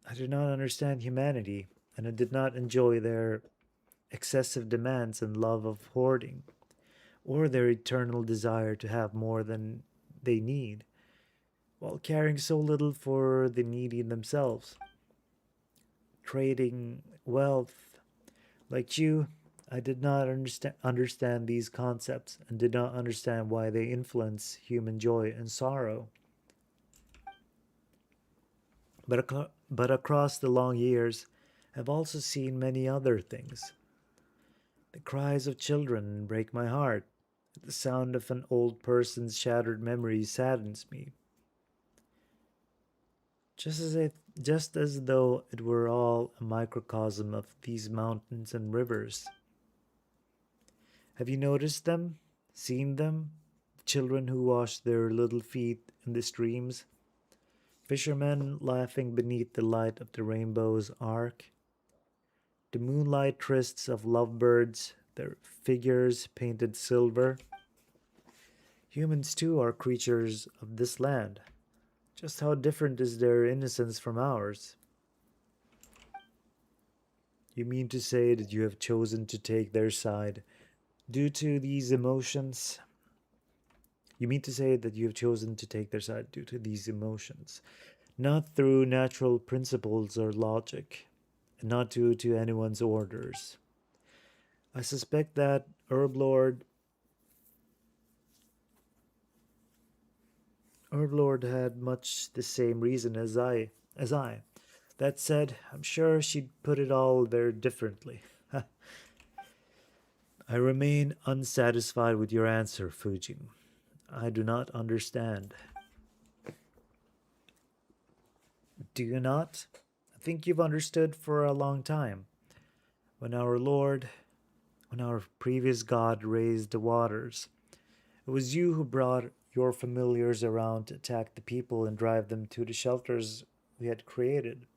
I did not understand humanity, and I did not enjoy their excessive demands and love of hoarding, or their eternal desire to have more than they need, while caring so little for the needy themselves. Trading wealth. Like you, I did not understand these concepts and did not understand why they influence human joy and sorrow. But across the long years, I've also seen many other things. The cries of children break my heart. The sound of an old person's shattered memory saddens me, just as it just as though it were all a microcosm of these mountains and rivers. Have you noticed them? Seen them? Children who wash their little feet in the streams? Fishermen laughing beneath the light of the rainbow's arc? The moonlight trysts of lovebirds, their figures painted silver. Humans too are creatures of this land. Just how different is their innocence from ours? You mean to say that you have chosen to take their side due to these emotions? You mean to say that you have chosen to take their side due to these emotions, not through natural principles or logic, and not due to anyone's orders. I suspect that Herblord had much the same reason as I. That said, I'm sure she'd put it all very differently. I remain unsatisfied with your answer, Fujin. I do not understand. Do you not? I think you've understood for a long time. When our Lord, when our previous god raised the waters, it was you who brought your familiars around to attack the people and drive them to the shelters we had created.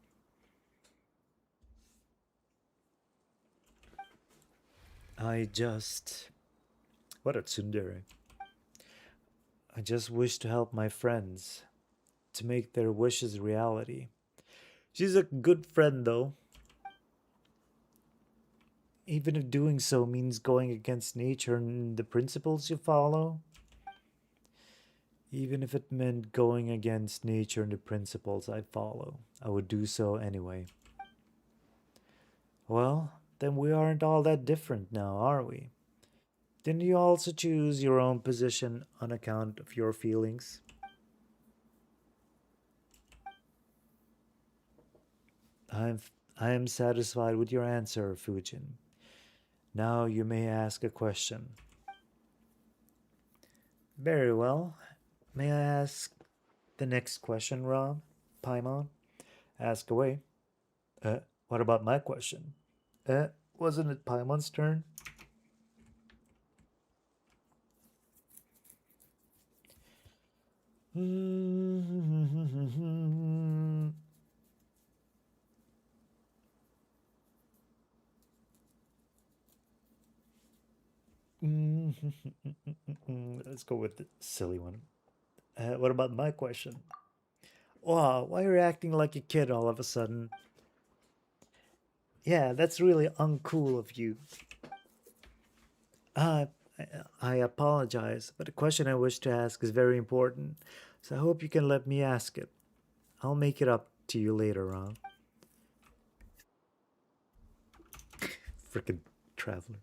I just. What a tsundere. I just wish to help my friends, to make their wishes reality. She's a good friend, though. Even if doing so means going against nature and the principles you follow. Even if it meant going against nature and the principles I follow, I would do so anyway. Well, then we aren't all that different now, are we? Didn't you also choose your own position on account of your feelings? I'm, I am satisfied with your answer, Fujin. Now you may ask a question. Very well. May I ask the next question, Rob? Paimon? Ask away. What about my question? Wasn't it Paimon's turn? Let's go with the silly one. What about my question? Wow, why are you acting like a kid all of a sudden? Yeah, that's really uncool of you. Uh, I apologize, but the question I wish to ask is very important, so I hope you can let me ask it. I'll make it up to you later on. Frickin' traveler.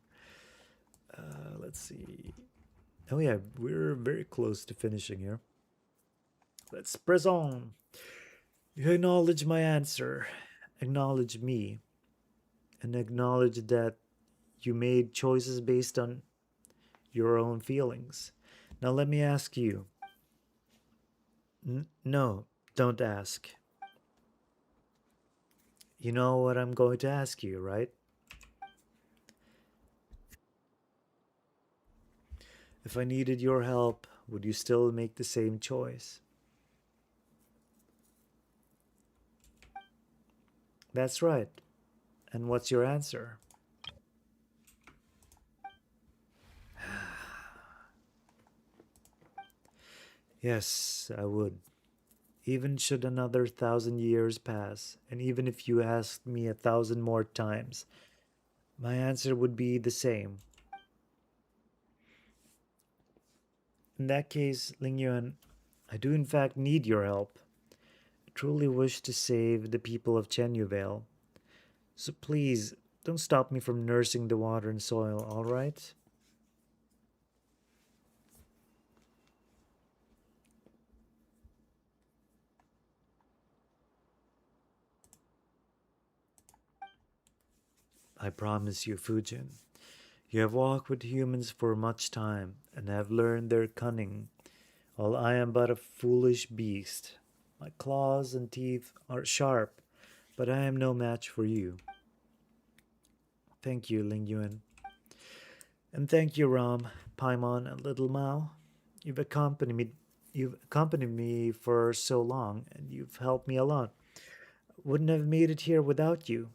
Let's see. Oh yeah, we're very close to finishing here. Let's press on. You acknowledge my answer, acknowledge me, and acknowledge that you made choices based on your own feelings. Now let me ask you. No, don't ask. You know what I'm going to ask you, right? If I needed your help, would you still make the same choice? That's right. And what's your answer? Yes, I would. Even should another 1,000 years pass, and even if you asked me 1,000 more times, my answer would be the same. In that case, Lingyuan, I do in fact need your help. I truly wish to save the people of Chenyu Vale. So please, don't stop me from nursing the water and soil, alright? I promise you, Fujin. You have walked with humans for much time and have learned their cunning, while I am but a foolish beast. My claws and teeth are sharp, but I am no match for you. Thank you, Lingyuan. And thank you, Ram, Paimon, and Little Mao. You've accompanied me for so long, and you've helped me a lot. Wouldn't have made it here without you.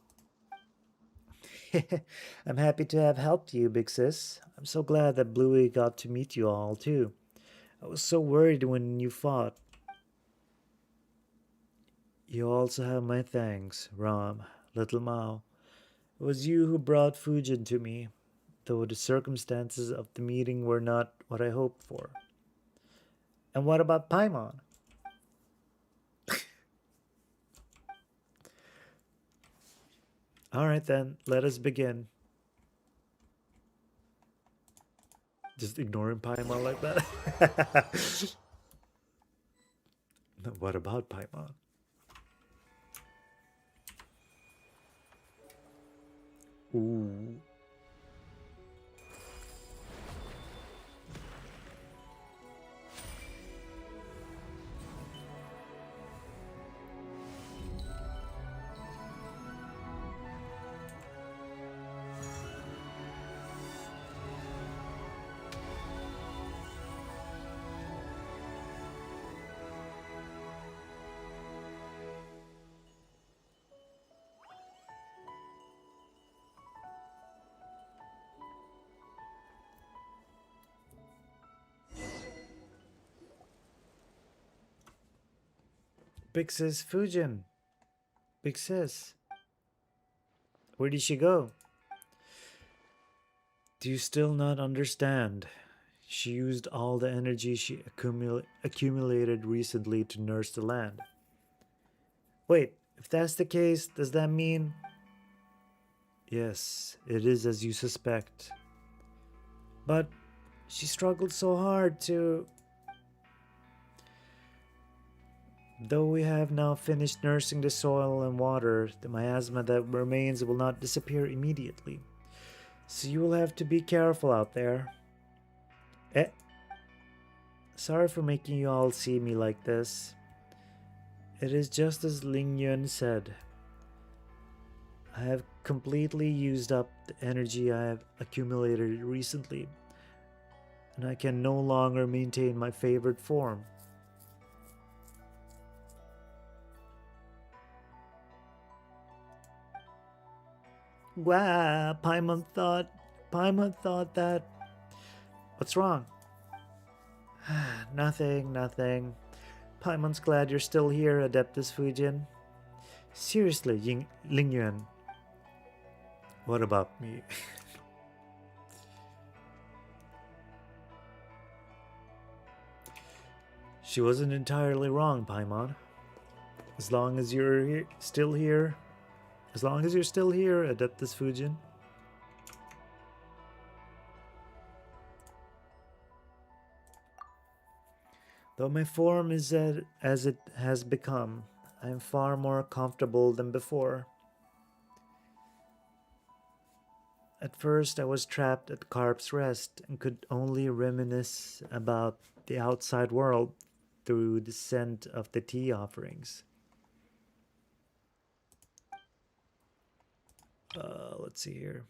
I'm happy to have helped you, big sis. I'm so glad that Bluey got to meet you all, too. I was so worried when you fought. You also have my thanks, Ram, little Mao. It was you who brought Fujin to me, though the circumstances of the meeting were not what I hoped for. And what about Paimon? Alright then, let us begin. Just ignoring Paimon like that? What about Paimon? Ooh. Big sis Fujin. Big sis. Where did she go? Do you still not understand? She used all the energy she accumulated recently to nurse the land. Wait, if that's the case, does that mean... Yes, it is as you suspect. But she struggled so hard to... Though we have now finished nursing the soil and water, the miasma that remains will not disappear immediately. So you will have to be careful out there. Sorry for making you all see me like this. It is just as Ling Yuan said. I have completely used up the energy I have accumulated recently, and I can no longer maintain my favorite form. Wow, Paimon thought that... What's wrong? Nothing. Paimon's glad you're still here, Adeptus Fujin. Seriously, Ling Yuan. What about me? She wasn't entirely wrong, Paimon. As long as you're still here, Adeptus Fujin. Though my form is as it has become, I am far more comfortable than before. At first I was trapped at Carp's Rest and could only reminisce about the outside world through the scent of the tea offerings. Let's see here.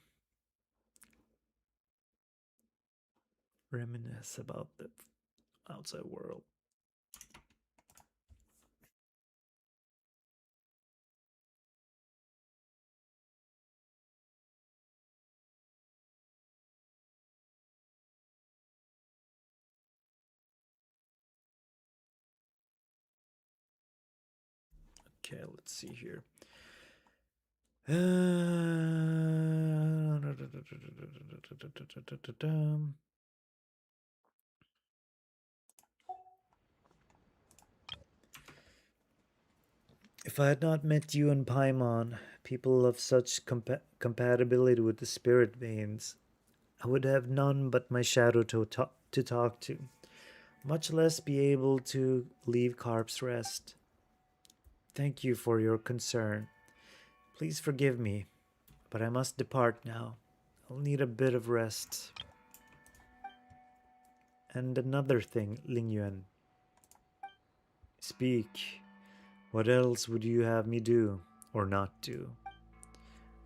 Reminisce about the outside world. Okay, let's see here. If I had not met you and Paimon, people of such compatibility with the spirit veins, I would have none but my shadow to talk to, much less be able to leave Carp's Rest. Thank you for your concern. Please forgive me, but I must depart now. I'll need a bit of rest. And another thing, Ling Yuan. Speak. What else would you have me do, or not do?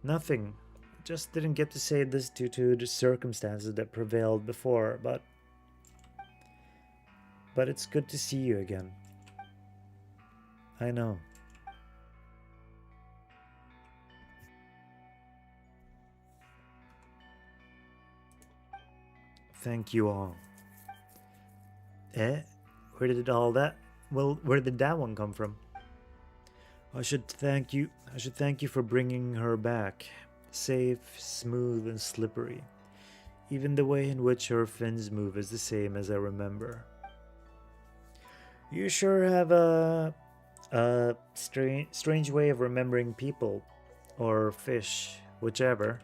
Nothing. I just didn't get to say this due to the circumstances that prevailed before, but it's good to see you again. I know. thank you all. Eh? Where did all that? Well, where did that one come from? I should thank you. I should thank you for bringing her back, safe, smooth, and slippery. Even the way in which her fins move is the same as I remember. You sure have a strange way of remembering people, or fish, whichever.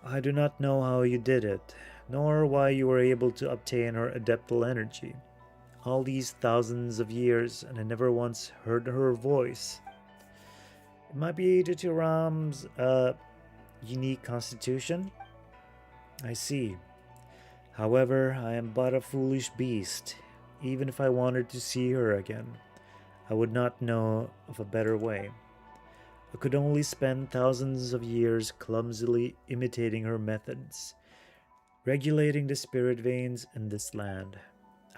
I do not know how you did it, nor why you were able to obtain her adeptal energy. All these thousands of years, and I never once heard her voice. It might be due to Ram's unique constitution. I see. However, I am but a foolish beast. Even if I wanted to see her again, I would not know of a better way. I could only spend thousands of years clumsily imitating her methods, regulating the spirit veins in this land.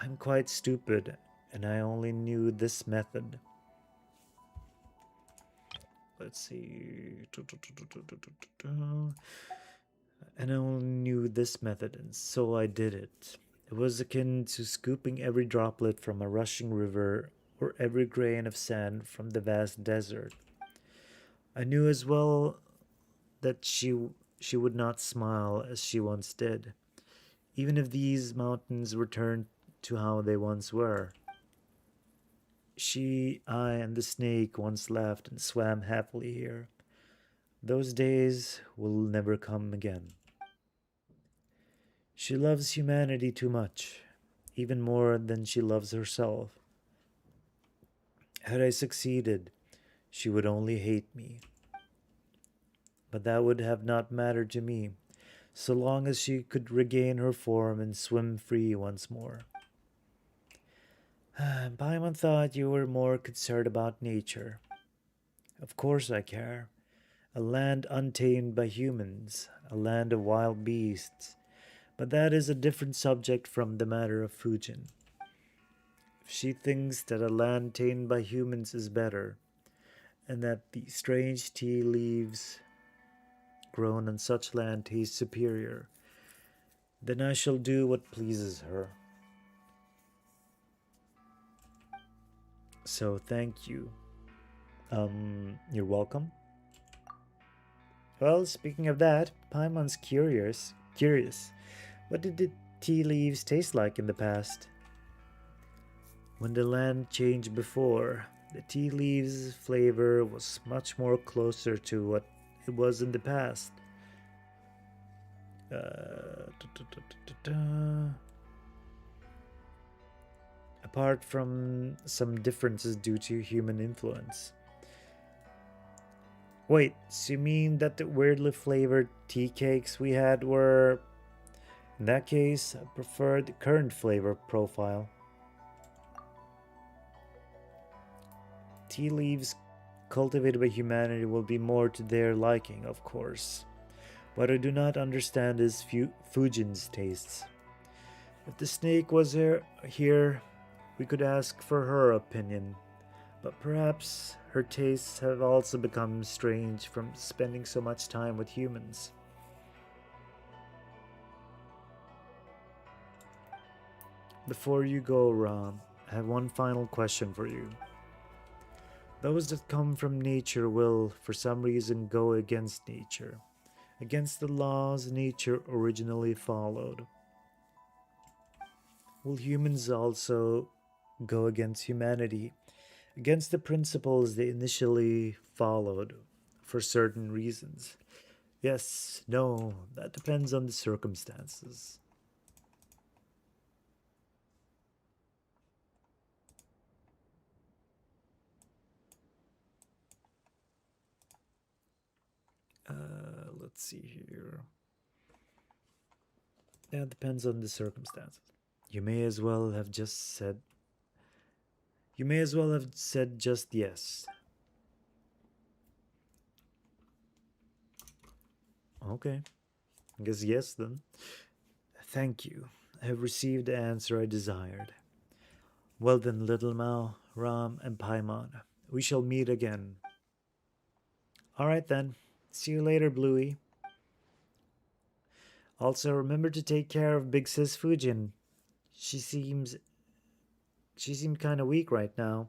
I'm quite stupid, and I only knew this method. Let's see. And I only knew this method, and so I did it. It was akin to scooping every droplet from a rushing river or every grain of sand from the vast desert. I knew as well that she would not smile as she once did, even if these mountains returned to how they once were. She, I, and the snake once laughed and swam happily here. Those days will never come again. She loves humanity too much, even more than she loves herself. Had I succeeded, she would only hate me. But that would have not mattered to me, so long as she could regain her form and swim free once more. Paimon thought you were more concerned about nature. Of course I care. A land untamed by humans, a land of wild beasts. But that is a different subject from the matter of Fujin. If she thinks that a land tamed by humans is better, and that the strange tea leaves grown on such land taste superior, then I shall do what pleases her. So thank you. You're welcome. Well, speaking of that, Paimon's curious. What did the tea leaves taste like in the past? When the land changed before, the tea leaves' flavor was much more closer to what it was in the past. Apart from some differences due to human influence. Wait, so you mean that the weirdly flavored tea cakes we had were... In that case, I prefer the current flavor profile. Tea leaves cultivated by humanity will be more to their liking, of course. What I do not understand is Fujin's tastes. If the snake was here, we could ask for her opinion. But perhaps her tastes have also become strange from spending so much time with humans. Before you go, Ram, I have one final question for you. Those that come from nature will, for some reason, go against nature, against the laws nature originally followed. Will humans also go against humanity, against the principles they initially followed for certain reasons? Yes, no, that depends on the circumstances. Let's see here. Yeah, it depends on the circumstances. You may as well have just said. You may as well have said just yes. Okay. I guess yes then. Thank you. I have received the answer I desired. Well then, Little Mao, Ram, and Paimon, we shall meet again. Alright then. See you later, Bluey. Also, remember to take care of Big Sis Fujin. She seemed kind of weak right now,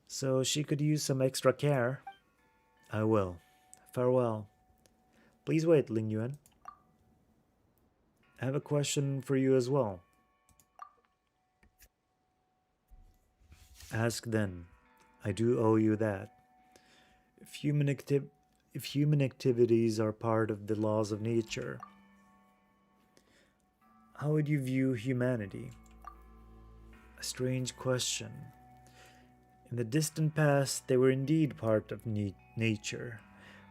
so she could use some extra care. I will. Farewell. Please wait, Ling Yuan. I have a question for you as well. Ask then. I do owe you that. If human activities are part of the laws of nature, how would you view humanity? A strange question. In the distant past, they were indeed part of nature,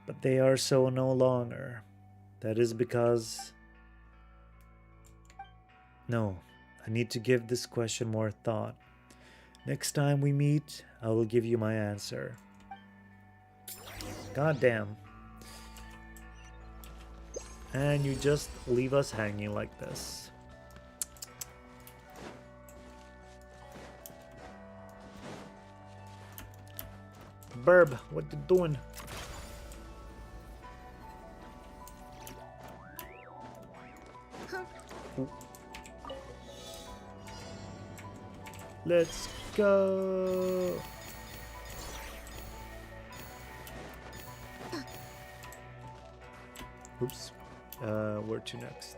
but they are so no longer. That is because... No, I need to give this question more thought. Next time we meet, I will give you my answer. God damn. And you just leave us hanging like this. Burb, what you doing? Let's go. Oops. Where to next?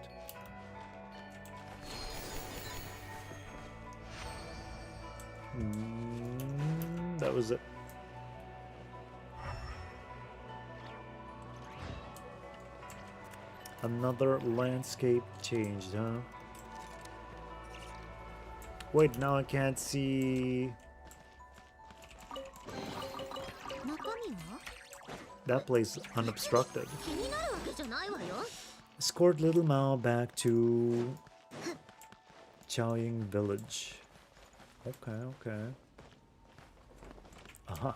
That was it. Another landscape changed, huh? Wait, now I can't see. That place unobstructed. Escort Little Mao back to Chaoying Village. Okay, okay. Aha.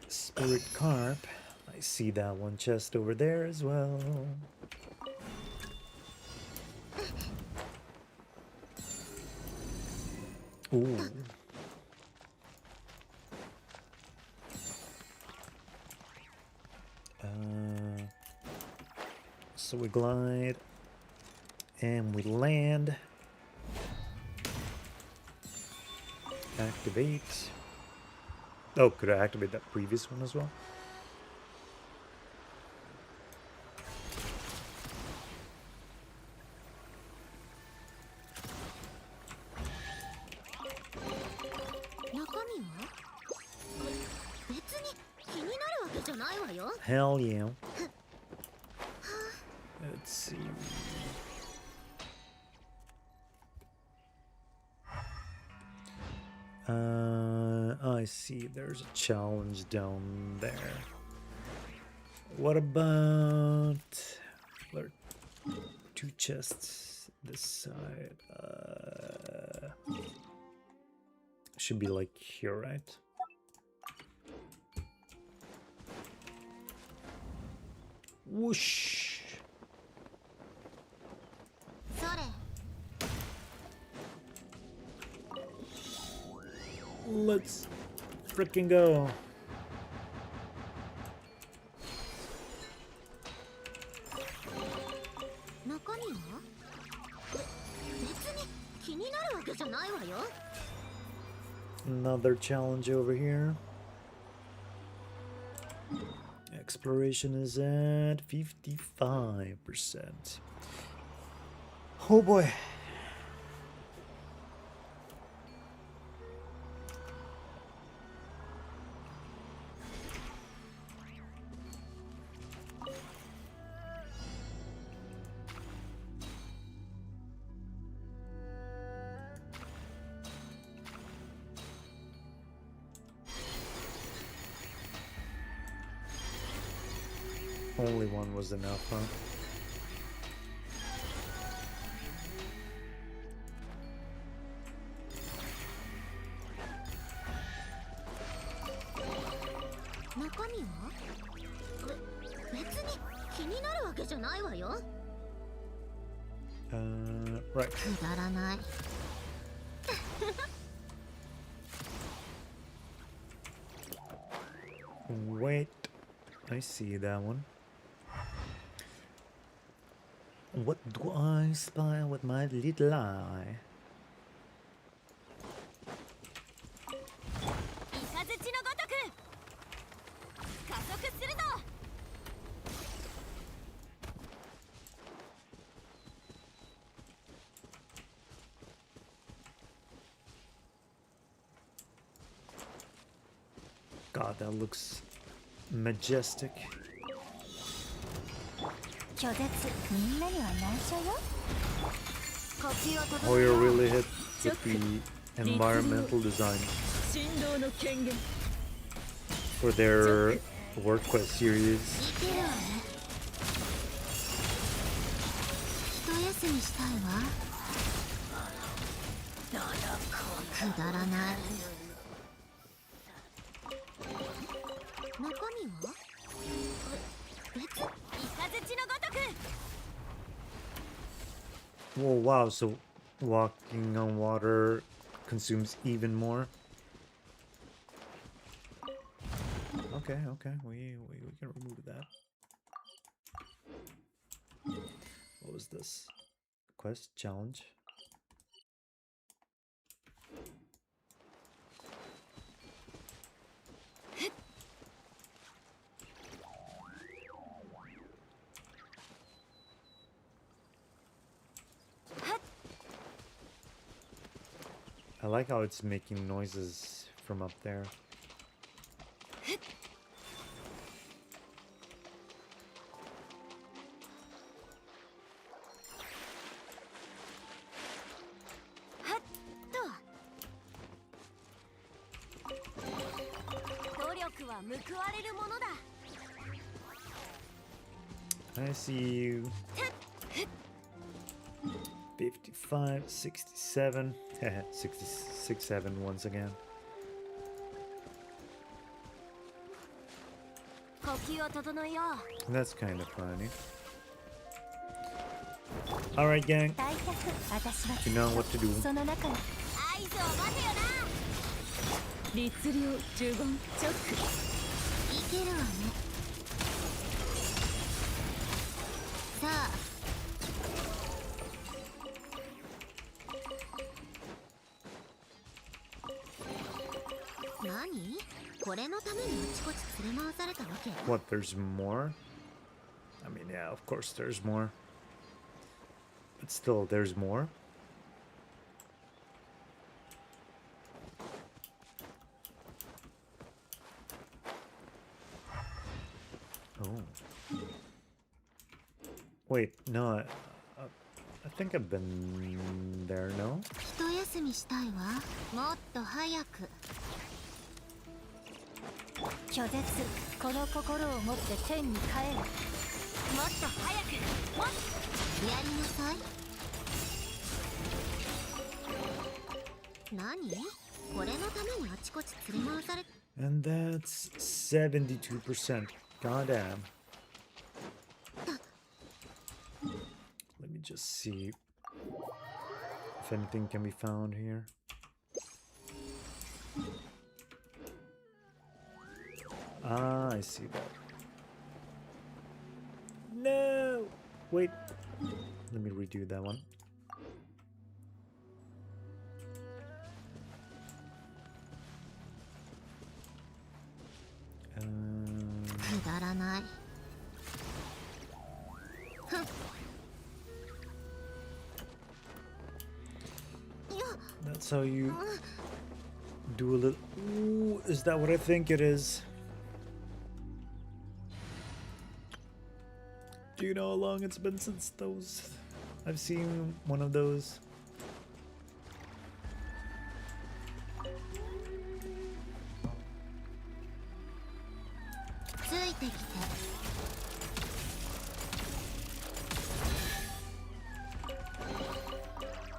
Spirit Carp. I see that one chest over there as well. Ooh. So we glide and we land. Activate. Oh, could I activate that previous one as well? Hell yeah. Let's see. I see there's a challenge down there. What about... There are 2 chests this side. Should be like here, right? Whoosh! Let's frickin' go. Another challenge over here. Exploration is at 55%. Oh boy. Only one was enough, huh? Right. Wait, I see that one. What do I spy with my little eye? 雷のごとく加速するぞ。 God, that looks majestic. 拒絶みんなには内緒よ。呼吸を整 Oh, え you よう。 really hit with the environmental design 振動の権限 for their World Quest series. いけるわね。一休みしたいわ。くだらない。中身は？別？雷のごとく Oh wow, so walking on water consumes even more. Okay, okay, we can remove that. What was this? Quest challenge. I like how it's making noises from up there. I see you. 55, 67, 66, 7 once again. 呼吸を整えよう。 That's kind of funny. Alright, gang. 大百、私は You know what to do. その中に合図を待てよな。律令呪言チョックいけるわね。さあ。何？これのためにあちこち連れ回されたわけ？ What, there's more? I mean, yeah, of course there's more. But still, there's more? Oh. Wait, no, I think I've been there, no? 一休みしたいわ。もっと早く。拒絶、この心を持って天に帰る。もっと早く、もっとやりなさい。何？これのためにあちこち連れ回され。 And that's 72%. Goddamn. Let me just see if anything can be found here. Ah, I see that. No! Wait. Let me redo that one. Um, くだらない。ふん。いや、 that's how you do a little. Ooh, is that what I think it is? Do you know how long it's been since those? I've seen one of those.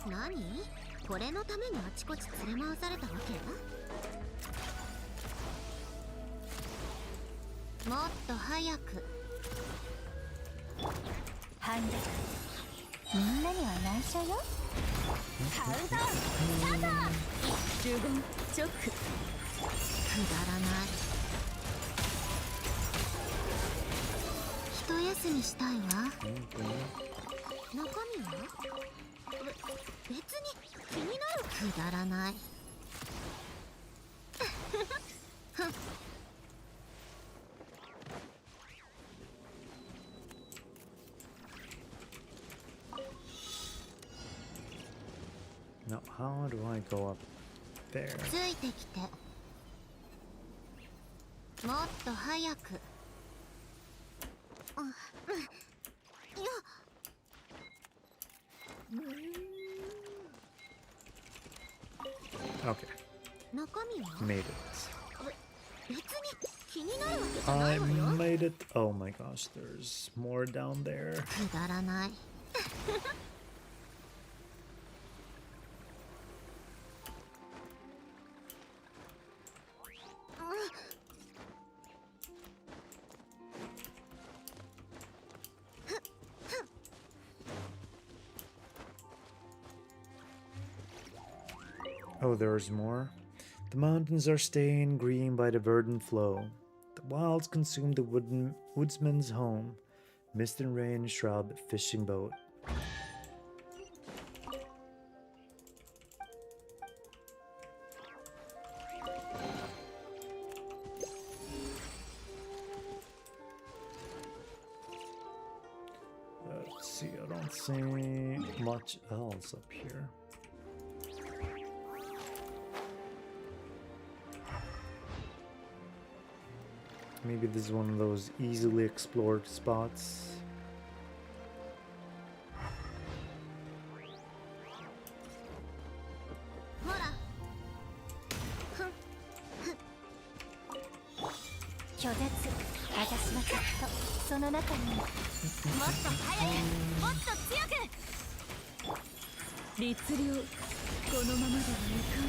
Nani? これのためにあちこち連れ回されたわけ？もっと早く。反逆。みんなには内緒よ。カウントスタート。呪言チョックくだらない。一休みしたいわ。 Okay. 中身は別に気になる。くだらない。Now, how do I go up there? ついてきて。もっと早く。あ、いや。Okay, 中身は made it. 別に気になるわけじゃな I いわよ。 made it. Oh my gosh, there's more down there. くだらない。Oh, there's more. The mountains are stained green by the verdant flow. The wilds consume the woodsman's home. Mist and rain shroud the fishing boat. Let's see, I don't see much else up here. Maybe this is one of those easily explored spots.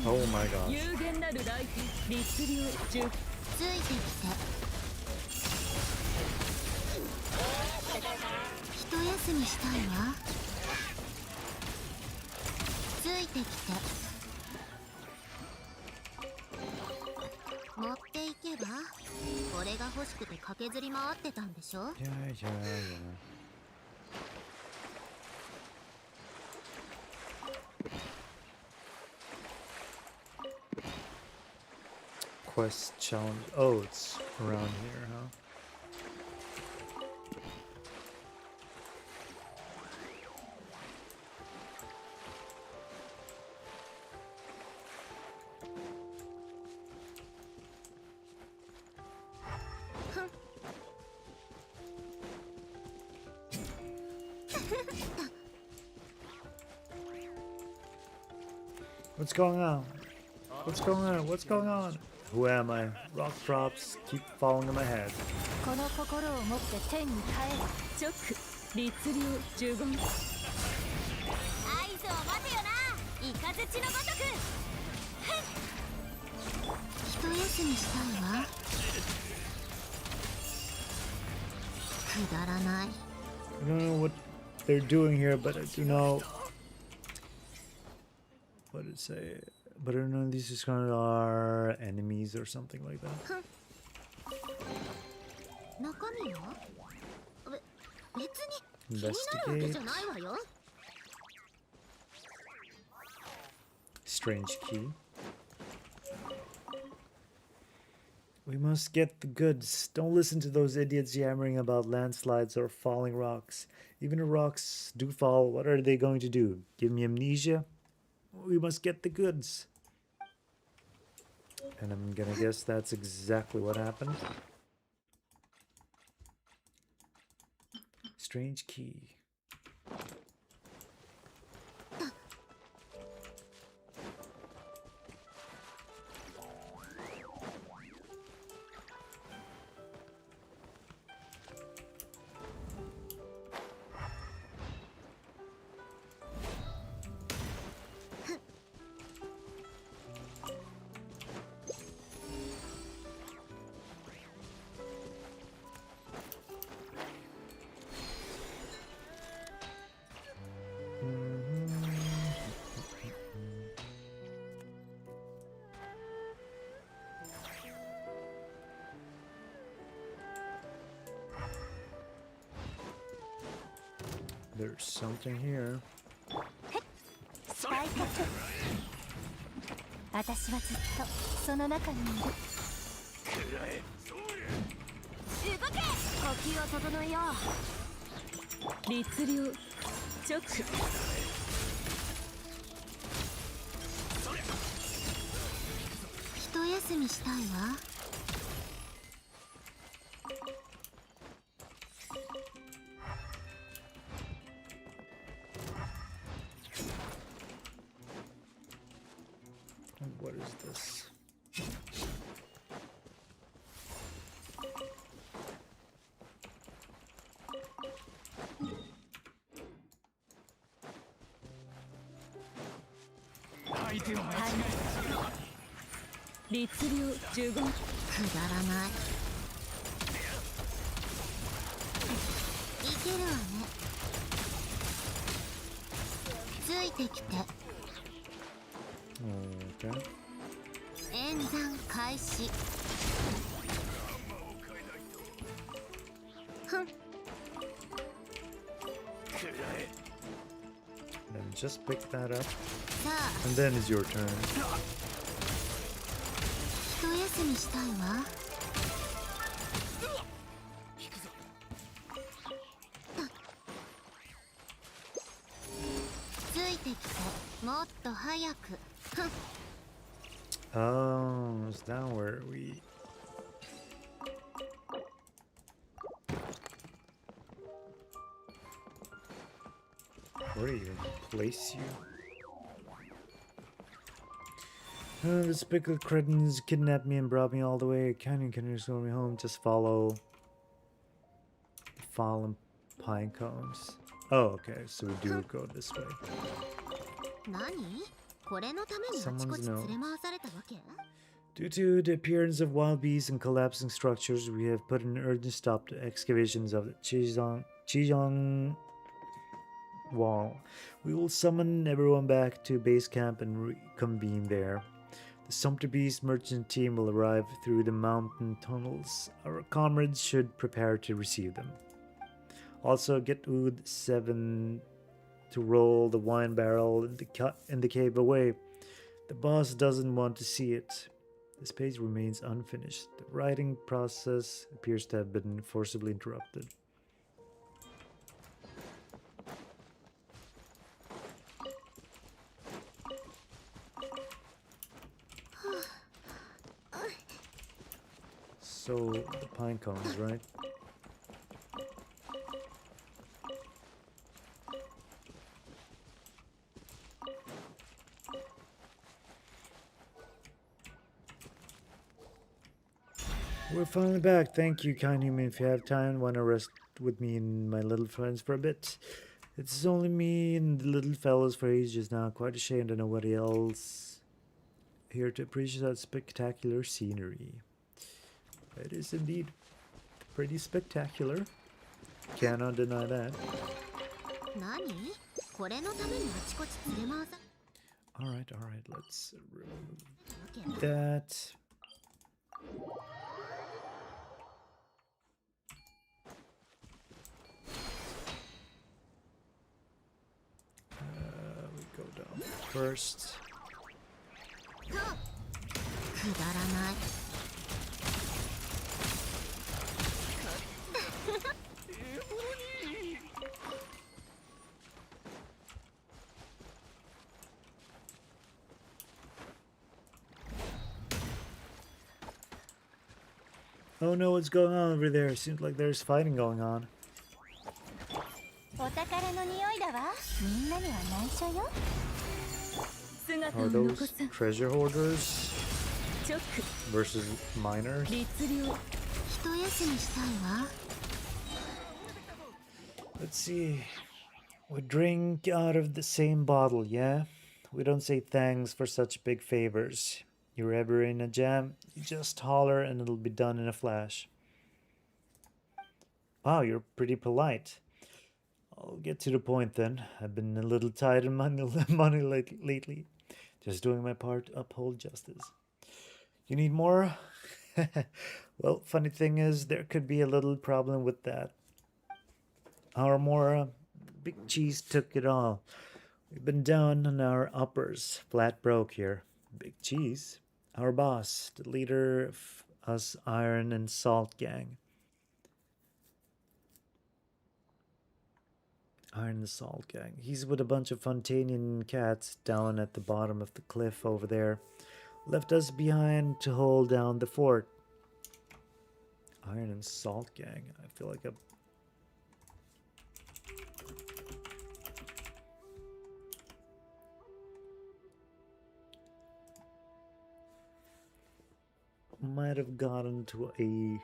Oh my gosh. 有限なる来店律令10。ついてきて。一休みしたいわ。ついてきて。持っていけば。これが欲しくて駆けずり回ってたんでしょ。 Yeah, yeah, yeah. Quest challenge. Oh, it's around here, huh? What's going on? What's going on? What's going on? Who am I? Rock drops keep falling in my head. この心を持って天に帰る。直律令15。合図を待てよな。イカズチのごとく。一休みしたいわ。くだらない。 I don't know what they're doing here, but I do know. What did it say? But I don't know, these just kind of are enemies or something like that. 中身は別に気になるわけじゃないわよ。 Strange key. We must get the goods. Don't listen to those idiots yammering about landslides or falling rocks. Even if rocks do fall, what are they going to do? Give me amnesia? We must get the goods. And I'm gonna guess that's exactly what happened. Strange key. There's something here. スパイカツ私はずっとその中にいる動け呼吸を整えよう律令直一休みしたいわ。What is this?律令15くだらない。いけるわね。ついてきて。 Okay. 演算開始。ふん。 Then just pick that up. さあ、 And then it's your turn. 一休みしたいわ。ついてきて、もっと早く。ふん。 Oh, is that where we... Where do you even place you? The speckled cretins kidnapped me and brought me all the way. Canyon can restore me home. Just follow the fallen pine cones. Oh, okay. So we do go this way. 何？これのためにあちこち連れ回されたわけ？ Due to the appearance of wild beasts and collapsing structures, we have put an urgent stop to excavations of the Chizhong Wall. We will summon everyone back to base camp and reconvene there. The Sumpter Beast merchant team will arrive through the mountain tunnels. Our comrades should prepare to receive them. Also, get Ood 7 to roll the wine barrel in the cave away. The boss doesn't want to see it. This page remains unfinished. The writing process appears to have been forcibly interrupted. So, the pine cones, right? We're finally back. Thank you, kind human. If you have time, want to rest with me and my little friends for a bit. It's only me and the little fellows for ages now. Quite ashamed of nobody else here to appreciate that spectacular scenery. It is indeed pretty spectacular. Cannot deny that. 何？これのためにあちこち連れ回さ Alright, let's remove れたわけ？ that. We go down first. くだらない。 Oh no, what's going on over there? Seems like there's fighting going on. お宝の匂いだわみんなには内緒よ姿 Are を those 残す treasure hoarders チョック versus miners? 律令一休みしたいわ。 Let's see. We drink out of the same bottle, yeah? We don't say thanks for such big favors. You're ever in a jam, you just holler and it'll be done in a flash. Wow, you're pretty polite. I'll get to the point then. I've been a little tight on money lately. Just doing my part to uphold justice. You need more? Well, funny thing is, there could be a little problem with that. Our more Big Cheese took it all. We've been down on our uppers, flat broke here. Big Cheese, our boss, the leader of us Iron and Salt gang. Iron and Salt gang. He's with a bunch of Fontanian cats down at the bottom of the cliff over there. Left us behind to hold down the fort. Iron and Salt gang. I feel like a... might have gotten to a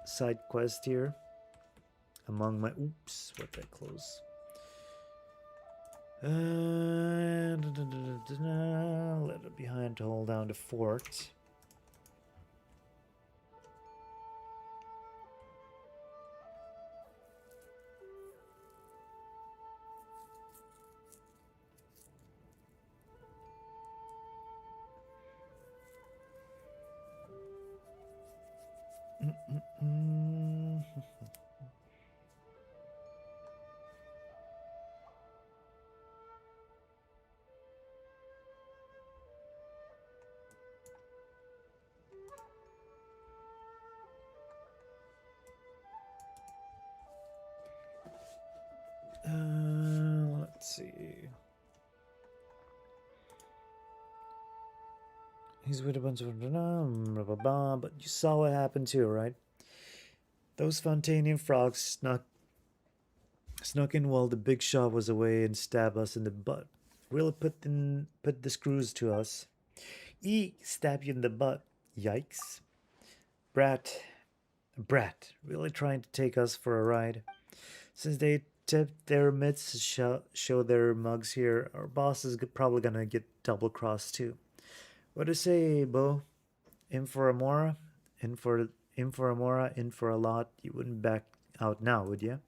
side quest here among my... Oops, what did I close? Left it behind to hold down the fort. Let's see. He's with a bunch of blah, blah, blah, but you saw what happened too, right? Those Fontanian frogs snuck in while the big shot was away and stabbed us in the butt. Really put the screws to us. Stab you in the butt. Yikes. Brat, really trying to take us for a ride. Since they tipped their mitts to show their mugs here, our boss is probably gonna get double crossed too. What do you say, Bo? In for a Mora? In for a Mora, in for a lot. You wouldn't back out now, would you?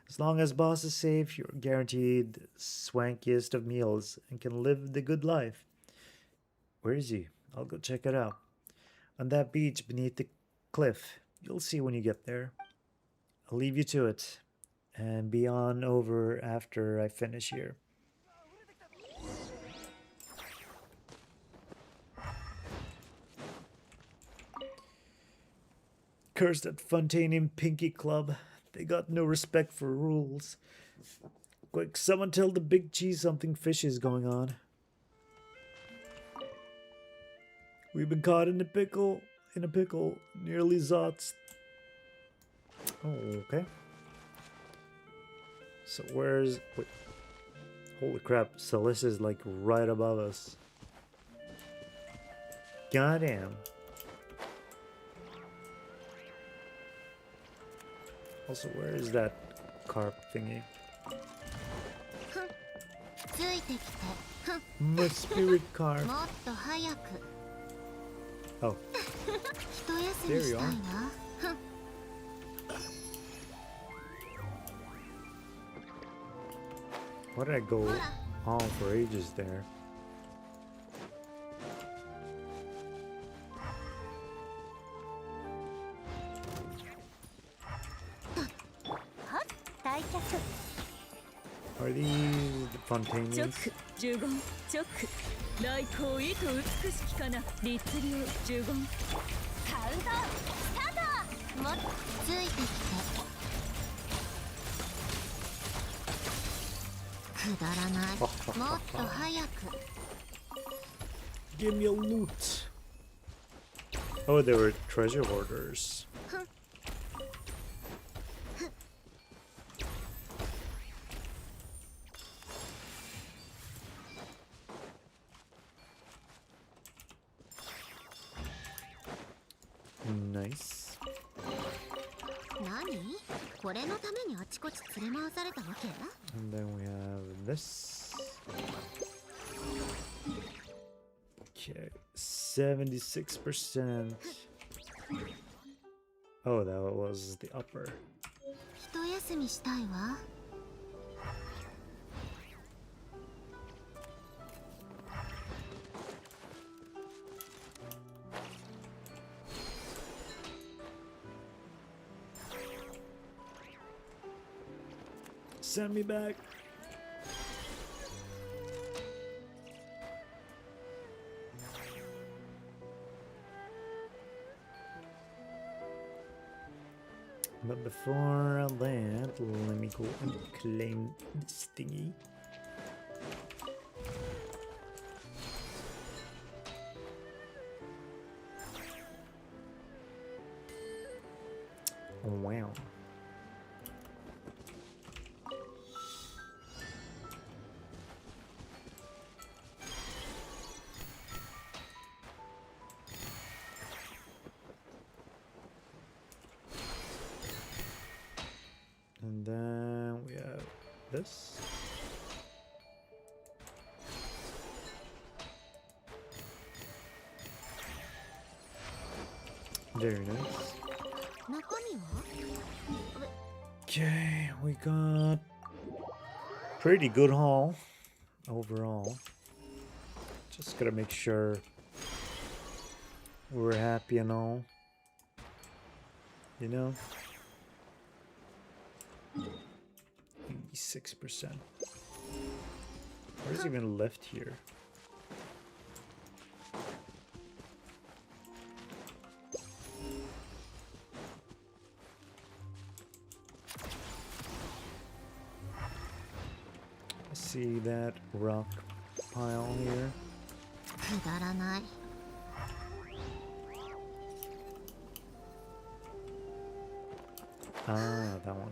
As long as boss is safe, you're guaranteed the swankiest of meals and can live the good life. Where is he? I'll go check it out. On that beach beneath the cliff. You'll see when you get there. I'll leave you to it. And be on over after I finish here. Curse that Fontanian Pinky Club. They got no respect for rules. Quick, someone tell the Big Cheese something fishy is going on. We've been caught in a pickle. Nearly zots. Oh, okay. So where's... Wait. Holy crap. So this is like right above us. Goddamn. Also, where is that carp thingy? My spirit carp. Oh. There you are. Why did I go on for ages there? Are these the Fontanians? Give me a loot. Oh, they were treasure hoarders. Nice. And then we have this. Okay, 76%. Oh, that was the upper. Send me back. But before that, let me go and claim this thingy. Wow. And then we have this. Very nice. Okay, we got pretty good haul overall. Just gotta make sure we're happy and all. You know? 86%. What is even left here? I see that rock pile here. Ah, that one.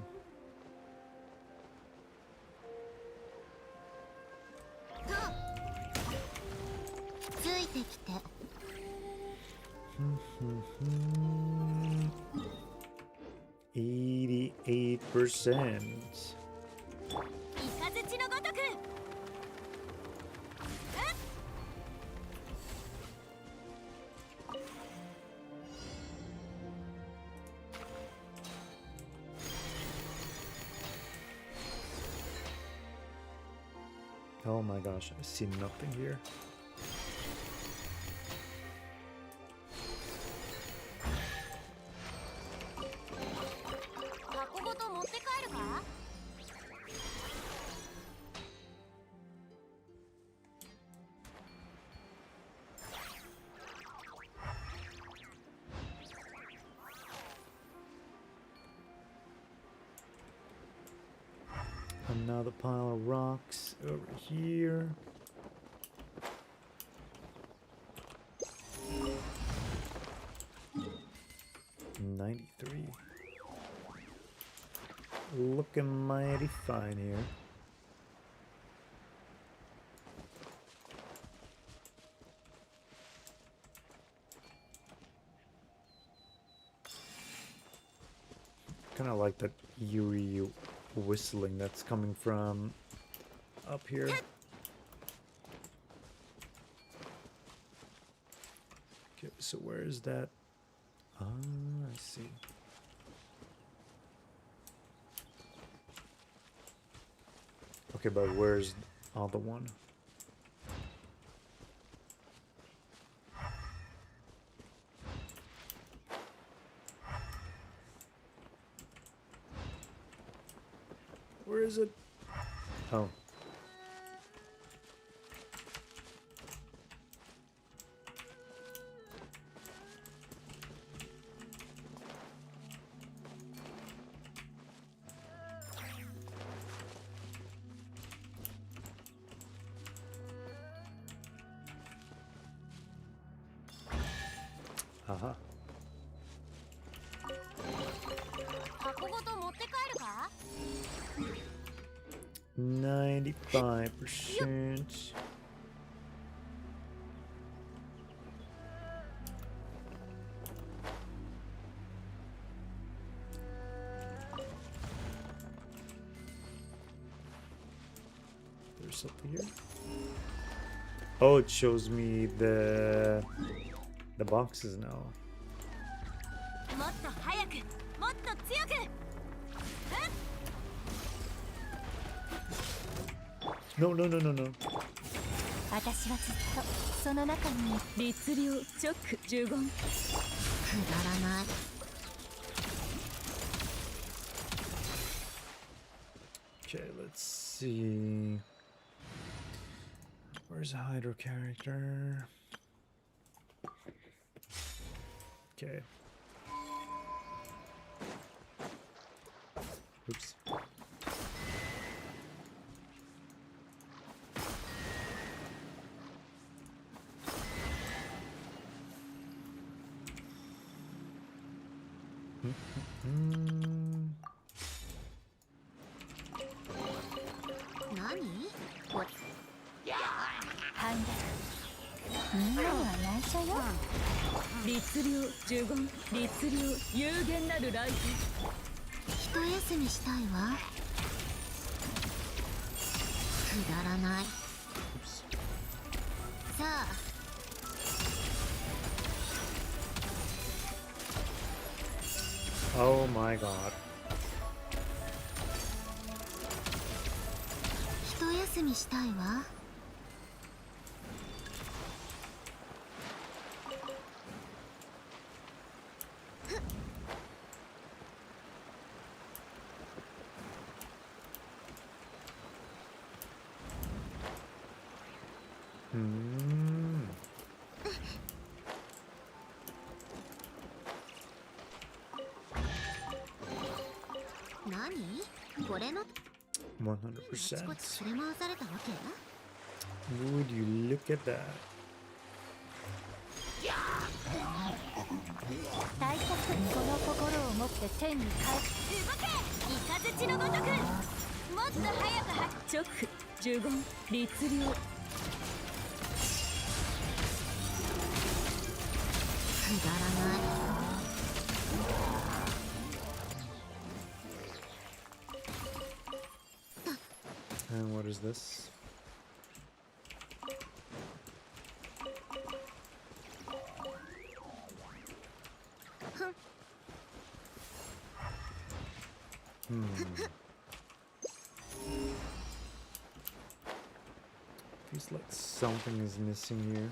%. Oh my gosh, I see nothing here. Another pile of rocks over here. $93. Looking mighty fine here. Kind of like that eerie whistling that's coming from up here. Okay, so where is that? Ah, I see. Okay, but where's the other one? Where is it? Oh. Aha. 95%. There's something here. Oh, it shows me the boxes now. No, no, no, no, no. 私はずっとその中に律令チョック呪言くだらない I Okay, let's see. Where's the Hydro character? Okay. Oops. Nani? What? ハンダみんなには内緒よ。律令呪言律令有限なる来賓。一休みしたいわ。くだらない。さあ、 Oh my god. 一休みしたいわ。何？これのあちこち 100%. 連れ回されたわけ？ Would you look at that? 大作この心を持って天に帰動け！雷のごとく！もっと早く直呪言律令。くだらない。 And what is this? Feels like something is missing here.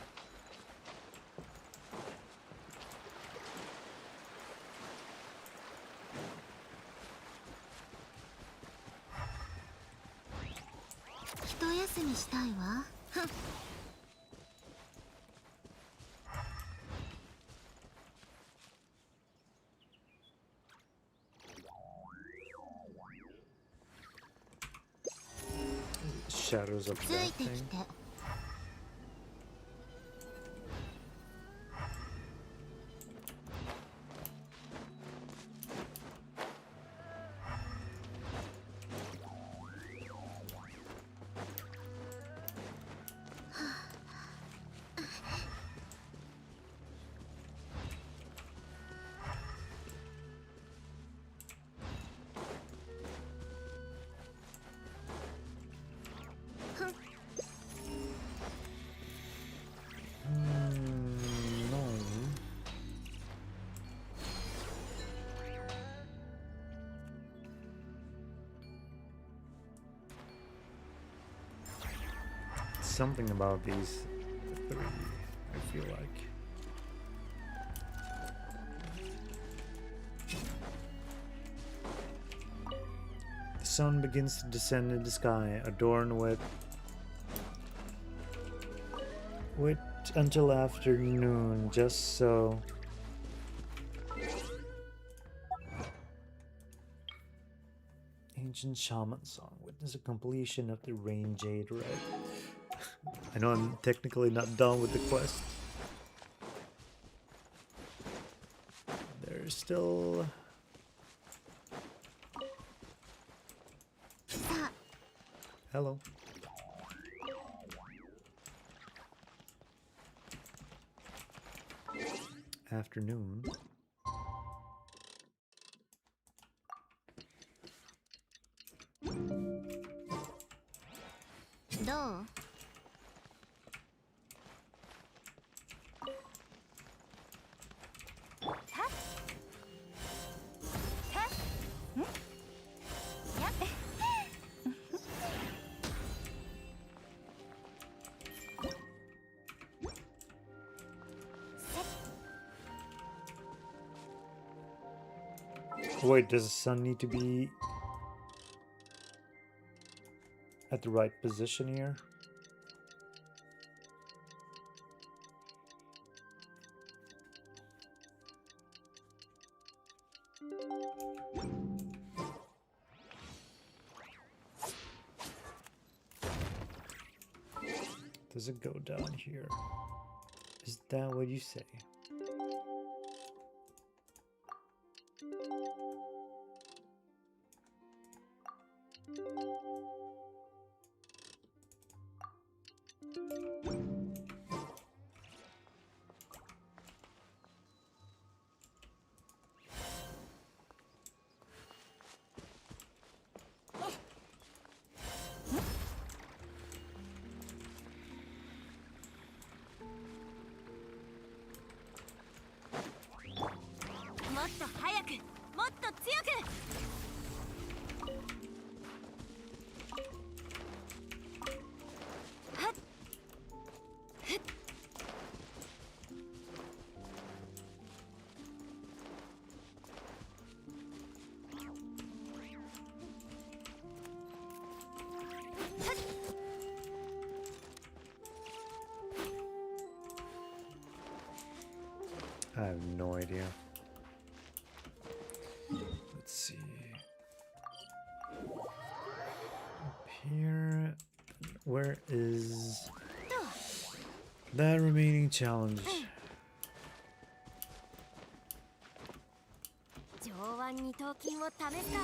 Shadows of つ that いてき thing. て。 No. Something about these three, I feel like. The sun begins to descend in the sky, adorned with wait until afternoon, just so. Ancient shaman song. Witness a completion of the Rain Jade Red. I know I'm technically not done with the quest. There's still. Hello. Afternoon. どう？ Wait, does the sun need to be at the right position here. Does it go down here? Is that what you say?もっと早くもっと強く。はっふっ。I have no idea. Let's see. Up here. Where is that remaining challenge? 上腕二頭筋を試すか。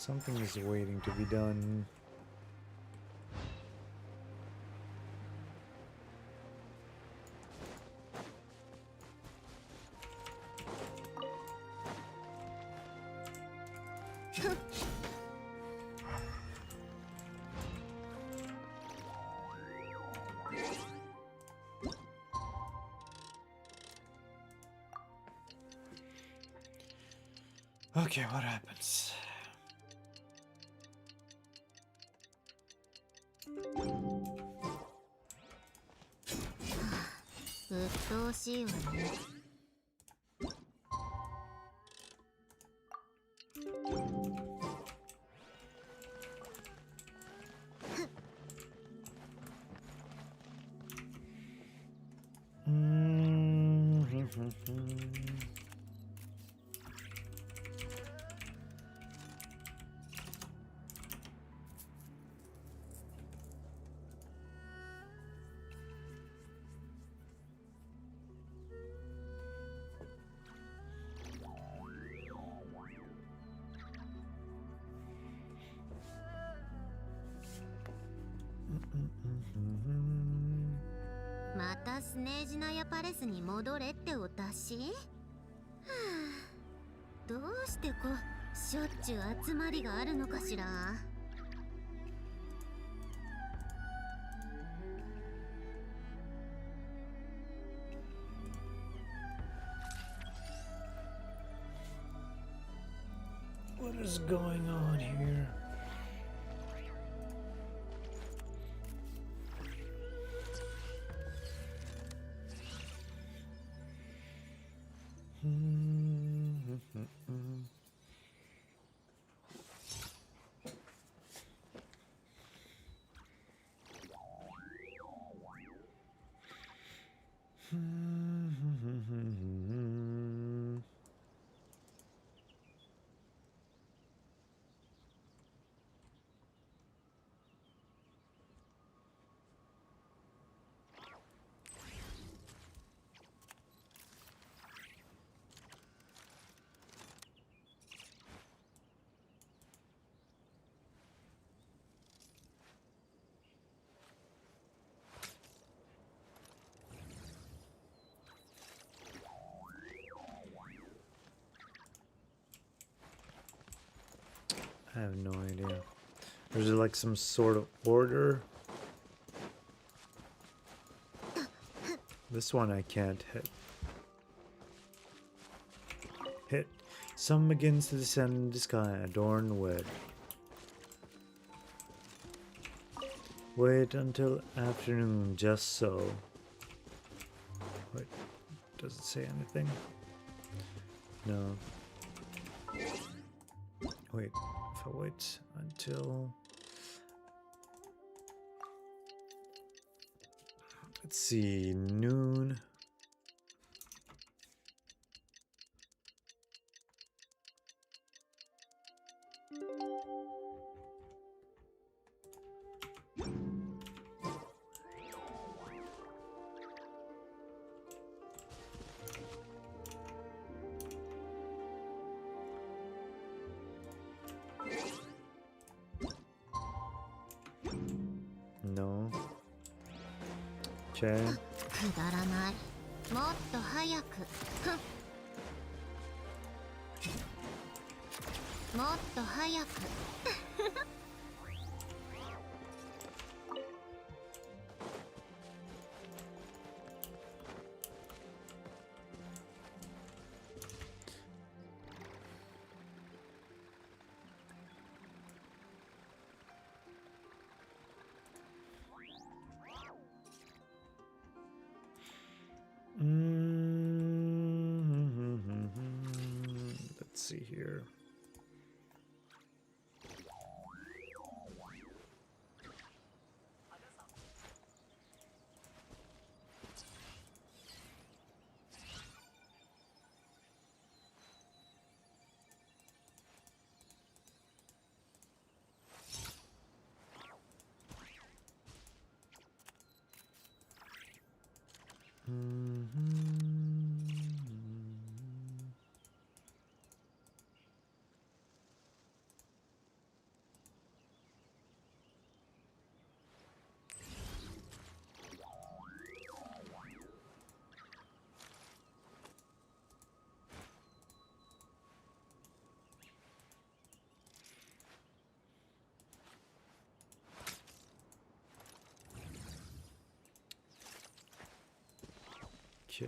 Something is waiting to be done. Okay, what happens? 鬱陶しいわね。またスネージナヤパレスに戻れってお達し？はあ、どうしてしょっちゅう集まりがあるのかしら。What is going on here? have no idea. There's like some sort of order. This one I can't hit. Hit. Some begins to descend in the sky, adorned with. Wait until afternoon, just so. Wait, does it say anything? No. Wait, if I wait until. Let's see, noon. No. Okay. くだらない。もっと早く。ふん。もっと早く。Let's see here. Okay.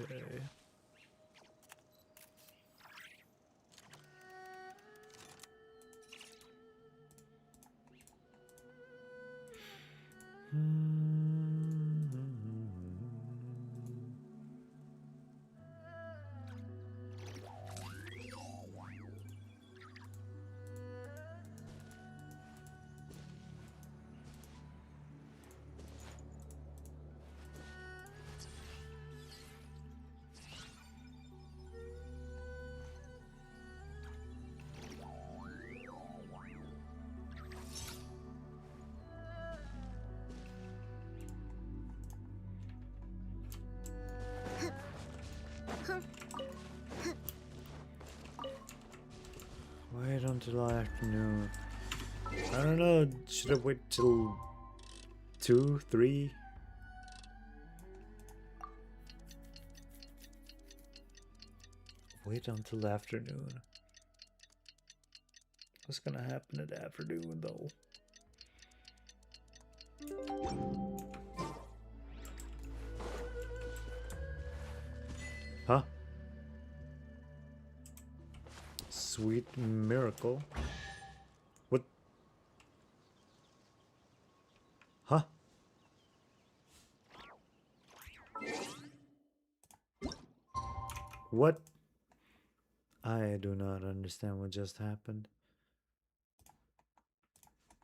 Wait until afternoon. I don't know. Should I wait till 2, 3? Wait until afternoon. What's gonna happen at afternoon though? Huh? Sweet miracle. What? Huh? What? I do not understand what just happened.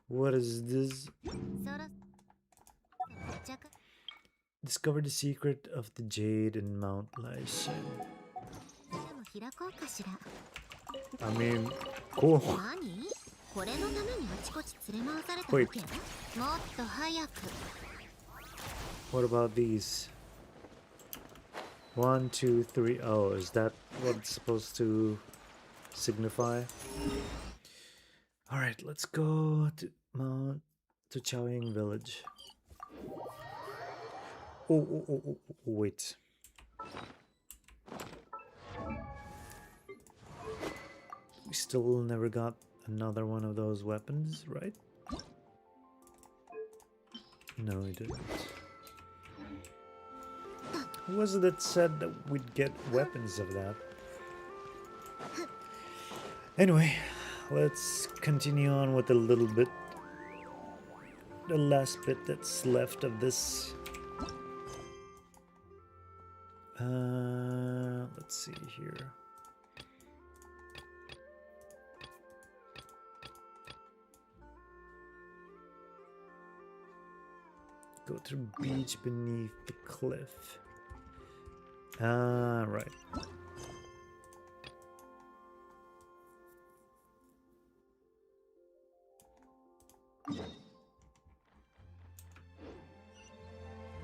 What is this? そろ着 Discover the secret of the jade in Mount Laishan. でも開こうかしら。 I mean, cool. 何？これのためにあちこち連れ回されたわけ？もっと早く。 What about these? 1, 2, 3. Oh, is that what it's supposed to signify? Alright, let's go to Chaoying village. Oh, wait. We still never got another one of those weapons, right? No, he didn't. Who was it that said that we'd get weapons of that? Anyway, let's continue on with a little bit. The last bit that's left of this. Let's see here. Go to the beach beneath the cliff. Ah, right.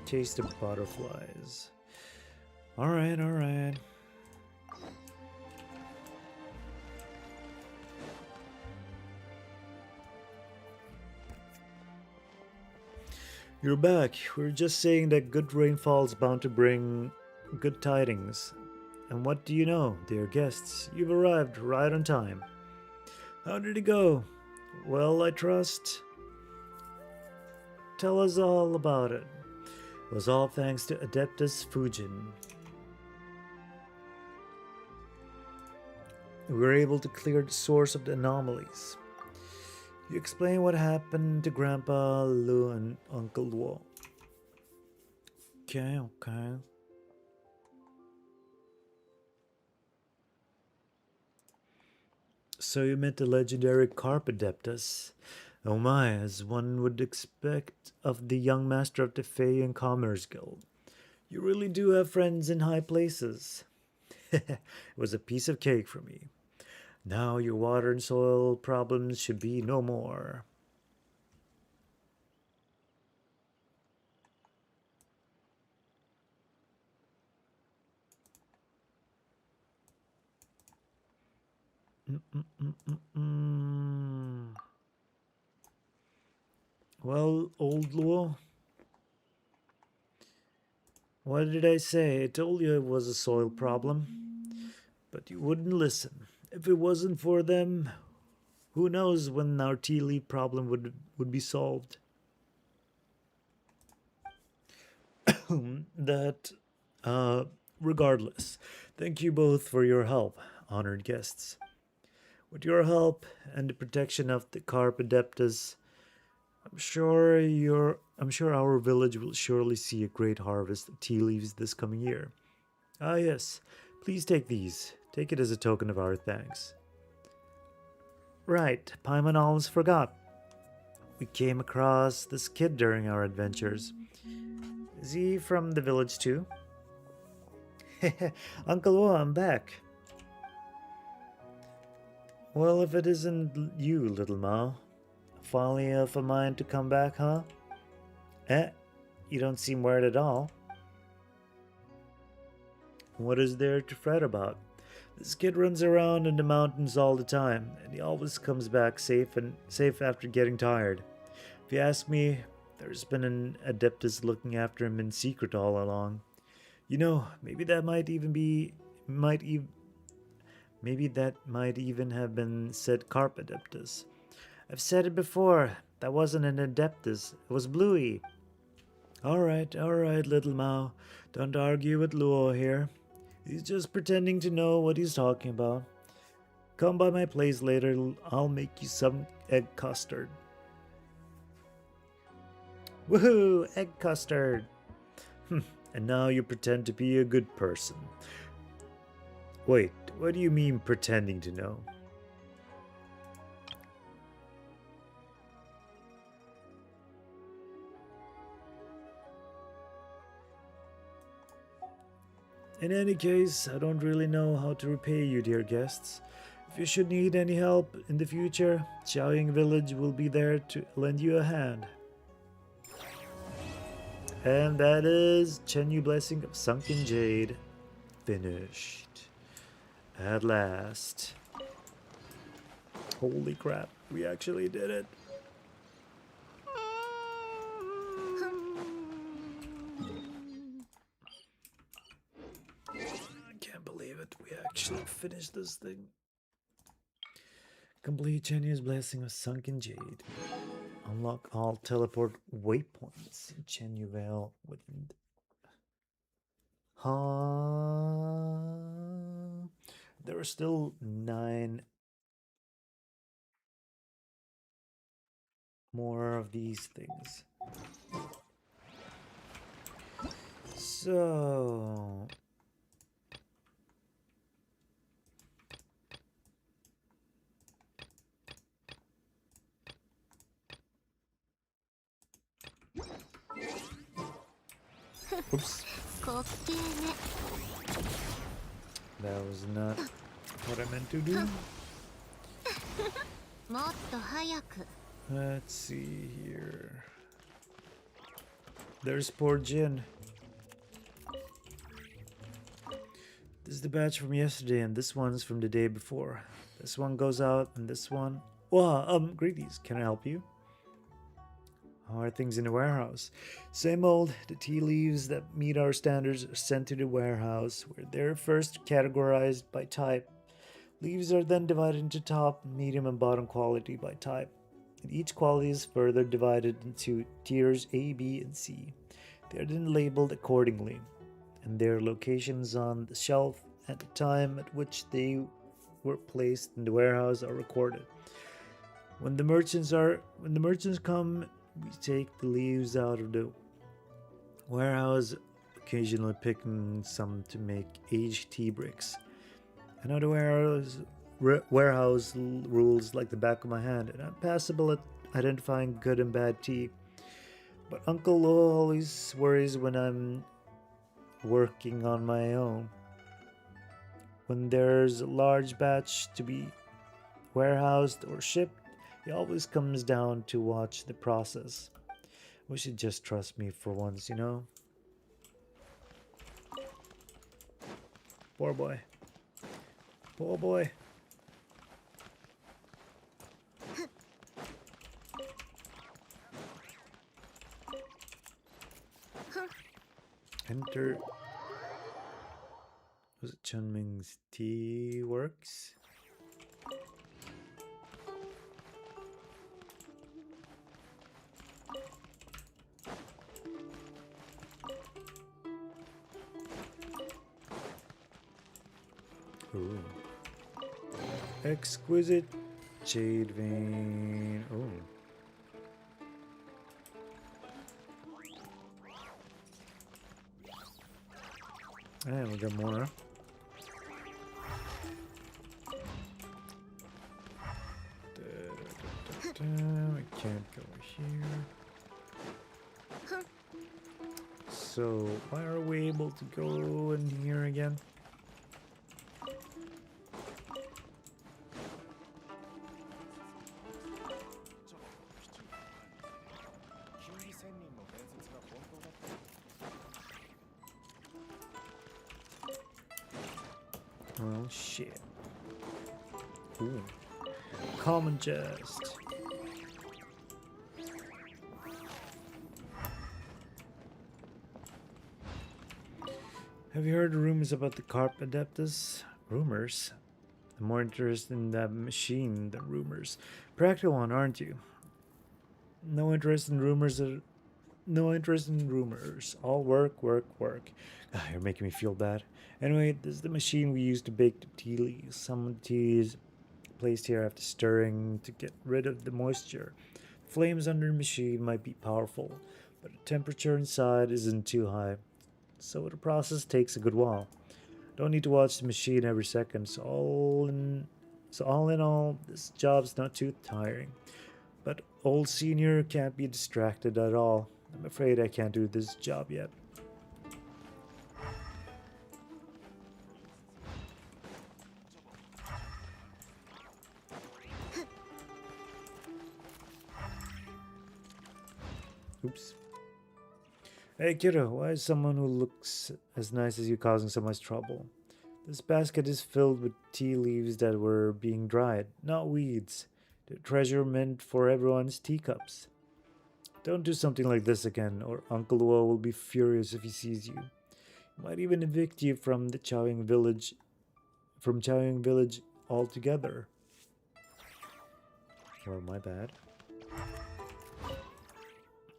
Chase the butterflies. Alright, alright. You're back. We were just saying that good rainfall is bound to bring good tidings. And what do you know, dear guests? You've arrived right on time. How did it go? Well, I trust. Tell us all about it. It was all thanks to Adeptus Fujin. We were able to clear the source of the anomalies. You explain what happened to Grandpa Lu and Uncle WuWa. Okay, okay. So you met the legendary Carp Adeptus. Oh my, as one would expect of the young master of the Fey and Commerce Guild. You really do have friends in high places. It was a piece of cake for me. Now your water and soil problems should be no more. Well, old Luo, what did I say? I told you it was a soil problem. But you wouldn't listen. If it wasn't for them, who knows when our tea leaf problem would be solved. That, regardless, thank you both for your help, honored guests. With your help and the protection of the Carp Adeptus, I'm sure our village will surely see a great harvest of tea leaves this coming year. Ah yes, please take these. Take it as a token of our thanks. Right, Paimon almost forgot. We came across this kid during our adventures. Is he from the village too? Uncle WuWa, I'm back. Well, if it isn't you, little Mao. Finally of a mind to come back, huh? You don't seem worried at all. What is there to fret about? This kid runs around in the mountains all the time, and he always comes back safe after getting tired. If you ask me, there's been an Adeptus looking after him in secret all along. You know, maybe that might even have been said Carp Adeptus. I've said it before, that wasn't an Adeptus, it was Bluey. Alright, little Mao, don't argue with Luo here. He's just pretending to know what he's talking about. Come by my place later, I'll make you some egg custard. Woohoo! Egg custard! And now you pretend to be a good person. Wait, what do you mean pretending to know? In any case, I don't really know how to repay you, dear guests. If you should need any help in the future, Xiaoying Village will be there to lend you a hand. And that is Chenyu Blessing of Sunken Jade finished. At last. Holy crap, we actually did it. I can't believe it, we actually finished this thing. Complete Chenyu's blessing of sunken jade. Unlock all teleport waypoints in Chenyu Vale within. Huh? There are still 9 more of these things. So oops. 滑稽ね。 That was not what I meant to do. もっと早く。 Let's see here. There's poor Jin. This is the batch from yesterday, and this one's from the day before. This one goes out, and this one. Wow, greetings. Can I help you? How are things in the warehouse? Same old. The tea leaves that meet our standards are sent to the warehouse, where they're first categorized by type. Leaves are then divided into top, medium, and bottom quality by type. And each quality is further divided into tiers A, B, and C. They are then labeled accordingly, and their locations on the shelf at the time at which they were placed in the warehouse are recorded. When the merchants come, we take the leaves out of the warehouse, occasionally picking some to make aged tea bricks. I know the warehouse rules like the back of my hand, and I'm passable at identifying good and bad tea. But Uncle Lo always worries when I'm working on my own. When there's a large batch to be warehoused or shipped, he always comes down to watch the process. We should just trust me for once, you know? Poor boy. Poor boy. Enter. Was it Chunming's Tea Works? Ooh. Exquisite jade vein. Oh. And we got more. We can't go here. So, why are we able to go in here again? Oh shit. Ooh. Common chest. Have you heard rumors about the Carp Adeptus? Rumors? I'm more interested in that machine than rumors. Practical one, aren't you? No interest in rumors. No interest in rumors. All work, work, work. Ah, you're making me feel bad. Anyway, this is the machine we use to bake the tea leaves. Some of the tea is placed here after stirring to get rid of the moisture. Flames under the machine might be powerful, but the temperature inside isn't too high, so the process takes a good while. Don't need to watch the machine every second, so all in all, this job's not too tiring. But old senior can't be distracted at all. I'm afraid I can't do this job yet. Oops. Hey kiddo, why is someone who looks as nice as you causing so much trouble? This basket is filled with tea leaves that were being dried, not weeds. The treasure meant for everyone's teacups. Don't do something like this again, or Uncle Wo will be furious if he sees you. He might even evict you from Chaoying Village altogether. Well, my bad.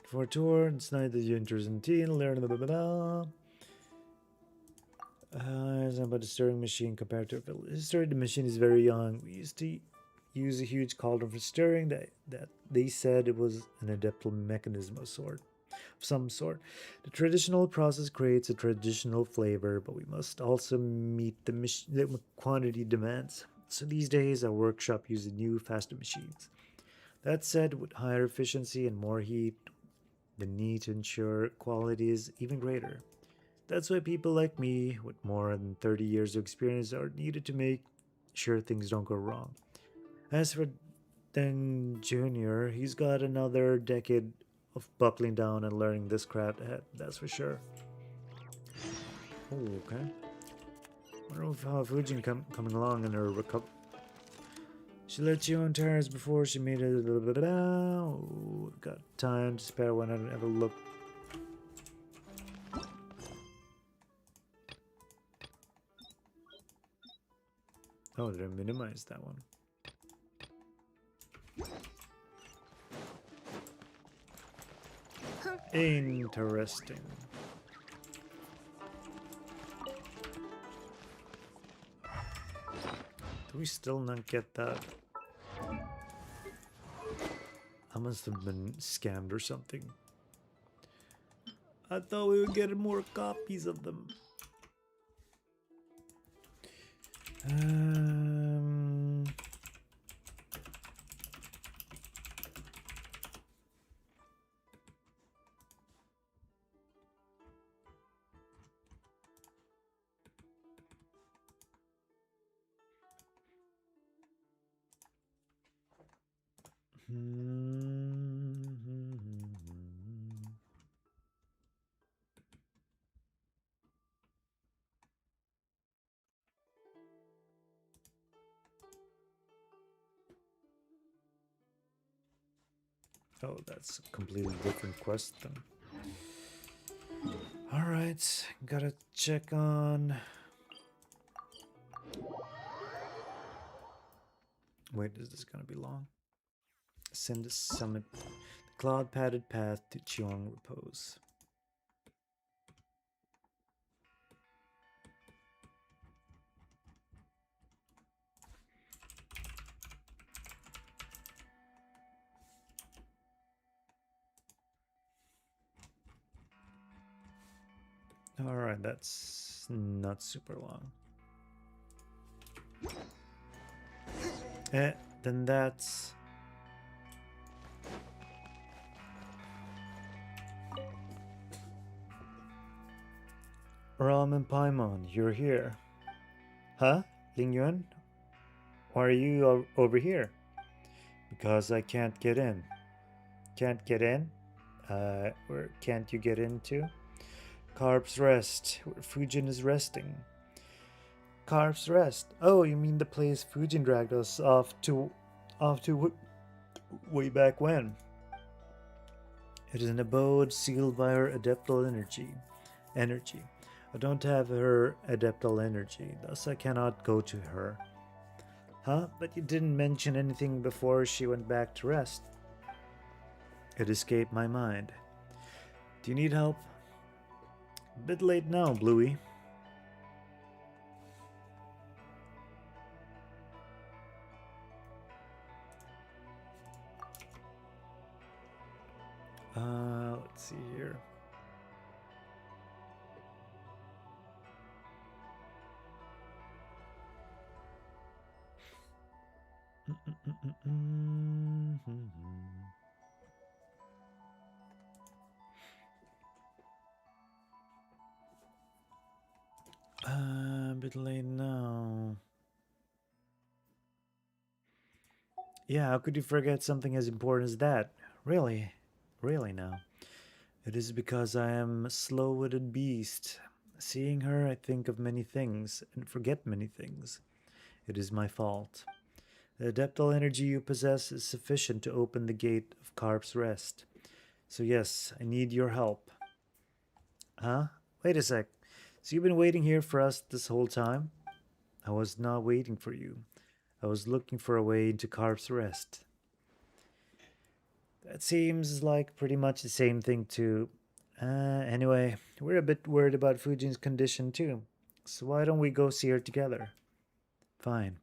For a tour, it's night that you enter NTE and learn blah blah blah. It's about the stirring machine compared to a history. The machine is very young. We used to use a huge cauldron for stirring. That they said it was an adaptable mechanism of some sort. The traditional process creates a traditional flavor, but we must also meet the quantity demands. So these days, our workshop uses new, faster machines. That said, with higher efficiency and more heat, the need to ensure quality is even greater. That's why people like me, with more than 30 years of experience, are needed to make sure things don't go wrong. As for Deng Jr., he's got another decade of buckling down and learning this craft ahead, that's for sure. Oh, okay. Wonder if how Fujin coming along in her recovery. She let you on tires before she made it. Oh, got time to spare when I don't ever look. Oh, did I minimize that one? Interesting. Do we still not get that? I must have been scammed or something. I thought we would get more copies of them. Oh, that's a completely different quest then. Alright, gotta check on... Wait, is this gonna be long? Send the summit. The cloud padded path to Cheong Repose. Alright, that's not super long. Then that's... Ramen Paimon, you're here. Huh? Ling Yuan? Why are you over here? Because I can't get in. Can't get in? Where can't you get into? Carp's Rest, where Fujin is resting. Carp's Rest. Oh, you mean the place Fujin dragged us off to way back when? It is an abode sealed by her adeptal energy. I don't have her adeptal energy, thus I cannot go to her. Huh? But you didn't mention anything before she went back to rest. It escaped my mind. Do you need help? A bit late now, Bluey. Let's see here. A bit late now. Yeah, how could you forget something as important as that? Really? Really now? It is because I am a slow-witted beast. Seeing her, I think of many things and forget many things. It is my fault. The adeptal energy you possess is sufficient to open the gate of Carp's Rest. So yes, I need your help. Huh? Wait a sec. So you've been waiting here for us this whole time? I was not waiting for you. I was looking for a way into Carp's Rest. That seems like pretty much the same thing too. Anyway, we're a bit worried about Fujin's condition too. So why don't we go see her together? Fine.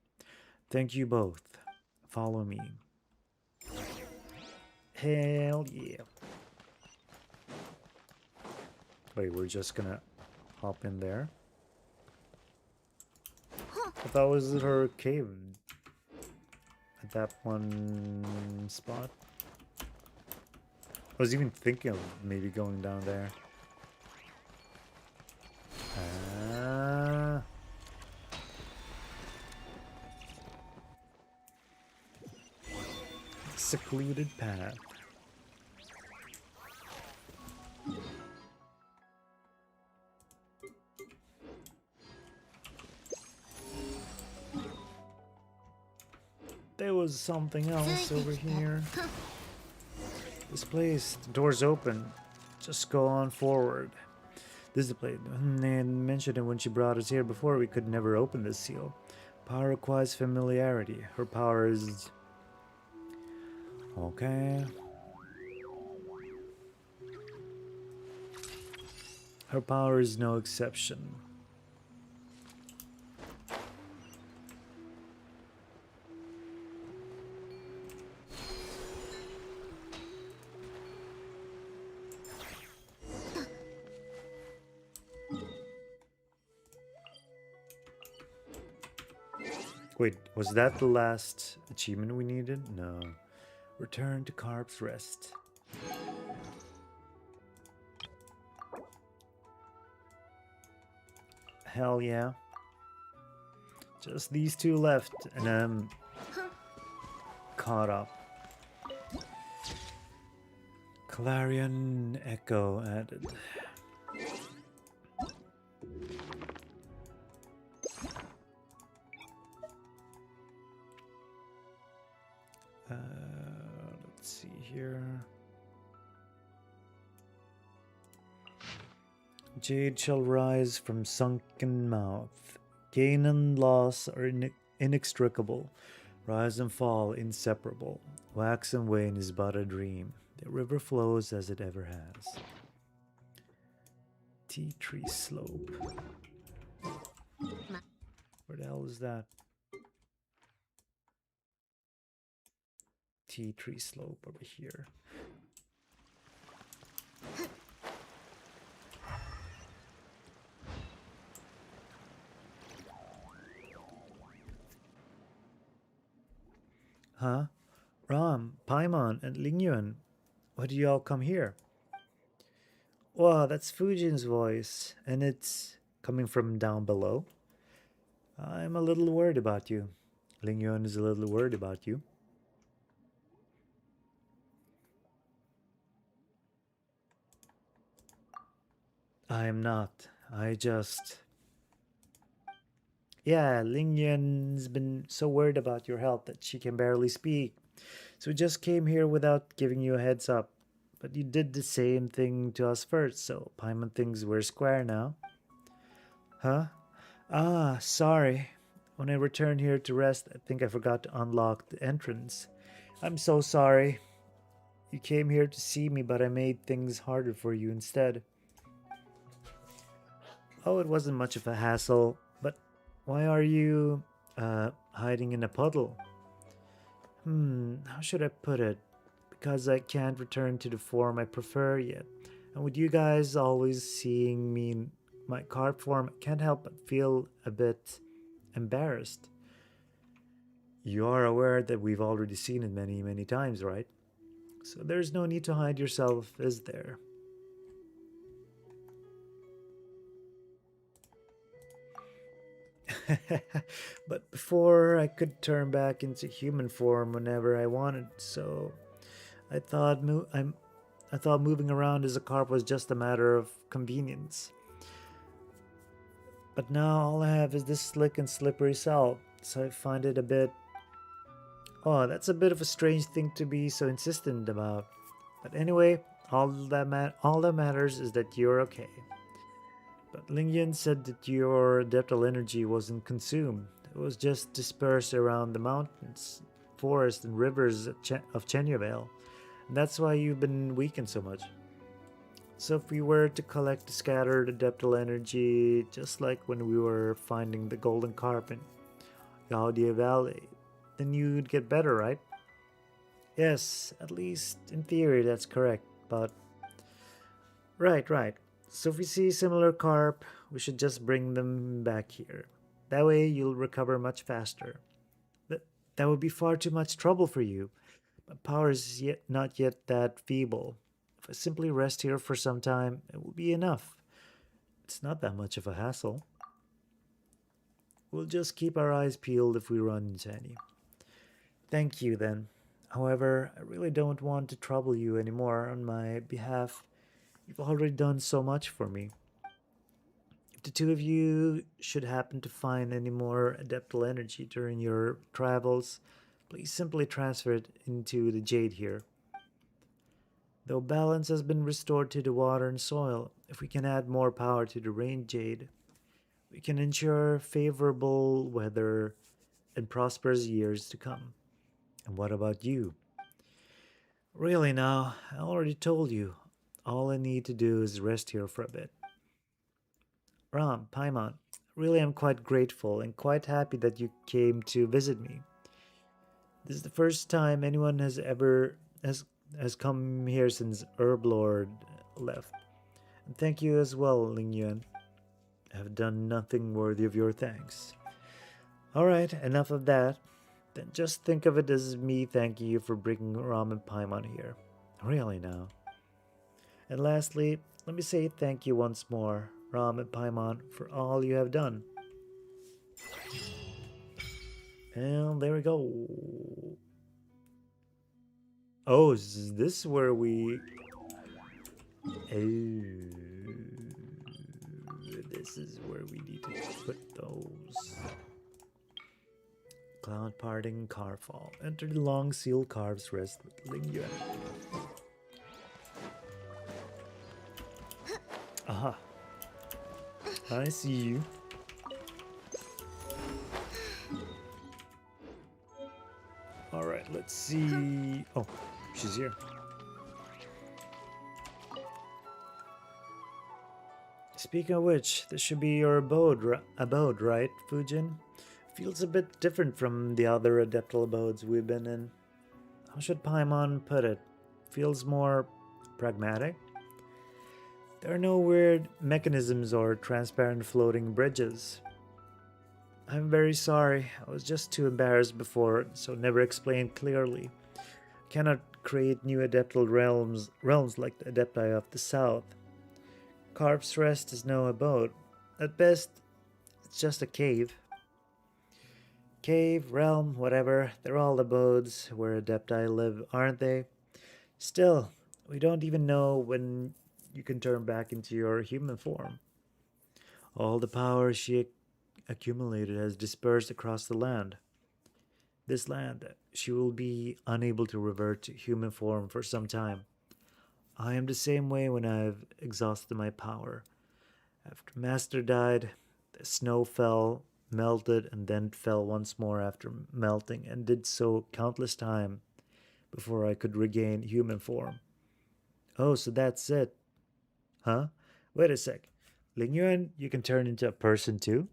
Thank you both. Follow me. Hell yeah. Wait, we're just gonna hop in there? I thought it was her cave at that one spot. I was even thinking of maybe going down there. Ah. Secluded path. There was something else over here. This place, the door's open. Just go on forward. This is the place. Nan mentioned it when she brought us here before. We could never open this seal. Power requires familiarity. Her power is... Okay. Her power is no exception. Wait, was that the last achievement we needed? No. Return to Carp's Rest. Hell yeah. Just these two left, and I'm caught up. Clarion Echo added. Let's see here. Jade shall rise from sunken mouth. Gain and loss are inextricable. Rise and fall inseparable. Wax and wane is but a dream. The river flows as it ever has. Tea tree slope. Where the hell is that? Tea tree slope over here. Huh? Ram, Paimon, and Lingyuan, why do you all come here? Wow, that's Fujin's voice, and it's coming from down below. I'm a little worried about you. Lingyuan is a little worried about you. I am not. I just... Yeah, Lingyuan's been so worried about your health that she can barely speak. So we just came here without giving you a heads up. But you did the same thing to us first, so Paimon thinks we're square now. Huh? Ah, sorry. When I returned here to rest, I think I forgot to unlock the entrance. I'm so sorry. You came here to see me, but I made things harder for you instead. Oh, it wasn't much of a hassle, but why are you, hiding in a puddle? How should I put it? Because I can't return to the form I prefer yet. And with you guys always seeing me in my carp form, I can't help but feel a bit embarrassed. You are aware that we've already seen it many, many times, right? So there's no need to hide yourself, is there? But before I could turn back into human form whenever I wanted, so I thought moving around as a carp was just a matter of convenience. But now all I have is this slick and slippery cell, so I find it a bit... Oh, that's a bit of a strange thing to be so insistent about. But anyway, all that matters is that you're okay. But Lingyuan said that your adeptal energy wasn't consumed. It was just dispersed around the mountains, forests, and rivers of Chenyu Vale. And that's why you've been weakened so much. So if we were to collect the scattered adeptal energy, just like when we were finding the golden carp in Chenyu Vale, then you'd get better, right? Yes, at least in theory that's correct, but... Right. So if we see similar carp, we should just bring them back here. That way you'll recover much faster. That would be far too much trouble for you. My power is not yet that feeble. If I simply rest here for some time, it will be enough. It's not that much of a hassle. We'll just keep our eyes peeled if we run into any. Thank you, then. However, I really don't want to trouble you anymore on my behalf. You've already done so much for me. If the two of you should happen to find any more adeptal energy during your travels, please simply transfer it into the jade here. Though balance has been restored to the water and soil, if we can add more power to the rain jade, we can ensure favorable weather and prosperous years to come. And what about you? Really now, I already told you. All I need to do is rest here for a bit. Ram, Paimon, really I'm quite grateful and quite happy that you came to visit me. This is the first time anyone has come here since Herblord left. And thank you as well, Lingyuan. I have done nothing worthy of your thanks. Alright, enough of that. Then just think of it as me thanking you for bringing Ram and Paimon here. Really now. And lastly, let me say thank you once more, Ram and Paimon, for all you have done. And there we go. Oh, is this where we... Oh, this is where we need to put those. Cloud parting, Carfall. Enter the long sealed carves rest with Lingyuan. Aha. I see you. Alright, let's see. Oh, she's here. Speaking of which, this should be your abode, right, Fujin? Feels a bit different from the other adeptal abodes we've been in. How should Paimon put it? Feels more pragmatic? There are no weird mechanisms or transparent floating bridges. I'm very sorry. I was just too embarrassed before, so never explained clearly. Cannot create new adeptal realms like the Adepti of the South. Carp's Rest is no abode. At best, it's just a cave. Cave, realm, whatever, they're all abodes where Adepti live, aren't they? Still, we don't even know when you can turn back into your human form. All the power she accumulated has dispersed across the land. This land, she will be unable to revert to human form for some time. I am the same way when I've exhausted my power. After Master died, the snow fell, melted, and then fell once more after melting, and did so countless times before I could regain human form. Oh, so that's it. Huh? Wait a sec. Lingyuan, you can turn into a person too?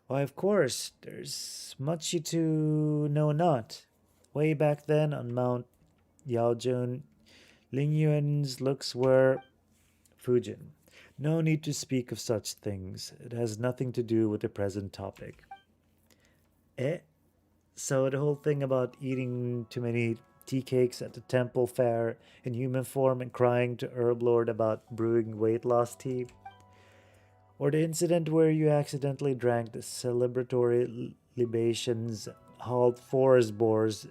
Why, of course. There's much you to know not. Way back then on Mount Yaojun, Lingyuan's looks were Fujin. No need to speak of such things. It has nothing to do with the present topic. Eh? So the whole thing about eating too many tea cakes at the temple fair in human form and crying to Herblord about brewing weight loss tea? Or the incident where you accidentally drank the celebratory libations, hauled forest boars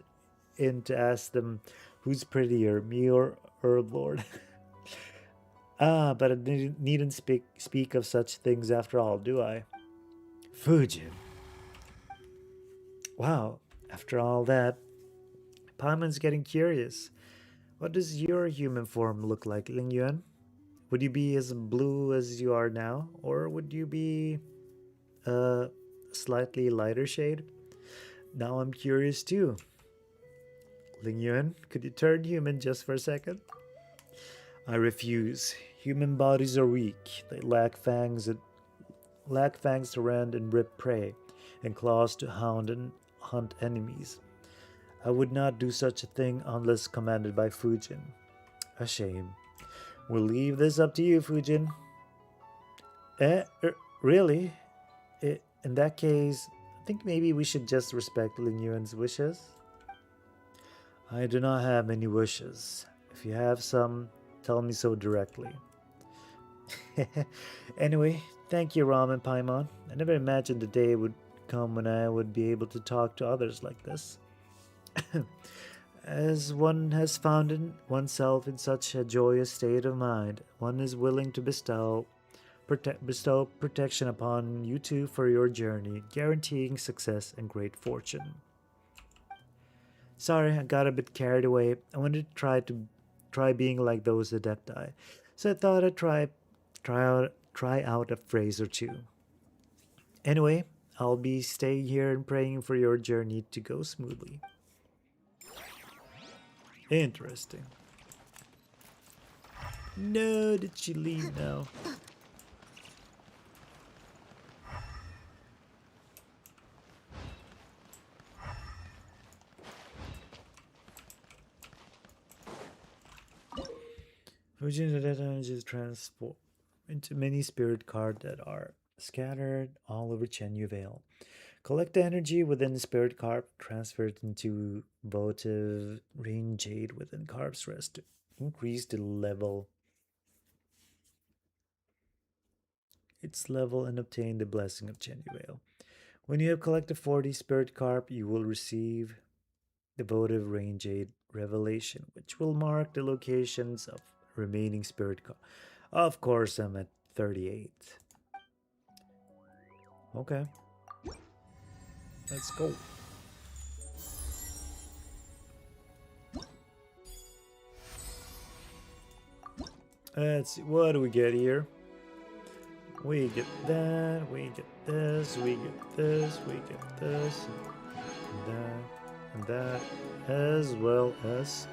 in to ask them who's prettier, me or Herblord? But I needn't speak of such things after all, do I? Fujin. Wow, after all that, Paimon's getting curious. What does your human form look like, Lingyuan? Would you be as blue as you are now, or would you be a slightly lighter shade? Now I'm curious too. Ling Yuan, could you turn human just for a second? I refuse. Human bodies are weak. They lack fangs to rend and rip prey, and claws to hound and hunt enemies. I would not do such a thing unless commanded by Fujin. A shame. We'll leave this up to you, Fujin. Really? In that case, I think maybe we should just respect Ling Yuan's wishes. I do not have many wishes. If you have some, tell me so directly. Anyway, thank you, Ram and Paimon. I never imagined the day would come when I would be able to talk to others like this. As one has found oneself in such a joyous state of mind, one is willing to bestow protection upon you two for your journey, guaranteeing success and great fortune. Sorry, I got a bit carried away. I wanted to try being like those adepti, so I thought I'd try out a phrase or two. Anyway, I'll be staying here and praying for your journey to go smoothly. Interesting. No, did she leave now? Fujin's data energies transform into many spirit cards that are scattered all over Chenyu Vale. Collect the energy within the spirit carp, transfer it into votive rain jade within carp's rest to increase the level. Its level and obtain the blessing of Chenyu Vale. When you have collected 40 spirit carp, you will receive the votive rain jade revelation, which will mark the locations of remaining spirit carp. Of course, I'm at 38. Okay. Let's go. Let's see, what do we get here? We get that, we get this, we get this, we get this, and that, as well as...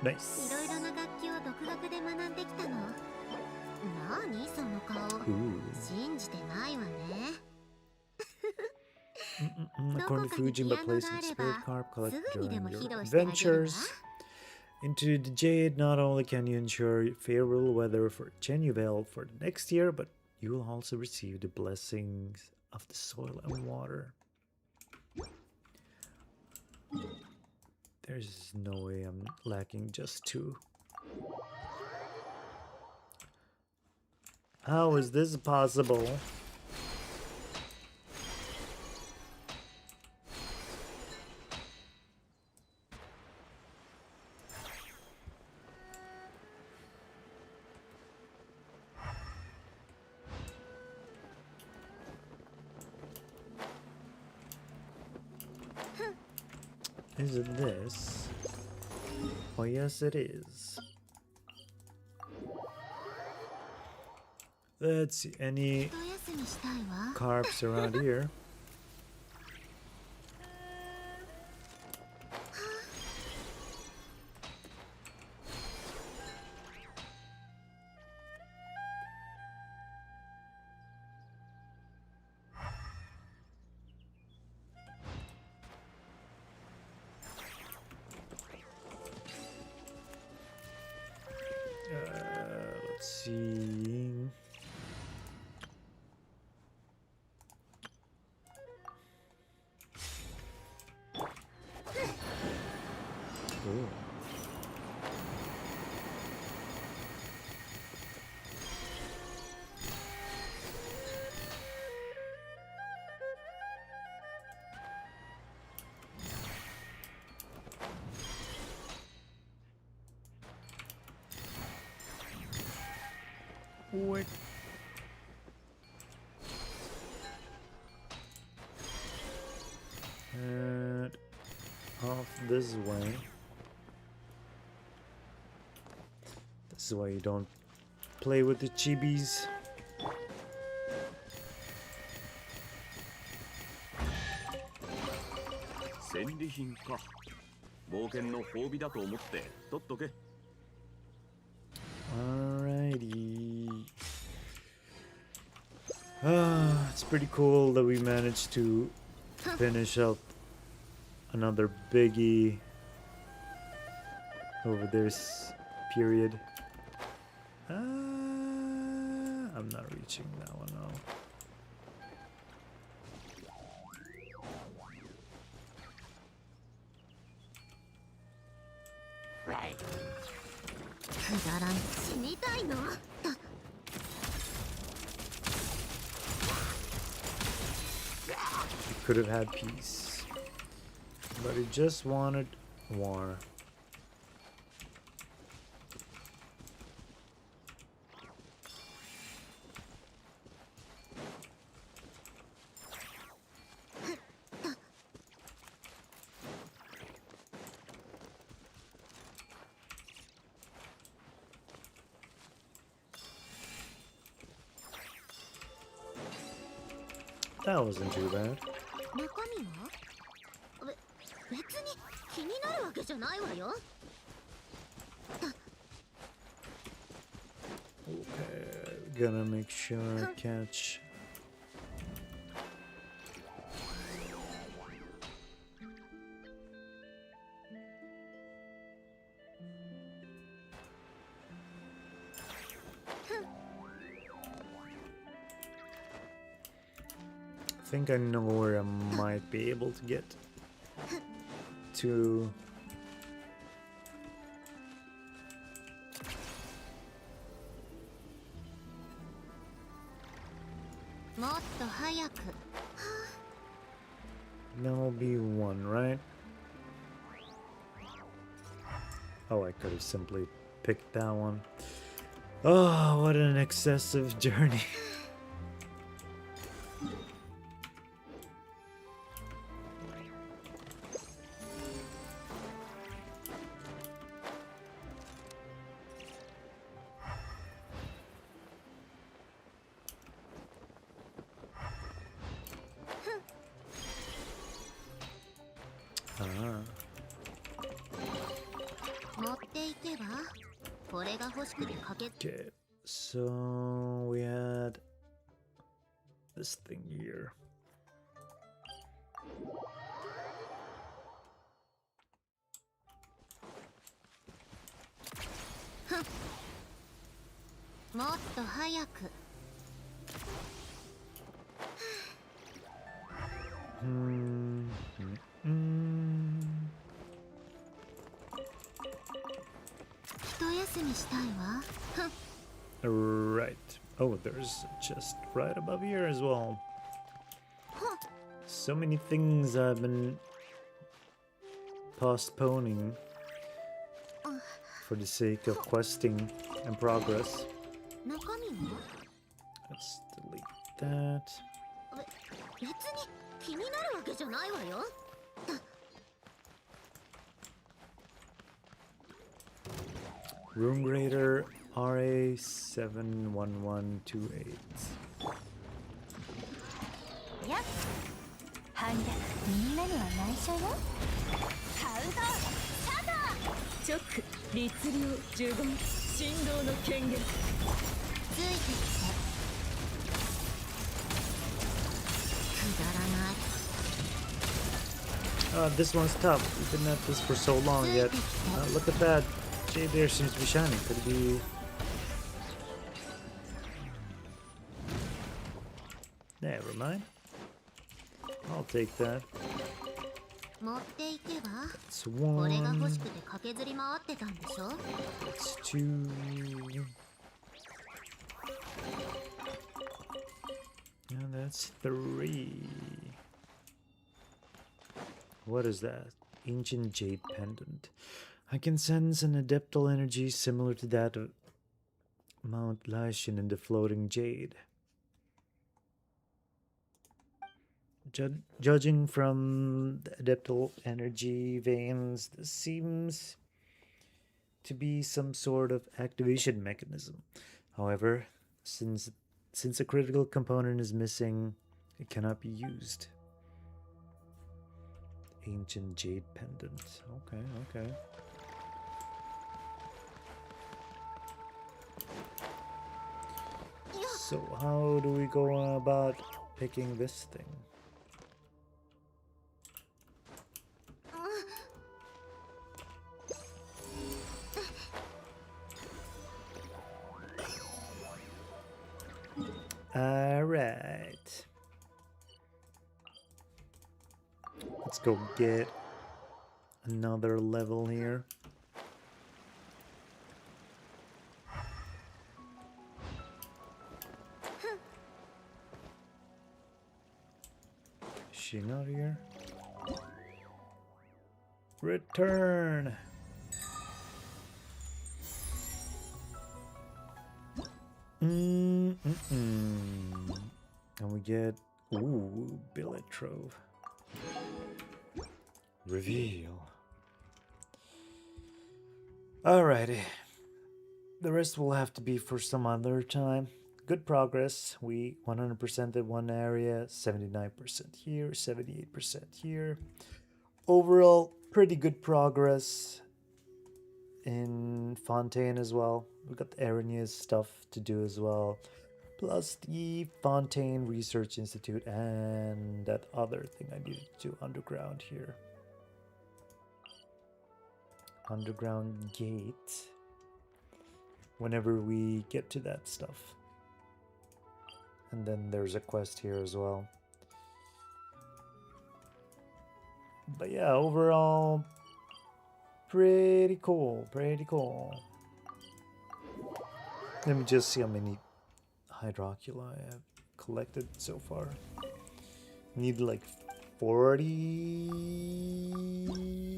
Nice. According to Fujin, by placing spirit carp collected during your adventures into the Jade, not only can you ensure favorable weather for Chenyu Vale for the next year, but you will also receive the blessings of the soil and water. There's no way I'm lacking just 2. How is this possible? Is it this? Oh yes it is. Let's see, any carps around here? Let's see. Oh. What? And off this way. This is why you don't play with the chibis. 冒険の褒美だと思って取っとけ。 Alrighty. It's pretty cool that we managed to finish up another biggie over this period. I'm not reaching that one now. Right. くだらん死にたいの He could have had peace, but he just wanted war. That wasn't too bad. 中身は別に気になるわけじゃないわよ Okay, gonna make sure I catch. I think I know where I might be able to get to. That'll be one, right? Oh, I could have simply picked that one. Oh, what an excessive journey. Okay, so we had this thing here. Right. Oh, there's a chest right above here as well. So many things I've been postponing for the sake of questing and progress. Let's delete that. Room Grader RA71128. Yep. 反逆みんなには内緒よ。カウンターシャッター。直律令15振動の権限。ついてきて。くだらない。This one's tough. We've been at this for so long yet. Look at that. Jade there seems to be shining. Could it be... Never mind. I'll take that. It's one. It's two. And that's three. What is that? Ancient jade pendant. I can sense an adeptal energy similar to that of Mount Lashin in the floating jade. Judging from the adeptal energy veins, this seems to be some sort of activation mechanism. However, since a critical component is missing, it cannot be used. Ancient jade pendant. Okay, okay. So how do we go about picking this thing? All right. Let's go get another level here. Is she not here? Return! And we get, ooh, billet trove. Reveal. Alrighty. The rest will have to be for some other time. Good progress. We 100%ed one area, 79% here, 78% here. Overall, pretty good progress in Fontaine as well. We got the Arenia's stuff to do as well. Plus the Fontaine Research Institute and that other thing I needed to do underground here. Underground gate. Whenever we get to that stuff. And then there's a quest here as well. But yeah, overall, pretty cool, pretty cool. Let me just see how many hydroculi I have collected so far. Need like 40.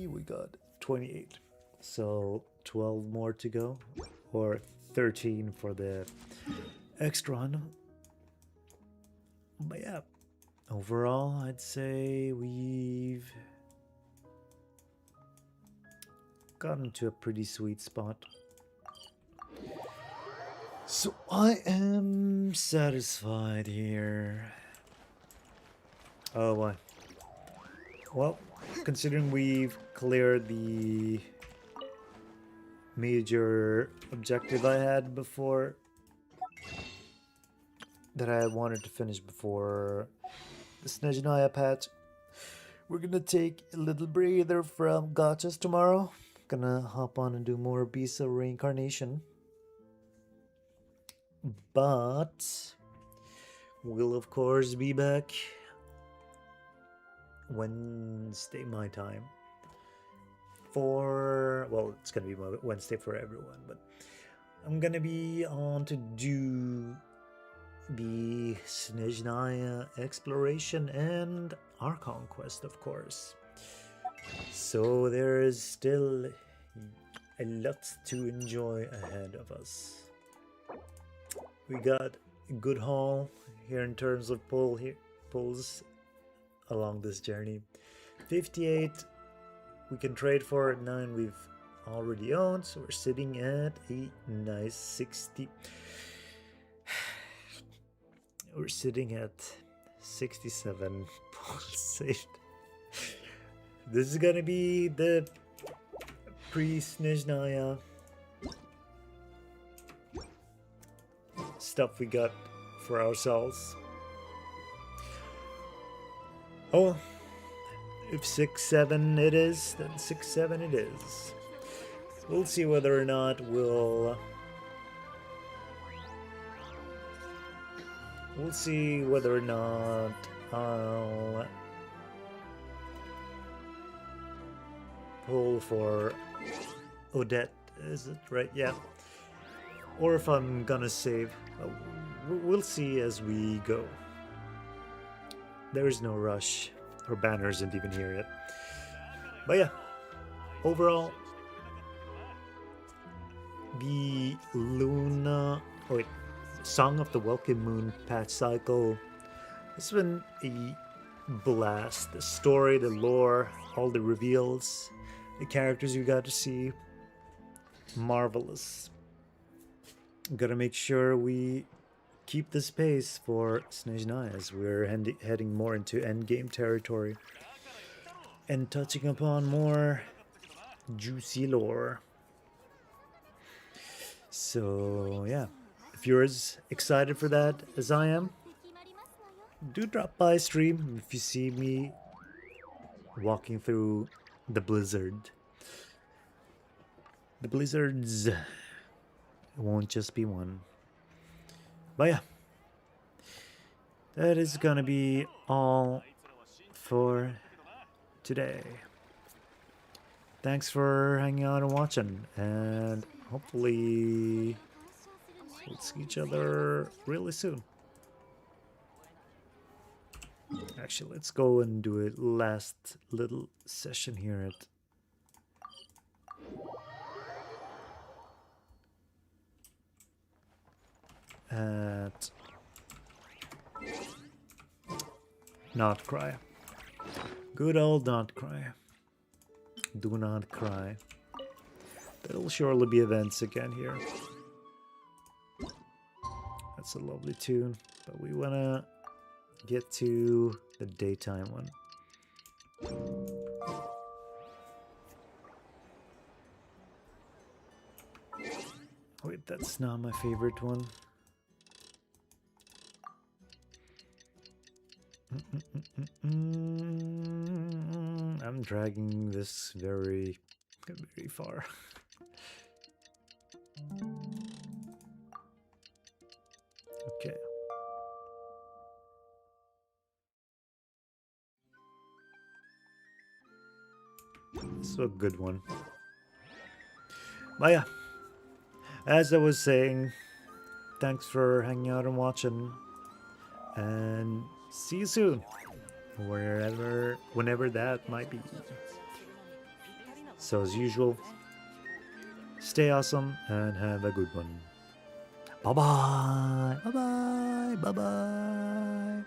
We got 28. So 12 more to go. Or 13 for the extra one. But yeah, overall, I'd say we've gotten to a pretty sweet spot. So I am satisfied here. Oh, why? Well, considering we've cleared the major objective I had before, that I wanted to finish before the Snezhnaya patch, we're gonna take a little breather from gachas tomorrow. Gonna hop on and do more Bisa reincarnation. But we'll of course be back Wednesday my time for, well, it's gonna be Wednesday for everyone, but I'm gonna be on to do the Snezhnaya exploration and Archon quest, of course. So there is still a lot to enjoy ahead of us. We got a good haul here in terms of pulls along this journey. 58 we can trade for, 9 we've already owned, so we're sitting at a nice 60. We're sitting at 67 pulls saved. This is gonna be the pre-Snezhnaya stuff we got for ourselves. Oh, if 6-7 it is, then 6-7 it is. We'll see whether or not we'll see whether or not I'll pull for Odette, is it right? Yeah. Or if I'm gonna save. We'll see as we go. There is no rush. Her banner isn't even here yet. But yeah, overall, the Luna, Song of the Welcome Moon patch cycle has been a blast. The story, the lore, all the reveals, the characters you got to see, marvelous. Gotta make sure we keep this pace for Snezhnaya as we're heading more into endgame territory. and touching upon more juicy lore. So yeah, if you're as excited for that as I am, do drop by stream if you see me walking through the blizzard. The blizzards, it won't just be one. But yeah, that is gonna be all for today. Thanks for hanging out and watching, and hopefully we'll see each other really soon. Actually, let's go and do a last little session here at Not Cry. Good old Not Cry. Do not cry. There'll surely be events again here. That's a lovely tune, but we wanna get to the daytime one. Wait, that's not my favorite one. I'm dragging this very far. Okay. This is a good one. But yeah, as I was saying, thanks for hanging out and watching, and see you soon, whenever that might be. So as usual, stay awesome and have a good one. Bye bye. Bye bye. Bye bye.